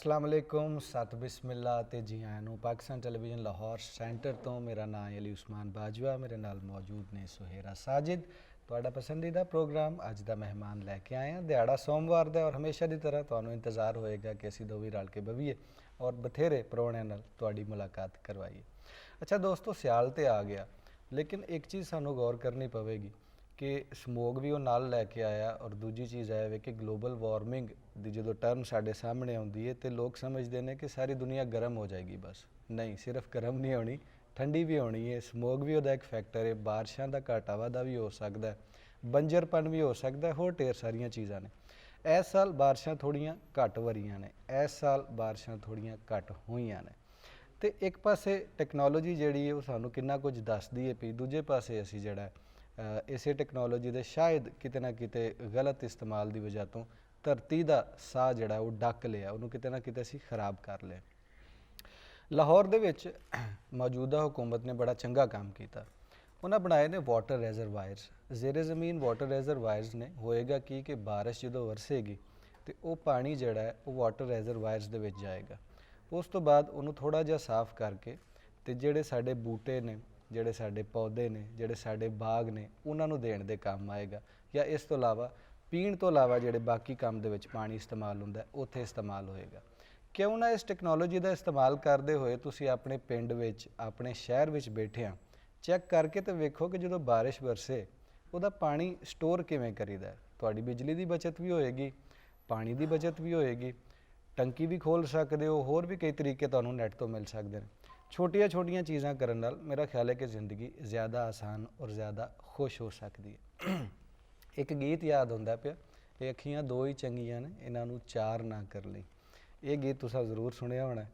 अस्सलाम वालेकुम सत बिस्मिल्ला ते जी आयां नूं पाकिस्तान टैलीविजन लाहौर सेंटर तो मेरा नाम है अली उस्मान बाजवा। मेरे नाल मौजूद ने सुहेरा साजिद। तुहाडा पसंदीदा प्रोग्राम अज दा मेहमान लैके आए हैं। दिहाड़ा सोमवार दा और हमेशा की तरह तुहानूं इंतज़ार होएगा कि असीं दोवें रल के बवीए और बथेरे परौणिਆਂ नाल तुहाडी मुलाकात करवाइए। अच्छा दोस्तों, सियाल तो आ गया, लेकिन एक चीज़ सानूं गौर करनी पवेगी कि ਸਮੋਗ ਵੀ ਉਹ ਨਾਲ ਲੈ ਕੇ ਆਇਆ और दूजी चीज़ है कि ग्लोबल वार्मिंग ਦੀ ਜਦੋਂ ਟਰਮ ਸਾਡੇ ਸਾਹਮਣੇ ਆਉਂਦੀ ਹੈ ਤੇ ਲੋਕ ਸਮਝਦੇ ਨੇ ਕਿ ਸਾਰੀ ਦੁਨੀਆ ਗਰਮ ਹੋ ਜਾਏਗੀ। ਬਸ ਨਹੀਂ, ਸਿਰਫ ਗਰਮ ਨਹੀਂ ਹੋਣੀ, ਠੰਡੀ ਵੀ ਹੋਣੀ ਹੈ। ਸਮੋਗ ਵੀ ਉਹਦਾ ਇੱਕ ਫੈਕਟਰ ਹੈ, ਬਾਰਿਸ਼ਾਂ ਦਾ ਘਾਟਾ ਵਾਧਾ ਵੀ ਹੋ ਸਕਦਾ, ਬੰਜਰਪਨ ਵੀ ਹੋ ਸਕਦਾ, ਹੋਰ ਢੇਰ ਸਾਰੀਆਂ ਚੀਜ਼ਾਂ ਨੇ। ਇਸ ਸਾਲ ਬਾਰਿਸ਼ਾਂ ਥੋੜ੍ਹੀਆਂ ਘੱਟ ਵਰੀਆਂ ਨੇ, ਇਸ ਸਾਲ ਬਾਰਿਸ਼ਾਂ ਥੋੜ੍ਹੀਆਂ ਘੱਟ ਹੋਈਆਂ ਨੇ। ਤੇ ਇੱਕ ਪਾਸੇ ਟੈਕਨੋਲੋਜੀ ਜਿਹੜੀ ਹੈ ਉਹ ਸਾਨੂੰ ਕਿੰਨਾ ਕੁਝ ਦੱਸਦੀ ਹੈ ਪਈ, ਦੂਜੇ ਪਾਸੇ ਅਸੀਂ ਜਿਹੜਾ ਇਸੇ ਟੈਕਨੋਲੋਜੀ ਦੇ ਸ਼ਾਇਦ ਕਿਤੇ ਨਾ ਕਿਤੇ ਗਲਤ ਇਸਤੇਮਾਲ ਦੀ ਵਜ੍ਹਾ ਤੋਂ ਧਰਤੀ ਦਾ ਸਾਹ ਜਿਹੜਾ ਉਹ ਡੱਕ ਲਿਆ, ਉਹਨੂੰ ਕਿਤੇ ਨਾ ਕਿਤੇ ਅਸੀਂ ਖਰਾਬ ਕਰ ਲਿਆ। ਲਾਹੌਰ ਦੇ ਵਿੱਚ ਮੌਜੂਦਾ ਹੁਕੂਮਤ ਨੇ ਬੜਾ ਚੰਗਾ ਕੰਮ ਕੀਤਾ। ਉਹਨਾਂ ਬਣਾਏ ਨੇ ਵਾਟਰ ਰਿਜ਼ਰਵਾਇਰਸ, ਜ਼ੇਰੇ ਜ਼ਮੀਨ ਵਾਟਰ ਰਿਜ਼ਰਵਾਇਰਸ ਨੇ। ਹੋਏਗਾ ਕਿ ਬਾਰਿਸ਼ ਜਦੋਂ ਵਰਸੇਗੀ ਤੇ ਉਹ ਪਾਣੀ ਜਿਹੜਾ ਹੈ ਉਹ ਵਾਟਰ ਰਿਜ਼ਰਵਾਇਰਸ ਦੇ ਵਿੱਚ ਜਾਏਗਾ। ਉਸ ਤੋਂ ਬਾਅਦ ਉਹਨੂੰ ਥੋੜ੍ਹਾ ਜਿਹਾ ਸਾਫ਼ ਕਰਕੇ ਤੇ ਜਿਹੜੇ ਸਾਡੇ ਬੂਟੇ ਨੇ, ਜਿਹੜੇ ਸਾਡੇ ਪੌਦੇ ਨੇ, ਜਿਹੜੇ ਸਾਡੇ ਬਾਗ ਨੇ, ਉਹਨਾਂ ਨੂੰ ਦੇਣ ਦੇ ਕੰਮ ਆਏਗਾ। ਜਾਂ ਇਸ ਤੋਂ ਇਲਾਵਾ ਪੀਣ ਤੋਂ ਇਲਾਵਾ ਜਿਹੜੇ ਬਾਕੀ ਕੰਮ ਦੇ ਵਿੱਚ ਪਾਣੀ ਇਸਤੇਮਾਲ ਹੁੰਦਾ ਉੱਥੇ ਇਸਤੇਮਾਲ ਹੋਏਗਾ। ਕਿਉਂ ਨਾ ਇਸ ਟੈਕਨੋਲੋਜੀ ਦਾ ਇਸਤੇਮਾਲ ਕਰਦੇ ਹੋਏ ਤੁਸੀਂ ਆਪਣੇ ਪਿੰਡ ਵਿੱਚ, ਆਪਣੇ ਸ਼ਹਿਰ ਵਿੱਚ ਬੈਠਿਆਂ ਚੈੱਕ ਕਰਕੇ ਤੇ ਵੇਖੋ ਕਿ ਜਦੋਂ ਬਾਰਿਸ਼ ਵਰਸੇ ਉਹਦਾ ਪਾਣੀ ਸਟੋਰ ਕਿਵੇਂ ਕਰੀਦਾ। ਤੁਹਾਡੀ ਬਿਜਲੀ ਦੀ ਬਚਤ ਵੀ ਹੋਏਗੀ, ਪਾਣੀ ਦੀ ਬਚਤ ਵੀ ਹੋਏਗੀ, ਟੰਕੀ ਵੀ ਖੋਲ੍ਹ ਸਕਦੇ ਹੋ, ਹੋਰ ਵੀ ਕਈ ਤਰੀਕੇ ਤੁਹਾਨੂੰ ਨੈੱਟ ਤੋਂ ਮਿਲ ਸਕਦੇ ਨੇ। ਛੋਟੀਆਂ ਛੋਟੀਆਂ ਚੀਜ਼ਾਂ ਕਰਨ ਨਾਲ ਮੇਰਾ ਖਿਆਲ ਹੈ ਕਿ ਜ਼ਿੰਦਗੀ ਜ਼ਿਆਦਾ ਆਸਾਨ ਔਰ ਜ਼ਿਆਦਾ ਖੁਸ਼ ਹੋ ਸਕਦੀ ਹੈ। ਇੱਕ ਗੀਤ ਯਾਦ ਹੁੰਦਾ ਪਿਆ, ਇਹ ਅੱਖੀਆਂ ਦੋ ਹੀ ਚੰਗੀਆਂ ਨੇ, ਇਹਨਾਂ ਨੂੰ ਚਾਰ ਨਾ ਕਰ ਲਈ। ਇਹ ਗੀਤ ਤੁਸੀਂ ਜ਼ਰੂਰ ਸੁਣਿਆ ਹੋਣਾ।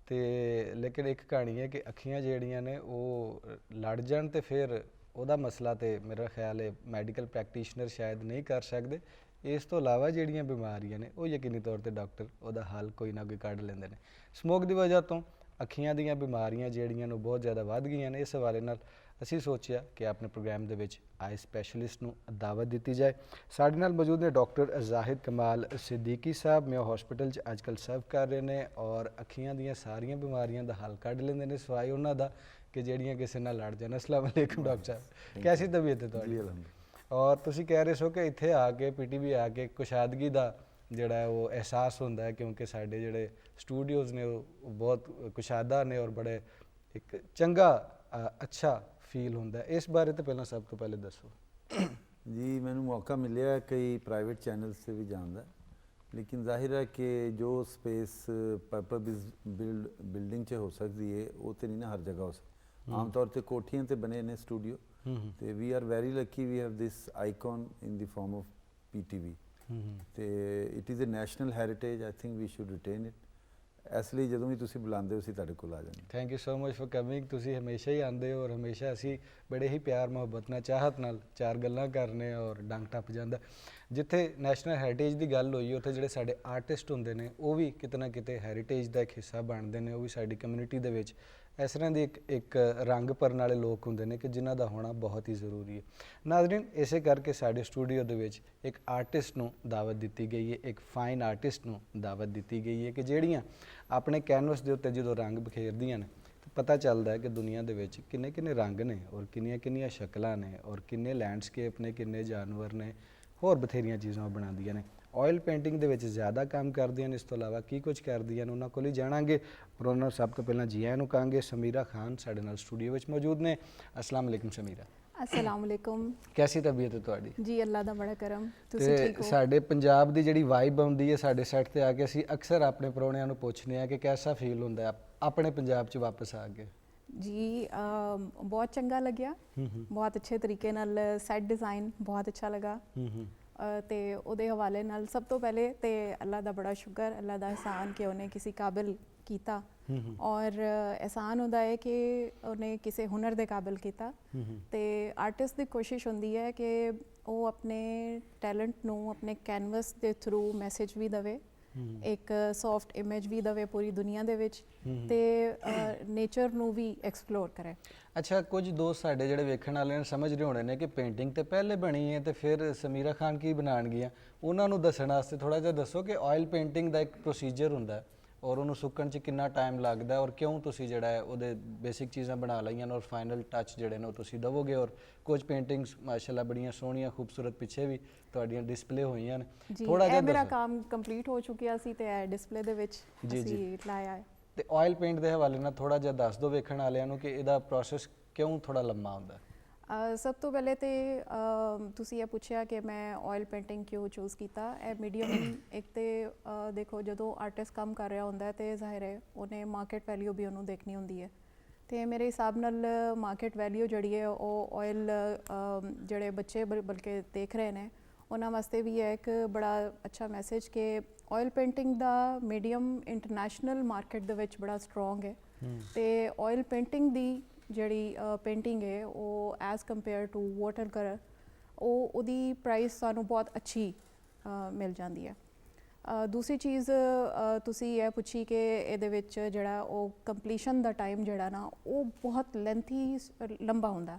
ਤੇ ਲੇਕਿਨ ਇੱਕ ਕਹਾਣੀ ਹੈ ਕਿ ਅੱਖੀਆਂ ਜਿਹੜੀਆਂ ਨੇ ਉਹ ਲੜ ਜਾਣ ਤੇ ਫਿਰ ਉਹਦਾ ਮਸਲਾ ਤੇ ਮੇਰਾ ਖਿਆਲ ਹੈ ਮੈਡੀਕਲ ਪ੍ਰੈਕਟੀਸ਼ਨਰ ਸ਼ਾਇਦ ਨਹੀਂ ਕਰ ਸਕਦੇ। ਇਸ ਤੋਂ ਇਲਾਵਾ ਜਿਹੜੀਆਂ ਬਿਮਾਰੀਆਂ ਨੇ ਉਹ ਯਕੀਨੀ ਤੌਰ ਤੇ ਡਾਕਟਰ ਉਹਦਾ ਹੱਲ ਕੋਈ ਨਾ ਕੋਈ ਕੱਢ ਲੈਂਦੇ ਨੇ। ਸਮੋਕ ਦੀ ਵਜ੍ਹਾ ਤੋਂ ਅੱਖੀਆਂ ਦੀਆਂ ਬਿਮਾਰੀਆਂ ਜਿਹੜੀਆਂ ਨੂੰ ਬਹੁਤ ਜ਼ਿਆਦਾ ਵੱਧ ਗਈਆਂ ਨੇ। ਇਸ ਹਵਾਲੇ ਨਾਲ ਅਸੀਂ ਸੋਚਿਆ ਕਿ ਆਪਣੇ ਪ੍ਰੋਗਰਾਮ ਦੇ ਵਿੱਚ ਆਈ ਸਪੈਸ਼ਲਿਸਟ ਨੂੰ ਦਾਵਤ ਦਿੱਤੀ ਜਾਏ। ਸਾਡੇ ਨਾਲ ਮੌਜੂਦ ਨੇ ਡਾਕਟਰ ਜ਼ਾਹਿਦ ਕਮਾਲ ਸਿੱਦੀਕੀ ਸਾਹਿਬ। ਮੈਂ ਹਸਪੀਟਲ 'ਚ ਅੱਜ ਕੱਲ੍ਹ ਸਰਵ ਕਰ ਰਹੇ ਨੇ ਔਰ ਅੱਖੀਆਂ ਦੀਆਂ ਸਾਰੀਆਂ ਬਿਮਾਰੀਆਂ ਦਾ ਹੱਲ ਕੱਢ ਲੈਂਦੇ ਨੇ, ਸਿਵਾਏ ਉਹਨਾਂ ਦਾ ਕਿ ਜਿਹੜੀਆਂ ਕਿਸੇ ਨਾਲ ਲੜ ਜਾਣ। अस्सलाम वालेकुम डॉक्टर साहब, कैसी तबीयत है ਤੁਹਾਡੀ? ਔਰ ਤੁਸੀਂ ਕਹਿ ਰਹੇ ਸੋ ਕਿ ਇੱਥੇ ਆ ਕੇ PTV ਆ ਕੇ ਕੁਸ਼ਾਦਗੀ ਦਾ ਜਿਹੜਾ ਉਹ ਅਹਿਸਾਸ ਹੁੰਦਾ ਹੈ, ਕਿਉਂਕਿ ਸਾਡੇ ਜਿਹੜੇ ਸਟੂਡੀਓਜ਼ ਨੇ ਉਹ ਬਹੁਤ ਕੁਸ਼ਾਦਾ ਨੇ ਔਰ ਬੜੇ ਇੱਕ ਚੰਗਾ ਅੱਛਾ ਫੀਲ ਹੁੰਦਾ। ਇਸ ਬਾਰੇ ਤਾਂ ਪਹਿਲਾਂ ਸਭ ਤੋਂ ਪਹਿਲੇ ਦੱਸੋ ਜੀ। ਮੈਨੂੰ ਮੌਕਾ ਮਿਲਿਆ ਕਈ ਪ੍ਰਾਈਵੇਟ ਚੈਨਲਸ 'ਤੇ ਵੀ ਜਾਣ ਦਾ, ਲੇਕਿਨ ਜ਼ਾਹਿਰ ਹੈ ਕਿ ਜੋ ਸਪੇਸ ਪਰਪਸ ਬਿਲਡਿੰਗ 'ਚ ਹੋ ਸਕਦੀ ਹੈ ਉਹ ਤਾਂ ਨਹੀਂ ਨਾ ਹਰ ਜਗ੍ਹਾ ਹੋ ਸਕਦੀ। ਆਮ ਤੌਰ 'ਤੇ ਕੋਠੀਆਂ 'ਤੇ ਬਣੇ ਨੇ ਸਟੂਡੀਓ, ਤੇ we are very lucky we have this icon in the form of PTV। ਤੇ it is a national heritage, I think we should retain it. ਇਸ ਲਈ ਜਦੋਂ ਵੀ ਤੁਸੀਂ ਬੁਲਾਉਂਦੇ ਹੋ ਅਸੀਂ ਤੁਹਾਡੇ ਕੋਲ ਆ ਜਾਂਦੇ। Thank you so much for coming. ਤੁਸੀਂ ਹਮੇਸ਼ਾ ਹੀ ਆਉਂਦੇ ਹੋ ਔਰ ਹਮੇਸ਼ਾ ਅਸੀਂ ਬੜੇ ਹੀ ਪਿਆਰ ਮੁਹੱਬਤ ਨਾਲ, ਚਾਹਤ ਨਾਲ ਚਾਰ ਗੱਲਾਂ ਕਰਨੇ ਔਰ ਡੰਗ ਟੱਪ ਜਾਂਦਾ। ਜਿੱਥੇ ਨੈਸ਼ਨਲ ਹੈਰੀਟੇਜ ਦੀ ਗੱਲ ਹੋਈ ਉੱਥੇ ਜਿਹੜੇ ਸਾਡੇ ਆਰਟਿਸਟ ਹੁੰਦੇ ਨੇ ਉਹ ਵੀ ਕਿਤੇ ਨਾ ਕਿਤੇ ਹੈਰੀਟੇਜ ਦਾ ਇੱਕ ਹਿੱਸਾ ਬਣਦੇ ਨੇ। ਉਹ ਵੀ ਸਾਡੀ ਕਮਿਊਨਿਟੀ ਦੇ ਵਿੱਚ ਇਸ ਤਰ੍ਹਾਂ ਦੀ ਇੱਕ ਰੰਗ ਭਰਨ ਵਾਲੇ ਲੋਕ ਹੁੰਦੇ ਨੇ ਕਿ ਜਿਨ੍ਹਾਂ ਦਾ ਹੋਣਾ ਬਹੁਤ ਹੀ ਜ਼ਰੂਰੀ ਹੈ। ਨਾਜ਼ਰੀਨ, ਇਸੇ ਕਰਕੇ ਸਾਡੇ ਸਟੂਡੀਓ ਦੇ ਵਿੱਚ ਇੱਕ ਆਰਟਿਸਟ ਨੂੰ ਦਾਵਤ ਦਿੱਤੀ ਗਈ ਹੈ, ਇੱਕ ਫਾਈਨ ਆਰਟਿਸਟ ਨੂੰ ਦਾਵਤ ਦਿੱਤੀ ਗਈ ਹੈ ਕਿ ਜਿਹੜੀਆਂ ਆਪਣੇ ਕੈਨਵਸ ਦੇ ਉੱਤੇ ਜਦੋਂ ਰੰਗ ਬਿਖੇਰਦੀਆਂ ਨੇ ਤਾਂ ਪਤਾ ਚੱਲਦਾ ਹੈ ਕਿ ਦੁਨੀਆ ਦੇ ਵਿੱਚ ਕਿੰਨੇ ਕਿੰਨੇ ਰੰਗ ਨੇ ਔਰ ਕਿੰਨੀਆਂ ਕਿੰਨੀਆਂ ਸ਼ਕਲਾਂ ਨੇ ਔਰ ਕਿੰਨੇ ਲੈਂਡਸਕੇਪ ਨੇ, ਕਿੰਨੇ ਜਾਨਵਰ ਨੇ, ਹੋਰ ਬਥੇਰੀਆਂ ਚੀਜ਼ਾਂ ਬਣਾਉਂਦੀਆਂ ਨੇ। ਆਇਲ ਪੇਂਟਿੰਗ ਦੇ ਵਿੱਚ ਜ਼ਿਆਦਾ ਕੰਮ ਕਰਦੀਆਂ ਨੇ। ਇਸ ਤੋਂ ਇਲਾਵਾ ਕੀ ਕੁਝ ਕਰਦੀਆਂ ਨੇ ਉਹਨਾਂ ਕੋਲ ਹੀ ਜਾਣਾਂਗੇ। ਪਰ ਉਹਨਾਂ ਨੂੰ ਸਭ ਤੋਂ ਪਹਿਲਾਂ ਜੀ ਆਇਆਂ ਨੂੰ ਕਹਾਂਗੇ। ਸਮੀਰਾ ਖਾਨ ਸਾਡੇ ਨਾਲ ਸਟੂਡੀਓ ਵਿੱਚ ਮੌਜੂਦ ਨੇ। अस्सलाम वालेकुम ਸਮੀਰਾ। अस्सलाम वालेकुम। ਕੈਸੀ ਤਬੀਅਤ ਹੈ ਤੁਹਾਡੀ? ਜੀ ਅੱਲਾ ਦਾ ਬੜਾ ਕਰਮ। ਤੁਸੀਂ ਠੀਕ ਹੋ? ਸਾਡੇ ਪੰਜਾਬ ਦੀ ਜਿਹੜੀ ਵਾਈਬ ਆਉਂਦੀ ਹੈ ਸਾਡੇ ਸੈੱਟ ਤੇ ਆ ਕੇ, ਅਸੀਂ ਅਕਸਰ ਆਪਣੇ ਪ੍ਰਾਹੁਣਿਆਂ ਨੂੰ ਪੁੱਛਦੇ ਹਾਂ ਕਿ ਕੈਸਾ ਫੀਲ ਹੁੰਦਾ ਹੈ ਆਪਣੇ ਪੰਜਾਬ 'ਚ ਵਾਪਸ ਆ ਕੇ। ਜੀ ਬਹੁਤ ਚੰਗਾ ਲੱਗਿਆ, ਬਹੁਤ ਅੱਛੇ ਤਰੀਕੇ ਨਾਲ ਸੈਟ ਡਿਜ਼ਾਈਨ ਬਹੁਤ ਅੱਛਾ ਲੱਗਾ। ਤੇ ਉਹਦੇ ਹਵਾਲੇ ਨਾਲ ਸਭ ਤੋਂ ਪਹਿਲੇ ਤੇ ਅੱਲਾ ਦਾ ਬੜਾ ਸ਼ੁਕਰ, ਅੱਲਾ ਦਾ ਅਹਿਸਾਨ ਕਿ ਉਹਨੇ ਕਿਸੇ ਕਾਬਿਲ ਕੀਤਾ ਔਰ ਅਹਿਸਾਨ ਹੁੰਦਾ ਹੈ ਕਿ ਉਹਨੇ ਕਿਸੇ ਹੁਨਰ ਦੇ ਕਾਬਿਲ ਕੀਤਾ। ਤੇ ਆਰਟਿਸਟ ਦੀ ਕੋਸ਼ਿਸ਼ ਹੁੰਦੀ ਹੈ ਕਿ ਉਹ ਆਪਣੇ ਟੈਲੈਂਟ ਨੂੰ ਆਪਣੇ ਕੈਨਵਸ ਦੇ ਥਰੂ ਮੈਸੇਜ ਵੀ ਦੇਵੇ, ਇੱਕ ਸੌਫਟ ਇਮੇਜ ਵੀ ਦੇਵੇ ਪੂਰੀ ਦੁਨੀਆ ਦੇ ਵਿੱਚ, ਤੇ ਨੇਚਰ ਨੂੰ ਵੀ ਐਕਸਪਲੋਰ ਕਰੇ। ਅੱਛਾ, ਕੁਝ ਦੋਸਤ ਸਾਡੇ ਜਿਹੜੇ ਵੇਖਣ ਵਾਲੇ ਨੇ ਸਮਝ ਰਹੇ ਹੋਣੇ ਨੇ ਕਿ ਪੇਂਟਿੰਗ ਤੇ ਪਹਿਲੇ ਬਣੀ ਹੈ ਤੇ ਫਿਰ ਸਮੀਰਾ ਖਾਨ ਕੀ ਬਣਾਉਣਗੀਆਂ। ਉਹਨਾਂ ਨੂੰ ਦੱਸਣ ਵਾਸਤੇ ਥੋੜ੍ਹਾ ਜਿਹਾ ਦੱਸੋ ਕਿ ਆਇਲ ਪੇਂਟਿੰਗ ਦਾ ਇੱਕ ਪ੍ਰੋਸੀਜਰ ਹੁੰਦਾ ਔਰ ਉਹਨੂੰ ਸੁੱਕਣ 'ਚ ਕਿੰਨਾ ਟਾਈਮ ਲੱਗਦਾ ਔਰ ਕਿਉਂ ਤੁਸੀਂ ਜਿਹੜਾ ਹੈ ਉਹਦੇ ਬੇਸਿਕ ਚੀਜ਼ਾਂ ਬਣਾ ਲਈਆਂ ਨੇ ਔਰ ਫਾਈਨਲ ਟੱਚ ਜਿਹੜੇ ਨੇ ਉਹ ਤੁਸੀਂ ਦਵੋਗੇ। ਔਰ ਕੁਝ ਪੇਂਟਿੰਗਸ ਮਾਸ਼ਾਅੱਲਾ ਬੜੀਆਂ ਸੋਹਣੀਆਂ ਖੂਬਸੂਰਤ ਪਿੱਛੇ ਵੀ ਤੁਹਾਡੀਆਂ ਡਿਸਪਲੇ ਹੋਈਆਂ ਨੇ। ਜੀ ਥੋੜਾ ਇਹ ਜਿਹਾ ਮੇਰਾ ਦੱਸੋ। ਕੰਮ ਕੰਪਲੀਟ ਹੋ ਚੁੱਕਿਆ ਸੀ ਤੇ ਇਹ ਡਿਸਪਲੇ ਦੇ ਵਿੱਚ ਜੀ, ਜੀ। ਅਸੀਂ ਲਾਇਆ ਹੈ। ਤੇ ਆਇਲ ਪੇਂਟ ਦੇ ਹਵਾਲੇ ਨਾਲ ਥੋੜਾ ਜਿਹਾ ਦੱਸ ਦਿਓ ਵੇਖਣ ਵਾਲਿਆਂ ਨੂੰ ਕਿ ਇਹਦਾ ਪ੍ਰੋਸੈਸ ਕਿਉਂ ਥੋੜਾ ਲੰਮਾ ਹੁੰਦਾ ਹੈ। ਸਭ ਤੋਂ ਪਹਿਲੇ ਤੇ ਤੁਸੀਂ ਇਹ ਪੁੱਛਿਆ ਕਿ ਮੈਂ ਆਇਲ ਪੇਂਟਿੰਗ ਕਿਉਂ ਚੂਜ਼ ਕੀਤਾ। ਇਹ ਮੀਡੀਅਮ ਇੱਕ ਤੇ ਦੇਖੋ ਜਦੋਂ ਆਰਟਿਸਟ ਕੰਮ ਕਰ ਰਿਹਾ ਹੁੰਦਾ ਹੈ ਤੇ ਜ਼ਾਹਿਰ ਹੈ ਉਹਨੇ ਮਾਰਕੀਟ ਵੈਲਿਊ ਵੀ ਉਹਨੂੰ ਦੇਖਣੀ ਹੁੰਦੀ ਹੈ ਤੇ ਮੇਰੇ ਹਿਸਾਬ ਨਾਲ ਮਾਰਕੀਟ ਵੈਲਿਊ ਜਿਹੜੀ ਹੈ ਉਹ ਆਇਲ ਜਿਹੜੇ ਬੱਚੇ ਬਲਕਿ ਦੇਖ ਰਹੇ ਨੇ ਉਹਨਾਂ ਵਾਸਤੇ ਵੀ ਹੈ ਇੱਕ ਬੜਾ ਅੱਛਾ ਮੈਸੇਜ ਕਿ ਆਇਲ ਪੇਂਟਿੰਗ ਦਾ ਮੀਡੀਅਮ ਇੰਟਰਨੈਸ਼ਨਲ ਮਾਰਕੀਟ ਦੇ ਵਿੱਚ ਬੜਾ ਸਟਰੋਂਗ ਹੈ ਤੇ ਆਇਲ ਪੇਂਟਿੰਗ ਦੀ ਜਿਹੜੀ ਪੇਂਟਿੰਗ ਹੈ ਉਹ as compare to water colour ਉਹਦੀ ਪ੍ਰਾਈਸ ਸਾਨੂੰ ਬਹੁਤ ਅੱਛੀ ਮਿਲ ਜਾਂਦੀ ਹੈ। ਦੂਸਰੀ ਚੀਜ਼ ਤੁਸੀਂ ਇਹ ਪੁੱਛੀ ਕਿ ਇਹਦੇ ਵਿੱਚ ਜਿਹੜਾ ਉਹ ਕੰਪਲੀਸ਼ਨ ਦਾ ਟਾਈਮ ਜਿਹੜਾ ਨਾ ਉਹ ਬਹੁਤ ਲੈਂਥੀ ਲੰਬਾ ਹੁੰਦਾ।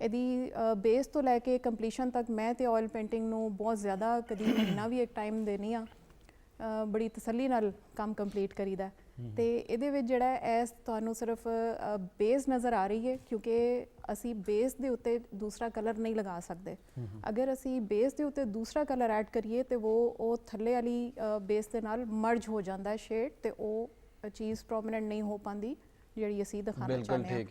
ਇਹਦੀ ਬੇਸ ਤੋਂ ਲੈ ਕੇ ਕੰਪਲੀਸ਼ਨ ਤੱਕ ਮੈਂ ਤੇ ਆਇਲ ਪੇਂਟਿੰਗ ਨੂੰ ਬਹੁਤ ਜ਼ਿਆਦਾ ਕਦੀ ਮਹੀਨਾ ਵੀ ਇੱਕ ਟਾਈਮ ਦੇਣੀ ਆ, ਬੜੀ ਤਸੱਲੀ ਨਾਲ ਕੰਮ ਕੰਪਲੀਟ ਕਰੀਦਾ। ਤੇ ਇਹਦੇ ਵਿੱਚ ਜਿਹੜਾ ਐਸ ਤੁਹਾਨੂੰ ਸਿਰਫ ਬੇਸ ਨਜ਼ਰ ਆ ਰਹੀ ਹੈ ਕਿਉਂਕਿ ਅਸੀਂ ਬੇਸ ਦੇ ਉੱਤੇ ਦੂਸਰਾ ਕਲਰ ਨਹੀਂ ਲਗਾ ਸਕਦੇ। ਅਗਰ ਅਸੀਂ ਬੇਸ ਦੇ ਉੱਤੇ ਦੂਸਰਾ ਕਲਰ ਐਡ ਕਰੀਏ ਤੇ ਉਹ ਥੱਲੇ ਵਾਲੀ ਬੇਸ ਦੇ ਨਾਲ ਮਰਜ ਹੋ ਜਾਂਦਾ ਹੈ ਸ਼ੇਡ ਤੇ ਉਹ ਚੀਜ਼ ਪ੍ਰੋਮਿਨੈਂਟ ਨਹੀਂ ਹੋ ਪਾਉਂਦੀ ਜਿਹੜੀ ਅਸੀਂ ਦਿਖਾਣਾ ਚਾਹੁੰਦੇ ਹਾਂ।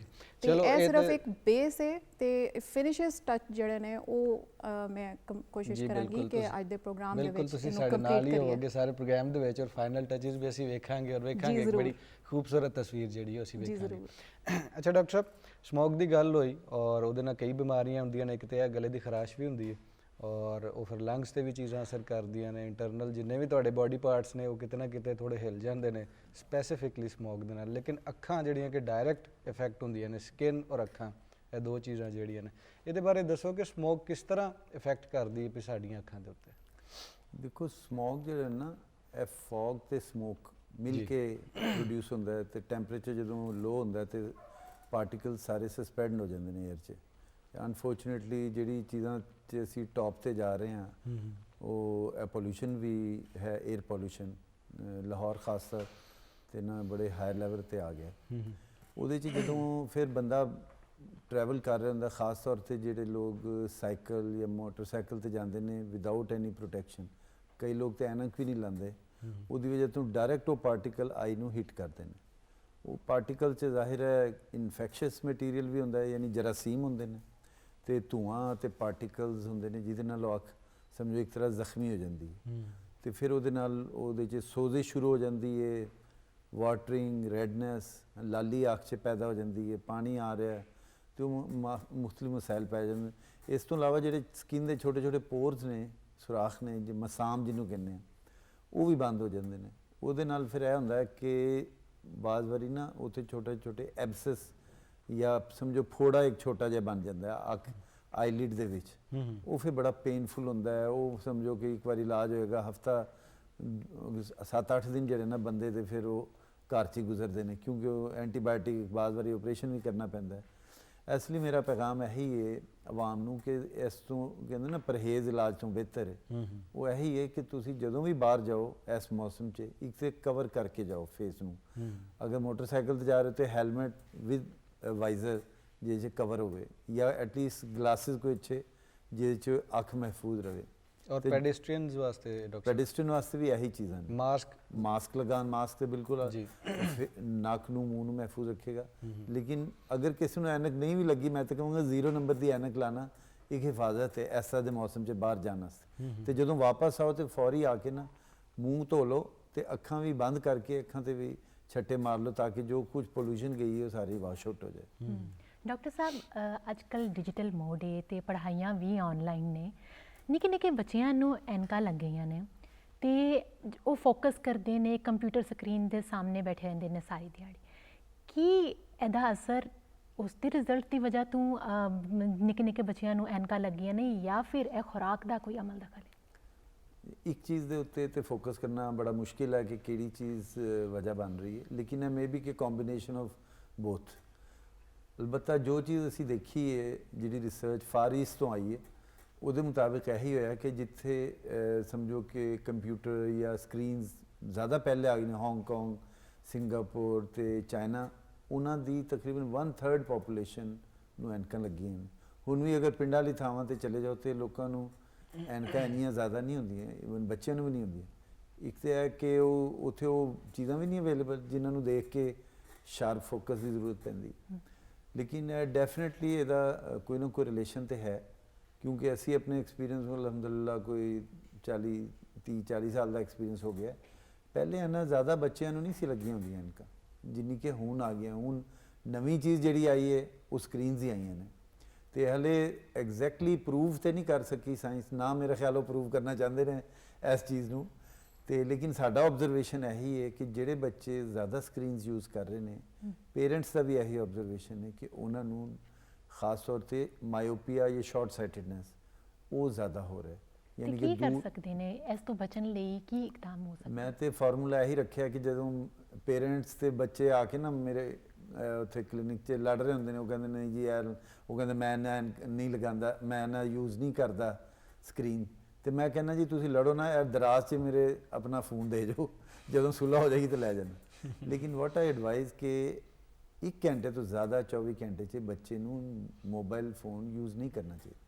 ਚਲੋ ਇਹ ਸਿਰਫ ਇੱਕ ਬੇਸ ਹੈ ਤੇ ਫਿਨਿਸ਼ਸ ਟੱਚ ਜਿਹੜੇ ਨੇ ਉਹ ਮੈਂ ਕੋਸ਼ਿਸ਼ ਕਰਾਂਗੀ ਕਿ ਅੱਜ ਦੇ ਪ੍ਰੋਗਰਾਮ ਦੇ ਵਿੱਚ ਤੁਸੀਂ ਸਾਡੇ ਨਾਲ ਹੀ ਹੋਵੋਗੇ ਸਾਰੇ ਪ੍ਰੋਗਰਾਮ ਦੇ ਵਿੱਚ ਔਰ ਫਾਈਨਲ ਟੱਚਸ ਵੀ ਅਸੀਂ ਵੇਖਾਂਗੇ ਔਰ ਵੇਖਾਂਗੇ ਇੱਕ ਬੜੀ ਖੂਬਸੂਰਤ ਤਸਵੀਰ ਜਿਹੜੀ ਅਸੀਂ ਵੇਖਾਂਗੇ। ਅੱਛਾ ਡਾਕਟਰ ਸਾਹਿਬ, ਸਮੋਕ ਦੀ ਗੱਲ ਹੋਈ ਔਰ ਉਹਦੇ ਨਾਲ ਕਈ ਬਿਮਾਰੀਆਂ ਹੁੰਦੀਆਂ ਨੇ। ਇੱਕ ਤੇ ਇਹ ਗਲੇ ਦੀ ਖਰਾਸ਼ ਵੀ ਹੁੰਦੀ ਹੈ ਔਰ ਉਹ ਫਿਰ ਲੰਗਸ ਤੇ ਵੀ ਚੀਜ਼ਾਂ ਅਸਰ ਕਰਦੀਆਂ ਨੇ। ਇੰਟਰਨਲ ਜਿੰਨੇ ਵੀ ਤੁਹਾਡੇ ਬਾਡੀ ਪਾਰਟਸ ਨੇ ਉਹ ਕਿਤੇ ਨਾ ਕਿਤੇ ਥੋੜੇ ਹਿਲ ਜਾਂਦੇ ਨੇ ਸਪੈਸੀਫਿਕਲੀ ਸਮੋਕ ਦੇ ਨਾਲ। ਲੇਕਿਨ ਅੱਖਾਂ ਜਿਹੜੀਆਂ ਕਿ ਡਾਇਰੈਕਟ ਇਫੈਕਟ ਹੁੰਦੀਆਂ ਨੇ, ਸਕਿਨ ਔਰ ਅੱਖਾਂ, ਇਹ ਦੋ ਚੀਜ਼ਾਂ ਜਿਹੜੀਆਂ ਨੇ, ਇਹਦੇ ਬਾਰੇ ਦੱਸੋ ਕਿ ਸਮੋਕ ਕਿਸ ਤਰ੍ਹਾਂ ਇਫੈਕਟ ਕਰਦੀ ਹੈ ਸਾਡੀਆਂ ਅੱਖਾਂ ਦੇ ਉੱਤੇ। ਦੇਖੋ ਸਮੋਕ ਜਿਹੜਾ ਨਾ ਇਹ ਫੌਗ ਤੇ ਸਮੋਕ ਮਿਲ ਕੇ ਪ੍ਰੋਡਿਊਸ ਹੁੰਦਾ ਹੈ ਤੇ ਟੈਂਪਰੇਚਰ ਜਦੋਂ ਲੋ ਹੁੰਦਾ ਤੇ ਪਾਰਟੀਕਲ ਸਾਰੇ ਸਸਪੈਂਡ ਹੋ ਜਾਂਦੇ ਨੇ ਏਅਰ 'ਚ। ਅਨਫੋਰਚੂਨੇਟਲੀ ਜਿਹੜੀ ਚੀਜ਼ਾਂ 'ਚ ਅਸੀਂ ਟੌਪ ਤੇ ਜਾ ਰਹੇ ਹਾਂ ਉਹ ਪੋਲਿਊਸ਼ਨ ਵੀ ਹੈ, ਏਅਰ ਪੋਲਿਊਸ਼ਨ। ਲਾਹੌਰ ਖਾਸ ਤੌਰ ਤੇ ਨਾ ਬੜੇ ਹਾਈ ਲੈਵਲ ਤੇ ਆ ਗਿਆ। ਉਹਦੇ 'ਚ ਜਦੋਂ ਫਿਰ ਬੰਦਾ ਟਰੈਵਲ ਕਰ ਰਿਹਾ ਹੁੰਦਾ, ਖਾਸ ਤੌਰ ਤੇ ਜਿਹੜੇ ਲੋਕ ਸਾਈਕਲ ਜਾਂ ਮੋਟਰਸਾਈਕਲ ਤੇ ਜਾਂਦੇ ਨੇ ਵਿਦਆਊਟ ਐਨੀ ਪ੍ਰੋਟੈਕਸ਼ਨ, ਕਈ ਲੋਕ ਤੇ ਐਨਕ ਵੀ ਨਹੀਂ ਲਾਉਂਦੇ, ਉਹਦੀ ਵਜ੍ਹਾ ਤੋਂ ਡਾਇਰੈਕਟ ਉਹ ਪਾਰਟੀਕਲ ਆਈ ਨੂੰ ਹਿੱਟ ਕਰਦੇ ਨੇ। ਉਹ ਪਾਰਟੀਕਲ 'ਚ ਜ਼ਾਹਿਰ ਹੈ ਇਨਫੈਕਸ਼ੀਅਸ ਮਟੀਰੀਅਲ ਵੀ ਹੁੰਦਾ ਹੈ, ਯਾਨੀ ਜਰਾਸੀਮ ਹੁੰਦੇ ਨੇ ਤੇ ਧੂਆਂ ਤੇ ਪਾਰਟੀਕਲਸ ਹੁੰਦੇ ਨੇ ਜਿਹਦੇ ਨਾਲ ਅੱਖ ਸਮਝੋ ਇੱਕ ਤਰ੍ਹਾਂ ਜ਼ਖਮੀ ਹੋ ਜਾਂਦੀ ਹੈ ਤੇ ਫਿਰ ਉਹਦੇ ਨਾਲ ਉਹਦੇ 'ਚ ਸੋਜ਼ਿਸ਼ ਸ਼ੁਰੂ ਹੋ ਜਾਂਦੀ ਹੈ, ਵਾਟਰਿੰਗ, ਰੈਡਨੈਸ, ਲਾਲੀ ਅੱਖ 'ਚ ਪੈਦਾ ਹੋ ਜਾਂਦੀ ਹੈ, ਪਾਣੀ ਆ ਰਿਹਾ ਤੇ ਉਹ ਮੁਖਤਲਿਫ ਮਸਾਇਲ ਪੈ ਜਾਂਦੇ। ਇਸ ਤੋਂ ਇਲਾਵਾ ਜਿਹੜੇ ਸਕਿਨ ਦੇ ਛੋਟੇ ਛੋਟੇ ਪੋਰਸ ਨੇ, ਸੁਰਾਖ ਨੇ, ਜੇ ਮਸਾਮ ਜਿਹਨੂੰ ਕਹਿੰਦੇ ਆ, ਉਹ ਵੀ ਬੰਦ ਹੋ ਜਾਂਦੇ ਨੇ। ਉਹਦੇ ਨਾਲ ਫਿਰ ਇਹ ਹੁੰਦਾ ਹੈ ਕਿ ਬਾਜ਼ ਵਾਰੀ ਨਾ ਉੱਥੇ ਛੋਟੇ ਛੋਟੇ ਐਬਸੈਸ ਜਾਂ ਸਮਝੋ ਫੋੜਾ ਇੱਕ ਛੋਟਾ ਜਿਹਾ ਬਣ ਜਾਂਦਾ ਹੈ ਅੱਖ ਆਈਲਿਡ ਦੇ ਵਿੱਚ। ਉਹ ਫਿਰ ਬੜਾ ਪੇਨਫੁਲ ਹੁੰਦਾ ਹੈ। ਉਹ ਸਮਝੋ ਕਿ ਇੱਕ ਵਾਰੀ ਇਲਾਜ ਹੋਏਗਾ, ਹਫਤਾ 7-8 ਦਿਨ ਜਿਹੜੇ ਨਾ ਬੰਦੇ ਦੇ ਫਿਰ ਉਹ ਘਰ 'ਚ ਹੀ ਗੁਜ਼ਰਦੇ ਨੇ ਕਿਉਂਕਿ ਉਹ ਐਂਟੀਬਾਇਓਟਿਕ ਬਾਜ਼ ਵਾਰੀ ਆਪਰੇਸ਼ਨ ਵੀ ਕਰਨਾ ਪੈਂਦਾ ਹੈ। ਇਸ ਲਈ ਮੇਰਾ ਪੈਗਾਮ ਇਹੀ ਹੈ ਆਵਾਮ ਨੂੰ ਕਿ ਇਸ ਤੋਂ ਕਹਿੰਦੇ ਨਾ ਪਰਹੇਜ਼ ਇਲਾਜ ਤੋਂ ਬਿਹਤਰ ਹੈ। ਉਹ ਇਹੀ ਹੈ ਕਿ ਤੁਸੀਂ ਜਦੋਂ ਵੀ ਬਾਹਰ ਜਾਓ ਇਸ ਮੌਸਮ 'ਚ ਇੱਕ ਤੇ ਕਵਰ ਕਰਕੇ ਜਾਓ ਫੇਸ ਨੂੰ। ਅਗਰ ਮੋਟਰਸਾਈਕਲ ਤੇ ਜਾ ਰਹੇ ਤੇ ਹੈਲਮਟ ਵਿਦ ਵਾਈਜ਼ਰ ਜਿਹਦੇ 'ਚ ਕਵਰ ਹੋਵੇ ਜਾਂ ਐਟਲੀਸਟ ਗਲਾਸਿਸ ਕੋਈ ਅੱਛੇ ਜਿਹਦੇ 'ਚ ਅੱਖ ਮਹਿਫੂਜ਼ ਰਹੇ। ਔਰ ਪੈਡਿਸਟਰੀਅਨਸ ਵਾਸਤੇ ਡਾਕਟਰ, ਪੈਡਿਸਟਰੀਅਨ ਵਾਸਤੇ ਵੀ ਇਹੀ ਚੀਜ਼ਾਂ ਨੇ। ਮਾਸਕ ਲਗਾਉਣ, ਮਾਸਕ ਤੇ ਬਿਲਕੁਲ ਨੱਕ ਨੂੰ ਮੂੰਹ ਨੂੰ ਮਹਿਫੂਜ਼ ਰੱਖੇਗਾ। ਲੇਕਿਨ ਅਗਰ ਕਿਸੇ ਨੂੰ ਐਨਕ ਨਹੀਂ ਵੀ ਲੱਗੀ, ਮੈਂ ਤਾਂ ਕਹੂੰਗਾ 0 ਨੰਬਰ ਦੀ ਐਨਕ ਲਾਣਾ ਇੱਕ ਹਿਫਾਜ਼ਤ ਹੈ ਇਸ ਤਰ੍ਹਾਂ ਦੇ ਮੌਸਮ 'ਚ ਬਾਹਰ ਜਾਣ ਵਾਸਤੇ। ਤੇ ਜਦੋਂ ਵਾਪਸ ਆਓ ਤੇ ਫੌਰੀ ਆ ਕੇ ਨਾ ਮੂੰਹ ਧੋ ਲਓ ਤੇ ਅੱਖਾਂ ਵੀ ਬੰਦ ਕਰਕੇ ਅੱਖਾਂ ਤੇ ਵੀ ਛੱਟੇ ਮਾਰ ਲਓ ਤਾਂ ਕਿ ਜੋ ਕੁਝ ਪੋਲੂਸ਼ਨ ਗਈ ਹੈ ਉਹ ਸਾਰੀ ਵਾਸ਼ ਆਊਟ ਹੋ ਜਾਏ। ਡਾਕਟਰ ਸਾਹਿਬ, ਅੱਜ ਕੱਲ੍ਹ ਡਿਜੀਟਲ ਮੋਡ ਹੈ ਤੇ ਪੜ੍ਹਾਈਆਂ ਵੀ ਆਨਲਾਈਨ ਨੇ। ਨਿੱਕੇ ਨਿੱਕੇ ਬੱਚਿਆਂ ਨੂੰ ਐਨਕਾਂ ਲੱਗ ਗਈਆਂ ਨੇ ਤੇ ਉਹ ਫੋਕਸ ਕਰਦੇ ਨੇ ਕੰਪਿਊਟਰ ਸਕਰੀਨ ਦੇ ਸਾਹਮਣੇ ਬੈਠੇ ਰਹਿੰਦੇ ਨੇ ਸਾਰੀ ਦਿਹਾੜੀ। ਕੀ ਇਹਦਾ ਅਸਰ ਉਸ ਦੇ ਰਿਜ਼ਲਟ ਦੀ ਵਜ੍ਹਾ ਤੋਂ ਨਿੱਕੇ ਨਿੱਕੇ ਬੱਚਿਆਂ ਨੂੰ ਐਨਕਾਂ ਲੱਗੀਆਂ ਨੇ ਜਾਂ ਫਿਰ ਇਹ ਖੁਰਾਕ ਦਾ ਕੋਈ ਅਮਲ ਦਖਲ ਹੈ? ਇੱਕ ਚੀਜ਼ ਦੇ ਉੱਤੇ ਤੇ ਫੋਕਸ ਕਰਨਾ ਬੜਾ ਮੁਸ਼ਕਿਲ ਹੈ ਕਿ ਕਿਹੜੀ ਚੀਜ਼ ਵਜ੍ਹਾ ਬਣ ਰਹੀ ਹੈ, ਲੇਕਿਨ ਇਹ ਮੇ ਬੀ ਕਿ ਕੰਬੀਨੇਸ਼ਨ ਆਫ ਬੋਥ। ਅਲਬੱਤਾ ਜੋ ਚੀਜ਼ ਅਸੀਂ ਦੇਖੀ ਹੈ ਜਿਹੜੀ ਰਿਸਰਚ ਫਾਰ ਈਸਟ ਤੋਂ ਆਈ ਹੈ ਉਹਦੇ ਮੁਤਾਬਿਕ ਇਹੀ ਹੋਇਆ ਕਿ ਜਿੱਥੇ ਸਮਝੋ ਕਿ ਕੰਪਿਊਟਰ ਜਾਂ ਸਕਰੀਨਸ ज़्यादा पहले आ गई ने हांगकांग ਸਿੰਗਾਪੁਰ ਤੇ ਚਾਈਨਾ, ਉਹਨਾਂ ਦੀ ਤਕਰੀਬਨ 1/3 ਪੋਪੂਲੇਸ਼ਨ ਨੂੰ ਐਨਕਾਂ ਲੱਗੀਆਂ ਨੇ। ਹੁਣ ਵੀ ਅਗਰ ਪਿੰਡਾਂ ਵਾਲੀ ਥਾਵਾਂ ਤੇ ਚਲੇ ਜਾਓ ਤੇ ਲੋਕਾਂ ਨੂੰ ਐਨਕਾਂ ਇੰਨੀਆਂ ਜ਼ਿਆਦਾ ਨਹੀਂ ਹੁੰਦੀਆਂ, ਇਵਨ ਬੱਚਿਆਂ ਨੂੰ ਵੀ ਨਹੀਂ ਹੁੰਦੀਆਂ। ਇੱਕ ਤਾਂ ਹੈ ਕਿ ਉਹ ਉੱਥੇ ਉਹ ਚੀਜ਼ਾਂ ਵੀ ਨਹੀਂ ਅਵੇਲੇਬਲ ਜਿਨ੍ਹਾਂ ਨੂੰ ਦੇਖ ਕੇ ਸ਼ਾਰਪ ਫੋਕਸ ਦੀ ਜ਼ਰੂਰਤ ਪੈਂਦੀ। ਲੇਕਿਨ ਡੈਫੀਨੇਟਲੀ ਇਹਦਾ ਕੋਈ ਨਾ ਕੋਈ ਰਿਲੇਸ਼ਨ ਤੇ ਹੈ, ਕਿਉਂਕਿ ਅਸੀਂ ਆਪਣੇ ਐਕਸਪੀਰੀਅੰਸ ਨੂੰ ਅਲਹਮਦੁਲਿਲਾ ਕੋਈ 30-40 ਸਾਲ ਦਾ ਐਕਸਪੀਰੀਅੰਸ ਹੋ ਗਿਆ। ਪਹਿਲੇ ਇੰਨਾ ਜ਼ਿਆਦਾ ਬੱਚਿਆਂ ਨੂੰ ਨਹੀਂ ਸੀ ਲੱਗੀਆਂ ਹੁੰਦੀਆਂ ਐਨਕਾਂ ਜਿੰਨੀ ਕਿ ਹੁਣ ਆ ਗਈਆਂ। ਹੁਣ ਨਵੀਂ ਚੀਜ਼ ਜਿਹੜੀ ਆਈ ਹੈ ਉਹ ਸਕਰੀਨਸ ਹੀ ਆਈਆਂ ਨੇ, ਤੇ ਹਲੇ ਐਗਜ਼ੈਕਟਲੀ ਪ੍ਰੂਵ ਤੇ ਨਹੀਂ ਕਰ ਸਕੀ ਸਾਇੰਸ, ਨਾ ਮੇਰੇ ਖਿਆਲ ਉਹ ਪ੍ਰੂਵ ਕਰਨਾ ਚਾਹੁੰਦੇ ਨੇ ਇਸ ਚੀਜ਼ ਨੂੰ। ਤੇ ਲੇਕਿਨ ਸਾਡਾ ਆਬਜ਼ਰਵੇਸ਼ਨ ਇਹੀ ਹੈ ਕਿ ਜਿਹੜੇ ਬੱਚੇ ਜ਼ਿਆਦਾ ਸਕਰੀਨਸ ਯੂਜ਼ ਕਰ ਰਹੇ ਨੇ, ਪੇਰੈਂਟਸ ਦਾ ਵੀ ਇਹੀ ਆਬਜ਼ਰਵੇਸ਼ਨ ਹੈ ਕਿ ਉਹਨਾਂ ਨੂੰ ਖਾਸ ਤੌਰ ਤੇ ਮਾਇਓਪੀਆ ਜਾਂ ਸ਼ਾਰਟ ਸਾਈਟਡਨੈਸ ਉਹ ਜ਼ਿਆਦਾ ਹੋ ਰਿਹਾ। ਤੇ ਕੀ ਕਰ ਸਕਦੇ ਨੇ ਇਸ ਤੋਂ ਬਚਣ ਲਈ, ਕੀ ਇਕਦਾਮ ਹੋ ਸਕਦਾ? ਮੈਂ ਤੇ ਫਾਰਮੂਲਾ ਇਹੀ ਰੱਖਿਆ ਕਿ ਜਦੋਂ ਪੇਰੈਂਟਸ ਤੇ ਬੱਚੇ ਆ ਕੇ ਨਾ ਮੇਰੇ ਉੱਥੇ ਕਲੀਨਿਕ 'ਚ ਲੜ ਰਹੇ ਹੁੰਦੇ ਨੇ, ਉਹ ਕਹਿੰਦੇ ਨਹੀਂ ਜੀ ਯਾਰ, ਉਹ ਕਹਿੰਦੇ ਮੈਂ ਨਾ ਨਹੀਂ ਲਗਾਉਂਦਾ, ਮੈਂ ਨਾ ਯੂਜ਼ ਨਹੀਂ ਕਰਦਾ ਸਕਰੀਨ, ਤੇ ਮੈਂ ਕਹਿੰਦਾ ਜੀ ਤੁਸੀਂ ਲੜੋ ਨਾ ਯਾਰ, ਦਰਾਜ਼ 'ਚ ਮੇਰੇ ਆਪਣਾ ਫੋਨ ਦੇ ਜਾਓ, ਜਦੋਂ ਸੁਲ੍ਹਾ ਹੋ ਜਾਏਗੀ ਤਾਂ ਲੈ ਜਾਣਾ। ਲੇਕਿਨ ਵਾਟ ਆਈ ਐਡਵਾਈਜ਼ ਕਿ 1 ਘੰਟੇ ਤੋਂ ਜ਼ਿਆਦਾ 24 ਘੰਟੇ 'ਚ ਬੱਚੇ ਨੂੰ ਮੋਬਾਈਲ ਫੋਨ ਯੂਜ਼ ਨਹੀਂ ਕਰਨਾ ਚਾਹੀਦਾ।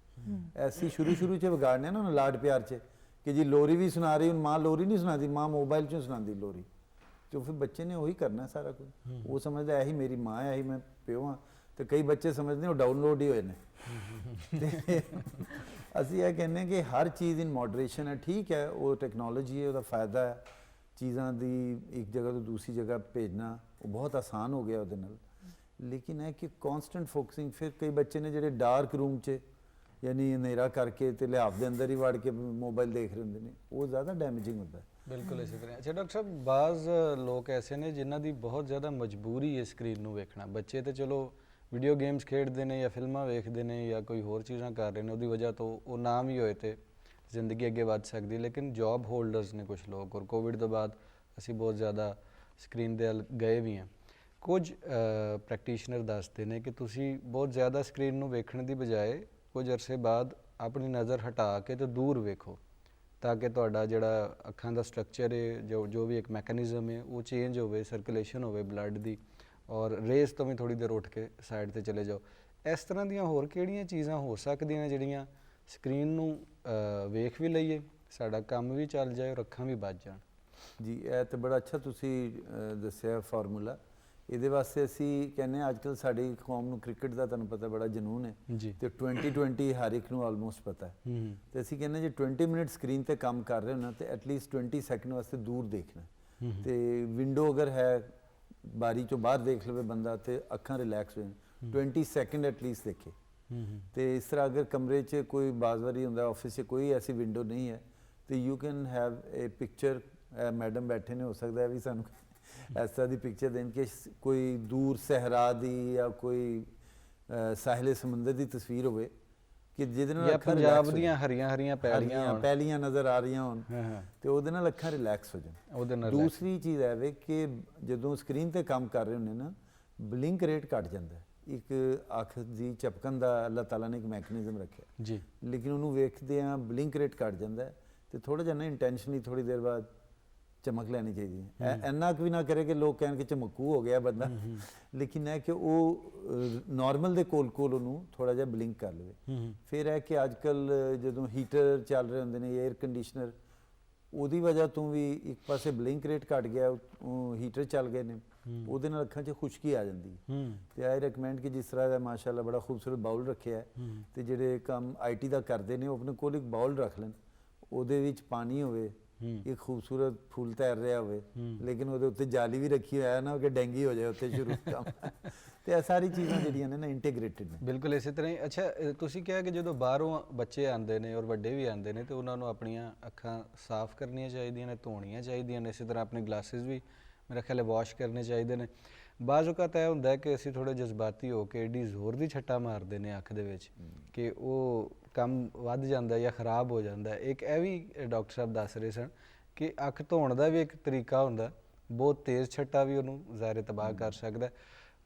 ਐਸੀ ਸ਼ੁਰੂ 'ਚ ਵਿਗਾੜਨੇ ਨਾ ਲਾਡ ਪਿਆਰ 'ਚ ਕਿ ਜੀ ਲੋਰੀ ਵੀ ਸੁਣਾ ਰਹੀ, ਹੁਣ ਮਾਂ ਲੋਰੀ ਨਹੀਂ ਸੁਣਾਦੀ, ਮਾਂ ਮੋਬਾਈਲ 'ਚੋਂ ਸੁਣਾਉਂਦੀ ਲੋਰੀ, ਤੇ ਫਿਰ ਬੱਚੇ ਨੇ ਉਹੀ ਕਰਨਾ ਸਾਰਾ ਕੁਝ। ਉਹ ਸਮਝਦਾ ਇਹੀ ਮੇਰੀ ਮਾਂ ਹੈ, ਇਹੀ ਮੈਂ ਪਿਓ ਹਾਂ, ਤੇ ਕਈ ਬੱਚੇ ਸਮਝਦੇ ਉਹ ਡਾਊਨਲੋਡ ਹੀ ਹੋਏ ਨੇ। ਤੇ ਅਸੀਂ ਇਹ ਕਹਿੰਦੇ ਕਿ ਹਰ ਚੀਜ਼ ਇਨ ਮੋਡਰੇਸ਼ਨ ਹੈ। ਠੀਕ ਹੈ, ਉਹ ਟੈਕਨੋਲੋਜੀ ਹੈ, ਉਹਦਾ ਫਾਇਦਾ ਹੈ, ਚੀਜ਼ਾਂ ਦੀ ਇੱਕ ਜਗ੍ਹਾ ਤੋਂ ਦੂਸਰੀ ਜਗ੍ਹਾ ਭੇਜਣਾ ਉਹ ਬਹੁਤ ਆਸਾਨ ਹੋ ਗਿਆ ਉਹਦੇ ਨਾਲ। ਲੇਕਿਨ ਹੈ ਕਿ ਕੌਨਸਟੈਂਟ ਫੋਕਸਿੰਗ, ਫਿਰ ਕਈ ਬੱਚੇ ਨੇ ਜਿਹੜੇ ਡਾਰਕ ਰੂਮ 'ਚ ਯਾਨੀ ਹਨੇਰਾ ਕਰਕੇ ਤੇ ਲਿਹਾਫ ਦੇ ਅੰਦਰ ਹੀ ਵੜ ਕੇ ਮੋਬਾਈਲ ਦੇਖ ਰਹੇ ਹੁੰਦੇ ਨੇ, ਉਹ ਜ਼ਿਆਦਾ ਡੈਮੇਜਿੰਗ ਹੁੰਦਾ। ਬਿਲਕੁਲ ਇਸੇ ਤਰ੍ਹਾਂ। ਅੱਛਾ ਡਾਕਟਰ ਸਾਹਿਬ, ਬਾਜ਼ ਲੋਕ ਐਸੇ ਨੇ ਜਿਨ੍ਹਾਂ ਦੀ ਬਹੁਤ ਜ਼ਿਆਦਾ ਮਜਬੂਰੀ ਹੈ ਸਕਰੀਨ ਨੂੰ ਵੇਖਣਾ। ਬੱਚੇ ਤੇ ਚਲੋ ਵੀਡੀਓ ਗੇਮਸ ਖੇਡਦੇ ਨੇ ਜਾਂ ਫਿਲਮਾਂ ਵੇਖਦੇ ਨੇ ਜਾਂ ਕੋਈ ਹੋਰ ਚੀਜ਼ਾਂ ਕਰ ਰਹੇ ਨੇ, ਉਹਦੀ ਵਜ੍ਹਾ ਤੋਂ ਉਹ ਨਾ ਵੀ ਹੋਏ ਤੇ ਜ਼ਿੰਦਗੀ ਅੱਗੇ ਵੱਧ ਸਕਦੀ। ਲੇਕਿਨ ਜੌਬ ਹੋਲਡਰਸ ਨੇ ਕੁਝ ਲੋਕ, ਔਰ ਕੋਵਿਡ ਤੋਂ ਬਾਅਦ ਅਸੀਂ ਬਹੁਤ ਜ਼ਿਆਦਾ ਸਕਰੀਨ ਦੇ ਵੱਲ ਗਏ ਵੀ ਹਾਂ। ਕੁਝ ਪ੍ਰੈਕਟੀਸ਼ਨਰ ਦੱਸਦੇ ਨੇ ਕਿ ਤੁਸੀਂ ਬਹੁਤ ਜ਼ਿਆਦਾ ਸਕਰੀਨ ਨੂੰ ਵੇਖਣ ਦੀ ਬਜਾਏ ਕੁਝ ਅਰਸੇ ਬਾਅਦ ਆਪਣੀ ਨਜ਼ਰ ਹਟਾ ਕੇ ਤੇ ਦੂਰ ਵੇਖੋ, ਤਾਂ ਕਿ ਤੁਹਾਡਾ ਜਿਹੜਾ ਅੱਖਾਂ ਦਾ ਸਟਰਕਚਰ ਹੈ, ਜੋ ਵੀ ਇੱਕ ਮੈਕੈਨਿਜ਼ਮ ਹੈ, ਉਹ ਚੇਂਜ ਹੋਵੇ, ਸਰਕੂਲੇਸ਼ਨ ਹੋਵੇ ਬਲੱਡ ਦੀ, ਔਰ ਰੇਸ ਤੋਂ ਵੀ ਥੋੜ੍ਹੀ ਦੇਰ ਉੱਠ ਕੇ ਸਾਈਡ ਤੇ ਚਲੇ ਜਾਓ। ਇਸ ਤਰ੍ਹਾਂ ਦੀਆਂ ਹੋਰ ਕਿਹੜੀਆਂ ਚੀਜ਼ਾਂ ਹੋ ਸਕਦੀਆਂ ਨੇ ਜਿਹੜੀਆਂ ਸਕਰੀਨ ਨੂੰ ਵੇਖ ਵੀ ਲਈਏ, ਸਾਡਾ ਕੰਮ ਵੀ ਚੱਲ ਜਾਏ ਔਰ ਅੱਖਾਂ ਵੀ ਬਚ ਜਾਣ? ਜੀ ਇਹ ਤਾਂ ਬੜਾ ਅੱਛਾ ਤੁਸੀਂ ਦੱਸਿਆ ਫਾਰਮੂਲਾ। ਇਹਦੇ ਵਾਸਤੇ ਅਸੀਂ ਕਹਿੰਦੇ ਹਾਂ, ਅੱਜ ਕੱਲ੍ਹ ਸਾਡੀ ਕੌਮ ਨੂੰ ਕ੍ਰਿਕਟ ਦਾ ਤੁਹਾਨੂੰ ਪਤਾ ਬੜਾ ਜਨੂਨ ਹੈ, ਤੇ 20-20 ਹਰ ਇੱਕ ਨੂੰ ਆਲਮੋਸਟ ਪਤਾ ਹੈ। ਤੇ ਅਸੀਂ ਕਹਿੰਦੇ ਜੇ 20 ਮਿੰਟ ਸਕਰੀਨ ਤੇ ਕੰਮ ਕਰ ਰਹੇ ਹੋ ਨਾ, ਤੇ ਐਟਲੀਸਟ 20 ਸੈਕਿੰਡ ਵਾਸਤੇ ਦੂਰ ਦੇਖਣਾ। ਤੇ ਵਿੰਡੋ ਅਗਰ ਹੈ, ਬਾਰੀ ਚੋਂ ਬਾਹਰ ਦੇਖ ਲਵੇ ਬੰਦਾ, ਤੇ ਅੱਖਾਂ ਰਿਲੈਕਸ ਹੋ ਜਾਣ। 20 ਸੈਕਿੰਡ ਐਟਲੀਸਟ ਦੇਖੇ। ਤੇ ਇਸ ਤਰ੍ਹਾਂ ਅਗਰ ਕਮਰੇ 'ਚ ਕੋਈ ਬਾਜ਼ ਵਾਰੀ ਹੁੰਦਾ, ਆਫਿਸ 'ਚ ਕੋਈ ਐਸੀ ਵਿੰਡੋ ਨਹੀਂ ਹੈ, ਤੇ you can have A picture. Madam ਬੈਠੇ ਨੇ, ਹੋ ਸਕਦਾ ਹੈ ਵੀ ਸਾਨੂੰ ਇਸ ਤਰ੍ਹਾਂ ਦੀ ਪਿਕਚਰ ਦੇਣ ਕਿ ਕੋਈ ਦੂਰ ਸਹਿਰਾ ਦੀ ਜਾਂ ਕੋਈ ਸਾਹਿਲੇ ਸਮੁੰਦਰ ਦੀ ਤਸਵੀਰ ਹੋਵੇ, ਕਿ ਜਿਹਦੇ ਨਾਲ ਅੱਖਾਂ ਪੰਜਾਬ ਦੀਆਂ ਹਰੀਆਂ ਪੈਲੀਆਂ ਨਜ਼ਰ ਆ ਰਹੀਆਂ ਹੋਣ, ਤੇ ਉਹਦੇ ਨਾਲ ਅੱਖਾਂ ਰਿਲੈਕਸ ਹੋ ਜਾਣ। ਦੂਸਰੀ ਚੀਜ਼ ਹੈ ਵੇ ਕਿ ਜਦੋਂ ਸਕਰੀਨ ਤੇ ਕੰਮ ਕਰ ਰਹੇ ਹੁੰਦੇ ਨਾ, ਬਲਿੰਕ ਰੇਟ ਘਟ ਜਾਂਦਾ। ਇੱਕ ਅੱਖ ਦੀ ਝਪਕਣ ਦਾ ਅੱਲਾਹ ਤਾਲਾ ਨੇ ਇੱਕ ਮੈਕੈਨਿਜ਼ਮ ਰੱਖਿਆ ਜੀ, ਲੇਕਿਨ ਉਹਨੂੰ ਵੇਖਦੇ ਆ ਬਲਿੰਕ ਰੇਟ ਘਟ ਜਾਂਦਾ, ਤੇ ਥੋੜਾ ਜਿਹਾ ਨਾ ਇੰਟੈਂਸ਼ਨਲੀ ਥੋੜੀ ਦੇਰ ਬਾਅਦ ਚਮਕ ਲੈਣੀ ਚਾਹੀਦੀ ਹੈ। ਇੰਨਾ ਕੁ ਵੀ ਨਾ ਕਰੇ ਕਿ ਲੋਕ ਕਹਿਣ ਕਿ ਚਮਕੂ ਹੋ ਗਿਆ ਬੰਦਾ, ਲੇਕਿਨ ਹੈ ਕਿ ਉਹ ਨਾਰਮਲ ਦੇ ਕੋਲ ਉਹਨੂੰ ਥੋੜਾ ਜਿਹਾ ਬਲਿੰਕ ਕਰ ਲਵੇ। ਫਿਰ ਹੈ ਕਿ ਅੱਜ ਕੱਲ੍ਹ ਜਦੋਂ ਹੀਟਰ ਚੱਲ ਰਹੇ ਹੁੰਦੇ ਨੇ, ਏਅਰ ਕੰਡੀਸ਼ਨਰ, ਉਹਦੀ ਵਜ੍ਹਾ ਤੋਂ ਵੀ ਇੱਕ ਪਾਸੇ ਬਲਿੰਕ ਰੇਟ ਘਟ ਗਿਆ, ਉਹ ਹੀਟਰ ਚੱਲ ਗਏ ਨੇ, ਉਹਦੇ ਨਾਲ ਅੱਖਾਂ 'ਚ ਖੁਸ਼ਕੀ ਆ ਜਾਂਦੀ। ਤੇ ਆਈ ਰეკਮੈਂਡ ਕਿ ਜਿਸ ਤਰ੍ਹਾਂ ਦਾ ਮਾਸ਼ਾਅੱਲਾ ਬੜਾ ਖੂਬਸੂਰਤ ਬਾਉਲ ਰੱਖਿਆ, ਤੇ ਜਿਹੜੇ ਕੰਮ IT ਦਾ ਕਰਦੇ ਨੇ ਉਹ ਆਪਣੇ ਕੋਲ ਇੱਕ ਬਾਉਲ ਰੱਖ ਲੈਣ, ਉਹਦੇ ਵਿੱਚ ਪਾਣੀ ਹੋਵੇ, ਇੱਕ ਖੂਬਸੂਰਤ ਫੁੱਲ ਤੈਰ ਰਿਹਾ ਹੋਵੇ, ਲੇਕਿਨ ਉਹਦੇ ਉੱਤੇ ਜਾਲੀ ਵੀ ਰੱਖੀ ਹੋਇਆ ਨਾ ਕਿ ਡੈਂਗੀ ਹੋ ਜਾਏ ਉੱਥੇ ਸ਼ੁਰੂ ਕੰਮ। ਤੇ ਇਹ ਸਾਰੀ ਚੀਜ਼ਾਂ ਜਿਹੜੀਆਂ ਨੇ ਨਾ ਇੰਟੀਗ੍ਰੇਟਿਡ ਨੇ। ਬਿਲਕੁਲ ਇਸੇ ਤਰ੍ਹਾਂ ਹੀ। ਅੱਛਾ, ਤੁਸੀਂ ਕਿਹਾ ਕਿ ਜਦੋਂ ਬਾਹਰੋਂ ਬੱਚੇ ਆਉਂਦੇ ਨੇ ਔਰ ਵੱਡੇ ਵੀ ਆਉਂਦੇ ਨੇ, ਤੇ ਉਹਨਾਂ ਨੂੰ ਆਪਣੀਆਂ ਅੱਖਾਂ ਸਾਫ਼ ਕਰਨੀਆਂ ਚਾਹੀਦੀਆਂ ਨੇ, ਧੋਣੀਆਂ ਚਾਹੀਦੀਆਂ ਨੇ। ਇਸੇ ਤਰ੍ਹਾਂ ਆਪਣੇ ਗਲਾਸਿਸ ਵੀ ਮੇਰਾ ਖਿਆਲ ਹੈ ਵਾਸ਼ ਕਰਨੇ ਚਾਹੀਦੇ ਨੇ। ਬਾਜ਼ ਔਕਾਤ ਇਹ ਹੁੰਦਾ ਹੈ ਕਿ ਅਸੀਂ ਥੋੜ੍ਹੇ ਜਜ਼ਬਾਤੀ ਹੋ ਕੇ ਏਡੀ ਜ਼ੋਰ ਦੀ ਛੱਟਾ ਮਾਰਦੇ ਨੇ ਅੱਖ ਦੇ ਵਿੱਚ ਕਿ ਉਹ ਕੰਮ ਵੱਧ ਜਾਂਦਾ ਜਾਂ ਖਰਾਬ ਹੋ ਜਾਂਦਾ। ਇੱਕ ਇਹ ਵੀ ਡਾਕਟਰ ਸਾਹਿਬ ਦੱਸ ਰਹੇ ਸਨ ਕਿ ਅੱਖ ਧੋਣ ਦਾ ਵੀ ਇੱਕ ਤਰੀਕਾ ਹੁੰਦਾ, ਬਹੁਤ ਤੇਜ਼ ਛੱਟਾ ਵੀ ਉਹਨੂੰ ਜ਼ਾਹਿਰ ਤਬਾਹ ਕਰ ਸਕਦਾ।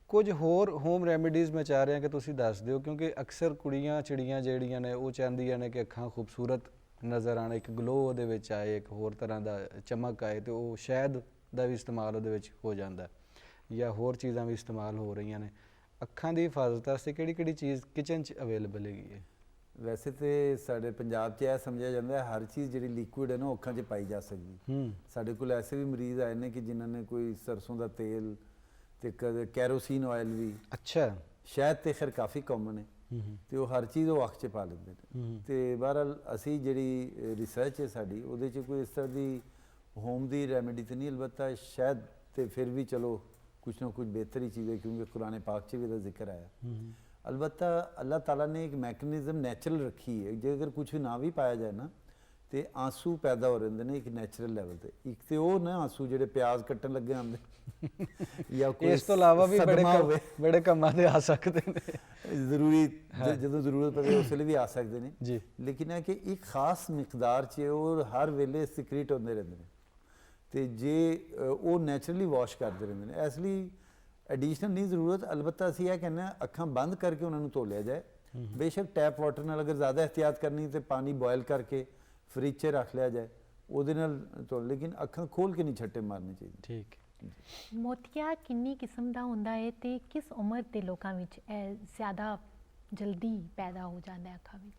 ਕੁਝ ਹੋਰ ਹੋਮ ਰੈਮੀਡੀਜ਼ ਮੈਂ ਚਾਹ ਰਿਹਾ ਕਿ ਤੁਸੀਂ ਦੱਸ ਦਿਓ, ਕਿਉਂਕਿ ਅਕਸਰ ਕੁੜੀਆਂ ਚਿੜੀਆਂ ਜਿਹੜੀਆਂ ਨੇ ਉਹ ਚਾਹੁੰਦੀਆਂ ਨੇ ਕਿ ਅੱਖਾਂ ਖੂਬਸੂਰਤ ਨਜ਼ਰ ਆਉਣਾ, ਇੱਕ ਗਲੋ ਉਹਦੇ ਵਿੱਚ ਆਏ, ਇੱਕ ਹੋਰ ਤਰ੍ਹਾਂ ਦਾ ਚਮਕ ਆਏ, ਤੇ ਉਹ ਸ਼ਹਿਦ ਦਾ ਵੀ ਇਸਤੇਮਾਲ ਉਹਦੇ ਵਿੱਚ ਹੋ ਜਾਂਦਾ ਜਾਂ ਹੋਰ ਚੀਜ਼ਾਂ ਵੀ ਇਸਤੇਮਾਲ ਹੋ ਰਹੀਆਂ ਨੇ। ਅੱਖਾਂ ਦੀ ਹਿਫਾਜ਼ਤ ਵਾਸਤੇ ਕਿਹੜੀ ਕਿਹੜੀ ਚੀਜ਼ ਕਿਚਨ 'ਚ ਅਵੇਲੇਬਲ ਹੈਗੀ ਹੈ? ਵੈਸੇ ਤੇ ਸਾਡੇ ਪੰਜਾਬ 'ਚ ਇਹ ਸਮਝਿਆ ਜਾਂਦਾ ਹੈ ਹਰ ਚੀਜ਼ ਜਿਹੜੀ ਲਿਕੁਇਡ ਹੈ ਨਾ ਉਹ ਅੱਖਾਂ 'ਚ ਪਾਈ ਜਾ ਸਕਦੀ। ਸਾਡੇ ਕੋਲ ਐਸੇ ਵੀ ਮਰੀਜ਼ ਆਏ ਨੇ ਕਿ ਜਿਨ੍ਹਾਂ ਨੇ ਕੋਈ ਸਰਸੋਂ ਦਾ ਤੇਲ ਤੇ ਕਦੇ ਕੈਰੋਸੀਨ ਆਇਲ ਵੀ, ਅੱਛਾ, ਸ਼ਾਇਦ ਤੇ ਖੈਰ ਕਾਫੀ ਕਾਮਨ ਹੈ, ਤੇ ਉਹ ਹਰ ਚੀਜ਼ ਉਹ ਅੱਖ 'ਚ ਪਾ ਲੈਂਦੇ ਨੇ। ਤੇ ਬਹਰਹਾਲ ਅਸੀਂ ਜਿਹੜੀ ਰਿਸਰਚ ਹੈ ਸਾਡੀ ਉਹਦੇ 'ਚ ਕੋਈ ਇਸ ਤਰ੍ਹਾਂ ਦੀ ਹੋਮ ਦੀ ਰੈਮੇਡੀ ਤੇ ਨਹੀਂ, ਅਲਬੱਤਾ ਸ਼ਾਇਦ ਤੇ ਫਿਰ ਵੀ ਚਲੋ ਕੁਛ ਨਾ ਕੁਛ ਬਿਹਤਰ ਹੀ ਚੀਜ਼ ਹੈ ਕਿਉਂਕਿ ਕੁਰਾਨ ਪਾਕ 'ਚ ਵੀ ਇਹਦਾ ਜ਼ਿਕਰ ਆਇਆ। ਅਲਬੱਤਾ ਅੱਲਾਹ ਤਾਲਾ ਨੇ ਇੱਕ ਮੈਕੈਨਿਜ਼ਮ ਨੈਚੁਰਲ ਰੱਖੀ ਹੈ, ਜੇ ਅਗਰ ਕੁਛ ਨਾ ਵੀ ਪਾਇਆ ਜਾਏ ਨਾ ਤੇ ਆਂਸੂ ਪੈਦਾ ਹੋ ਰਹਿੰਦੇ ਨੇ ਇੱਕ ਨੈਚੁਰਲ ਲੈਵਲ ਤੇ। ਇੱਕ ਤੇ ਉਹ ਨਾ ਆਂਸੂ ਜਿਹੜੇ ਪਿਆਜ਼ ਕੱਟਣ ਲੱਗੇ ਆਉਂਦੇ ਜਾਂ ਕੋਈ ਇਸ ਤੋਂ ਇਲਾਵਾ ਵੀ ਸਦਮਾ ਹੋਵੇ, ਬੜੇ ਕੰਮਾਂ ਦੇ ਆ ਸਕਦੇ ਨੇ, ਜ਼ਰੂਰੀ ਜਦੋਂ ਜ਼ਰੂਰਤ ਪਵੇ ਉਸ ਵੇਲੇ ਵੀ ਆ ਸਕਦੇ ਨੇ ਜੀ। ਲੇਕਿਨ ਇਹ ਕਿ ਇੱਕ ਖਾਸ ਮਿਕਦਾਰ 'ਚ ਉਹ ਹਰ ਵੇਲੇ ਸਿਕਰੀਟ ਹੁੰਦੇ ਰਹਿੰਦੇ ਨੇ ਤੇ ਜੇ ਉਹ ਨੈਚੁਰਲੀ ਵਾਸ਼ ਕਰਦੇ ਰਹਿੰਦੇ ਨੇ, ਇਸ ਲਈ ਐਡੀਸ਼ਨਲ ਨਹੀਂ ਜ਼ਰੂਰਤ। ਅਲਬੱਤਾ ਅਸੀਂ ਇਹ ਕਹਿੰਦੇ ਹਾਂ ਅੱਖਾਂ ਬੰਦ ਕਰਕੇ ਉਹਨਾਂ ਨੂੰ ਧੋ ਲਿਆ ਜਾਏ। ਬੇਸ਼ੱਕ ਟੈਪ ਵਾਟਰ ਨਾਲ ਅਗਰ ਜ਼ਿਆਦਾ ਇਹਤਿਆਤ ਕਰਨੀ ਤੇ ਪਾਣੀ ਬੋਇਲ ਕਰਕੇ ਫਰਿੱਜ 'ਚ ਰੱਖ ਲਿਆ ਜਾਏ, ਉਹਦੇ ਨਾਲ ਧੋ, ਲੇਕਿਨ ਅੱਖਾਂ ਖੋਲ ਕੇ ਨਹੀਂ ਛੱਟੇ ਮਾਰਨੇ ਚਾਹੀਦੇ। ਠੀਕ। ਮੋਤੀਆ ਕਿੰਨੀ ਕਿਸਮ ਦਾ ਹੁੰਦਾ ਹੈ ਤੇ ਕਿਸ ਉਮਰ ਦੇ ਲੋਕਾਂ ਵਿੱਚ ਇਹ ਜ਼ਿਆਦਾ ਜਲਦੀ ਪੈਦਾ ਹੋ ਜਾਂਦਾ ਹੈ ਅੱਖਾਂ ਵਿੱਚ?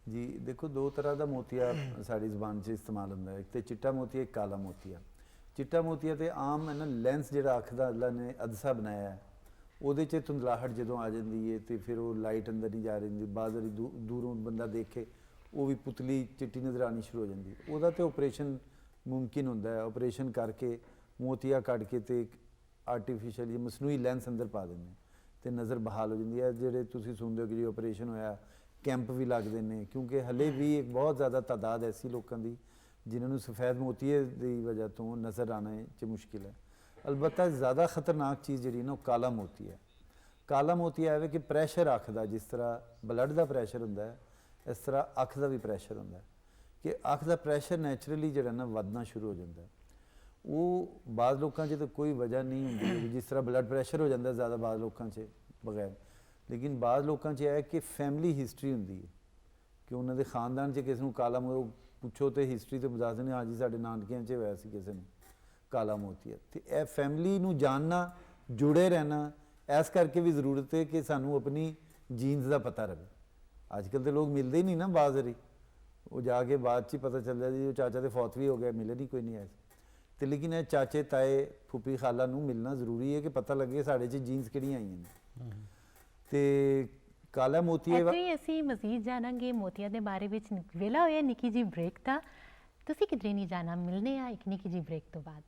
ਜੀ ਦੇਖੋ, ਦੋ ਤਰ੍ਹਾਂ ਦਾ ਮੋਤੀਆ ਸਾਡੀ ਜ਼ੁਬਾਨ 'ਚ ਇਸਤੇਮਾਲ ਹੁੰਦਾ ਹੈ, ਇੱਕ ਤੇ ਚਿੱਟਾ ਮੋਤੀਆ, ਇੱਕ ਕਾਲਾ ਮੋਤੀਆ। ਚਿੱਟਾ ਮੋਤੀਆ ਤੇ ਆਮ ਹੈ ਨਾ ਲੈਂਸ ਜਿਹੜਾ ਅੱਖ ਦਾ ਅੱਲਾ ਨੇ ਅਦਸਾ ਬਣਾਇਆ ਹੈ, ਉਹਦੇ 'ਚ ਧੁੰਦਲਾਹਟ ਜਦੋਂ ਆ ਜਾਂਦੀ ਹੈ ਤੇ ਫਿਰ ਉਹ ਲਾਈਟ ਅੰਦਰ ਨਹੀਂ ਜਾ ਰਹੀ, ਬਾਅਦ ਵਾਰੀ ਦੂਰੋਂ ਬੰਦਾ ਦੇਖੇ ਉਹ ਵੀ ਪੁਤਲੀ ਚਿੱਟੀ ਨਜ਼ਰ ਆਉਣੀ ਸ਼ੁਰੂ ਹੋ ਜਾਂਦੀ। ਉਹਦਾ ਤੇ ਆਪਰੇਸ਼ਨ ਮੁਮਕਿਨ ਹੁੰਦਾ ਹੈ, ਆਪਰੇਸ਼ਨ ਕਰਕੇ ਮੋਤੀਆ ਕੱਢ ਕੇ ਤੇ ਆਰਟੀਫਿਸ਼ੀਅਲ ਜਾਂ ਮਸਨੂਈ ਲੈਂਸ ਅੰਦਰ ਪਾ ਦਿੰਦੇ ਤੇ ਨਜ਼ਰ ਬਹਾਲ ਹੋ ਜਾਂਦੀ ਹੈ। ਜਿਹੜੇ ਤੁਸੀਂ ਸੁਣਦੇ ਹੋ ਕਿ ਜੀ ਆਪਰੇਸ਼ਨ ਹੋਇਆ, ਕੈਂਪ ਵੀ ਲੱਗਦੇ ਨੇ, ਕਿਉਂਕਿ ਹਲੇ ਵੀ ਇੱਕ ਬਹੁਤ ਜ਼ਿਆਦਾ ਤਾਦਾਦ ਐਸੀ ਲੋਕਾਂ ਦੀ ਜਿਨ੍ਹਾਂ ਨੂੰ ਸਫੈਦ ਮੋਤੀਏ ਦੀ ਵਜ੍ਹਾ ਤੋਂ ਨਜ਼ਰ ਆਉਣੇ 'ਚ ਮੁਸ਼ਕਿਲ ਹੈ। ਅਲਬੱਤਾ ਜ਼ਿਆਦਾ ਖਤਰਨਾਕ ਚੀਜ਼ ਜਿਹੜੀ ਨਾ ਉਹ ਕਾਲਾ ਮੋਤੀ ਹੈ। ਕਾਲਾ ਮੋਤੀਆ ਹੈ ਕਿ ਪ੍ਰੈਸ਼ਰ ਅੱਖ ਦਾ, ਜਿਸ ਤਰ੍ਹਾਂ ਬਲੱਡ ਦਾ ਪ੍ਰੈਸ਼ਰ ਹੁੰਦਾ ਹੈ ਇਸ ਤਰ੍ਹਾਂ ਅੱਖ ਦਾ ਵੀ ਪ੍ਰੈਸ਼ਰ ਹੁੰਦਾ ਹੈ ਕਿ ਅੱਖ ਦਾ ਪ੍ਰੈਸ਼ਰ ਨੈਚੁਰਲੀ ਜਿਹੜਾ ਨਾ ਵੱਧਣਾ ਸ਼ੁਰੂ ਹੋ ਜਾਂਦਾ ਹੈ। ਉਹ ਬਾਜ਼ ਲੋਕਾਂ 'ਚ ਤਾਂ ਕੋਈ ਵਜ੍ਹਾ ਨਹੀਂ ਹੁੰਦੀ, ਜਿਸ ਤਰ੍ਹਾਂ ਬਲੱਡ ਪ੍ਰੈਸ਼ਰ ਹੋ ਜਾਂਦਾ ਜ਼ਿਆਦਾ ਬਾਜ਼ ਲੋਕਾਂ 'ਚ ਬਗੈਰ, ਲੇਕਿਨ ਬਾਜ਼ ਲੋਕਾਂ 'ਚ ਇਹ ਹੈ ਕਿ ਫੈਮਿਲੀ ਹਿਸਟਰੀ ਹੁੰਦੀ ਹੈ ਕਿ ਉਹਨਾਂ ਦੇ ਖਾਨਦਾਨ 'ਚ ਕਿਸੇ ਨੂੰ ਕਾਲਾ ਮੋਤੀ ਪੁੱਛੋ ਤੇ ਹਿਸਟਰੀ ਤੇ ਦੱਸ ਦਿੰਦੇ ਹਾਂ ਜੀ ਸਾਡੇ ਨਾਨਕਿਆਂ 'ਚ ਹੋਇਆ ਸੀ ਕਿਸੇ ਨੂੰ ਕਾਲਾ ਮੋਤੀਆ। ਤੇ ਇਹ ਫੈਮਿਲੀ ਨੂੰ ਜਾਣਨਾ, ਜੁੜੇ ਰਹਿਣਾ, ਇਸ ਕਰਕੇ ਵੀ ਜ਼ਰੂਰਤ ਹੈ ਕਿ ਸਾਨੂੰ ਆਪਣੀ ਜੀਨਸ ਦਾ ਪਤਾ ਰਹੇ। ਅੱਜ ਕੱਲ੍ਹ ਤੇ ਲੋਕ ਮਿਲਦੇ ਹੀ ਨਹੀਂ ਨਾ ਬਾਜ਼ਰੀ, ਉਹ ਜਾ ਕੇ ਬਾਅਦ 'ਚ ਹੀ ਪਤਾ ਚੱਲਦਾ ਜੀ ਉਹ ਚਾਚਾ ਤੇ ਫੌਤ ਵੀ ਹੋ ਗਿਆ, ਮਿਲੇ ਨਹੀਂ ਕੋਈ ਨਹੀਂ ਐਸੇ। ਤੇ ਲੇਕਿਨ ਇਹ ਚਾਚੇ ਤਾਏ ਫੁੱਫੀ ਖਾਲਾ ਨੂੰ ਮਿਲਣਾ ਜ਼ਰੂਰੀ ਹੈ ਕਿ ਪਤਾ ਲੱਗੇ ਸਾਡੇ 'ਚ ਜੀਨਸ ਕਿਹੜੀਆਂ ਆਈਆਂ ਨੇ। ਤੇ ਕਾਲਾ ਮੋਤੀਆ ਇੱਥੇ ਹੀ ਅਸੀਂ ਮਜ਼ੀਦ ਜਾਣਾਂਗੇ ਮੋਤੀਆ ਦੇ ਬਾਰੇ ਵਿੱਚ। ਵੇਲਾ ਹੋਇਆ ਨਿੱਕੀ ਜੀ ਬ੍ਰੇਕ ਦਾ, ਤੁਸੀਂ ਕਿਧਰੇ ਨਹੀਂ ਜਾਣਾ, ਮਿਲਨੇ ਆ ਇੱਕ ਨਿੱਕੀ ਜੀ ਬ੍ਰੇਕ ਤੋਂ ਬਾਅਦ।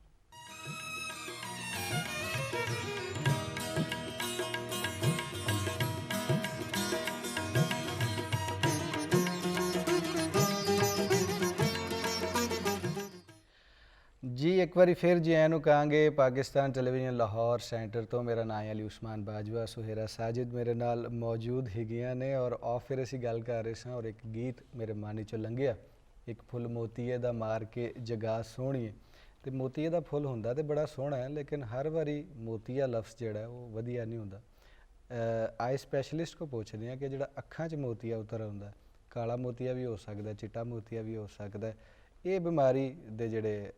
ਜੀ ਇੱਕ ਵਾਰੀ ਫਿਰ ਜੀ ਆਇਆਂ ਨੂੰ ਕਹਾਂਗੇ ਪਾਕਿਸਤਾਨ ਟੈਲੀਵਿਜ਼ਨ ਲਾਹੌਰ ਸੈਂਟਰ ਤੋਂ। ਮੇਰਾ ਨਾਮ ਹੈ ਅਲੀ ਉਸਮਾਨ ਬਾਜਵਾ, ਸੁਹੇਰਾ ਸਾਜਿਦ ਮੇਰੇ ਨਾਲ ਮੌਜੂਦ ਹੈਗੀਆਂ ਨੇ ਔਰ ਆਫ ਫਿਰ ਅਸੀਂ ਗੱਲ ਕਰ ਰਹੇ ਸਾਂ ਔਰ ਇੱਕ ਗੀਤ ਮੇਰੇ ਮਨ 'ਚੋਂ ਲੰਘਿਆ, ਇੱਕ ਫੁੱਲ ਮੋਤੀਏ ਦਾ ਮਾਰ ਕੇ ਜਗਾ ਸੋਹਣੀਏ। ਤੇ ਮੋਤੀਏ ਦਾ ਫੁੱਲ ਹੁੰਦਾ ਤੇ ਬੜਾ ਸੋਹਣਾ ਹੈ, ਲੇਕਿਨ ਹਰ ਵਾਰੀ ਮੋਤੀਆ ਲਫ਼ਜ਼ ਜਿਹੜਾ ਉਹ ਵਧੀਆ ਨਹੀਂ ਹੁੰਦਾ। ਆਈ ਸਪੈਸ਼ਲਿਸਟ ਕੋ ਪੁੱਛਦੇ ਹਾਂ ਕਿ ਜਿਹੜਾ ਅੱਖਾਂ 'ਚ ਮੋਤੀਆ ਉਤਰ ਆਉਂਦਾ, ਕਾਲਾ ਮੋਤੀਆ ਵੀ ਹੋ ਸਕਦਾ, ਚਿੱਟਾ ਮੋਤੀਆ ਵੀ ਹੋ ਸਕਦਾ, ਇਹ ਬਿਮਾਰੀ ਦੇ ਜਿਹੜੇ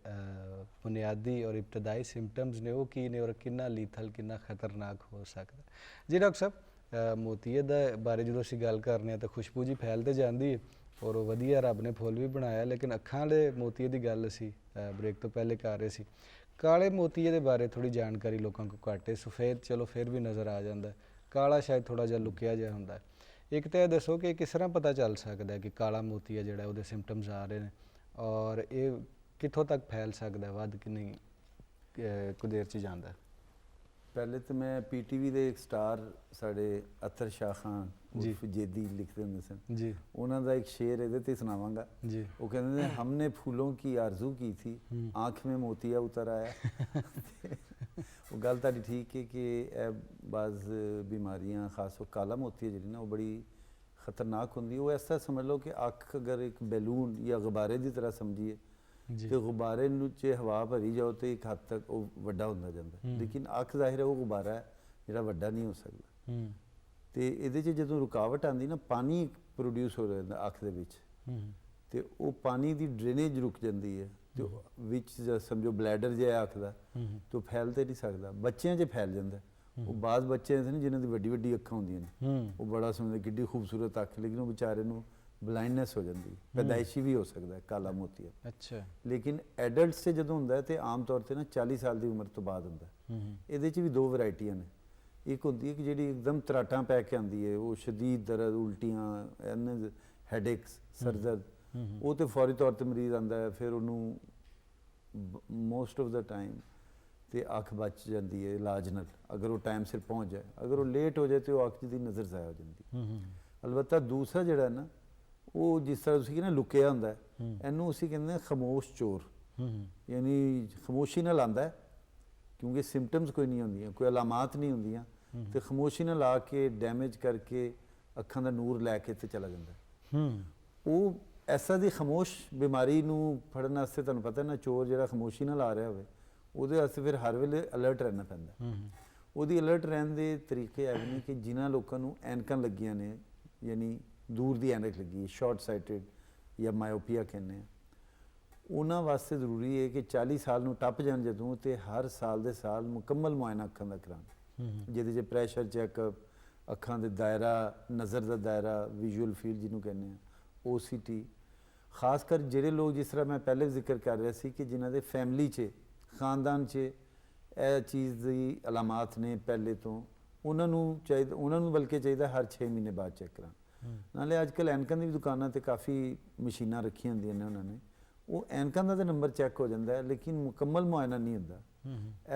ਬੁਨਿਆਦੀ ਔਰ ਇਬਤਦਾਈ ਸਿੰਪਟਮਸ ਨੇ ਉਹ ਕੀ ਨੇ ਔਰ ਕਿੰਨਾ ਲੀਥਲ, ਕਿੰਨਾ ਖਤਰਨਾਕ ਹੋ ਸਕਦਾ। ਜੀ ਡਾਕਟਰ ਸਾਹਿਬ, ਮੋਤੀਏ ਦਾ ਬਾਰੇ ਜਦੋਂ ਅਸੀਂ ਗੱਲ ਕਰਨੇ ਆ ਤਾਂ ਖੁਸ਼ਬੂ ਜੀ ਫੈਲ ਤੇ ਜਾਂਦੀ ਹੈ ਔਰ ਉਹ ਵਧੀਆ ਰੱਬ ਨੇ ਫੁੱਲ ਵੀ ਬਣਾਇਆ, ਲੇਕਿਨ ਅੱਖਾਂ ਵਾਲੇ ਮੋਤੀਏ ਦੀ ਗੱਲ ਅਸੀਂ ਬ੍ਰੇਕ ਤੋਂ ਪਹਿਲੇ ਕਰ ਰਹੇ ਸੀ। ਕਾਲੇ ਮੋਤੀਏ ਦੇ ਬਾਰੇ ਥੋੜੀ ਜਾਣਕਾਰੀ ਲੋਕਾਂ ਕੋਲ ਘੱਟ ਹੈ। ਸਫੇਦ ਚਲੋ ਫਿਰ ਵੀ ਨਜ਼ਰ ਆ ਜਾਂਦਾ, ਕਾਲਾ ਸ਼ਾਇਦ ਥੋੜਾ ਜਿਹਾ ਲੁਕਿਆ ਜਿਹਾ ਹੁੰਦਾ। ਇੱਕ ਤਾਂ ਇਹ ਦੱਸੋ ਕਿ ਕਿਸ ਤਰ੍ਹਾਂ ਪਤਾ ਚੱਲ ਸਕਦਾ ਕਿ ਕਾਲਾ ਮੋਤੀਆ ਜਿਹੜਾ ਉਹਦੇ ਸਿੰਪਟਮਸ ਆ ਰਹੇ ਨੇ ਔਰ ਇਹ ਕਿੱਥੋਂ ਤੱਕ ਫੈਲ ਸਕਦਾ, ਵੱਧ ਕਿੰਨੀ ਕੁ ਦੇਰ 'ਚ ਜਾਂਦਾ? ਪਹਿਲੇ ਤਾਂ ਮੈਂ ਪੀਟੀਵੀ ਦੇ ਇੱਕ ਸਟਾਰ ਸਾਡੇ ਅਤਰ ਸ਼ਾਹ ਖਾਨ ਉਰਫ ਜੇਦੀ ਲਿਖਦੇ ਹੁੰਦੇ ਸਨ ਜੀ, ਉਹਨਾਂ ਦਾ ਇੱਕ ਸ਼ੇਰ ਇਹਦੇ ਤੇ ਸੁਣਾਵਾਂਗਾ ਜੀ। ਉਹ ਕਹਿੰਦੇ ਨੇ ਹਮਨੇ ਫੂਲੋਂ ਕੀ ਆਰਜ਼ੂ ਕੀ ਥੀ, ਆँख में मोतिया उतर आया। ਉਹ ਗੱਲ ਤੁਹਾਡੀ ਠੀਕ ਹੈ ਕਿ ਇਹ ਬਾਜ਼ ਬਿਮਾਰੀਆਂ ਖਾਸ ਉਹ ਕਾਲਾ ਮੋਤੀਆ ਜਿਹੜੀ ਨਾ ਉਹ ਬੜੀ ਖਤਰਨਾਕ ਹੁੰਦੀ। ਉਹ ਇਸ ਤਰ੍ਹਾਂ ਸਮਝ ਲਓ ਕਿ ਅੱਖ ਅਗਰ ਇੱਕ ਬੈਲੂਨ ਜਾਂ ਗੁਬਾਰੇ ਦੀ ਤਰ੍ਹਾਂ ਸਮਝੀਏ ਤੇ ਗੁਬਾਰੇ ਨੂੰ 'ਚ ਹਵਾ ਭਰੀ ਜਾਓ ਤੇ ਇੱਕ ਹੱਦ ਤੱਕ ਉਹ ਵੱਡਾ ਹੁੰਦਾ ਜਾਂਦਾ, ਲੇਕਿਨ ਅੱਖ ਜ਼ਾਹਿਰ ਹੈ ਉਹ ਗੁਬਾਰਾ ਹੈ ਜਿਹੜਾ ਵੱਡਾ ਨਹੀਂ ਹੋ ਸਕਦਾ। ਤੇ ਇਹਦੇ 'ਚ ਜਦੋਂ ਰੁਕਾਵਟ ਆਉਂਦੀ ਨਾ, ਪਾਣੀ ਪ੍ਰੋਡਿਊਸ ਹੋ ਜਾਂਦਾ ਅੱਖ ਦੇ ਵਿੱਚ ਤੇ ਉਹ ਪਾਣੀ ਦੀ ਡਰੇਨੇਜ ਰੁਕ ਜਾਂਦੀ ਹੈ ਤੇ ਵਿੱਚ ਸਮਝੋ ਬਲੈਡਰ ਜਿਹਾ ਆਖਦਾ ਤੇ ਉਹ ਫੈਲ ਤੇ ਨਹੀਂ ਸਕਦਾ। ਬੱਚਿਆਂ 'ਚ ਫੈਲ ਜਾਂਦਾ। ਉਹ ਬਾਅਦ ਬੱਚੇ ਐਸੇ ਨੇ ਜਿਨ੍ਹਾਂ ਦੀ ਵੱਡੀ ਵੱਡੀ ਅੱਖਾਂ ਹੁੰਦੀਆਂ ਨੇ, ਉਹ ਬੜਾ ਸਮਝਦੇ ਕਿੱਡੀ ਖੂਬਸੂਰਤ ਅੱਖ, ਲੇਕਿਨ ਉਹ ਵਿਚਾਰੇ ਨੂੰ ਬਲਾਈਂਡਨੈਸ ਹੋ ਜਾਂਦੀ ਹੈ, ਪੈਦਾਇਸ਼ੀ ਵੀ ਹੋ ਸਕਦਾ ਹੈ ਕਾਲਾ ਮੋਤੀਆ। ਅੱਛਾ। ਲੇਕਿਨ ਐਡਲਟਸ 'ਚ ਜਦੋਂ ਹੁੰਦਾ ਹੈ ਤੇ ਆਮ ਤੌਰ ਤੇ ਨਾ 40 ਸਾਲ ਦੀ ਉਮਰ ਤੋਂ ਬਾਅਦ ਹੁੰਦਾ ਹੈ। ਇਹਦੇ 'ਚ ਵੀ ਦੋ ਵੈਰਾਈਟੀਆਂ ਨੇ। ਇੱਕ ਹੁੰਦੀ ਹੈ ਕਿ ਜਿਹੜੀ ਇੱਕਦਮ ਤਰਾਟਾਂ ਪੈ ਕੇ ਆਉਂਦੀ ਹੈ, ਉਹ ਸ਼ਦੀਦ ਦਰਦ, ਉਲਟੀਆਂ, ਹੈਡੇਕਸ, ਸਰ ਦਰਦ, ਉਹ ਤੇ ਫੌਰੀ ਤੌਰ ਤੇ ਮਰੀਜ਼ ਆਉਂਦਾ ਹੈ, ਫਿਰ ਉਹਨੂੰ ਮੋਸਟ ਆਫ ਦਾ ਟਾਈਮ ਤੇ ਅੱਖ ਬਚ ਜਾਂਦੀ ਹੈ ਇਲਾਜ ਨਾਲ, ਅਗਰ ਉਹ ਟਾਈਮ ਸਿਰ ਪਹੁੰਚ ਜਾਏ। ਅਗਰ ਉਹ ਲੇਟ ਹੋ ਜਾਏ ਤੇ ਉਹ ਅੱਖ ਦੀ ਨਜ਼ਰ ਜ਼ਾਇਆ ਹੋ ਜਾਂਦੀ। ਅਲਬੱਤਾ ਦੂਸਰਾ ਜਿਹੜਾ ਨਾ, ਉਹ ਜਿਸ ਤਰ੍ਹਾਂ ਤੁਸੀਂ ਕਹਿੰਦੇ ਲੁਕਿਆ ਹੁੰਦਾ ਹੈ, ਇਹਨੂੰ ਅਸੀਂ ਕਹਿੰਦੇ ਹਾਂ ਖਾਮੋਸ਼ ਚੋਰ। ਯਾਨੀ ਖਾਮੋਸ਼ੀ ਨਾਲ ਆਉਂਦਾ ਹੈ, ਕਿਉਂਕਿ ਸਿੰਪਟਮਸ ਕੋਈ ਨਹੀਂ ਹੁੰਦੀਆਂ, ਕੋਈ ਅਲਾਮਾਤ ਨਹੀਂ ਹੁੰਦੀਆਂ, ਤੇ ਖਾਮੋਸ਼ੀ ਨਾਲ ਆ ਕੇ ਡੈਮੇਜ ਕਰਕੇ ਅੱਖਾਂ ਦਾ ਨੂਰ ਲੈ ਕੇ ਤੇ ਚਲਾ ਜਾਂਦਾ। ਉਹ ਐਸਾ ਦੀ ਖਾਮੋਸ਼ ਬਿਮਾਰੀ ਨੂੰ ਫੜਨ ਵਾਸਤੇ ਤੁਹਾਨੂੰ ਪਤਾ ਨਾ, ਚੋਰ ਜਿਹੜਾ ਖਾਮੋਸ਼ੀ ਨਾਲ ਆ ਰਿਹਾ ਹੋਵੇ ਉਹਦੇ ਵਾਸਤੇ ਫਿਰ ਹਰ ਵੇਲੇ ਅਲਰਟ ਰਹਿਣਾ ਪੈਂਦਾ। ਉਹਦੀ ਅਲਰਟ ਰਹਿਣ ਦੇ ਤਰੀਕੇ ਐਵੇਂ ਨੇ ਕਿ ਜਿਨ੍ਹਾਂ ਲੋਕਾਂ ਨੂੰ ਐਨਕਾਂ ਲੱਗੀਆਂ ਨੇ, ਯਾਨੀ ਦੂਰ ਦੀ ਐਨਕ ਲੱਗੀ, ਸ਼ਾਰਟ ਸਾਈਟਡ ਜਾਂ ਮਾਇਓਪੀਆ ਕਹਿੰਦੇ ਆ, ਉਹਨਾਂ ਵਾਸਤੇ ਜ਼ਰੂਰੀ ਹੈ ਕਿ 40 ਸਾਲ ਨੂੰ ਟੱਪ ਜਾਣ ਜਦੋਂ, ਤੇ ਹਰ ਸਾਲ ਦੇ ਸਾਲ ਮੁਕੰਮਲ ਮੁਆਇਨਾ ਅੱਖਾਂ ਦਾ ਕਰਾਉਣ, ਜਿਹਦੇ 'ਚ ਪ੍ਰੈਸ਼ਰ ਚੈੱਕਅਪ, ਅੱਖਾਂ ਦੇ ਦਾਇਰਾ, ਨਜ਼ਰ ਦਾ ਦਾਇਰਾ, ਵਿਜ਼ੂਅਲ ਫੀਲਡ ਜਿਹਨੂੰ ਕਹਿੰਦੇ ਆ, OCT। ਖਾਸ ਕਰ ਜਿਹੜੇ ਲੋਕ, ਜਿਸ ਤਰ੍ਹਾਂ ਮੈਂ ਪਹਿਲੇ ਜ਼ਿਕਰ ਕਰ ਰਿਹਾ ਸੀ ਕਿ ਜਿਨ੍ਹਾਂ ਦੇ ਫੈਮਿਲੀ 'ਚ, ਖਾਨਦਾਨ 'ਚ ਇਹ ਚੀਜ਼ ਦੀ ਅਲਾਮਾਤ ਨੇ ਪਹਿਲੇ ਤੋਂ, ਉਹਨਾਂ ਨੂੰ ਚਾਹੀਦਾ, ਉਹਨਾਂ ਨੂੰ ਬਲਕਿ ਚਾਹੀਦਾ ਹਰ 6 ਮਹੀਨੇ ਬਾਅਦ ਚੈੱਕ ਕਰਾਉਣ। ਨਾਲੇ ਅੱਜ ਕੱਲ੍ਹ ਐਨਕਾਂ ਦੀ ਵੀ ਦੁਕਾਨਾਂ 'ਤੇ ਕਾਫੀ ਮਸ਼ੀਨਾਂ ਰੱਖੀਆਂ ਹੁੰਦੀਆਂ ਨੇ ਉਹਨਾਂ ਨੇ, ਉਹ ਐਨਕਾਂ ਦਾ ਤਾਂ ਨੰਬਰ ਚੈੱਕ ਹੋ ਜਾਂਦਾ ਹੈ, ਲੇਕਿਨ ਮੁਕੰਮਲ ਮੁਆਇਨਾ ਨਹੀਂ ਹੁੰਦਾ।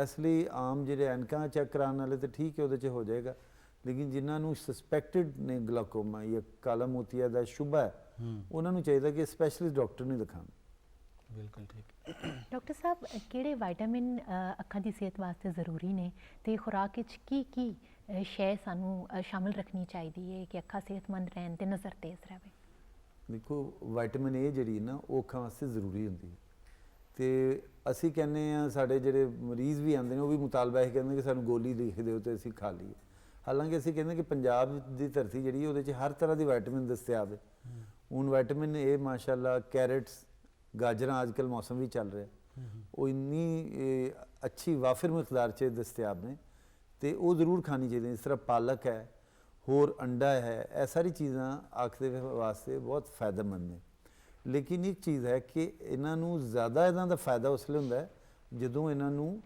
ਇਸ ਲਈ ਆਮ ਜਿਹੜੇ ਐਨਕਾਂ ਚੈੱਕ ਕਰਾਉਣ ਵਾਲੇ ਤਾਂ ਠੀਕ ਹੈ, ਉਹਦੇ 'ਚ ਹੋ ਜਾਏਗਾ, ਲੇਕਿਨ ਜਿਨ੍ਹਾਂ ਨੂੰ ਸਸਪੈਕਟਡ ਨੇ ਗਲਾਕੋਮਾ ਜਾਂ ਕਾਲਾ ਮੋਤੀਆ ਦਾ ਸ਼ੁਬਾ ਹੈ, ਉਹਨਾਂ ਨੂੰ ਚਾਹੀਦਾ ਕਿ ਸਪੈਸ਼ਲਿਸਟ ਡਾਕਟਰ ਨੂੰ ਦਿਖਾਉਣ। ਬਿਲਕੁਲ ਠੀਕ। ਡਾਕਟਰ ਸਾਹਿਬ, ਕਿਹੜੇ ਵਿਟਾਮਿਨ ਅੱਖਾਂ ਦੀ ਸਿਹਤ ਵਾਸਤੇ ਜ਼ਰੂਰੀ ਨੇ, ਤੇ ਖੁਰਾਕ ਵਿੱਚ ਕੀ ਕੀ ਸ਼ੈ ਸਾਨੂੰ ਸ਼ਾਮਿਲ ਰੱਖਣੀ ਚਾਹੀਦੀ ਹੈ ਕਿ ਅੱਖਾਂ ਸਿਹਤਮੰਦ ਰਹਿਣ ਤੇ ਨਜ਼ਰ ਤੇਜ਼ ਰਹੇ? ਦੇਖੋ, ਵਿਟਾਮਿਨ ਏ ਜਿਹੜੀ ਨਾ, ਉਹ ਅੱਖਾਂ ਵਾਸਤੇ ਜ਼ਰੂਰੀ ਹੁੰਦੀ ਹੈ, ਤੇ ਅਸੀਂ ਕਹਿੰਦੇ ਆ, ਸਾਡੇ ਜਿਹੜੇ ਮਰੀਜ਼ ਵੀ ਆਉਂਦੇ ਨੇ ਉਹ ਵੀ ਮੁਤਾਲਬਾ ਇਹ ਕਹਿੰਦੇ ਕਿ ਸਾਨੂੰ ਗੋਲੀ ਲਿਖ ਦਿਓ ਤੇ ਅਸੀਂ ਖਾ ਲਈਏ। ਹਾਲਾਂਕਿ ਅਸੀਂ ਕਹਿੰਦੇ ਕਿ ਪੰਜਾਬ ਦੀ ਧਰਤੀ ਜਿਹੜੀ ਉਹਦੇ 'ਚ ਹਰ ਤਰ੍ਹਾਂ ਦੀ ਵਿਟਾਮਿਨ ਦਸਤਿਆਬ ਹੈ। ਹੁਣ ਵਿਟਾਮਿਨ ਏ ਮਾਸ਼ਾਅੱਲਾ, ਕੈਰਟਸ, ਗਾਜਰਾਂ ਅੱਜ ਕੱਲ੍ਹ ਮੌਸਮ ਵੀ ਚੱਲ ਰਿਹਾ, ਉਹ ਇੰਨੀ ਅੱਛੀ ਵਾਫਿਰ ਮਿਕਦਾਰ 'ਚ ਦਸਤਿਆਬ ਨੇ, ਤੇ ਉਹ ਜ਼ਰੂਰ ਖਾਣੀ ਚਾਹੀਦੀ। ਇਸ ਤਰ੍ਹਾਂ ਪਾਲਕ ਹੈ, ਹੋਰ ਅੰਡਾ ਹੈ, ਇਹ ਸਾਰੀ ਚੀਜ਼ਾਂ ਅੱਖ ਦੇ ਵਾਸਤੇ ਬਹੁਤ ਫਾਇਦੇਮੰਦ ਨੇ। ਲੇਕਿਨ ਇੱਕ ਚੀਜ਼ ਹੈ ਕਿ ਇਹਨਾਂ ਨੂੰ ਜ਼ਿਆਦਾ ਇਹਨਾਂ ਦਾ ਫਾਇਦਾ ਉਸ ਵੇਲੇ ਹੁੰਦਾ ਹੈ ਜਦੋਂ ਇਹਨਾਂ ਨੂੰ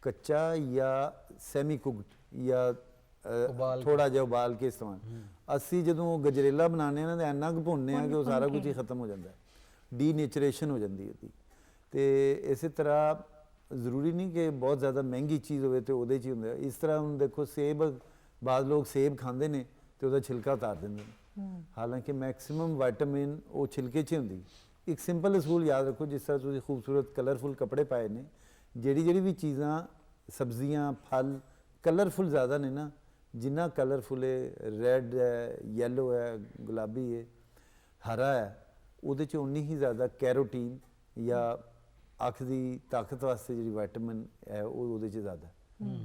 ਕੱਚਾ ਜਾਂ ਸੈਮੀ ਕੁਕਡ ਜਾਂ ਥੋੜਾ ਜਿਹਾ ਉਬਾਲ ਕੇ ਇਸਤੇਮਾਲ। ਅਸੀਂ ਜਦੋਂ ਗਜਰੇਲਾ ਬਣਾਉਂਦੇ ਹਾਂ ਨਾ, ਇੰਨਾ ਕੁ ਭੁੰਨਦੇ ਹਾਂ ਕਿ ਉਹ ਸਾਰਾ ਕੁਝ ਹੀ ਖਤਮ ਹੋ ਜਾਂਦਾ, ਡੀਨੇਚਰੇਸ਼ਨ ਹੋ ਜਾਂਦੀ ਉਹਦੀ। ਤੇ ਇਸੇ ਤਰ੍ਹਾਂ ਜ਼ਰੂਰੀ ਨਹੀਂ ਕਿ ਬਹੁਤ ਜ਼ਿਆਦਾ ਮਹਿੰਗੀ ਚੀਜ਼ ਹੋਵੇ ਤੇ ਉਹਦੇ 'ਚ ਹੀ ਹੁੰਦਾ। ਇਸ ਤਰ੍ਹਾਂ ਹੁਣ ਦੇਖੋ, ਸੇਬ, ਬਾਅਦ ਲੋਕ ਸੇਬ ਖਾਂਦੇ ਨੇ ਤੇ ਉਹਦਾ ਛਿਲਕਾ ਉਤਾਰ ਦਿੰਦੇ ਨੇ, ਹਾਲਾਂਕਿ ਮੈਕਸਿਮਮ ਵਿਟਾਮਿਨ ਉਹ ਛਿਲਕੇ 'ਚ ਹੁੰਦੀ। ਇੱਕ ਸਿੰਪਲ ਅਸੂਲ ਯਾਦ ਰੱਖੋ, ਜਿਸ ਤਰ੍ਹਾਂ ਤੁਸੀਂ ਖੂਬਸੂਰਤ ਕਲਰਫੁਲ ਕੱਪੜੇ ਪਾਏ ਨੇ, ਜਿਹੜੀ ਵੀ ਚੀਜ਼ਾਂ, ਸਬਜ਼ੀਆਂ, ਫਲ ਕਲਰਫੁਲ ਜ਼ਿਆਦਾ ਨੇ ਨਾ, ਜਿੰਨਾ ਕਲਰਫੁਲ ਹੈ, ਰੈੱਡ ਹੈ, ਯੈਲੋ ਹੈ, ਗੁਲਾਬੀ ਹੈ, ਹਰਾ ਹੈ, ਉਹਦੇ 'ਚ ਉਨੀ ਹੀ ਜ਼ਿਆਦਾ ਕੈਰੋਟੀਨ ਜਾਂ ਅੱਖ ਦੀ ਤਾਕਤ ਵਾਸਤੇ ਜਿਹੜੀ ਵਿਟਾਮਿਨ ਹੈ ਉਹ ਉਹਦੇ 'ਚ ਜ਼ਿਆਦਾ,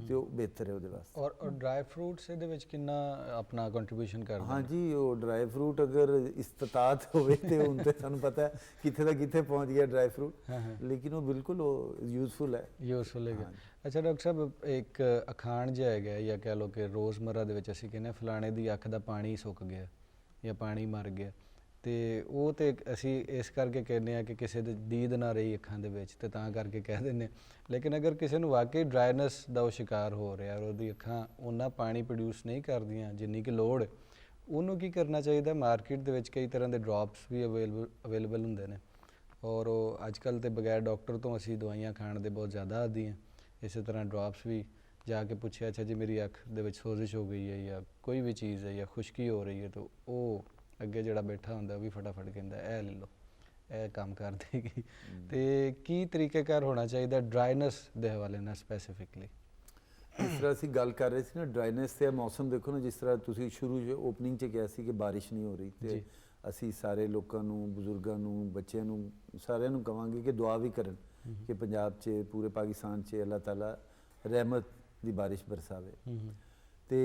ਤੇ ਉਹ ਬਿਹਤਰ ਹੈ ਉਹਦੇ ਵਾਸਤੇ। ਔਰ ਡਰਾਈ ਫਰੂਟਸ ਇਹਦੇ ਵਿੱਚ ਕਿੰਨਾ ਆਪਣਾ ਕੰਟਰੀਬਿਊਸ਼ਨ ਕਰਦੇ? ਹਾਂਜੀ, ਉਹ ਡਰਾਈ ਫਰੂਟ ਅਗਰ ਇਸਤਤਾਤ ਹੋਵੇ ਤੇ ਹੁਣ ਤੇ ਤੁਹਾਨੂੰ ਪਤਾ ਹੈ ਕਿੱਥੇ ਦਾ ਕਿੱਥੇ ਪਹੁੰਚ ਗਿਆ ਡਰਾਈ ਫਰੂਟ, ਲੇਕਿਨ ਉਹ ਬਿਲਕੁਲ ਉਹ ਯੂਜ਼ਫੁਲ ਹੈ। ਯੂਜ਼ਫੁਲ ਹੈਗਾ। ਅੱਛਾ ਡਾਕਟਰ ਸਾਹਿਬ, ਇੱਕ ਅਖਾਣ ਜਿਹਾ ਹੈਗਾ, ਜਾਂ ਕਹਿ ਲਓ ਕਿ ਰੋਜ਼ਮਰਰਾ ਦੇ ਵਿੱਚ ਅਸੀਂ ਕਹਿੰਦੇ ਫਲਾਣੇ ਦੀ ਅੱਖ ਦਾ ਪਾਣੀ ਸੁੱਕ ਗਿਆ ਜਾਂ ਪਾਣੀ ਮਰ ਗਿਆ, ਤੇ ਉਹ ਤੇ ਅਸੀਂ ਇਸ ਕਰਕੇ ਕਹਿੰਦੇ ਆ ਕਿ ਕਿਸੇ ਦੀ ਦੀਦ ਨਾ ਰਹੀ ਅੱਖਾਂ ਦੇ ਵਿੱਚ, ਤੇ ਤਾਂ ਕਰਕੇ ਕਹਿ ਦਿੰਦੇ। ਲੇਕਿਨ ਅਗਰ ਕਿਸੇ ਨੂੰ ਵਾਕਈ ਡਰਾਈਨੈਸ ਦਾ ਉਹ ਸ਼ਿਕਾਰ ਹੋ ਰਿਹਾ ਔਰ ਉਹਦੀ ਅੱਖਾਂ ਉਹਨਾਂ ਪਾਣੀ ਪ੍ਰੋਡਿਊਸ ਨਹੀਂ ਕਰਦੀਆਂ ਜਿੰਨੀ ਕਿ ਲੋੜ, ਉਹਨੂੰ ਕੀ ਕਰਨਾ ਚਾਹੀਦਾ? ਮਾਰਕੀਟ ਦੇ ਵਿੱਚ ਕਈ ਤਰ੍ਹਾਂ ਦੇ ਡ੍ਰੌਪਸ ਵੀ ਅਵੇਲੇਬਲ ਹੁੰਦੇ ਨੇ, ਔਰ ਉਹ ਅੱਜ ਕੱਲ੍ਹ ਤੇ ਬਗੈਰ ਡਾਕਟਰ ਤੋਂ ਅਸੀਂ ਦਵਾਈਆਂ ਖਾਣ ਦੇ ਬਹੁਤ ਜ਼ਿਆਦਾ ਆਦੀ ਹਾਂ। ਇਸੇ ਤਰ੍ਹਾਂ ਡ੍ਰੌਪਸ ਵੀ ਜਾ ਕੇ ਪੁੱਛਿਆ, ਅੱਛਾ ਜੀ ਮੇਰੀ ਅੱਖ ਦੇ ਵਿੱਚ ਸੋਜ਼ਿਸ਼ ਹੋ ਗਈ ਹੈ ਜਾਂ ਕੋਈ ਵੀ ਚੀਜ਼ ਹੈ ਜਾਂ ਖੁਸ਼ਕੀ ਹੋ ਰਹੀ ਹੈ, ਤਾਂ ਉਹ ਅੱਗੇ ਜਿਹੜਾ ਬੈਠਾ ਹੁੰਦਾ ਉਹ ਵੀ ਫਟਾਫਟ ਕਹਿੰਦਾ ਇਹ ਲੈ ਲਓ, ਇਹ ਕੰਮ ਕਰ ਦੇਗੀ। ਤੇ ਕੀ ਤਰੀਕੇਕਾਰ ਹੋਣਾ ਚਾਹੀਦਾ ਡਰਾਈਨੈਸ ਦੇ ਹਵਾਲੇ ਨਾਲ ਸਪੈਸੀਫਿਕਲੀ? ਜਿਸ ਤਰ੍ਹਾਂ ਅਸੀਂ ਗੱਲ ਕਰ ਰਹੇ ਸੀ ਨਾ ਡਰਾਈਨੈਸ ਤੇ ਮੌਸਮ, ਦੇਖੋ ਨਾ, ਜਿਸ ਤਰ੍ਹਾਂ ਤੁਸੀਂ ਸ਼ੁਰੂ ਓਪਨਿੰਗ 'ਚ ਕਿਹਾ ਸੀ ਕਿ ਬਾਰਿਸ਼ ਨਹੀਂ ਹੋ ਰਹੀ, ਤੇ ਅਸੀਂ ਸਾਰੇ ਲੋਕਾਂ ਨੂੰ, ਬਜ਼ੁਰਗਾਂ ਨੂੰ, ਬੱਚਿਆਂ ਨੂੰ, ਸਾਰਿਆਂ ਨੂੰ ਕਹਾਂਗੇ ਕਿ ਦੁਆ ਵੀ ਕਰਨ ਕਿ ਪੰਜਾਬ 'ਚ, ਪੂਰੇ ਪਾਕਿਸਤਾਨ 'ਚ ਅੱਲਾਹ ਤਾਲਾ ਰਹਿਮਤ ਦੀ ਬਾਰਿਸ਼ ਬਰਸਾਵੇ। ਤੇ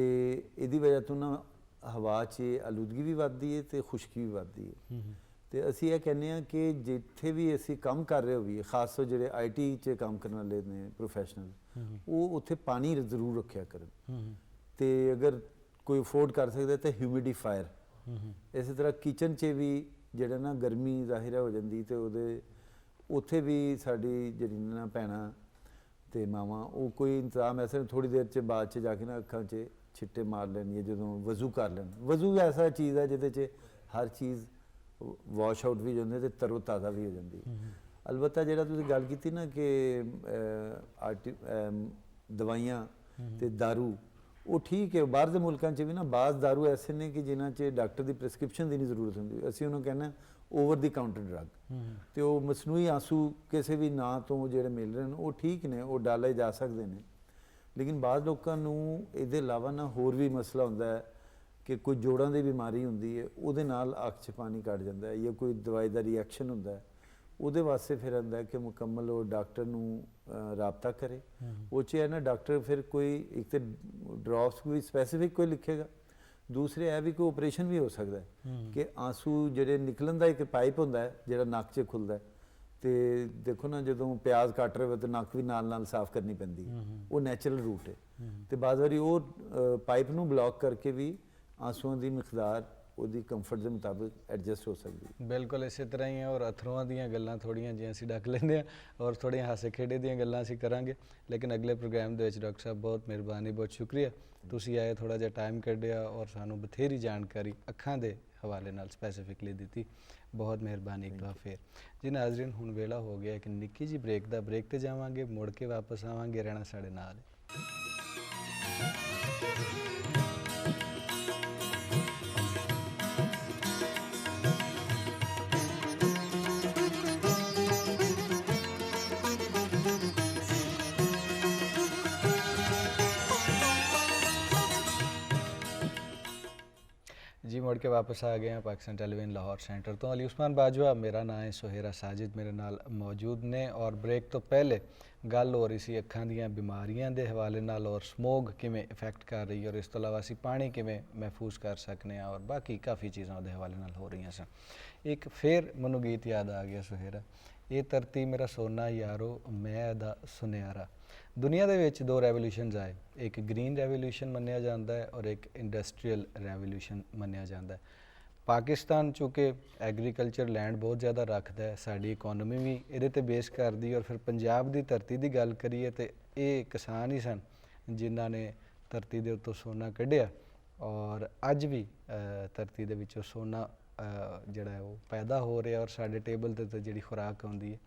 ਇਹਦੀ ਵਜ੍ਹਾ ਤੋਂ ਨਾ ਹਵਾ 'ਚ ਆਲੂਦਗੀ ਵੀ ਵੱਧਦੀ ਹੈ ਤੇ ਖੁਸ਼ਕੀ ਵੀ ਵੱਧਦੀ ਹੈ। ਤੇ ਅਸੀਂ ਇਹ ਕਹਿੰਦੇ ਆ ਕਿ ਜਿੱਥੇ ਵੀ ਅਸੀਂ ਕੰਮ ਕਰ ਰਹੇ ਹੋਈਏ, ਖਾਸ ਤੌਰ ਜਿਹੜੇ ਆਈਟੀ 'ਚ ਕੰਮ ਕਰਨ ਵਾਲੇ ਨੇ ਪ੍ਰੋਫੈਸ਼ਨਲ, ਉਹ ਉੱਥੇ ਪਾਣੀ ਜ਼ਰੂਰ ਰੱਖਿਆ ਕਰਨ। ਤੇ ਅਗਰ ਕੋਈ ਅਫੋਰਡ ਕਰ ਸਕਦਾ ਤਾਂ ਹਿਊਮਿਡੀਫਾਇਰ। ਇਸੇ ਤਰ੍ਹਾਂ ਕਿਚਨ 'ਚ ਵੀ ਜਿਹੜਾ ਨਾ ਗਰਮੀ ਜ਼ਾਹਿਰ ਹੋ ਜਾਂਦੀ, ਤੇ ਉਹਦੇ ਉੱਥੇ ਵੀ ਸਾਡੀ ਜਿਹੜੀ ਨਾ ਭੈਣਾਂ ਤੇ ਮਾਵਾਂ ਉਹ ਕੋਈ ਇੰਤਜ਼ਾਮ ਐਸਾ ਥੋੜੀ ਦੇਰ 'ਚ ਬਾਅਦ 'ਚ ਜਾ ਕੇ ਨਾ ਅੱਖਾਂ 'ਚ ਛਿੱਟੇ ਮਾਰ ਲੈਣ, ਜਾਂ ਜਦੋਂ ਵਜ਼ੂ ਕਰ ਲੈਣ। ਵਜ਼ੂ ਐਸਾ ਚੀਜ਼ ਹੈ ਜਿਹਦੇ 'ਚ ਹਰ ਚੀਜ਼ ਵਾਸ਼ ਆਊਟ ਵੀ ਜਾਂਦੇ ਤੇ ਤਰੋ ਤਾਜ਼ਾ ਵੀ ਹੋ ਜਾਂਦੀ। ਅਲਬੱਤਾ ਜਿਹੜਾ ਤੁਸੀਂ ਗੱਲ ਕੀਤੀ ਨਾ ਕਿ ਦਵਾਈਆਂ ਤੇ ਦਾਰੂ, ਉਹ ਠੀਕ ਹੈ। ਬਾਹਰ ਦੇ ਮੁਲਕਾਂ 'ਚ ਵੀ ਨਾ ਬਾਜ਼ ਦਾਰੂ ਐਸੇ ਨੇ ਕਿ ਜਿਨ੍ਹਾਂ 'ਚ ਡਾਕਟਰ ਦੀ ਪ੍ਰਿਸਕ੍ਰਿਪਸ਼ਨ ਦੀ ਨਹੀਂ ਜ਼ਰੂਰਤ ਹੁੰਦੀ। ਅਸੀਂ ਉਹਨੂੰ ਕਹਿੰਦੇ ਓਵਰ ਦੀ ਕਾਊਂਟਰ ਡਰੱਗ, ਤੇ ਉਹ ਮਸਨੂਈ ਆਂਸੂ ਕਿਸੇ ਵੀ ਨਾਂ ਤੋਂ ਜਿਹੜੇ ਮਿਲ ਰਹੇ ਨੇ ਉਹ ਠੀਕ ਨੇ, ਉਹ ਡਾਲੇ ਜਾ ਸਕਦੇ ਨੇ। ਲੇਕਿਨ ਬਾਜ਼ ਲੋਕਾਂ ਨੂੰ ਇਹਦੇ ਇਲਾਵਾ ਨਾ ਹੋਰ ਵੀ ਮਸਲਾ ਹੁੰਦਾ ਹੈ ਕਿ ਕੋਈ ਜੋੜਾਂ ਦੀ ਬਿਮਾਰੀ ਹੁੰਦੀ ਹੈ, ਉਹਦੇ ਨਾਲ ਅੱਖ 'ਚ ਪਾਣੀ ਕੱਢ ਜਾਂਦਾ ਹੈ, ਜਾਂ ਕੋਈ ਦਵਾਈ ਦਾ ਰਿਐਕਸ਼ਨ ਹੁੰਦਾ ਹੈ, ਉਹਦੇ ਵਾਸਤੇ ਫਿਰ ਆਉਂਦਾ ਕਿ ਮੁਕੰਮਲ ਉਹ ਡਾਕਟਰ ਨੂੰ ਰਾਬਤਾ ਕਰੇ। ਉਹ 'ਚ ਹੈ ਨਾ ਡਾਕਟਰ ਫਿਰ ਕੋਈ ਇੱਕ ਤਾਂ ਡ੍ਰੌਪਸ ਕੋਈ ਸਪੈਸੀਫਿਕ ਕੋਈ ਲਿਖੇਗਾ, ਦੂਸਰੇ ਇਹ ਵੀ ਕੋਈ ਆਪਰੇਸ਼ਨ ਵੀ ਹੋ ਸਕਦਾ ਹੈ ਕਿ ਆਂਸੂ ਜਿਹੜੇ ਨਿਕਲਣ ਦਾ ਇੱਕ ਪਾਈਪ ਹੁੰਦਾ ਹੈ ਜਿਹੜਾ ਨੱਕ 'ਚ ਖੁੱਲਦਾ ਹੈ। ਤੇ ਦੇਖੋ ਨਾ, ਜਦੋਂ ਪਿਆਜ਼ ਕੱਟ ਰਹੇ ਹੋ ਤਾਂ ਨੱਕ ਵੀ ਨਾਲ ਨਾਲ ਸਾਫ਼ ਕਰਨੀ ਪੈਂਦੀ ਹੈ, ਉਹ ਨੈਚੁਰਲ ਰੂਟ ਹੈ। ਤੇ ਬਾਅਦ ਵਾਰੀ ਉਹ ਪਾਈਪ ਨੂੰ ਬਲੌਕ ਕਰਕੇ ਵੀ ਆਂਸੂਆਂ ਦੀ ਮਿਕਦਾਰ ਉਹਦੀ ਕੰਫਰਟ ਦੇ ਮੁਤਾਬਿਕ ਐਡਜਸਟ ਹੋ ਸਕਦੀ ਹੈ। ਬਿਲਕੁਲ ਇਸੇ ਤਰ੍ਹਾਂ ਹੀ ਹੈ। ਔਰ ਅਥਰੂਆਂ ਦੀਆਂ ਗੱਲਾਂ ਥੋੜ੍ਹੀਆਂ ਜਿਹੀਆਂ ਅਸੀਂ ਡੱਕ ਲੈਂਦੇ ਹਾਂ, ਔਰ ਥੋੜ੍ਹੀਆਂ ਹਾਸੇ ਖੇਡੇ ਦੀਆਂ ਗੱਲਾਂ ਅਸੀਂ ਕਰਾਂਗੇ। ਲੇਕਿਨ ਅਗਲੇ ਪ੍ਰੋਗਰਾਮ ਦੇ ਵਿੱਚ ਡਾਕਟਰ ਸਾਹਿਬ ਬਹੁਤ ਮਿਹਰਬਾਨੀ, ਬਹੁਤ ਸ਼ੁਕਰੀਆ ਤੁਸੀਂ ਆਏ, ਥੋੜ੍ਹਾ ਜਿਹਾ ਟਾਈਮ ਕੱਢਿਆ ਔਰ ਸਾਨੂੰ ਬਥੇਰੀ ਜਾਣਕਾਰੀ ਅੱਖਾਂ ਦੇ ਹਵਾਲੇ ਨਾਲ ਸਪੈਸੀਫਿਕਲੀ ਦਿੱਤੀ। ਬਹੁਤ ਮਿਹਰਬਾਨੀ ਇੱਕ ਵਾਰ ਫੇਰ ਜੀ। ਨਾਜ਼ਰੀਨ, ਹੁਣ ਵੇਲਾ ਹੋ ਗਿਆ ਇੱਕ ਨਿੱਕੀ ਜਿਹੀ ਬ੍ਰੇਕ ਦਾ। ਬ੍ਰੇਕ ਤੇ ਜਾਵਾਂਗੇ, ਮੁੜ ਕੇ ਵਾਪਸ ਆਵਾਂਗੇ। ਰਹਿਣਾ ਸਾਡੇ ਨਾਲ। जी मुड़ के वापस आ गए हैं पाकिस्तान टेलीविजन लाहौर सेंटर तो। अली उस्मान बाजवा मेरा नाम है, सुहेरा साजिद मेरे नाल मौजूद ने। और ब्रेक तो पहले गल हो रही सी अखां दीयां बीमारियां दे हवाले नाल और समोग किवें इफेक्ट कर रही है, और इस तो इलावा असीं पानी किवें महफूज कर सकने हैं, और बाकी काफ़ी चीज़ां उहदे हवाले नाल हो रही सन। एक फिर मैनूं गीत याद आ गया सुहेरा, ये धरती मेरा सोना यारो मैं दा सुनियारा। दुनिया ਦੇ ਵਿੱਚ ਦੋ ਰੈਵੋਲੂਸ਼ਨਸ ਆਏ, ਇੱਕ ਗ੍ਰੀਨ ਰੈਵੋਲੂਸ਼ਨ ਮੰਨਿਆ ਜਾਂਦਾ ਹੈ ਔਰ ਇੱਕ ਇੰਡਸਟਰੀਅਲ ਰੈਵੋਲੂਸ਼ਨ ਮੰਨਿਆ ਜਾਂਦਾ ਹੈ। ਪਾਕਿਸਤਾਨ ਚੂँਕਿ ਐਗਰੀਕਲਚਰ ਲੈਂਡ ਬਹੁਤ ਜ਼ਿਆਦਾ ਰੱਖਦਾ ਹੈ, ਸਾਡੀ ਇਕਨੋਮੀ ਵੀ ਇਹਦੇ ਤੇ ਬੇਸ ਕਰਦੀ। ਔਰ ਫਿਰ ਪੰਜਾਬ ਦੀ ਧਰਤੀ ਦੀ ਗੱਲ ਕਰੀਏ ਤੇ ਇਹ ਕਿਸਾਨ ਹੀ ਸਨ ਜਿਨ੍ਹਾਂ ਨੇ ਧਰਤੀ ਦੇ ਉੱਤੋਂ ਸੋਨਾ ਕੱਢਿਆ, ਔਰ ਅੱਜ ਵੀ ਧਰਤੀ ਦੇ ਵਿੱਚੋਂ ਸੋਨਾ ਜਿਹੜਾ ਉਹ ਪੈਦਾ ਹੋ ਰਿਹਾ, ਔਰ ਸਾਡੇ ਟੇਬਲ ਤੇ ਜਿਹੜੀ ਖੁਰਾਕ ਆਉਂਦੀ ਹੈ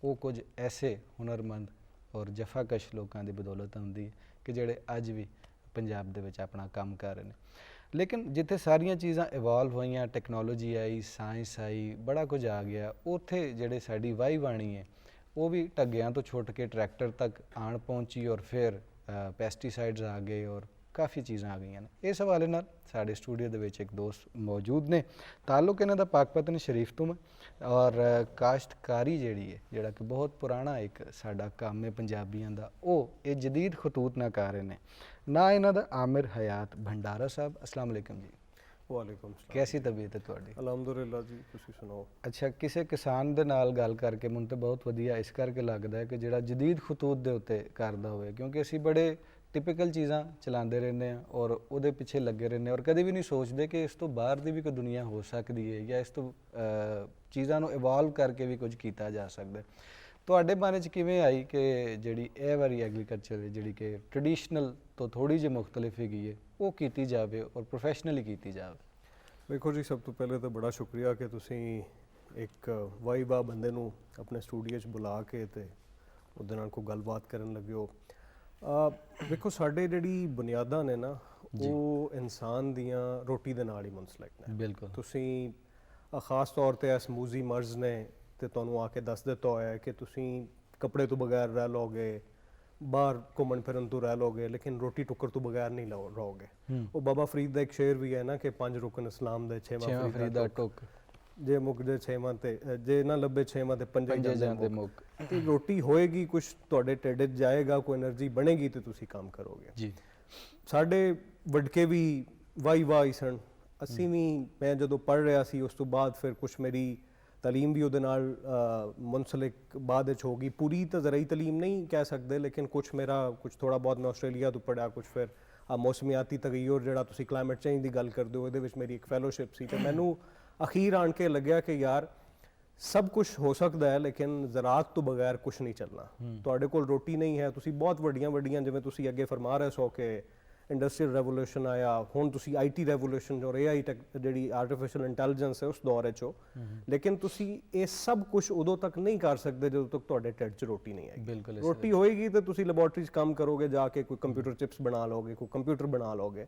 ਉਹ ਕੁਝ ਐਸੇ ਹੁਨਰਮੰਦ ਔਰ ਜਫਾਕਸ਼ ਲੋਕਾਂ ਦੀ ਬਦੌਲਤ ਹੁੰਦੀ ਹੈ ਕਿ ਜਿਹੜੇ ਅੱਜ ਵੀ ਪੰਜਾਬ ਦੇ ਵਿੱਚ ਆਪਣਾ ਕੰਮ ਕਰ ਰਹੇ ਨੇ। ਲੇਕਿਨ ਜਿੱਥੇ ਸਾਰੀਆਂ ਚੀਜ਼ਾਂ ਇਵੋਲਵ ਹੋਈਆਂ, ਟੈਕਨੋਲੋਜੀ ਆਈ, ਸਾਇੰਸ ਆਈ, ਬੜਾ ਕੁਝ ਆ ਗਿਆ, ਉੱਥੇ ਜਿਹੜੇ ਸਾਡੀ ਵਾਹੀ ਬਾਣੀ ਹੈ ਉਹ ਵੀ ਢੱਗਿਆਂ ਤੋਂ ਛੁੱਟ ਕੇ ਟਰੈਕਟਰ ਤੱਕ ਆਣ ਪਹੁੰਚੀ, ਔਰ ਫਿਰ ਪੈਸਟੀਸਾਈਡਸ ਆ ਗਏ ਔਰ ਕਾफ़ी चीज़ां आ गई ने। इस हवाले नाल साडे स्टूडियो दे विच एक दोस्त मौजूद ने, ताल्लुक इन्हां दा पाकपतन शरीफ तो है, और काश्तकारी जिहड़ी है जिहड़ा कि बहुत पुराना एक साडा काम है पंजाबियां दा, ओह ये जदीद खतूत ना कर रहे ने। ना इन्हां दा आमिर हयात भंडारा साहब, अस्सलाम वालेकुम जी। वालेकुम सलाम। कैसी तबीयत है तुहाडी? अलहमदुलिल्लाह जी, तुसीं सुनाओ। अच्छा, किसी किसान दे नाल गल करके मैनूं तो बहुत वधिया इस करके लगदा है कि जिहड़ा जदीद खतूत दे उत्ते करदा होवे, क्योंकि असीं बड़े ਟਿਪੀਕਲ ਚੀਜ਼ਾਂ ਚਲਾਉਂਦੇ ਰਹਿੰਦੇ ਹਾਂ ਔਰ ਉਹਦੇ ਪਿੱਛੇ ਲੱਗੇ ਰਹਿੰਦੇ, ਔਰ ਕਦੇ ਵੀ ਨਹੀਂ ਸੋਚਦੇ ਕਿ ਇਸ ਤੋਂ ਬਾਹਰ ਦੀ ਵੀ ਕੋਈ ਦੁਨੀਆ ਹੋ ਸਕਦੀ ਹੈ, ਜਾਂ ਇਸ ਤੋਂ ਚੀਜ਼ਾਂ ਨੂੰ ਇਵੋਲਵ ਕਰਕੇ ਵੀ ਕੁਝ ਕੀਤਾ ਜਾ ਸਕਦਾ। ਤੁਹਾਡੇ ਬਾਰੇ 'ਚ ਕਿਵੇਂ ਆਈ ਕਿ ਜਿਹੜੀ ਇਹ ਵਾਰੀ ਐਗਰੀਕਲਚਰ ਹੈ ਜਿਹੜੀ ਕਿ ਟ੍ਰੈਡੀਸ਼ਨਲ ਤੋਂ ਥੋੜ੍ਹੀ ਜਿਹੀ ਮੁਖਤਲਿਫ ਹੈਗੀ ਹੈ, ਉਹ ਕੀਤੀ ਜਾਵੇ ਔਰ ਪ੍ਰੋਫੈਸ਼ਨਲੀ ਕੀਤੀ ਜਾਵੇ? ਵੇਖੋ ਜੀ, ਸਭ ਤੋਂ ਪਹਿਲੇ ਤਾਂ ਬੜਾ ਸ਼ੁਕਰੀਆ ਕਿ ਤੁਸੀਂ ਇੱਕ ਵਾਈਬਾ ਬੰਦੇ ਨੂੰ ਆਪਣੇ ਸਟੂਡੀਓ 'ਚ ਬੁਲਾ ਕੇ ਤੇ ਉਹਦੇ ਨਾਲ ਕੋਈ ਗੱਲਬਾਤ ਕਰਨ ਲੱਗੇ ਹੋ। ਵੇਖੋ, ਸਾਡੇ ਜਿਹੜੀ ਬੁਨਿਆਦਾਂ ਨੇ ਨਾ ਉਹ ਇਨਸਾਨ ਦੀਆਂ ਰੋਟੀ ਦੇ ਨਾਲ ਹੀ ਮੁਨਸਲਿਕ ਨੇ। ਬਿਲਕੁਲ। ਤੁਸੀਂ ਖਾਸ ਤੌਰ 'ਤੇ ਇਸ ਮੂਜ਼ੀ ਮਰਜ਼ ਨੇ ਤੇ ਤੁਹਾਨੂੰ ਆ ਕੇ ਦੱਸ ਦਿੱਤਾ ਹੋਇਆ ਕਿ ਤੁਸੀਂ ਕੱਪੜੇ ਤੋਂ ਬਗੈਰ ਰਹਿ ਲਓਗੇ, ਬਾਹਰ ਘੁੰਮਣ ਫਿਰਨ ਤੋਂ ਰਹਿ ਲਓਗੇ, ਲੇਕਿਨ ਰੋਟੀ ਟੁੱਕਰ ਤੋਂ ਬਗੈਰ ਨਹੀਂ ਰਹੋਗੇ। ਉਹ ਬਾਬਾ ਫਰੀਦ ਦਾ ਇੱਕ ਸ਼ੇਰ ਵੀ ਹੈ ਨਾ ਕਿ 5 ਰੁਕਨ ਇਸਲਾਮ ਦੇ 6ਵਾਂ ਫਰੀਦ ਦਾ ਟੁੱਕ, ਜੇ ਮੁੱਕ ਜੇ 6ਵਾਂ ਤੇ ਜੇ ਨਾ ਲੱਭੇ 6ਵਾਂ ਤੇ 5 ਜਾਂਦੇ ਮੁੱਕ। ਤੇ ਰੋਟੀ ਹੋਏਗੀ, ਕੁਝ ਤੁਹਾਡੇ ਢਿੱਡ 'ਚ ਜਾਏਗਾ, ਕੋਈ એનર્ਜੀ ਬਣੇਗੀ ਤੇ ਤੁਸੀਂ ਕੰਮ ਕਰੋਗੇ ਜੀ। ਸਾਡੇ ਵਡਕੇ ਵੀ ਵਾਈ ਸਨ, ਅਸੀਂ ਵੀ। ਮੈਂ ਜਦੋਂ ਪੜ੍ਹ ਰਿਹਾ ਸੀ ਉਸ ਤੋਂ ਬਾਅਦ ਫਿਰ ਕੁਝ ਮੇਰੀ ਤਾਲੀਮ ਵੀ ਉਹਦੇ ਨਾਲ ਮੁਨਸਲਿਕ ਬਾਅਦ ਵਿੱਚ ਹੋ ਗਈ। ਪੂਰੀ ਤਾਂ ਜ਼ਰਾਈ ਤਾਲੀਮ ਨਹੀਂ ਕਹਿ ਸਕਦੇ, ਲੇਕਿਨ ਕੁਝ ਥੋੜਾ ਬਹੁਤ ਮੈਂ ਆਸਟ੍ਰੇਲੀਆ ਤੋਂ ਪੜ੍ਹਿਆ, ਕੁਝ ਫਿਰ ਮੌਸਮੀਆਤੀ ਤਗਯੁਰ ਜਿਹੜਾ ਤੁਸੀਂ ਕਲਾਈਮੇਟ ਚੇਂਜ ਦੀ ਗੱਲ ਕਰਦੇ ਹੋ, ਇਹਦੇ ਵਿੱਚ ਮੇਰੀ ਇੱਕ ਫੈਲੋਸ਼ਿਪ ਸੀ। ਤੇ ਮੈਨੂੰ ਅਖੀਰ ਆਣ ਕੇ ਲੱਗਿਆ ਕਿ ਯਾਰ ਸਭ ਕੁਝ ਹੋ ਸਕਦਾ ਹੈ, ਲੇਕਿਨ ਜ਼ਰਾਅਤ ਤੋਂ ਬਗੈਰ ਕੁਝ ਨਹੀਂ ਚੱਲਣਾ। ਤੁਹਾਡੇ ਕੋਲ ਰੋਟੀ ਨਹੀਂ ਹੈ, ਤੁਸੀਂ ਬਹੁਤ ਵੱਡੀਆਂ ਜਿਵੇਂ ਤੁਸੀਂ ਅੱਗੇ ਫਰਮਾ ਰਹੇ ਸੋ ਕਿ ਇੰਡਸਟਰੀਅਲ ਰੈਵੋਲੂਸ਼ਨ ਆਇਆ, ਹੁਣ ਤੁਸੀਂ ਆਈਟੀ ਰੈਵੋਲੂਸ਼ਨ ਔਰ AI ਜਿਹੜੀ ਆਰਟੀਫੀਸ਼ੀਅਲ ਇੰਟੈਲੀਜੈਂਸ ਹੈ ਉਸ ਦੌਰ 'ਚ ਹੋ, ਲੇਕਿਨ ਤੁਸੀਂ ਇਹ ਸਭ ਕੁਝ ਉਦੋਂ ਤੱਕ ਨਹੀਂ ਕਰ ਸਕਦੇ ਜਦੋਂ ਤੱਕ ਤੁਹਾਡੇ ਢਿੱਡ 'ਚ ਰੋਟੀ ਨਹੀਂ ਆਏਗੀ। ਬਿਲਕੁਲ ਰੋਟੀ ਹੋਏਗੀ ਤੇ ਤੁਸੀਂ ਲੈਬੋਰਟਰੀ 'ਚ ਕੰਮ ਕਰੋਗੇ, ਜਾ ਕੇ ਕੋਈ ਕੰਪਿਊਟਰ ਚਿਪਸ ਬਣਾ ਲਓਗੇ, ਕੋਈ ਕੰਪਿਊਟਰ ਬਣਾ ਲਓਗੇ।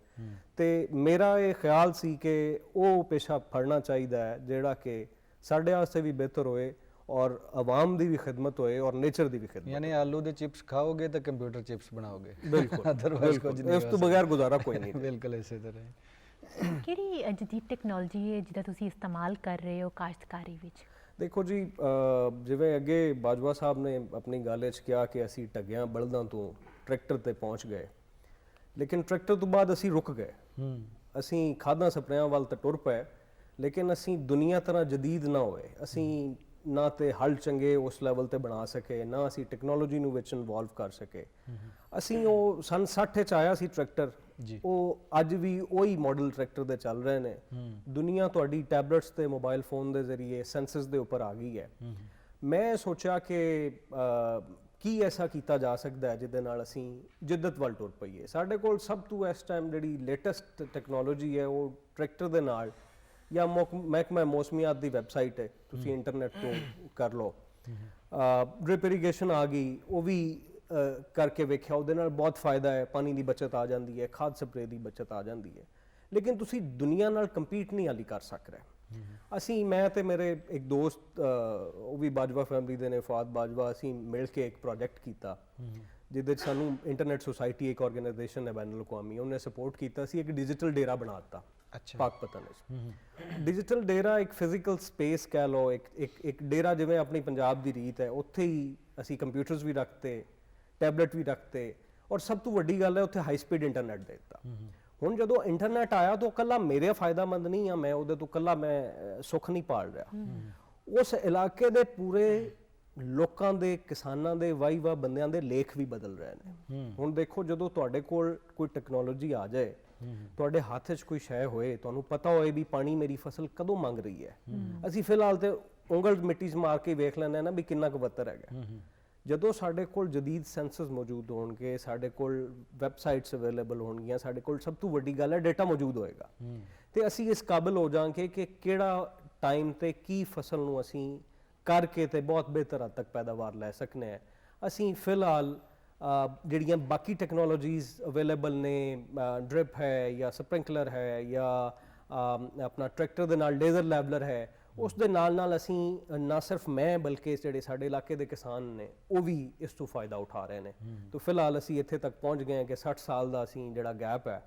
ਤੇ ਮੇਰਾ ਇਹ ਖਿਆਲ ਸੀ ਕਿ ਉਹ ਪੇਸ਼ਾ ਫੜਨਾ ਚਾਹੀਦਾ ਹੈ ਜਿਹੜਾ ਕਿ ਸਾਡੇ ਵਾਸਤੇ ਵੀ ਬਿਹਤਰ ਹੋਏ ਔਰ ਆਵਾਮ ਦੀ ਵੀ ਖਿਦਮਤ ਹੋਏ ਔਰ ਨੇਚਰ ਦੀ ਵੀ ਖਿਦਮਤ। ਯਾਨੀ ਆਲੂ ਦੇ ਚਿਪਸ ਖਾਓਗੇ ਤਾਂ ਕੰਪਿਊਟਰ ਚਿਪਸ ਬਣਾਓਗੇ। ਬਿਲਕੁਲ ਅਦਰਵਾਈਜ਼ ਕੁਝ ਨਹੀਂ, ਇਸ ਤੋਂ ਬਗੈਰ ਗੁਜ਼ਾਰਾ ਕੋਈ ਨਹੀਂ। ਬਿਲਕੁਲ ਇਸੇ ਤਰ੍ਹਾਂ। ਕਿਹੜੀ ਜਦੀਦ ਟੈਕਨੋਲੋਜੀ ਹੈ ਜਿਹਦਾ ਤੁਸੀਂ ਇਸਤੇਮਾਲ ਕਰ ਰਹੇ ਹੋ ਕਾਸ਼ਤਕਾਰੀ ਵਿੱਚ? ਦੇਖੋ ਜੀ, ਜਿਵੇਂ ਅੱਗੇ ਬਾਜਵਾ ਸਾਹਿਬ ਨੇ ਆਪਣੀ ਗੱਲ ਵਿੱਚ ਕਿਹਾ ਕਿ ਅਸੀਂ ਢੱਗਿਆਂ ਬਲਦਾਂ ਤੋਂ ਟਰੈਕਟਰ ਤੇ ਪਹੁੰਚ ਗਏ, ਲੇਕਿਨ ਟਰੈਕਟਰ ਤੋਂ ਬਾਅਦ ਅਸੀਂ ਰੁਕ ਗਏ। ਅਸੀਂ ਖਾਦਾਂ ਸਪਰੇਆਂ ਵੱਲ ਤਾਂ ਟੁਰ ਪਏ, ਲੇਕਿਨ ਅਸੀਂ ਦੁਨੀਆ ਤਰ੍ਹਾਂ ਜਦੀਦ ਨਾ ਹੋਏ। ਅਸੀਂ ਨਾ ਤੇ ਹਲ ਚੰਗੇ ਉਸ ਲੈਵਲ ਤੇ ਬਣਾ ਸਕੇ, ਨਾ ਅਸੀਂ ਟੈਕਨੋਲੋਜੀ ਨੂੰ ਵਿੱਚ ਇਨਵੋਲਵ ਕਰ ਸਕੇ। ਅਸੀਂ ਉਹ ਸਨ 60 ਚ ਆਇਆ ਸੀ ਟਰੈਕਟਰ, ਉਹ ਅੱਜ ਵੀ ਉਹੀ ਮਾਡਲ ਟਰੈਕਟਰ ਦੇ ਚੱਲ ਰਹੇ ਨੇ। ਦੁਨੀਆ ਤੁਹਾਡੀ ਟੈਬਲੇਟਸ ਤੇ ਮੋਬਾਈਲ ਫੋਨ ਦੇ ਜ਼ਰੀਏ ਸੈਂਸਸ ਦੇ ਉੱਪਰ ਆ ਗਈ ਹੈ। ਮੈਂ ਸੋਚਿਆ ਕਿ ਕੀ ਐਸਾ ਕੀਤਾ ਜਾ ਸਕਦਾ ਹੈ ਜਿਹਦੇ ਨਾਲ ਅਸੀਂ ਜਿੱਦਤ ਵੱਲ ਟੁਰ ਪਈਏ। ਸਾਡੇ ਕੋਲ ਸਭ ਤੋਂ ਇਸ ਟਾਈਮ ਜਿਹੜੀ ਲੇਟੈਸਟ ਟੈਕਨੋਲੋਜੀ ਹੈ ਉਹ ਟਰੈਕਟਰ ਦੇ ਨਾਲ ਜਾਂ ਮਹਿਕਮਾ ਮੌਸਮੀਆਤ ਦੀ ਵੈਬਸਾਈਟ ਹੈ, ਤੁਸੀਂ ਇੰਟਰਨੈਟ ਤੋਂ ਕਰ ਲਓ। ਡ੍ਰਿਪ ਇਰੀਗੇਸ਼ਨ ਆ ਗਈ, ਉਹ ਵੀ ਕਰਕੇ ਵੇਖਿਆ, ਉਹਦੇ ਨਾਲ ਬਹੁਤ ਫਾਇਦਾ ਹੈ, ਪਾਣੀ ਦੀ ਬਚਤ ਆ ਜਾਂਦੀ ਹੈ, ਖਾਦ ਸਪਰੇ ਦੀ ਬਚਤ ਆ ਜਾਂਦੀ ਹੈ। ਲੇਕਿਨ ਤੁਸੀਂ ਦੁਨੀਆ ਨਾਲ ਕੰਪੀਟ ਨਹੀਂ ਹਾਲੀ ਕਰ ਸਕ ਰਹੇ। ਮੈਂ ਤੇ ਮੇਰੇ ਇੱਕ ਦੋਸਤ, ਉਹ ਵੀ ਬਾਜਵਾ ਫੈਮਿਲੀ ਦੇ ਨੇ, ਫਾਦ ਬਾਜਵਾ, ਅਸੀਂ ਮਿਲ ਕੇ ਇੱਕ ਪ੍ਰੋਜੈਕਟ ਕੀਤਾ ਜਿਹਦੇ 'ਚ ਸਾਨੂੰ ਇੰਟਰਨੈਟ ਸੁਸਾਇਟੀ ਇੱਕ ਆਰਗੇਨਾਈਜੇਸ਼ਨ ਹੈ ਬੈਨ ਅਲ-ਅਕਵਾਮੀ, ਉਹਨੇ ਸਪੋਰਟ ਕੀਤਾ ਸੀ। ਇੱਕ ਡਿਜੀਟਲ ਡੇਰਾ ਬਣਾ ਦਿੱਤਾ ਪਾਕਪਤਨ ਵਿੱਚ। ਡਿਜੀਟਲ ਡੇਰਾ ਇੱਕ ਫਿਜ਼ੀਕਲ ਸਪੇਸ ਕਹਿ ਲਓ, ਇੱਕ ਡੇਰਾ ਜਿਵੇਂ ਆਪਣੀ ਪੰਜਾਬ ਦੀ ਰੀਤ ਹੈ, ਉੱਥੇ ਹੀ ਅਸੀਂ ਕੰਪਿਊਟਰਸ ਵੀ ਰੱਖਤੇ, ਟੈਬਲੇਟ ਵੀ ਰੱਖਤੇ, ਔਰ ਸਭ ਤੋਂ ਵੱਡੀ ਗੱਲ ਹੈ ਉੱਥੇ ਹਾਈ ਸਪੀਡ ਇੰਟਰਨੈਟ ਦੇ ਦਿੱਤਾ। ਹੁਣ ਜਦੋਂ ਇੰਟਰਨੈਟ ਆਇਆ ਤਾਂ ਕੱਲਾ ਮੇਰੇ ਫਾਇਦਾਮੰਦ ਨਹੀਂ ਆ, ਮੈਂ ਉਹਦੇ ਤੋਂ ਕੱਲਾ ਮੈਂ ਸੁੱਖ ਨਹੀਂ ਪਾਲ ਰਿਹਾ। ਉਸ ਇਲਾਕੇ ਦੇ ਪੂਰੇ ਲੋਕਾਂ ਦੇ, ਕਿਸਾਨਾਂ ਦੇ, ਵਾਹ ਬੰਦਿਆਂ ਦੇ ਲੇਖ ਵੀ ਬਦਲ ਰਹੇ ਨੇ। ਹੁਣ ਦੇਖੋ, ਜਦੋਂ ਤੁਹਾਡੇ ਕੋਲ ਕੋਈ ਟੈਕਨੋਲੋਜੀ ਆ ਜਾਏ, ਤੁਹਾਡੇ ਹੱਥ 'ਚ ਕੋਈ ਸ਼ੈ ਹੋਏ, ਤੁਹਾਨੂੰ ਪਤਾ ਹੋਏ ਵੀ ਪਾਣੀ ਮੇਰੀ ਫਸਲ ਕਦੋਂ ਮੰਗ ਰਹੀ ਹੈ, ਅਸੀਂ ਫਿਲਹਾਲ ਤੇ ਉਂਗਲ ਮਿੱਟੀ 'ਚ ਮਾਰ ਕੇ ਵੇਖ ਲੈਂਦੇ ਨਾ ਵੀ ਕਿੰਨਾ ਕੁ ਬੱਤਰ ਹੈਗਾ। ਜਦੋਂ ਸਾਡੇ ਕੋਲ ਜਦੀਦ ਸੈਂਸਸ ਮੌਜੂਦ ਹੋਣਗੇ, ਸਾਡੇ ਕੋਲ ਵੈਬਸਾਈਟਸ ਅਵੇਲੇਬਲ ਹੋਣਗੀਆਂ, ਸਾਡੇ ਕੋਲ ਸਭ ਤੋਂ ਵੱਡੀ ਗੱਲ ਹੈ ਡਾਟਾ ਮੌਜੂਦ ਹੋਏਗਾ, ਤੇ ਅਸੀਂ ਇਸ ਕਾਬਿਲ ਹੋ ਜਾਵਾਂਗੇ ਕਿ ਕਿਹੜਾ ਟਾਈਮ ਤੇ ਕੀ ਫਸਲ ਨੂੰ ਅਸੀਂ ਕਰਕੇ ਤੇ ਬਹੁਤ ਬਿਹਤਰ ਹੱਦ ਤੱਕ ਪੈਦਾਵਾਰ ਲੈ ਸਕਨੇ ਆ। ਅਸੀਂ ਫਿਲਹਾਲ ਜਿਹੜੀਆਂ ਬਾਕੀ ਟੈਕਨੋਲੋਜੀਜ਼ ਅਵੇਲੇਬਲ ਨੇ, ਡ੍ਰਿਪ ਹੈ ਜਾਂ ਸਪ੍ਰਿੰਕਲਰ ਹੈ ਜਾਂ ਆਪਣਾ ਟਰੈਕਟਰ ਦੇ ਨਾਲ ਲੇਜ਼ਰ ਲੈਵਲਰ ਹੈ, ਉਸ ਦੇ ਨਾਲ ਅਸੀਂ ਨਾ ਸਿਰਫ ਮੈਂ ਬਲਕਿ ਜਿਹੜੇ ਸਾਡੇ ਇਲਾਕੇ ਦੇ ਕਿਸਾਨ ਨੇ ਉਹ ਵੀ ਇਸ ਤੋਂ ਫਾਇਦਾ ਉਠਾ ਰਹੇ ਨੇ। ਤਾਂ ਫਿਲਹਾਲ ਅਸੀਂ ਇੱਥੇ ਤੱਕ ਪਹੁੰਚ ਗਏ ਹਾਂ ਕਿ 60 ਸਾਲ ਦਾ ਅਸੀਂ ਜਿਹੜਾ ਗੈਪ ਹੈ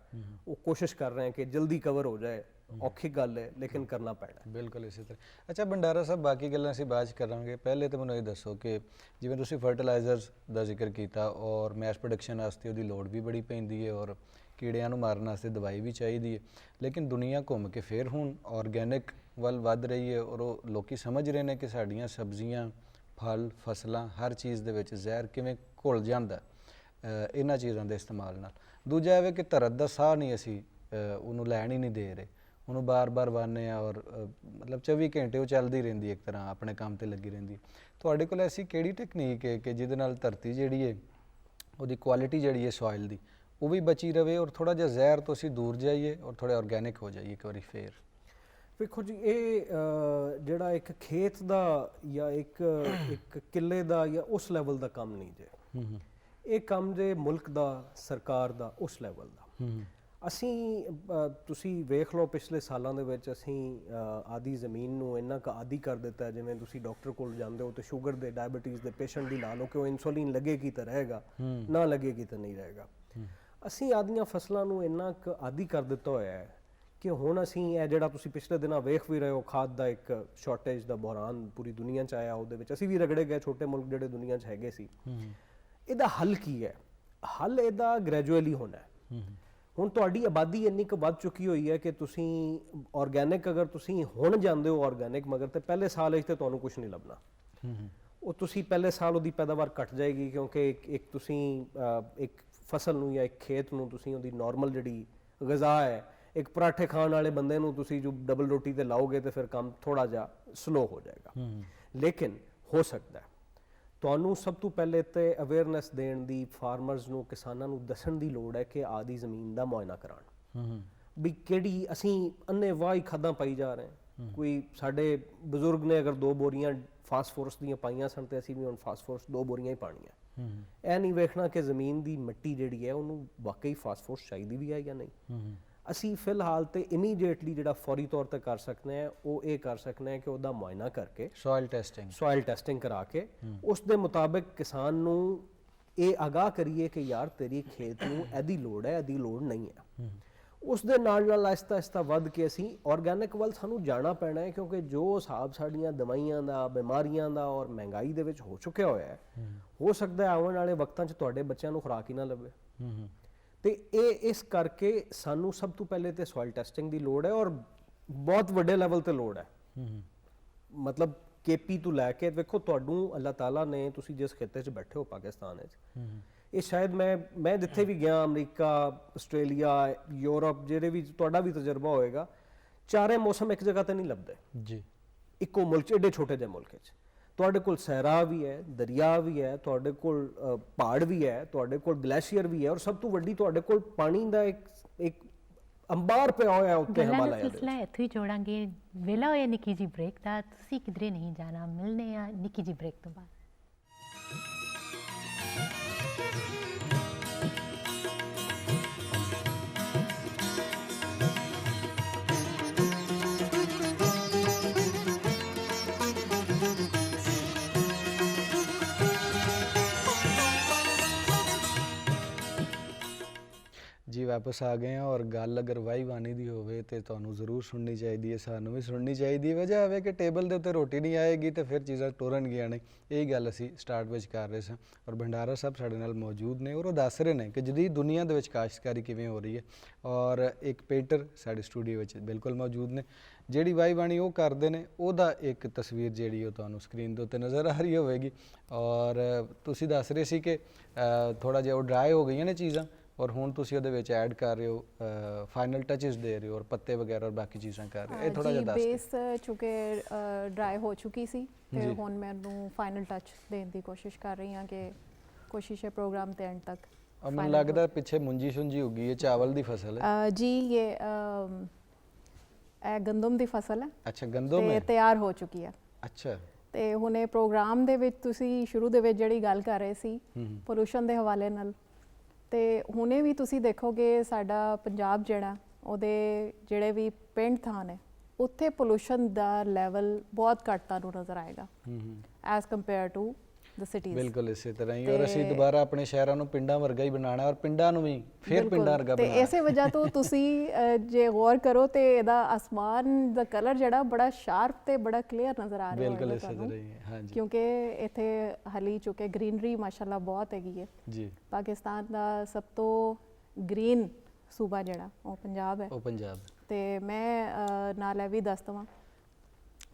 ਉਹ ਕੋਸ਼ਿਸ਼ ਕਰ ਰਹੇ ਹਾਂ ਕਿ ਜਲਦੀ ਕਵਰ ਹੋ ਜਾਏ। ਔਖੀ ਗੱਲ ਹੈ ਲੇਕਿਨ ਕਰਨਾ ਪੈਣਾ। ਬਿਲਕੁਲ ਇਸੇ ਤਰ੍ਹਾਂ। ਅੱਛਾ ਭੰਡਾਰਾ ਸਾਹਿਬ, ਬਾਕੀ ਗੱਲਾਂ ਅਸੀਂ ਬਾਅਦ 'ਚ ਕਰਾਂਗੇ। ਪਹਿਲੇ ਤਾਂ ਮੈਨੂੰ ਇਹ ਦੱਸੋ ਕਿ ਜਿਵੇਂ ਤੁਸੀਂ ਫਰਟੀਲਾਈਜ਼ਰਸ ਦਾ ਜ਼ਿਕਰ ਕੀਤਾ ਔਰ ਮੈਸ ਪ੍ਰੋਡਕਸ਼ਨ ਵਾਸਤੇ ਉਹਦੀ ਲੋੜ ਵੀ ਬੜੀ ਪੈਂਦੀ ਹੈ ਔਰ ਕੀੜਿਆਂ ਨੂੰ ਮਾਰਨ ਵਾਸਤੇ ਦਵਾਈ ਵੀ ਚਾਹੀਦੀ ਹੈ, ਲੇਕਿਨ ਦੁਨੀਆ ਘੁੰਮ ਕੇ ਫਿਰ ਹੁਣ ਆਰਗੈਨਿਕ ਵੱਲ ਵੱਧ ਰਹੀ ਹੈ ਔਰ ਉਹ ਲੋਕੀ ਸਮਝ ਰਹੇ ਨੇ ਕਿ ਸਾਡੀਆਂ ਸਬਜ਼ੀਆਂ, ਫਲ, ਫਸਲਾਂ, ਹਰ ਚੀਜ਼ ਦੇ ਵਿੱਚ ਜ਼ਹਿਰ ਕਿਵੇਂ ਘੁਲ ਜਾਂਦਾ ਇਹਨਾਂ ਚੀਜ਼ਾਂ ਦੇ ਇਸਤੇਮਾਲ ਨਾਲ। ਦੂਜਾ ਇਹ ਕਿ ਧਰਤ ਦਾ ਸਾਹ ਨਹੀਂ ਅਸੀਂ ਉਹਨੂੰ ਲੈਣ ਹੀ ਨਹੀਂ ਦੇ ਰਹੇ, ਉਹਨੂੰ ਬਾਰ-ਬਾਰ ਵਾਹੁੰਦੇ ਹਾਂ ਔਰ ਮਤਲਬ 24 ਘੰਟੇ ਉਹ ਚੱਲਦੀ ਰਹਿੰਦੀ, ਇੱਕ ਤਰ੍ਹਾਂ ਆਪਣੇ ਕੰਮ ਤੇ ਲੱਗੀ ਰਹਿੰਦੀ। ਤੁਹਾਡੇ ਕੋਲ ਐਸੀ ਕਿਹੜੀ ਟੈਕਨੀਕ ਹੈ ਕਿ ਜਿਹਦੇ ਨਾਲ ਧਰਤੀ ਜਿਹੜੀ ਹੈ ਉਹਦੀ ਕੁਆਲਿਟੀ ਜਿਹੜੀ ਹੈ ਸੋਇਲ ਦੀ ਉਹ ਵੀ ਬਚੀ ਰਵੇ ਔਰ ਥੋੜਾ ਜਿਹਾ ਜ਼ਹਿਰ ਤੋਂ ਅਸੀਂ ਦੂਰ ਜਾਈਏ ਔਰ ਥੋੜੇ ਆਰਗੈਨਿਕ ਹੋ ਜਾਈਏ ਇੱਕ ਵਾਰੀ ਫੇਰ? ਵੇਖੋ ਜੀ, ਇਹ ਜਿਹੜਾ ਇੱਕ ਖੇਤ ਦਾ ਜਾਂ ਇੱਕ ਕਿੱਲੇ ਦਾ ਜਾਂ ਉਸ ਲੈਵਲ ਦਾ ਕੰਮ ਨਹੀਂ ਜੇ, ਇਹ ਕੰਮ ਜੇ ਮੁਲਕ ਦਾ, ਸਰਕਾਰ ਦਾ, ਉਸ ਲੈਵਲ ਦਾ। ਅਸੀਂ ਤੁਸੀਂ ਵੇਖ ਲਓ ਪਿਛਲੇ ਸਾਲਾਂ ਦੇ ਵਿੱਚ ਅਸੀਂ ਆਦੀ ਜ਼ਮੀਨ ਨੂੰ ਇੰਨਾ ਕੁ ਆਦੀ ਕਰ ਦਿੱਤਾ। ਜਿਵੇਂ ਤੁਸੀਂ ਡਾਕਟਰ ਕੋਲ ਜਾਂਦੇ ਹੋ ਤੇ ਸ਼ੂਗਰ ਦੇ, ਡਾਇਬਟੀਜ਼ ਦੇ ਪੇਸ਼ੈਂਟ ਦੀ ਲਾ ਲਓ ਕਿ ਉਹ ਇਨਸੂਲਿਨ ਲੱਗੇਗੀ ਤਾਂ ਰਹੇਗਾ, ਨਾ ਲੱਗੇਗੀ ਤਾਂ ਨਹੀਂ ਰਹੇਗਾ। ਅਸੀਂ ਆਦੀਆਂ ਫਸਲਾਂ ਨੂੰ ਇੰਨਾ ਕੁ ਆਦੀ ਕਰ ਦਿੱਤਾ ਹੋਇਆ ਹੈ ਕਿ ਹੁਣ ਅਸੀਂ ਇਹ ਜਿਹੜਾ ਤੁਸੀਂ ਪਿਛਲੇ ਦਿਨਾਂ ਵੇਖ ਵੀ ਰਹੇ ਹੋ, ਖਾਦ ਦਾ ਇੱਕ ਸ਼ਾਰਟੇਜ ਦਾ ਬੁਹਰਾਨ ਪੂਰੀ ਦੁਨੀਆ 'ਚ ਆਇਆ, ਉਹਦੇ ਵਿੱਚ ਅਸੀਂ ਵੀ ਰਗੜੇ ਗਏ, ਛੋਟੇ ਮੁਲਕ ਜਿਹੜੇ ਦੁਨੀਆ 'ਚ ਹੈਗੇ ਸੀ। ਇਹਦਾ ਹੱਲ ਕੀ ਹੈ? ਹੱਲ ਇਹਦਾ ਗ੍ਰੈਜੂਅਲੀ ਹੋਣਾ ਹੈ। ਹੁਣ ਤੁਹਾਡੀ ਆਬਾਦੀ ਇੰਨੀ ਕੁ ਵੱਧ ਚੁੱਕੀ ਹੋਈ ਹੈ ਕਿ ਤੁਸੀਂ ਆਰਗੈਨਿਕ ਅਗਰ ਤੁਸੀਂ ਹੁਣ ਜਾਂਦੇ ਹੋ ਆਰਗੈਨਿਕ ਮਗਰ ਤੇ ਪਹਿਲੇ ਸਾਲ ਵਿੱਚ ਤੇ ਤੁਹਾਨੂੰ ਕੁਝ ਨਹੀਂ ਲੱਭਣਾ। ਉਹ ਤੁਸੀਂ ਪਹਿਲੇ ਸਾਲ ਉਹਦੀ ਪੈਦਾਵਾਰ ਘਟ ਜਾਏਗੀ ਕਿਉਂਕਿ ਇੱਕ ਤੁਸੀਂ ਇੱਕ ਫਸਲ ਨੂੰ ਜਾਂ ਇੱਕ ਖੇਤ ਨੂੰ ਤੁਸੀਂ ਉਹਦੀ ਨਾਰਮਲ ਜਿਹੜੀ ਗ਼ਜ਼ਾ ਹੈ, ਇੱਕ ਪਰਾਠੇ ਖਾਣ ਵਾਲੇ ਬੰਦੇ ਨੂੰ ਤੁਸੀਂ ਜੋ ਡਬਲ ਰੋਟੀ ਤੇ ਲਾਓਗੇ ਤੇ ਫਿਰ ਕੰਮ ਥੋੜਾ ਜਿਹਾ ਸਲੋ ਹੋ ਜਾਏਗਾ। ਲੇਕਿਨ ਹੋ ਸਕਦਾ ਹੈ ਤੁਹਾਨੂੰ ਸਭ ਤੋਂ ਪਹਿਲੇ ਤੇ ਅਵੇਅਰਨੈਸ ਦੇਣ ਦੀ, ਫਾਰਮਰਸ ਨੂੰ, ਕਿਸਾਨਾਂ ਨੂੰ ਦੱਸਣ ਦੀ ਲੋੜ ਹੈ ਕਿ ਆਦੀ ਜ਼ਮੀਨ ਦਾ ਮੁਆਇਨਾ ਕਰਾਉਣ ਵੀ ਕਿਹੜੀ ਅਸੀਂ ਅੰਨ੍ਹੇਵਾਹ ਹੀ ਖਾਦਾਂ ਪਾਈ ਜਾ ਰਹੇ ਹਾਂ। ਕੋਈ ਸਾਡੇ ਬਜ਼ੁਰਗ ਨੇ ਅਗਰ 2 ਬੋਰੀਆਂ ਫਾਸਫੋਰਸ ਦੀਆਂ ਪਾਈਆਂ ਸਨ ਤੇ ਅਸੀਂ ਵੀ ਹੁਣ ਫਾਸਫੋਰਸ 2 ਬੋਰੀਆਂ ਹੀ ਪਾਣੀਆਂ। ਇਹ ਨਹੀਂ ਵੇਖਣਾ ਕਿ ਜ਼ਮੀਨ ਦੀ ਮਿੱਟੀ ਜਿਹੜੀ ਹੈ ਉਹਨੂੰ ਵਾਕਈ ਫਾਸਫੋਰਸ ਚਾਹੀਦੀ ਵੀ ਹੈ ਜਾਂ ਨਹੀਂ। ਅਸੀਂ ਫਿਲਹਾਲ ਤੇ ਇਮੀਡੀਏਟਲੀ ਜਿਹੜਾ ਫੌਰੀ ਤੌਰ ਤੇ ਕਰ ਸਕਦੇ ਹਾਂ ਉਹ ਇਹ ਕਰ ਸਕਦੇ ਹਾਂ ਕਿ ਉਹਦਾ ਮੁਆਇਨਾ ਕਰਕੇ ਸੋਇਲ ਟੈਸਟਿੰਗ ਕਰਾ ਕੇ ਉਸ ਦੇ ਮੁਤਾਬਿਕ ਕਿਸਾਨ ਨੂੰ ਇਹ ਆਗਾਹ ਕਰੀਏ ਕਿ ਯਾਰ ਤੇਰੀ ਖੇਤ ਨੂੰ ਇਹਦੀ ਲੋੜ ਹੈ, ਇਹਦੀ ਲੋੜ ਨਹੀਂ ਹੈ। ਉਸ ਦੇ ਨਾਲ ਆਹਿਸਤਾ ਆਹਿਸਤਾ ਵੱਧ ਕੇ ਅਸੀਂ ਆਰਗੈਨਿਕ ਵੱਲ ਸਾਨੂੰ ਜਾਣਾ ਪੈਣਾ ਹੈ ਕਿਉਂਕਿ ਜੋ ਹਿਸਾਬ ਸਾਡੀਆਂ ਦਵਾਈਆਂ ਦਾ, ਬਿਮਾਰੀਆਂ ਦਾ ਔਰ ਮਹਿੰਗਾਈ ਦੇ ਵਿੱਚ ਹੋ ਚੁੱਕਿਆ ਹੋਇਆ ਹੈ, ਹੋ ਸਕਦਾ ਹੈ ਆਉਣ ਵਾਲੇ ਵਕਤਾਂ 'ਚ ਤੁਹਾਡੇ ਬੱਚਿਆਂ ਨੂੰ ਖੁਰਾਕ ਹੀ ਨਾ ਲੱਭੇ। ਤੇ ਇਹ ਇਸ ਕਰਕੇ ਸਾਨੂੰ ਸਭ ਤੋਂ ਪਹਿਲੇ ਤੇ ਸੋਇਲ ਟੈਸਟਿੰਗ ਦੀ ਲੋੜ ਹੈ ਔਰ ਬਹੁਤ ਵੱਡੇ ਲੈਵਲ ਤੇ ਲੋੜ ਹੈ। ਮਤਲਬ ਕੇਪੀ ਤੋਂ ਲੈ ਕੇ ਵੇਖੋ ਤੁਹਾਨੂੰ ਅੱਲਾਹ ਤਾਲਾ ਨੇ, ਤੁਸੀਂ ਜਿਸ ਖਿੱਤੇ 'ਚ ਬੈਠੇ ਹੋ ਪਾਕਿਸਤਾਨ ਵਿੱਚ, ਇਹ ਸ਼ਾਇਦ ਮੈਂ ਜਿੱਥੇ ਵੀ ਗਿਆ, ਅਮਰੀਕਾ, ਆਸਟ੍ਰੇਲੀਆ, ਯੂਰਪ, ਜਿਹੜੇ ਵੀ ਤੁਹਾਡਾ ਵੀ ਤਜਰਬਾ ਹੋਏਗਾ, ਚਾਰੇ ਮੌਸਮ ਇੱਕ ਜਗ੍ਹਾ ਤੇ ਨਹੀਂ ਲੱਭਦੇ ਜੀ। ਇੱਕੋ ਮੁਲਕ 'ਚ, ਏਡੇ ਛੋਟੇ ਜਿਹੇ ਮੁਲਕ 'ਚ ਤੁਹਾਡੇ ਕੋਲ ਸਹਿਰਾ ਵੀ ਹੈ, ਦਰਿਆ ਵੀ ਹੈ, ਤੁਹਾਡੇ ਕੋਲ ਪਹਾੜ ਵੀ ਹੈ, ਤੁਹਾਡੇ ਕੋਲ ਗਲੇਸ਼ੀਅਰ ਵੀ ਹੈ ਔਰ ਸਭ ਤੋਂ ਵੱਡੀ ਤੁਹਾਡੇ ਕੋਲ ਪਾਣੀ ਦਾ ਇੱਕ ਅੰਬਾਰ ਪਿਆ ਹੋਇਆ ਉੱਤੇ ਹਿਮਾਲਿਆ ਦੇ। ਸਿਲਸਿਲਾ ਇੱਥੇ ਹੀ ਜੋੜਾਂਗੇ। ਵੇਲਾ ਹੋਇਆ ਨਿੱਕੀ ਜੀ ਬ੍ਰੇਕ ਦਾ, ਤੁਸੀਂ ਕਿਧਰੇ ਨਹੀਂ ਜਾਣਾ। ਮਿਲਨੇ ਆ ਨਿੱਕੀ ਜੀ ਬ੍ਰੇਕ ਤੋਂ ਬਾਅਦ। जी वापस आ गए हैं और गल अगर वाही वानी दी होवे ते तुहानू जरूर सुननी चाहिए, सानू भी सुननी चाहिए। वजह है कि टेबल के उत्ते रोटी नहीं आएगी तो फिर चीज़ां टुरनगियां नहीं। यही गल असी स्टार्ट विच कर रहे सी और भंडारा साहब साडे नाल मौजूद ने और वो दस रहे हैं कि जदीद दुनिया दे विच काश्तकारी किवें हो रही है। और एक पेंटर साडे स्टूडियो विच बिल्कुल मौजूद ने, जिहड़ी वाही वाणी वो करदे ने, ओहदा एक तस्वीर जिहड़ी वो तुहानू स्क्रीन दे उत्ते नज़र आ रही होवेगी। और तुसीं दस रहे सी कि थोड़ा जिहा ड्राई हो गई ने चीज़ां और हुण तुसीं उहदे विच ऐड कर रहे हो, फाइनल टचेस दे रहे हो और पत्ते वगैरह और बाकी चीज़ां कर रहे हो। ये थोड़ा जिहा दस बेस चुके ड्राई हो चुकी सी ते हुण मैनू फाइनल टच देण दी कोशिश कर रही हां कि कोशिश है प्रोग्राम ते एंड तक। और मैनूं लगदा पिछे मुंजी शुंजी उगी है, चावल दी फसल है जी। ये गंदम दी फसल है। अच्छा, गंदम है, तैयार हो चुकी है। अच्छा। ਤੇ ਹੁਣੇ ਪ੍ਰੋਗਰਾਮ ਦੇ ਵਿੱਚ ਤੁਸੀਂ ਸ਼ੁਰੂ ਦੇ ਵਿੱਚ ਜਿਹੜੀ ਗੱਲ ਕਰ ਰਹੇ ਸੀ ਪੋਲੂਸ਼ਨ ਦੇ ਹਵਾਲੇ ਨਾਲ, ਤੇ ਹੁਣੇ ਵੀ ਤੁਸੀਂ ਦੇਖੋਗੇ ਸਾਡਾ ਪੰਜਾਬ ਜਿਹੜਾ ਉਹਦੇ ਜਿਹੜੇ ਵੀ ਪਿੰਡ ਥਾਂ ਨੇ ਉੱਥੇ ਪੋਲੂਸ਼ਨ ਦਾ ਲੈਵਲ ਬਹੁਤ ਘੱਟ ਤੁਹਾਨੂੰ ਨਜ਼ਰ ਆਏਗਾ as compare to the cities. ਬਿਲਕੁਲ ਇਸੇ ਤਰ੍ਹਾਂ ਹੀ। ਔਰ ਅਸੀਂ ਦੁਬਾਰਾ ਆਪਣੇ ਸ਼ਹਿਰਾਂ ਨੂੰ ਪਿੰਡਾਂ ਵਰਗਾ ਹੀ ਬਣਾਉਣਾ ਔਰ ਪਿੰਡਾਂ ਨੂੰ ਵੀ ਫਿਰ ਪਿੰਡਾਂ ਵਰਗਾ ਬਣਾਉਣਾ। ਤੇ ਇਸੇ ਵਜ੍ਹਾ ਤੋਂ ਤੁਸੀਂ ਜੇ ਗੌਰ ਕਰੋ ਤੇ ਇਹਦਾ ਅਸਮਾਨ ਦਾ ਕਲਰ ਜਿਹੜਾ ਬੜਾ ਸ਼ਾਰਪ ਤੇ ਬੜਾ ਕਲੀਅਰ ਨਜ਼ਰ ਆ ਰਿਹਾ ਹੈ। ਬਿਲਕੁਲ ਇਸੇ ਤਰ੍ਹਾਂ ਹੀ, ਹਾਂਜੀ। ਕਿਉਂਕਿ ਇੱਥੇ ਹਲੀ ਚੁੱਕੇ ਗ੍ਰੀਨਰੀ ਮਾਸ਼ਾਅੱਲਾ ਬਹੁਤ ਹੈਗੀ ਹੈ ਜੀ। ਪਾਕਿਸਤਾਨ ਦਾ ਸਭ ਤੋਂ ਗ੍ਰੀਨ ਸੂਬਾ ਜਿਹੜਾ ਉਹ ਪੰਜਾਬ ਹੈ। ਉਹ ਪੰਜਾਬ। ਤੇ ਮੈਂ ਨਾਲ ਇਹ ਵੀ ਦੱਸ ਦਵਾਂ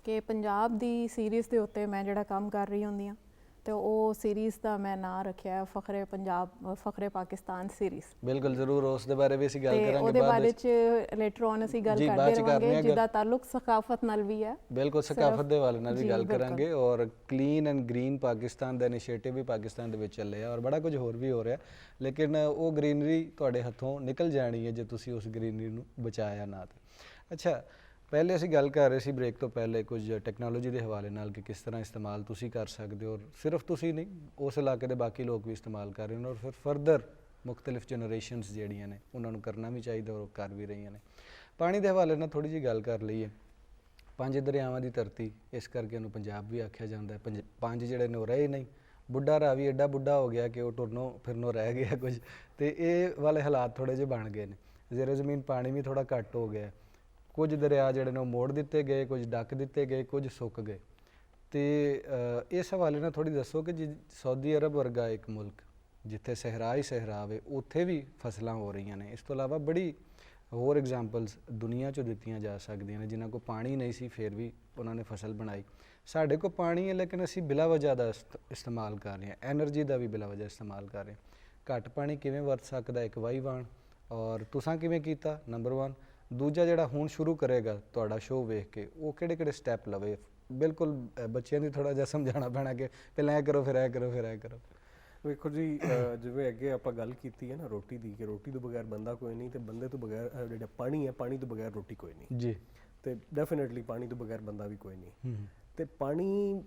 ਕਿ ਪੰਜਾਬ ਦੀ ਸੀਰੀਜ਼ ਦੇ ਉੱਤੇ ਮੈਂ ਜਿਹੜਾ ਕੰਮ ਕਰ ਰਹੀ ਹੁੰਦੀ ਹਾਂ ਤੇ ਉਹ ਸੀਰੀਜ਼ ਦਾ ਮੈਂ ਨਾਂ ਰੱਖਿਆ ਫਖਰੇ ਪੰਜਾਬ, ਫਖਰੇ ਪਾਕਿਸਤਾਨ ਸੀਰੀਜ਼। ਬਿਲਕੁਲ ਜ਼ਰੂਰ, ਉਸ ਦੇ ਬਾਰੇ ਵੀ ਅਸੀਂ ਗੱਲ ਕਰਾਂਗੇ ਉਹਦੇ ਬਾਰੇ ਚ ਲੇਟਰ ਔਨ ਅਸੀਂ ਗੱਲ ਕਰਦੇ ਰਹਾਂਗੇ ਜਿਹਦਾ ਤਾਲੁਕ ਸਕਾਫਤ ਨਾਲ ਵੀ ਹੈ। ਬਿਲਕੁਲ, ਸਕਾਫਤ ਦੇ ਵਾਲੇ ਨਾਲ ਵੀ ਗੱਲ ਕਰਾਂਗੇ। ਔਰ ਕਲੀਨ ਐਂਡ ਗ੍ਰੀਨ ਪਾਕਿਸਤਾਨ ਦਾ ਇਨੀਸ਼ੀਏਟਿਵ ਵੀ ਪਾਕਿਸਤਾਨ ਦੇ ਵਿੱਚ ਚੱਲਿਆ ਔਰ ਬੜਾ ਕੁਝ ਹੋਰ ਵੀ ਹੋ ਰਿਹਾ, ਲੇਕਿਨ ਉਹ ਗ੍ਰੀਨਰੀ ਤੁਹਾਡੇ ਹੱਥੋਂ ਨਿਕਲ ਜਾਣੀ ਹੈ ਜੇ ਤੁਸੀਂ ਉਸ ਗ੍ਰੀਨਰੀ ਨੂੰ ਬਚਾਇਆ ਨਾ। ਤੇ ਅੱਛਾ, ਪਹਿਲੇ ਅਸੀਂ ਗੱਲ ਕਰ ਰਹੇ ਸੀ ਬ੍ਰੇਕ ਤੋਂ ਪਹਿਲੇ ਕੁਝ ਟੈਕਨੋਲੋਜੀ ਦੇ ਹਵਾਲੇ ਨਾਲ ਕਿ ਕਿਸ ਤਰ੍ਹਾਂ ਇਸਤੇਮਾਲ ਤੁਸੀਂ ਕਰ ਸਕਦੇ ਹੋ ਔਰ ਸਿਰਫ ਤੁਸੀਂ ਨਹੀਂ, ਉਸ ਇਲਾਕੇ ਦੇ ਬਾਕੀ ਲੋਕ ਵੀ ਇਸਤੇਮਾਲ ਕਰ ਰਹੇ ਨੇ ਔਰ ਫਿਰ ਫਰਦਰ ਮੁਖਤਲਿਫ ਜਨਰੇਸ਼ਨਸ ਜਿਹੜੀਆਂ ਨੇ ਉਹਨਾਂ ਨੂੰ ਕਰਨਾ ਵੀ ਚਾਹੀਦਾ ਔਰ ਕਰ ਵੀ ਰਹੀਆਂ ਨੇ। ਪਾਣੀ ਦੇ ਹਵਾਲੇ ਨਾਲ ਥੋੜੀ ਜਿਹੀ ਗੱਲ ਕਰ ਲਈਏ। 5 ਦਰਿਆਵਾਂ ਦੀ ਧਰਤੀ, ਇਸ ਕਰਕੇ ਉਹਨੂੰ ਪੰਜਾਬ ਵੀ ਆਖਿਆ ਜਾਂਦਾ ਹੈ। 5 ਜਿਹੜੇ ਨੇ ਉਹ ਰਹੇ ਨਹੀਂ, ਬੁੱਢਾ ਰਾਵੀ ਐਡਾ ਬੁੱਢਾ ਹੋ ਗਿਆ ਕਿ ਉਹ ਟੁਰਨੋਂ ਫਿਰਨੋਂ ਰਹਿ ਗਿਆ ਕੁਝ, ਤੇ ਇਹ ਵਾਲੇ ਹਾਲਾਤ ਥੋੜੇ ਜਿਹੇ ਬਣ ਗਏ ਨੇ। ਜ਼ੇਰੇ ਜ਼ਮੀਨ ਪਾਣੀ ਵੀ ਥੋੜਾ ਘੱਟ ਹੋ ਗਿਆ, ਕੁਝ ਦਰਿਆ ਜਿਹੜੇ ਨੇ ਉਹ ਮੋੜ ਦਿੱਤੇ ਗਏ, ਕੁਝ ਡੱਕ ਦਿੱਤੇ ਗਏ, ਕੁਝ ਸੁੱਕ ਗਏ। ਤੇ ਇਸ ਹਵਾਲੇ ਨਾਲ ਥੋੜੀ ਦੱਸੋ ਕਿ ਜੀ ਸਊਦੀ ਅਰਬ ਵਰਗਾ ਇੱਕ ਮੁਲਕ ਜਿੱਥੇ ਸਹਿਰਾ ਹੀ ਸਹਿਰਾ ਵੇ ਉੱਥੇ ਵੀ ਫਸਲਾਂ ਹੋ ਰਹੀਆਂ ਨੇ। ਇਸ ਤੋਂ ਇਲਾਵਾ ਬੜੀ ਹੋਰ ਐਗਜ਼ਾਮਪਲਸ ਦੁਨੀਆ 'ਚੋਂ ਦਿੱਤੀਆਂ ਜਾ ਸਕਦੀਆਂ ਨੇ, ਜਿਨ੍ਹਾਂ ਕੋਲ ਪਾਣੀ ਨਹੀਂ ਸੀ ਫਿਰ ਵੀ ਉਹਨਾਂ ਨੇ ਫਸਲ ਬਣਾਈ। ਸਾਡੇ ਕੋਲ ਪਾਣੀ ਹੈ ਲੇਕਿਨ ਅਸੀਂ ਬਿਲਾ ਵਜ੍ਹਾ ਦਾ ਇਸਤੇਮਾਲ ਕਰ ਰਹੇ ਹਾਂ, ਐਨਰਜੀ ਦਾ ਵੀ ਬਿਲਾ ਵਜ੍ਹਾ ਇਸਤੇਮਾਲ ਕਰ ਰਹੇ ਹਾਂ। ਘੱਟ ਪਾਣੀ ਕਿਵੇਂ ਵਰਤ ਸਕਦਾ ਇੱਕ ਵਾਹੀਵਾਨ, ਔਰ ਤੁਸਾਂ ਕਿਵੇਂ ਕੀਤਾ, ਨੰਬਰ 1। ਦੂਜਾ ਜਿਹੜਾ ਹੁਣ ਸ਼ੁਰੂ ਕਰੇਗਾ ਤੁਹਾਡਾ ਸ਼ੋਅ ਵੇਖ ਕੇ, ਉਹ ਕਿਹੜੇ ਕਿਹੜੇ ਸਟੈਪ ਲਵੇ। ਬਿਲਕੁਲ ਬੱਚਿਆਂ ਦੀ ਥੋੜਾ ਜਿਹਾ ਸਮਝਾਉਣਾ ਪੈਣਾ ਕਿ ਪਹਿਲਾਂ ਇਹ ਕਰੋ ਫਿਰ ਇਹ ਕਰੋ ਫਿਰ ਇਹ ਕਰੋ। ਵੇਖੋ ਜੀ, ਜਿਵੇਂ ਅੱਗੇ ਆਪਾਂ ਗੱਲ ਕੀਤੀ ਹੈ ਨਾ ਰੋਟੀ ਦੀ, ਕਿ ਰੋਟੀ ਤੋਂ ਬਗੈਰ ਬੰਦਾ ਕੋਈ ਨਹੀਂ, ਤੇ ਬੰਦੇ ਤੋਂ ਬਗੈਰ ਜਿਹੜਾ ਪਾਣੀ ਹੈ, ਪਾਣੀ ਤੋਂ ਬਗੈਰ ਰੋਟੀ ਕੋਈ ਨਹੀਂ ਜੀ। ਤੇ ਡੈਫੀਨੇਟਲੀ ਪਾਣੀ ਤੋਂ ਬਗੈਰ ਬੰਦਾ ਵੀ ਕੋਈ ਨਹੀਂ। ਤੇ ਪਾਣੀ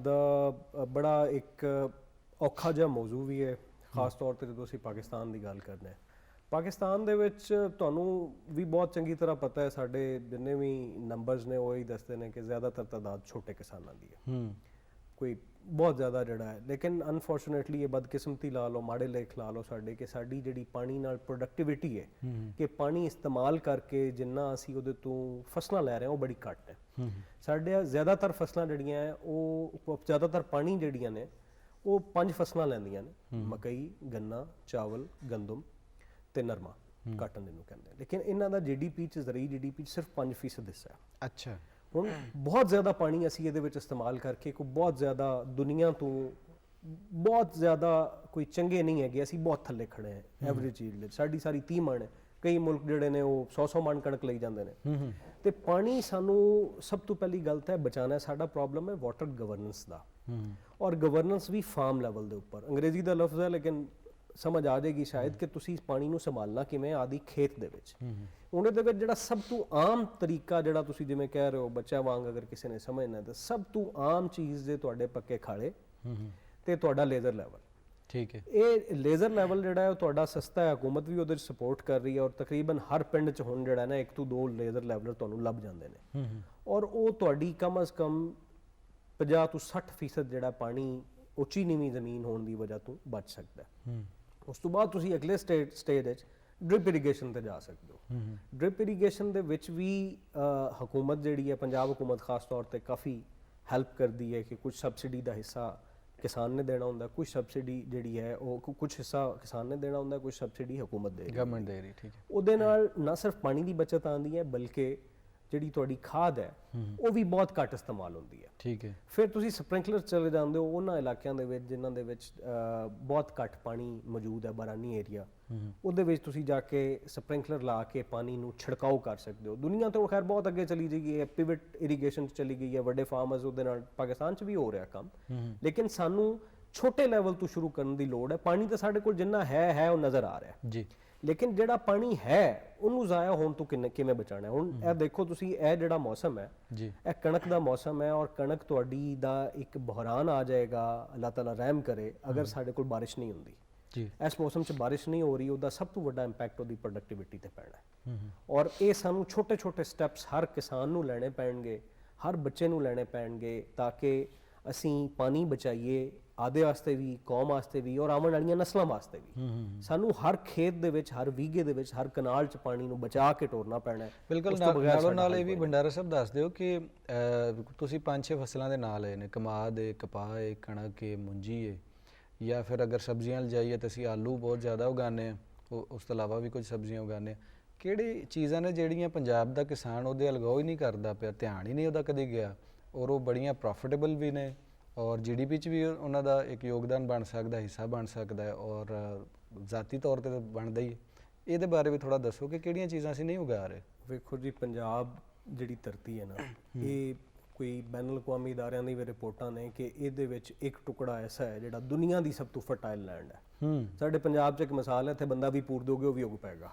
ਦਾ ਬੜਾ ਇੱਕ ਔਖਾ ਜਿਹਾ ਮੌਜੂ ਵੀ ਹੈ, ਖਾਸ ਤੌਰ ਤੇ ਜਦੋਂ ਅਸੀਂ ਪਾਕਿਸਤਾਨ ਦੀ ਗੱਲ ਕਰਦੇ ਹਾਂ। ਪਾਕਿਸਤਾਨ ਦੇ ਵਿੱਚ ਤੁਹਾਨੂੰ ਵੀ ਬਹੁਤ ਚੰਗੀ ਤਰ੍ਹਾਂ ਪਤਾ ਹੈ, ਸਾਡੇ ਜਿੰਨੇ ਵੀ ਨੰਬਰਸ ਨੇ ਉਹ ਹੀ ਦੱਸਦੇ ਨੇ ਕਿ ਜ਼ਿਆਦਾਤਰ ਤਾਦਾਦ ਛੋਟੇ ਕਿਸਾਨਾਂ ਦੀ ਹੈ, ਕੋਈ ਬਹੁਤ ਜ਼ਿਆਦਾ ਜਿਹੜਾ ਹੈ। ਲੇਕਿਨ ਅਨਫੋਰਚੂਨੇਟਲੀ ਇਹ ਬਦਕਿਸਮਤੀ ਲਾ ਲਓ, ਮਾੜੇ ਲੇਖ ਲਾ ਲਓ ਸਾਡੇ, ਕਿ ਸਾਡੀ ਜਿਹੜੀ ਪਾਣੀ ਨਾਲ ਪ੍ਰੋਡਕਟਿਵਿਟੀ ਹੈ, ਕਿ ਪਾਣੀ ਇਸਤੇਮਾਲ ਕਰਕੇ ਜਿੰਨਾ ਅਸੀਂ ਉਹਦੇ ਤੋਂ ਫਸਲਾਂ ਲੈ ਰਹੇ ਹਾਂ ਉਹ ਬੜੀ ਘੱਟ ਹੈ। ਸਾਡੇ ਜ਼ਿਆਦਾਤਰ ਫਸਲਾਂ ਜਿਹੜੀਆਂ ਹੈ ਉਹ ਜ਼ਿਆਦਾਤਰ ਪਾਣੀ ਜਿਹੜੀਆਂ ਨੇ ਉਹ 5 ਫਸਲਾਂ ਲੈਂਦੀਆਂ ਨੇ, ਮਕਈ, ਗੰਨਾ, ਚਾਵਲ, ਗੰਦਮ ਤੇ ਨਰਮਾ, ਕਾਟਨ ਇਹਨੂੰ ਕਹਿੰਦੇ। ਲੇਕਿਨ ਇਹਨਾਂ ਦਾ GDP 'ਚ ਜ਼ਰਈ GDP 'ਚ ਸਿਰਫ 5% ਹਿੱਸਾ ਹੈ। ਅੱਛਾ। ਹੁਣ ਬਹੁਤ ਜ਼ਿਆਦਾ ਪਾਣੀ ਅਸੀਂ ਇਹਦੇ ਵਿੱਚ ਇਸਤੇਮਾਲ ਕਰਕੇ ਕੋਈ ਬਹੁਤ ਜ਼ਿਆਦਾ ਦੁਨੀਆ ਤੋਂ ਬਹੁਤ ਜ਼ਿਆਦਾ ਕੋਈ ਚੰਗੇ ਨਹੀਂ ਹੈਗੇ, ਅਸੀਂ ਬਹੁਤ ਥੱਲੇ ਖੜੇ ਹਾਂ ਐਵਰੇਜ ਯੀਲਡ ਵਿੱਚ। ਸਾਡੀ ਸਾਰੀ 30 ਮਣ ਹੈ, ਕਈ ਮੁਲਕ ਜਿਹੜੇ ਨੇ ਉਹ 100 ਮਣ ਕਣਕ ਲਈ ਜਾਂਦੇ ਨੇ। ਤੇ ਪਾਣੀ ਸਾਨੂੰ ਸਭ ਤੋਂ ਪਹਿਲੀ ਗੱਲ ਤਾਂ ਬਚਾਉਣਾ। ਸਾਡਾ ਪ੍ਰੋਬਲਮ ਹੈ ਵਾਟਰ ਗਵਰਨੈਂਸ ਦਾ, ਔਰ ਗਵਰਨੈਂਸ ਵੀ ਫਾਰਮ ਲੈਵਲ ਦੇ ਉੱਪਰ। ਅੰਗਰੇਜ਼ੀ ਦਾ ਲਫ਼ਜ਼ ਹੈ ਲੇਕਿਨ ਸਮਝ ਆ ਜਾਏਗੀ ਸ਼ਾਇਦ, ਕਿ ਤੁਸੀਂ ਪਾਣੀ ਨੂੰ ਸੰਭਾਲਣਾ ਕਿਵੇਂ ਆਦਿ ਖੇਤ ਦੇ ਵਿੱਚ। ਉਹਦੇ ਦੇ ਵਿੱਚ ਜਿਹੜਾ ਸਭ ਤੋਂ ਆਮ ਤਰੀਕਾ, ਜਿਹੜਾ ਤੁਸੀਂ ਜਿਵੇਂ ਕਹਿ ਰਹੇ ਹੋ ਬੱਚਾ ਵਾਂਗ ਅਗਰ ਕਿਸੇ ਨੇ ਸਮਝਣਾ, ਤਾਂ ਸਭ ਤੋਂ ਆਮ ਚੀਜ਼ ਦੇ ਤੁਹਾਡੇ ਪੱਕੇ ਖਾਲੇ ਤੇ ਤੁਹਾਡਾ ਲੇਜ਼ਰ ਲੈਵਲ। ਠੀਕ ਹੈ। ਇਹ ਲੇਜ਼ਰ ਲੈਵਲ ਜਿਹੜਾ ਹੈ ਉਹ ਤੁਹਾਡਾ ਸਸਤਾ ਹੈ, ਹਕੂਮਤ ਵੀ ਉਹਦੇ ਵਿੱਚ ਸਪੋਰਟ ਕਰ ਰਹੀ ਹੈ, ਔਰ ਤਕਰੀਬਨ ਹਰ ਪਿੰਡ 'ਚ ਹੁਣ ਜਿਹੜਾ ਨਾ 1 ਤੋਂ 2 ਲੇਜ਼ਰ ਲੈਵਲਰ ਤੁਹਾਨੂੰ ਲੱਭ ਜਾਂਦੇ ਨੇ। ਔਰ ਉਹ ਤੁਹਾਡੀ ਕਮ ਅਜ਼ ਕਮ 50 ਤੋਂ 60% ਜਿਹੜਾ ਪਾਣੀ ਉੱਚੀ ਨੀਵੀਂ ਜ਼ਮੀਨ ਹੋਣ ਦੀ ਵਜ੍ਹਾ ਤੋਂ ਬਚ ਸਕਦਾ ਹੈ। ਉਸ ਤੋਂ ਬਾਅਦ ਤੁਸੀਂ ਅਗਲੇ ਸਟੇਜ ਵਿੱਚ ਡ੍ਰਿਪ ਇਰੀਗੇਸ਼ਨ ਤੇ ਜਾ ਸਕਦੇ ਹੋ। ਡ੍ਰਿਪ ਇਰੀਗੇਸ਼ਨ ਦੇ ਵਿੱਚ ਵੀ ਹਕੂਮਤ ਜਿਹੜੀ ਹੈ, ਪੰਜਾਬ ਹਕੂਮਤ ਖਾਸ ਤੌਰ ਤੇ ਕਾਫੀ ਹੈਲਪ ਕਰਦੀ ਹੈ, ਕਿ ਕੁਝ ਸਬਸਿਡੀ ਦਾ ਹਿੱਸਾ ਕਿਸਾਨ ਨੇ ਦੇਣਾ ਹੁੰਦਾ, ਕੁਝ ਸਬਸਿਡੀ ਜਿਹੜੀ ਹੈ ਉਹ ਕੁਝ ਹਿੱਸਾ ਕਿਸਾਨ ਨੇ ਦੇਣਾ ਹੁੰਦਾ, ਕੁਝ ਸਬਸਿਡੀ ਹਕੂਮਤ ਦੇ ਰਹੀ ਹੈ, ਗਵਰਨਮੈਂਟ ਦੇ ਰਹੀ। ਠੀਕ ਹੈ। ਉਹਦੇ ਨਾਲ ਨਾ ਸਿਰਫ ਪਾਣੀ ਦੀ ਬਚਤ ਆਉਂਦੀ ਹੈ, ਬਲਕਿ ਜਿਹੜੀ ਤੁਹਾਡੀ ਖਾਦ ਹੈ ਉਹ ਵੀ ਬਹੁਤ ਘੱਟ ਇਸਤੇਮਾਲ ਹੁੰਦੀ ਹੈ। ਠੀਕ ਹੈ। ਫਿਰ ਤੁਸੀਂ ਸਪ੍ਰਿੰਕਲਰ ਚਲੇ ਜਾਂਦੇ ਹੋ ਉਹਨਾਂ ਇਲਾਕਿਆਂ ਦੇ ਵਿੱਚ ਜਿਨ੍ਹਾਂ ਦੇ ਵਿੱਚ ਬਹੁਤ ਘੱਟ ਪਾਣੀ ਮੌਜੂਦ ਹੈ, ਬਾਰਾਨੀ ਏਰੀਆ, ਉਹਦੇ ਵਿੱਚ ਤੁਸੀਂ ਜਾ ਕੇ ਸਪ੍ਰਿੰਕਲਰ ਲਾ ਕੇ ਪਾਣੀ ਨੂੰ ਛਿੜਕਾਓ ਕਰ ਸਕਦੇ ਹੋ। ਦੁਨੀਆ ਤੋਂ ਖੈਰ ਬਹੁਤ ਅੱਗੇ ਚਲੀ ਗਈ ਹੈ, ਪਿਵਟ ਇਰੀਗੇਸ਼ਨ 'ਚ ਚਲੀ ਗਈ ਹੈ, ਵੱਡੇ ਫਾਰਮਰਸ ਉਹਦੇ ਨਾਲ, ਪਾਕਿਸਤਾਨ 'ਚ ਵੀ ਹੋ ਰਿਹਾ ਕੰਮ। ਲੇਕਿਨ ਸਾਨੂੰ ਛੋਟੇ ਲੈਵਲ ਤੋਂ ਸ਼ੁਰੂ ਕਰਨ ਦੀ ਲੋੜ ਹੈ। ਪਾਣੀ ਤਾਂ ਸਾਡੇ ਕੋਲ ਜਿੰਨਾ ਹੈ ਉਹ ਨਜ਼ਰ ਆ ਰਿਹਾ ਜੀ, ਲੇਕਿਨ ਜਿਹੜਾ ਪਾਣੀ ਹੈ ਉਹਨੂੰ ਜ਼ਾਇਆ ਹੋਣ ਤੋਂ ਕਿਵੇਂ ਬਚਾਉਣਾ। ਹੁਣ ਇਹ ਦੇਖੋ ਤੁਸੀਂ, ਇਹ ਜਿਹੜਾ ਮੌਸਮ ਹੈ ਜੀ, ਇਹ ਕਣਕ ਦਾ ਮੌਸਮ ਹੈ, ਔਰ ਕਣਕ ਤੁਹਾਡੀ ਦਾ ਇੱਕ ਬੁਹਰਾਨ ਆ ਜਾਏਗਾ, ਅੱਲਾਹ ਤਾਲਾ ਰਹਿਮ ਕਰੇ, ਅਗਰ ਸਾਡੇ ਕੋਲ ਬਾਰਿਸ਼ ਨਹੀਂ ਹੁੰਦੀ। ਜੀ। ਇਸ ਮੌਸਮ 'ਚ ਬਾਰਿਸ਼ ਨਹੀਂ ਹੋ ਰਹੀ, ਉਹਦਾ ਸਭ ਤੋਂ ਵੱਡਾ ਇੰਪੈਕਟ ਉਹਦੀ ਪ੍ਰੋਡਕਟਿਵਿਟੀ ਤੇ ਪੈਣਾ ਹੈ। ਔਰ ਇਹ ਸਾਨੂੰ ਛੋਟੇ ਛੋਟੇ ਸਟੈਪਸ ਹਰ ਕਿਸਾਨ ਨੂੰ ਲੈਣੇ ਪੈਣਗੇ, ਹਰ ਬੱਚੇ ਨੂੰ ਲੈਣੇ ਪੈਣਗੇ, ਤਾਂ ਕਿ ਅਸੀਂ ਪਾਣੀ ਬਚਾਈਏ, ਆਦੇ ਵਾਸਤੇ ਵੀ, ਕੌਮ ਵਾਸਤੇ ਵੀ, ਔਰ ਆਉਣ ਵਾਲੀਆਂ ਨਸਲਾਂ ਵਾਸਤੇ ਵੀ। ਸਾਨੂੰ ਹਰ ਖੇਤ ਦੇ ਵਿੱਚ, ਹਰ ਵੀਘੇ ਦੇ ਵਿੱਚ, ਹਰ ਕਨਾਲ 'ਚ ਪਾਣੀ ਨੂੰ ਬਚਾ ਕੇ ਟੋਰਨਾ ਪੈਣਾ ਹੈ। ਬਿਲਕੁਲ। ਨਾਲੋਂ ਨਾਲ ਇਹ ਵੀ ਭੰਡਾਰਾ ਸਾਹਿਬ ਦੱਸ ਦਿਓ ਕਿ ਤੁਸੀਂ 5-6 ਫਸਲਾਂ ਦੇ ਨਾਂ ਲਏ ਨੇ, ਕਮਾਦ ਹੈ, ਕਪਾਹ ਹੈ, ਕਣਕ ਹੈ, ਮੁੰਜੀ ਹੈ, ਜਾਂ ਫਿਰ ਅਗਰ ਸਬਜ਼ੀਆਂ ਲਜਾਈਏ ਤਾਂ ਅਸੀਂ ਆਲੂ ਬਹੁਤ ਜ਼ਿਆਦਾ ਉਗਾਉਂਦੇ ਹਾਂ, ਉਸ ਤੋਂ ਇਲਾਵਾ ਵੀ ਕੁਝ ਸਬਜ਼ੀਆਂ ਉਗਾਉਂਦੇ ਹਾਂ। ਕਿਹੜੀ ਚੀਜ਼ਾਂ ਨੇ ਜਿਹੜੀਆਂ ਪੰਜਾਬ ਦਾ ਕਿਸਾਨ ਉਹਦੇ ਅਲਗਾਓ ਹੀ ਨਹੀਂ ਕਰਦਾ ਪਿਆ, ਧਿਆਨ ਹੀ ਨਹੀਂ ਉਹਦਾ ਕਦੇ ਗਿਆ, ਔਰ ਉਹ ਬੜੀਆਂ ਪ੍ਰੋਫਿਟੇਬਲ ਵੀ ਨੇ, ਔਰ GDP 'ਚ ਵੀ ਉਹਨਾਂ ਦਾ ਇੱਕ ਯੋਗਦਾਨ ਬਣ ਸਕਦਾ, ਹਿੱਸਾ ਬਣ ਸਕਦਾ ਹੈ, ਔਰ ਜ਼ਾਤੀ ਤੌਰ 'ਤੇ ਤਾਂ ਬਣਦਾ ਹੀ ਹੈ। ਇਹਦੇ ਬਾਰੇ ਵੀ ਥੋੜਾ ਦੱਸੋ ਕਿ ਕਿਹੜੀਆਂ ਚੀਜ਼ਾਂ ਅਸੀਂ ਨਹੀਂ ਉਗਾ ਰਹੇ। ਵੇਖੋ ਜੀ, ਪੰਜਾਬ ਜਿਹੜੀ ਧਰਤੀ ਹੈ ਨਾ, ਇਹ ਕੋਈ ਬੈਨ ਅਲ-ਅਕਵਾਮੀ ਅਦਾਰਿਆਂ ਦੀ ਵੀ ਰਿਪੋਰਟਾਂ ਨੇ ਕਿ ਇਹਦੇ ਵਿੱਚ ਇੱਕ ਟੁਕੜਾ ਐਸਾ ਹੈ ਜਿਹੜਾ ਦੁਨੀਆ ਦੀ ਸਭ ਤੋਂ ਫਰਟਾਈਲ ਲੈਂਡ ਹੈ। ਸਾਡੇ ਪੰਜਾਬ 'ਚ ਇੱਕ ਮਿਸਾਲ ਹੈ, ਇੱਥੇ ਬੰਦਾ ਵੀ ਪੂਰ ਦੋਗੇ ਉਹ ਵੀ ਉਗ ਪਏਗਾ।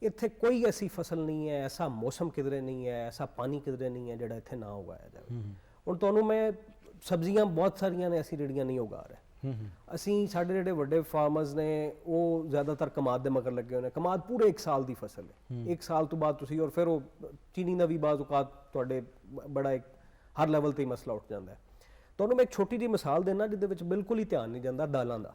ਇੱਥੇ ਕੋਈ ਐਸੀ ਫਸਲ ਨਹੀਂ ਹੈ, ਐਸਾ ਮੌਸਮ ਕਿਧਰੇ ਨਹੀਂ ਹੈ, ਐਸਾ ਪਾਣੀ ਕਿਧਰੇ ਨਹੀਂ ਹੈ ਜਿਹੜਾ ਇੱਥੇ ਨਾ ਉਗਾਇਆ ਜਾਵੇ। ਹੁਣ ਤੁਹਾਨੂੰ ਮੈਂ ਸਬਜ਼ੀਆਂ ਬਹੁਤ ਸਾਰੀਆਂ ਨੇ ਅਸੀਂ ਜਿਹੜੀਆਂ ਨਹੀਂ ਉਗਾ ਰਹੇ। ਅਸੀਂ ਸਾਡੇ ਜਿਹੜੇ ਵੱਡੇ ਫਾਰਮਰਸ ਨੇ ਉਹ ਜ਼ਿਆਦਾਤਰ ਕਮਾਦ ਦੇ ਮਗਰ ਲੱਗੇ ਹੋਏ ਨੇ। ਕਮਾਦ ਪੂਰੇ 1 ਸਾਲ ਦੀ ਫਸਲ ਹੈ, 1 ਸਾਲ ਤੋਂ ਬਾਅਦ ਤੁਸੀਂ, ਔਰ ਫਿਰ ਉਹ ਚੀਨੀ ਦਾ ਵੀ ਬਾਜ਼ ਔਕਾਤ ਤੁਹਾਡੇ ਬੜਾ ਇੱਕ ਹਰ ਲੈਵਲ ਤੇ ਹੀ ਮਸਲਾ ਉੱਠ ਜਾਂਦਾ ਹੈ। ਤੁਹਾਨੂੰ ਮੈਂ ਇੱਕ ਛੋਟੀ ਜਿਹੀ ਮਿਸਾਲ ਦੇਣਾ ਜਿਹਦੇ ਵਿੱਚ ਬਿਲਕੁਲ ਹੀ ਧਿਆਨ ਨਹੀਂ ਜਾਂਦਾ, ਦਾਲਾਂ ਦਾ।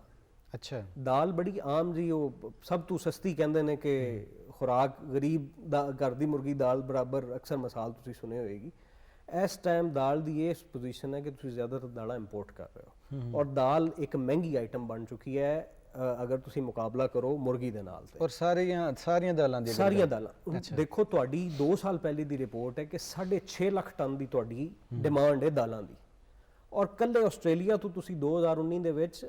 ਅੱਛਾ। ਦਾਲ ਬੜੀ ਆਮ ਜੀ, ਉਹ ਸਭ ਤੋਂ ਸਸਤੀ ਕਹਿੰਦੇ ਨੇ ਕਿ ਖੁਰਾਕ ਗਰੀਬ ਦਾ, ਘਰ ਦੀ ਮੁਰਗੀ ਦਾਲ ਬਰਾਬਰ, ਅਕਸਰ ਮਿਸਾਲ ਤੁਸੀਂ ਸੁਣੀ ਹੋਏਗੀ। ਇਸ ਟਾਈਮ ਦਾਲ ਦੀ ਇਹ ਪੋਜੀਸ਼ਨ ਹੈ ਕਿ ਤੁਸੀਂ ਜ਼ਿਆਦਾਤਰ ਦਾਲਾਂ ਇੰਪੋਰਟ ਕਰ ਰਹੇ ਹੋ, ਔਰ ਦਾਲ ਇੱਕ ਮਹਿੰਗੀ ਆਈਟਮ ਬਣ ਚੁੱਕੀ ਹੈ। ਅਗਰ ਤੁਸੀਂ ਮੁਕਾਬਲਾ ਕਰੋ ਮੁਰਗੀ ਦੇ ਨਾਲ ਤੇ ਔਰ ਸਾਰੀਆਂ ਦਾਲਾਂ ਦੀ ਸਾਰੀਆਂ ਦਾਲਾਂ ਦੇਖੋ, ਤੁਹਾਡੀ 2 ਸਾਲ ਪਹਿਲੇ ਦੀ ਰਿਪੋਰਟ ਹੈ ਕਿ 6.5 ਲੱਖ ਟਨ ਦੀ ਤੁਹਾਡੀ ਡਿਮਾਂਡ ਹੈ ਦਾਲਾਂ ਦੀ, ਔਰ ਕੱਲੇ ਆਸਟ੍ਰੇਲੀਆ ਤੋਂ ਤੁਸੀਂ 2019 ਦੇ ਵਿੱਚ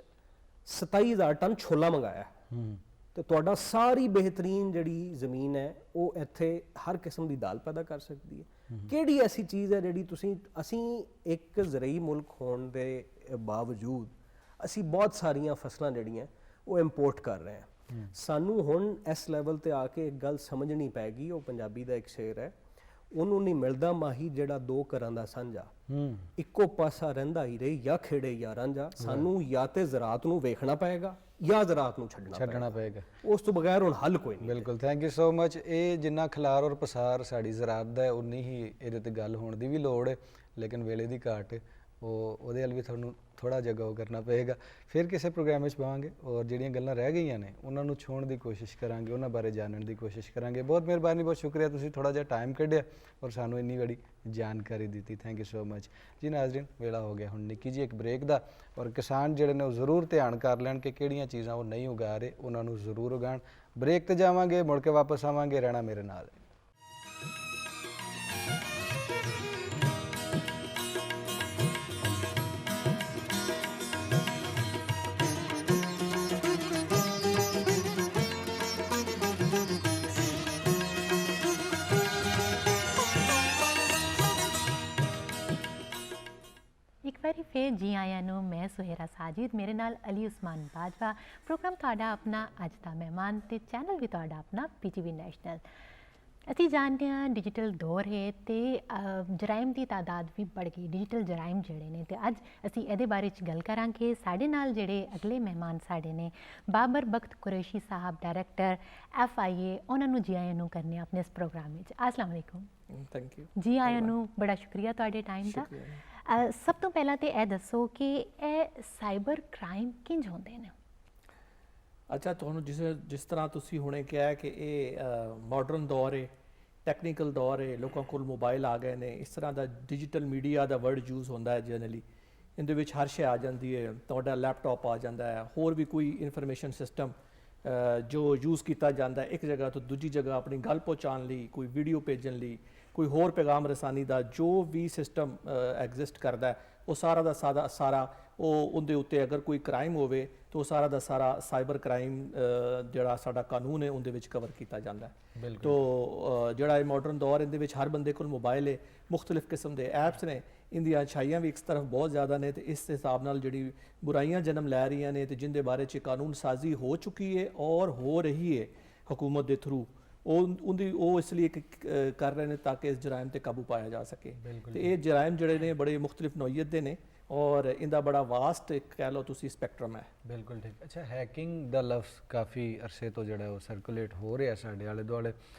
27,000 ਟਨ ਛੋਲਾ ਮੰਗਾਇਆ ਤੇ ਤੁਹਾਡਾ ਸਾਰੀ ਬਿਹਤਰੀਨ ਜਿਹੜੀ ਜ਼ਮੀਨ ਹੈ ਉਹ ਇੱਥੇ ਹਰ ਕਿਸਮ ਦੀ ਦਾਲ ਪੈਦਾ ਕਰ ਸਕਦੀ ਹੈ। ਕਿਹੜੀ ਐਸੀ ਚੀਜ਼ ਹੈ ਜਿਹੜੀ ਅਸੀਂ ਇੱਕ ਜ਼ਰਈ ਮੁਲਕ ਹੋਣ ਦੇ ਬਾਵਜੂਦ ਅਸੀਂ ਬਹੁਤ ਸਾਰੀਆਂ ਫਸਲਾਂ ਜਿਹੜੀਆਂ ਉਹ ਇੰਪੋਰਟ ਕਰ ਰਹੇ ਹਾਂ। ਸਾਨੂੰ ਹੁਣ ਇਸ ਲੈਵਲ ਤੇ ਆ ਕੇ ਇੱਕ ਗੱਲ ਸਮਝਣੀ ਪੈਗੀ, ਉਹ ਪੰਜਾਬੀ ਦਾ ਇੱਕ ਸ਼ੇਰ ਹੈ, ਉਹਨੂੰ ਨਹੀਂ ਮਿਲਦਾ ਮਾਹੀ ਜਿਹੜਾ 2 ਘਰਾਂ ਦਾ ਸਾਂਝਾ, ਇੱਕੋ ਪਾਸਾ ਰਹਿੰਦਾ ਹੀ ਰਹੇ ਜਾਂ ਖੇੜੇ ਜਾਂ ਰਾਂਝਾ। ਸਾਨੂੰ ਜਾਂ ਤੇ ਜ਼ਰਾਤ ਨੂੰ ਵੇਖਣਾ ਪਏਗਾ ਜਾਂ ਜ਼ਰਾਤ ਨੂੰ ਛੱਡਣਾ ਪਏਗਾ, ਉਸ ਤੋਂ ਬਗੈਰ ਹੁਣ ਹੱਲ ਕੋਈ ਨਹੀਂ। ਬਿਲਕੁਲ, ਥੈਂਕ ਯੂ ਸੋ ਮਚ। ਇਹ ਜਿੰਨਾ ਖਿਲਾਰ ਔਰ ਪਸਾਰ ਸਾਡੀ ਜ਼ਰਾਤ ਦਾ ਹੈ, ਉਨੀ ਹੀ ਇਹਦੇ ਤੇ ਗੱਲ ਹੋਣ ਦੀ ਵੀ ਲੋੜ ਹੈ, ਲੇਕਿਨ ਵੇਲੇ ਦੀ ਘਾਟ ਹੈ, ਉਹਦੇ ਵੱਲ ਵੀ ਤੁਹਾਨੂੰ ਥੋੜਾ ਜਿਹਾ ਗੌਰ ਕਰਨਾ ਪਏਗਾ। ਫਿਰ ਕਿਸੇ ਪ੍ਰੋਗਰਾਮ ਵਿੱਚ ਪਾਵਾਂਗੇ ਔਰ ਜਿਹੜੀਆਂ ਗੱਲਾਂ ਰਹਿ ਗਈਆਂ ਨੇ ਉਹਨਾਂ ਨੂੰ ਛੋਣ ਦੀ ਕੋਸ਼ਿਸ਼ ਕਰਾਂਗੇ, ਉਹਨਾਂ ਬਾਰੇ ਜਾਣਨ ਦੀ ਕੋਸ਼ਿਸ਼ ਕਰਾਂਗੇ। ਬਹੁਤ ਮਿਹਰਬਾਨੀ, ਬਹੁਤ ਸ਼ੁਕਰੀਆ, ਤੁਸੀਂ ਥੋੜਾ ਜਿਹਾ ਟਾਈਮ ਕੱਢਿਆ ਔਰ ਸਾਨੂੰ ਇੰਨੀ ਬੜੀ ਜਾਣਕਾਰੀ ਦਿੱਤੀ। ਥੈਂਕ ਯੂ ਸੋ ਮਚ ਜੀ। ਨਾਜ਼ਰੀਨ, ਵੇਲਾ ਹੋ ਗਿਆ ਹੁਣ ਨਿੱਕੀ ਜੀ ਇੱਕ ਬ੍ਰੇਕ ਦਾ, ਔਰ ਕਿਸਾਨ ਜਿਹੜੇ ਨੇ ਉਹ ਜ਼ਰੂਰ ਧਿਆਨ ਕਰ ਲੈਣ ਕਿ ਕਿਹੜੀਆਂ ਚੀਜ਼ਾਂ ਉਹ ਨਹੀਂ ਉਗਾ ਰਹੇ, ਉਹਨਾਂ ਨੂੰ ਜ਼ਰੂਰ ਉਗਾਉਣ। ਬ੍ਰੇਕ ਤੇ ਜਾਵਾਂਗੇ, ਮੁੜ ਕੇ ਵਾਪਸ ਆਵਾਂਗੇ, ਰਹਿਣਾ ਮੇਰੇ ਨਾਲ। ਇੱਕ ਵਾਰੀ ਫਿਰ ਜੀ ਆਇਆਂ ਨੂੰ। ਮੈਂ ਸੁਹੇਰਾ ਸਾਜਿਦ, ਮੇਰੇ ਨਾਲ ਅਲੀ ਉਸਮਾਨ ਬਾਜਵਾ। ਪ੍ਰੋਗਰਾਮ ਤੁਹਾਡਾ ਆਪਣਾ ਅੱਜ ਦਾ ਮਹਿਮਾਨ ਤੇ ਚੈਨਲ ਵੀ ਤੁਹਾਡਾ ਆਪਣਾ PTV ਨੈਸ਼ਨਲ। ਅਸੀਂ ਜਾਣਦੇ ਹਾਂ ਡਿਜੀਟਲ ਦੌਰ ਹੈ ਤੇ ਜਰਾਇਮ ਦੀ ਤਾਦਾਦ ਵੀ ਵੱਧ ਗਈ, ਡਿਜੀਟਲ ਜਰਾਇਮ ਜਿਹੜੇ ਨੇ, ਤੇ ਅੱਜ ਅਸੀਂ ਇਹਦੇ ਬਾਰੇ 'ਚ ਗੱਲ ਕਰਾਂਗੇ। ਸਾਡੇ ਨਾਲ ਜਿਹੜੇ ਅਗਲੇ ਮਹਿਮਾਨ ਸਾਡੇ ਨੇ ਬਾਬਰ ਬਖਤ ਕੁਰੈਸ਼ੀ ਸਾਹਿਬ, ਡਾਇਰੈਕਟਰ FIA, ਉਹਨਾਂ ਨੂੰ ਜੀ ਆਇਆਂ ਨੂੰ ਕਰਨੇ ਆਪਣੇ ਇਸ ਪ੍ਰੋਗਰਾਮ ਵਿੱਚ। अस्सलाम वालेकुम। ਥੈਂਕ ਯੂ ਜੀ ਆਇਆਂ ਨੂੰ, ਬੜਾ ਸ਼ੁਕਰੀਆ ਤੁਹਾਡੇ ਟਾਈਮ ਦਾ। ਸਭ ਤੋਂ ਪਹਿਲਾਂ ਤੇ ਇਹ ਦੱਸੋ ਕਿ ਇਹ ਸਾਈਬਰ ਕ੍ਰਾਈਮ ਕਿੰਜ ਹੁੰਦੇ ਨੇ? ਅੱਛਾ, ਤੁਹਾਨੂੰ ਜਿਸ ਤਰ੍ਹਾਂ ਤੁਸੀਂ ਹੁਣੇ ਕਿਹਾ ਕਿ ਇਹ ਮਾਡਰਨ ਦੌਰ ਹੈ, ਟੈਕਨੀਕਲ ਦੌਰ ਹੈ, ਲੋਕਾਂ ਕੋਲ ਮੋਬਾਈਲ ਆ ਗਏ ਨੇ, ਇਸ ਤਰ੍ਹਾਂ ਦਾ ਡਿਜੀਟਲ ਮੀਡੀਆ ਦਾ ਵਰਡ ਯੂਜ਼ ਹੁੰਦਾ ਹੈ ਜਨਰਲੀ। ਇਹਦੇ ਵਿੱਚ ਹਰ ਸ਼ੈ ਆ ਜਾਂਦੀ ਹੈ, ਤੁਹਾਡਾ ਲੈਪਟਾਪ ਆ ਜਾਂਦਾ ਹੈ, ਹੋਰ ਵੀ ਕੋਈ ਇਨਫੋਰਮੇਸ਼ਨ ਸਿਸਟਮ ਜੋ ਯੂਜ਼ ਕੀਤਾ ਜਾਂਦਾ ਹੈ ਇੱਕ ਜਗ੍ਹਾ ਤੋਂ ਦੂਜੀ ਜਗ੍ਹਾ ਆਪਣੀ ਗੱਲ ਪਹੁੰਚਾਉਣ ਲਈ, ਕੋਈ ਵੀਡੀਓ ਭੇਜਣ ਲਈ, ਕੋਈ ਹੋਰ ਪੈਗਾਮ ਰਸਾਨੀ ਦਾ ਜੋ ਵੀ ਸਿਸਟਮ ਐਗਜ਼ਿਸਟ ਕਰਦਾ ਹੈ, ਉਹ ਸਾਰਾ ਦਾ ਸਾਰਾ ਉਹ ਉਹਦੇ ਉੱਤੇ ਅਗਰ ਕੋਈ ਕ੍ਰਾਈਮ ਹੋਵੇ ਤਾਂ ਉਹ ਸਾਰਾ ਦਾ ਸਾਰਾ ਸਾਈਬਰ ਕ੍ਰਾਈਮ ਜਿਹੜਾ ਸਾਡਾ ਕਾਨੂੰਨ ਹੈ ਉਹਦੇ ਵਿੱਚ ਕਵਰ ਕੀਤਾ ਜਾਂਦਾ ਹੈ। ਤੋ ਜਿਹੜਾ ਇਹ ਮਾਡਰਨ ਦੌਰ, ਇਹਦੇ ਵਿੱਚ ਹਰ ਬੰਦੇ ਕੋਲ ਮੋਬਾਈਲ ਹੈ, ਮੁxtਲਿਫ ਕਿਸਮ ਦੇ ਐਪਸ ਨੇ, ਇੰਦੀਆਂ ਅੱਛਾਈਆਂ ਵੀ ਇੱਕ ਤਰਫ ਬਹੁਤ ਜ਼ਿਆਦਾ ਨੇ, ਤੇ ਇਸ ਹਿਸਾਬ ਨਾਲ ਜਿਹੜੀ ਬੁਰਾਈਆਂ ਜਨਮ ਲੈ ਰਹੀਆਂ ਨੇ ਤੇ ਜਿੰਦੇ ਬਾਰੇ 'ਚ ਕਾਨੂੰਨ ਸਾਜ਼ੀ ਹੋ ਚੁੱਕੀ ਹੈ ਔਰ ਹੋ ਰਹੀ ਹੈ ਹਕੂਮਤ ਦੇ ਥਰੂ, ਉਹ ਇਸ ਲਈ ਕਰ ਰਹੇ ਨੇ ਤਾਂ ਕਿ ਇਸ ਜਰਾਇਮ ਤੇ ਕਾਬੂ ਪਾਇਆ ਜਾ ਸਕੇ। ਤੇ ਇਹ ਜਰਾਇਮ ਜਿਹੜੇ ਨੇ ਬੜੇ ਮੁxtਲਿਫ ਨੌਈਅਤ ਦੇ ਨੇ ਔਰ ਇਹਦਾ ਬੜਾ ਵਾਸਟ ਕਹਿ ਲਓ ਤੁਸੀਂ ਸਪੈਕਟਰਮ ਹੈ। ਬਿਲਕੁਲ ਠੀਕ। ਅੱਛਾ, ਹੈਕਿੰਗ ਦਾ ਲਫ਼ਜ਼ ਕਾਫੀ ਅਰਸੇ ਤੋਂ ਜਿਹੜਾ ਉਹ ਸਰਕੂਲੇਟ ਹੋ ਰਿਹਾ ਸਾਡੇ ਆਲੇ ਦੁਆਲੇ।